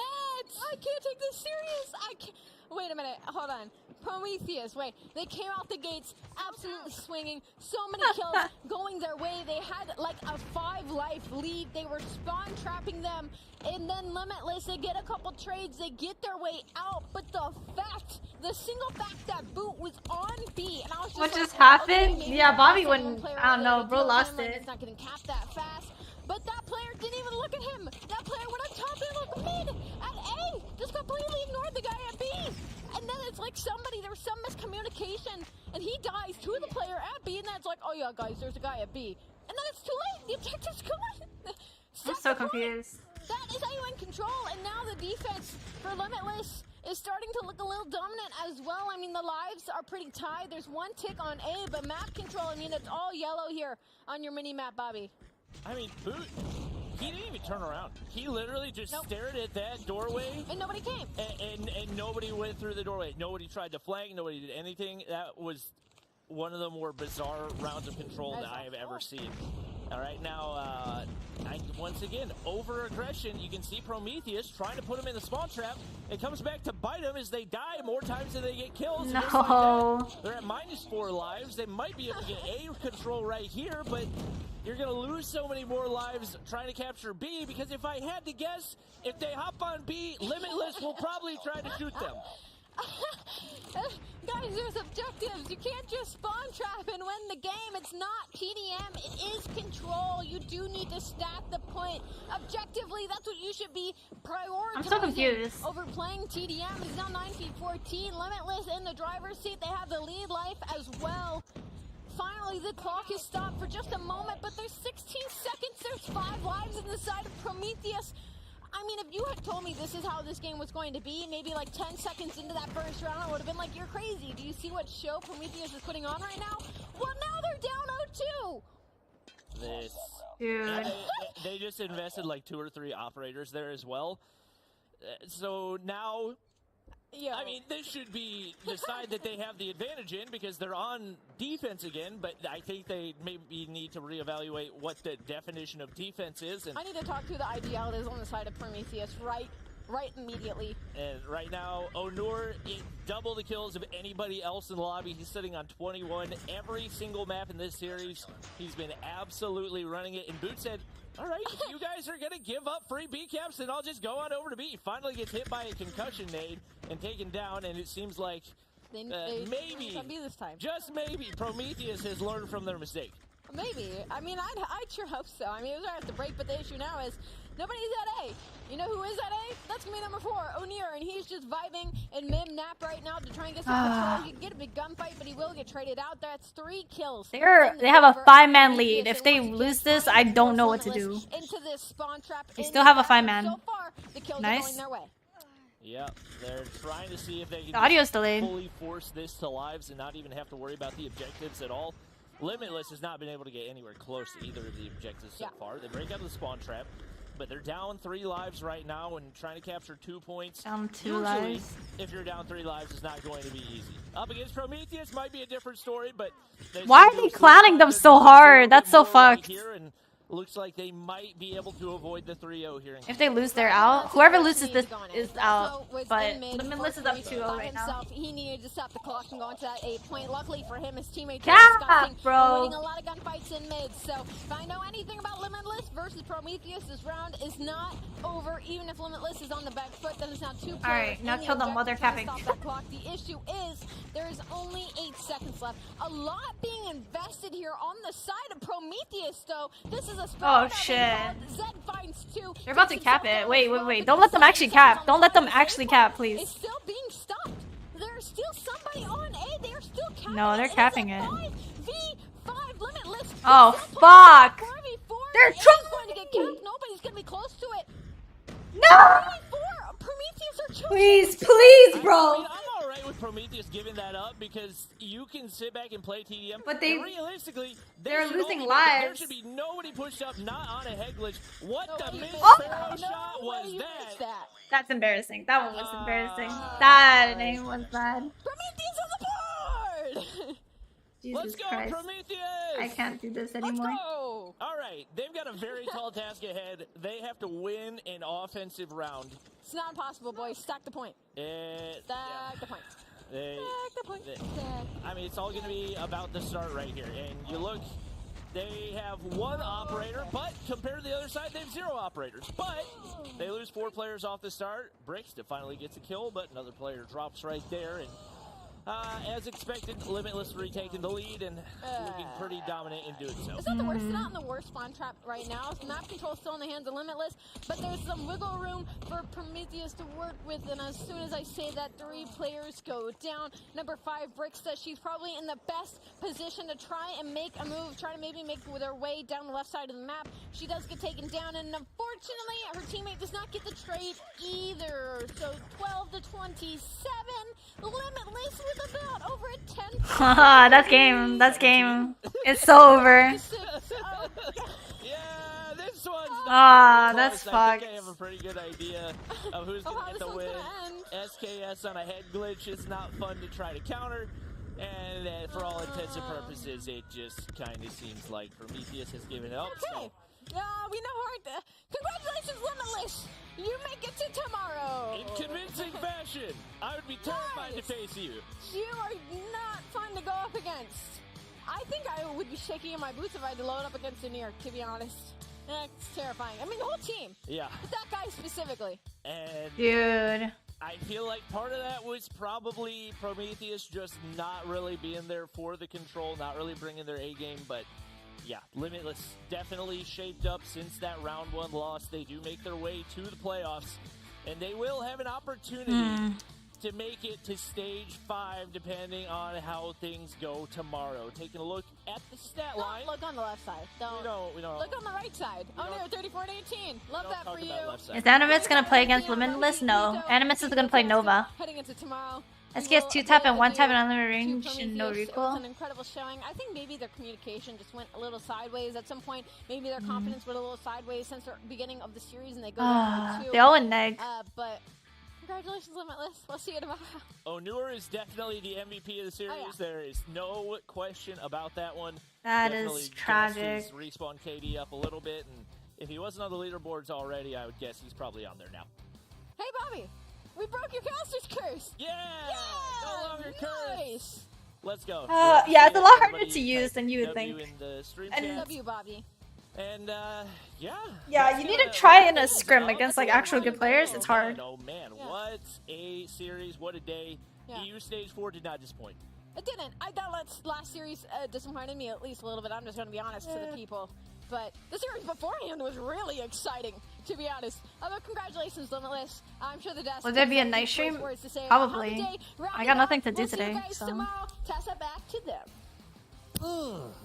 I can't take this serious. I can't. Wait a minute. Hold on. Prometheus, wait. They came out the gates absolutely swinging. So many kills going their way. They had like a 5-life lead. They were spawn trapping them. And then Limitless, they get a couple trades. They get their way out. But the single fact that Boot was on B. And I was just what like, just happened? Okay, yeah, Bobby wouldn't... I don't know. Bro lost it. It's not getting capped that fast. But that player didn't even look at him. That player went up top and looked mid at A. Just completely ignored the guy at B. And then it's like there was some miscommunication, and he dies to the player at B, and then it's like, oh yeah, guys, there's a guy at B. And then it's too late. The objective's gone. I'm so confused. That is how you win control, and now the defense for Limitless is starting to look a little dominant as well. I mean, the lives are pretty tied. There's one tick on A, but map control, I mean, it's all yellow here on your mini-map, Bobby. I mean, Boot, he didn't even turn around. He literally just stared at that doorway. And nobody came. And nobody went through the doorway. Nobody tried to flank. Nobody did anything. That was one of the more bizarre rounds of control that I have ever seen. All right, now, once again, over-aggression. You can see Prometheus trying to put him in the spawn trap. It comes back to bite him as they die more times than they get kills. No. Like they're at -4 lives. They might be able to get A control right here, but you're going to lose so many more lives trying to capture B, because if I had to guess, if they hop on B, Limitless will probably try to shoot them. Guys, there's objectives. You can't just spawn trap and win the game. It's not TDM. It is control. You do need to stack the point. Objectively, that's what you should be prioritizing. I'm so confused. Over playing TDM. It's now 19-14. Limitless in the driver's seat. They have the lead life as well. Finally, the clock is stopped for just a moment, but there's 16 seconds. There's 5 lives in the side of Prometheus. I mean, if you had told me this is how this game was going to be, maybe like 10 seconds into that first round, I would have been like, you're crazy. Do you see what show Prometheus is putting on right now? Well, now they're down 0-2. This. Dude. They just invested like 2 or 3 operators there as well. So now, I mean, this should be the side that they have the advantage in, because they're on defense again, but I think they maybe need to reevaluate what the definition of defense is. And I need to talk to the idealities on the side of Prometheus right immediately. And right now, Onur, double the kills of anybody else in the lobby. He's sitting on 21. Every single map in this series, he's been absolutely running it. And Boot said, all right, if you guys are going to give up free B caps, then I'll just go on over to B. He finally gets hit by a concussion nade and taken down, and it seems like maybe, this time. just maybe, Prometheus has learned from their mistake. Maybe. I mean, I'd sure hope so. I mean, it was right at the break, but the issue now is nobody's at A. You know who is at A? That's gonna be number 4, Onir, and he's just vibing in mid nap right now to try and get some control. He can get a big gunfight, but he will get traded out. That's 3 kills. They have a 5-man lead. If they lose this, I don't know what to do. Into this spawn trap. They still have a 5-man. So far, the kills are going their way. Yeah, they're trying to see if they can audio's delayed. Fully force this to lives and not even have to worry about the objectives at all. Limitless has not been able to get anywhere close to either of the objectives so far. They break out of the spawn trap, but they're down 3 lives right now and trying to capture 2 points. Down 2 Usually, lives. If you're down 3 lives, it's not going to be easy. Up against Prometheus might be a different story, but why are they clowning them so hard? That's so fucked. Here, and looks like they might be able to avoid the 3-0 here. If they lose, they're out. Whoever loses this is out. But Limitless is up 2-0 right now. He needed to stop the clock from going to that 8 point. Luckily for him, his teammates bro. winning a lot of gunfights in mid. So if I know anything about Limitless versus Prometheus, this round is not over. Even if Limitless is on the back foot, then it's now 2 players. Alright, now kill them while they're capping. Stop that clock. The issue is there is only 8 seconds left. A lot being invested here on the side of Prometheus, though. This is oh shit. Zed finds 2. They're about to cap it. Wait. Don't let them actually cap. Don't let them actually cap, please. It's still being stopped. There's still somebody on A. They're still capping. No, they're capping it. 5v5 Limitless. Oh, fuck. They're going to get capped. Nobody's going to be close to it. No! Prometheus are Please, bro. I mean, I'm alright with Prometheus giving that up because you can sit back and play TDM. But realistically, they're losing there lives. should be nobody pushed up, not on a head glitch. What the Sparrow shot was that? That's embarrassing. That one was embarrassing. That name was bad. Prometheus on the board! Jesus Let's go, Christ. Prometheus! I can't do this anymore. Let's go! Alright, they've got a very tall task ahead. They have to win an offensive round. It's not impossible, boys. Stack the point. Stack the point. Stack the point. I mean, it's all going to be about the start right here. And you look, they have 1 operator, but compared to the other side, they have 0 operators. But they lose 4 players off the start. Brixton finally gets a kill, but another player drops right there. And As expected, Limitless retaking the lead and looking pretty dominant in doing so. It's not the worst. It's not in the worst spawn trap right now. Map control still in the hands of Limitless, but there's some wiggle room for Prometheus to work with. And as soon as I say that, 3 players go down. Number 5, Brick says she's probably in the best position to try and make a move, try to maybe make their way down the left side of the map. She does get taken down, and unfortunately, her teammate does not get the trade either. So 12 to 27, Limitless with about over a 10. Haha, that's game. That's game. It's so over. Yeah, this one's That's close. I fucked. think I have a pretty good idea of who's going to get the win. SKS on a head glitch is not fun to try to counter. And for all intents and purposes, it just kind of seems like Prometheus has given up. Okay. We know her. Congratulations, Limitless. You make it to tomorrow. In convincing fashion, I would be terrified to face you. You are not fun to go up against. I think I would be shaking in my boots if I had to load up against Anir, to be honest. It's terrifying. I mean, the whole team. Yeah. But that guy specifically. And Dude. I feel like part of that was probably Prometheus just not really being there for the control, not really bringing their A game, but yeah, Limitless definitely shaped up since that round 1 loss. They do make their way to the playoffs, and they will have an opportunity to make it to stage 5 depending on how things go tomorrow. Taking a look at the stat line. Look on the left side. We don't Look on the right side. Oh no, 34 to 18. Love that for you. Is Animus gonna play against Limitless? No. Animus is gonna play Nova. Heading into tomorrow. SKS 2-tap and 1-tap and unlimited range and no It was recoil. an incredible showing. I think maybe their communication just went a little sideways at some point. Maybe their confidence went a little sideways since the beginning of the series, and they go down 2. They all went neg. But congratulations, Limitless. We'll see you tomorrow. Onur is definitely the MVP of the series. Oh, yeah. There is no question about that one. That Definitely is gassed tragic. his respawn KD up a little bit, and if he wasn't on the leaderboards already, I would guess he's probably on there now. Hey, Bobby. We broke your caster's curse. Yeah! No longer cursed. Let's go. Yeah, it's a lot harder Everybody to use type than you would W think. in the stream And- chat. W, Bobby. And Yeah, that's you need gonna to try wrap in a it scrim up. against like actual good players. It's hard. Oh man, Yeah. what a series, what a day. Yeah. EU stage 4 did not disappoint. It didn't. I thought last series disappointed me at least a little bit. I'm just going to be honest to the people. But the series beforehand was really exciting, to be honest. But congratulations, Limitless. I'm sure the desk. Will there be a night stream? Probably. I got nothing to do today, See you guys so. tomorrow. Tessa back to them.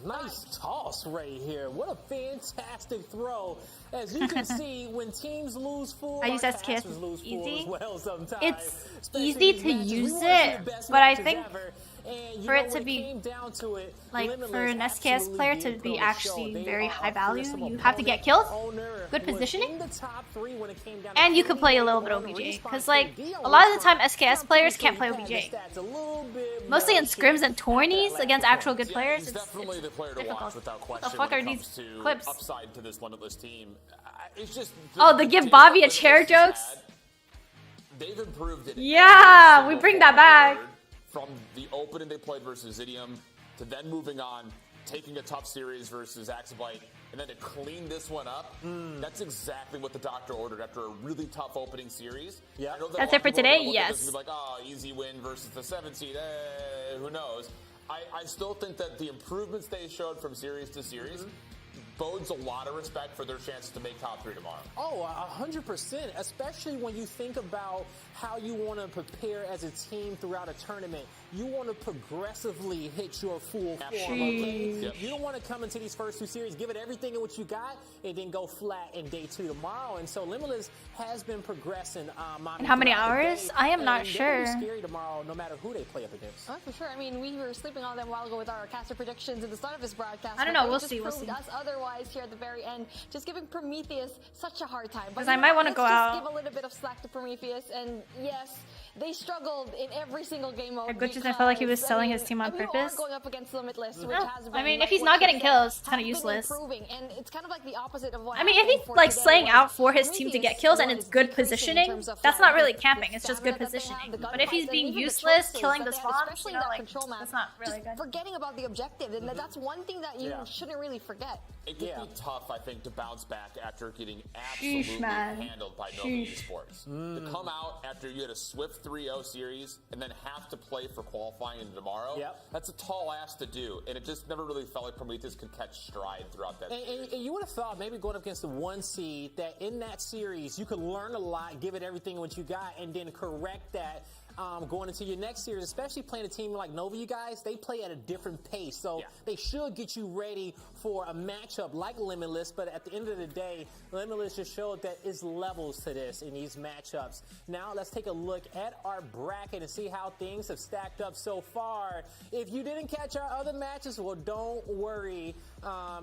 Nice toss right here. What a fantastic throw. As you can see, when teams lose full, I use our SKS, casters lose it's full easy. as well sometimes. It's Especially easy these to matches. We use want to see it, the best but I matches think ever. And, for it when to be, came down to it, like, Limitless for an SKS absolutely player did to put be on a actually show. They very are high a value, fearsome you have to get opponent. kills, Owner good was positioning, in the top 3 when it came down to and you can play a little bit Owner OBJ. respawn Because, like, KD a lot of the time respawn. SKS I'm players pretty can't play sure he OBJ. had the stats a little bit Mostly in more scrims and at tourneys that against last actual good point. players. He's It's definitely the player to difficult. watch without What question the fuck when are it these comes to clips? upside to this Limitless team. It's just Oh, the give Bobby a chair jokes? They've improved it. Yeah, every we bring single that back. forward. From the opening they played versus Zidium to then moving on, taking a tough series versus Axabite, and then to clean this one up. That's exactly what the doctor ordered after a really tough opening series. Yeah. I know that That's a lot it for of people are today? gonna look at this Yes. and be like, oh, easy win versus the 7 seed. Who knows? I still think that the improvements they showed from series to series bodes a lot of respect for their chances to make top 3 tomorrow. Oh, 100%, especially when you think about how you want to prepare as a team throughout a tournament. You want to progressively hit your full form, okay? Yep. You don't want to come into these first 2 series, give it everything in what you got, and then go flat in day 2 tomorrow. And so Limitless has been progressing. And how many throughout the hours? day, I am not and they're sure. gonna be scary tomorrow, no matter who they play up against. Oh, for sure. I mean, we were sleeping on them a while ago with our caster predictions at the start of this broadcast. I don't but know, they we'll just see, we'll proved see. us otherwise here at the very end, just giving Prometheus such a hard time. But 'Cause you I know might what? wanna Let's go just out. give a little bit of slack to Prometheus, and yes, they struggled in every single game mode. At Glitches, I felt like he was because, selling I his mean, team on we are purpose. going up against Limitless, which No, has I been, mean, like if he's what not you getting said, kills, it's has kinda been useless. Improving, and it's kind of like the opposite of what I mean, if happened he's for like today, slaying was out for his team to Prometheus get kills and was it's good decreasing in positioning, terms of that's flat. not really The camping, it's just good stamina that they positioning. have, the But if he's gunfights, being and even the useless, choices killing that the they had, spawns, especially you know, that like, control map, that's not really just good. forgetting about the objective, and that's one thing that you shouldn't really forget. It could Yeah. be tough, I think, to bounce back after getting absolutely man. handled by Nova Sheesh. Esports. To come out after you had a swift 3-0 series and then have to play for qualifying into tomorrow. Yep. That's a tall ask to do, and it just never really felt like Prometheus could catch stride throughout that series. And you would have thought maybe going up against the 1 seed that in that series you could learn a lot, give it everything what you got, and then correct that going into your next series, especially playing a team like Nova. You guys, they play at a different pace, so they should get you ready for a matchup like Limitless. But at the end of the day, Limitless just showed that it's levels to this in these matchups. Now let's take a look at our bracket and see how things have stacked up so far. If you didn't catch our other matches, well, don't worry.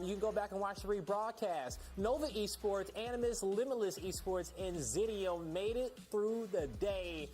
You can go back and watch the rebroadcast. Nova Esports, Animus, Limitless Esports, and Zidium made it through the day.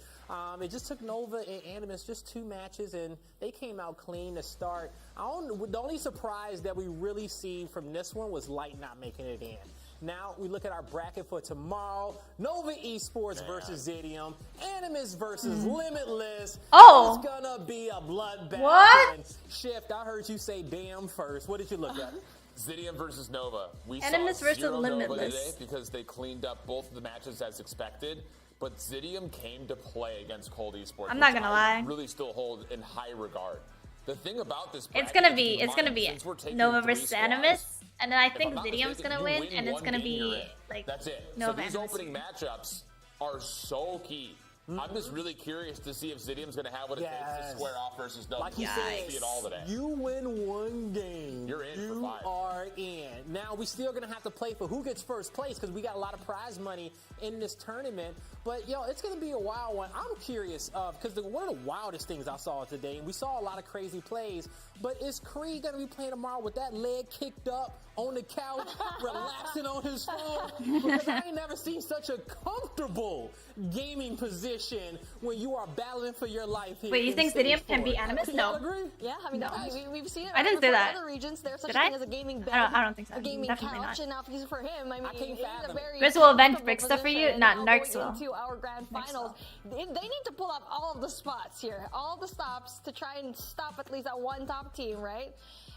It just took Nova and Animus just 2 matches, and they came out clean to start. The only surprise that we really see from this one was Light not making it in. Now we look at our bracket for tomorrow. Nova Esports versus Zidium. Animus versus Limitless. Oh. It's gonna be a bloodbath. What? And Shift, I heard you say damn first. What did you look at? Zidium versus Nova. We Animus saw versus 0 Nova Limitless. today because they cleaned up both of the matches as expected. But Zidium came to play against Cold Esports. I'm not which gonna I lie. really still hold in high regard. The thing about this It's bracket gonna is, be keep in mind, since we're taking Nova 3 versus squads, Animus, and then I if think I'm not Zidium's mistaken, gonna you win, and it's one gonna game, you're be in. like that's it. Nova So these Animus. opening matchups are so key. I'm just really curious to see if Zidium's going to have what it takes to square off versus Nova. Like you We said, see it all today. you win 1 game, You're in you for 5. are in. Now, we still going to have to play for who gets first place because we got a lot of prize money in this tournament. But, it's going to be a wild one. I'm curious because one of the wildest things I saw today, and we saw a lot of crazy plays, but is Creed going to be playing tomorrow with that leg kicked up on the couch, relaxing on his phone? Because I ain't never seen such a comfortable gaming position when you are battling for your life. Wait, you think Zidium can beat Animus? Do No. y'all agree? Yeah, I mean, we've seen it. I didn't say that. Other regions, there's such Did a I? thing as a gaming bed. I don't think so. A gaming Definitely couch, not. and now for him, I mean, can't he's a fathom. very Chris will event comfortable brick stuff for you? position. Not Now Narcs going will. into our grand finals, they need to pull up all of the spots here, all the stops to try and stop at least that one top team, right?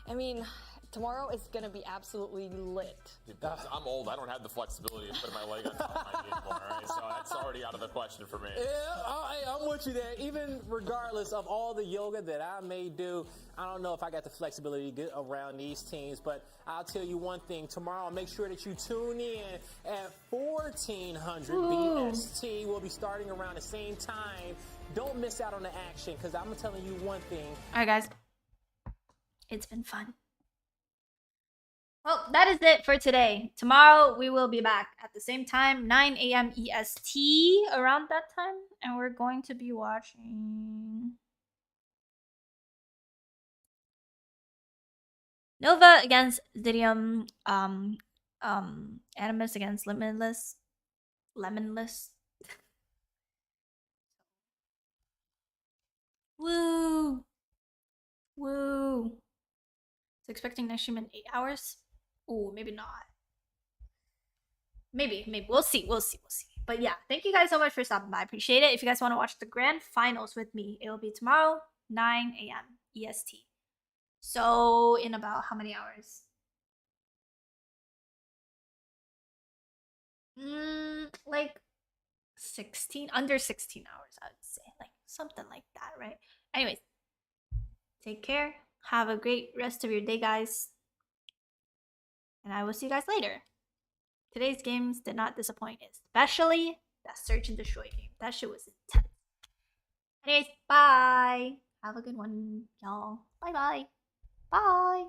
I mean, tomorrow is going to be absolutely lit. I'm old. I don't have the flexibility of putting my leg on top of my knee anymore, all right? So that's already out of the question for me. Yeah, I'm with you there. Even regardless of all the yoga that I may do, I don't know if I got the flexibility to get around these teams, but I'll tell you one thing. Tomorrow, make sure that you tune in at 1400 BST. We'll be starting around the same time. Don't miss out on the action because I'm telling you one thing. All right, guys. It's been fun. Well, that is it for today. Tomorrow, we will be back at the same time, 9 a.m. EST, around that time. And we're going to be watching Nova against Zidium, Animus against Lemonless. Woo! Woo! So expecting next stream in 8 hours? Ooh, maybe not. Maybe. We'll see. But yeah, thank you guys so much for stopping by. I appreciate it. If you guys want to watch the grand finals with me, it'll be tomorrow, 9 a.m. EST. So in about how many hours? Like 16, under 16 hours, I would say. Like something like that, right? Anyways, take care. Have a great rest of your day, guys. And I will see you guys later. Today's games did not disappoint, especially that Search and Destroy game. That shit was intense. Anyways, bye. Have a good one, y'all. Bye-bye. Bye.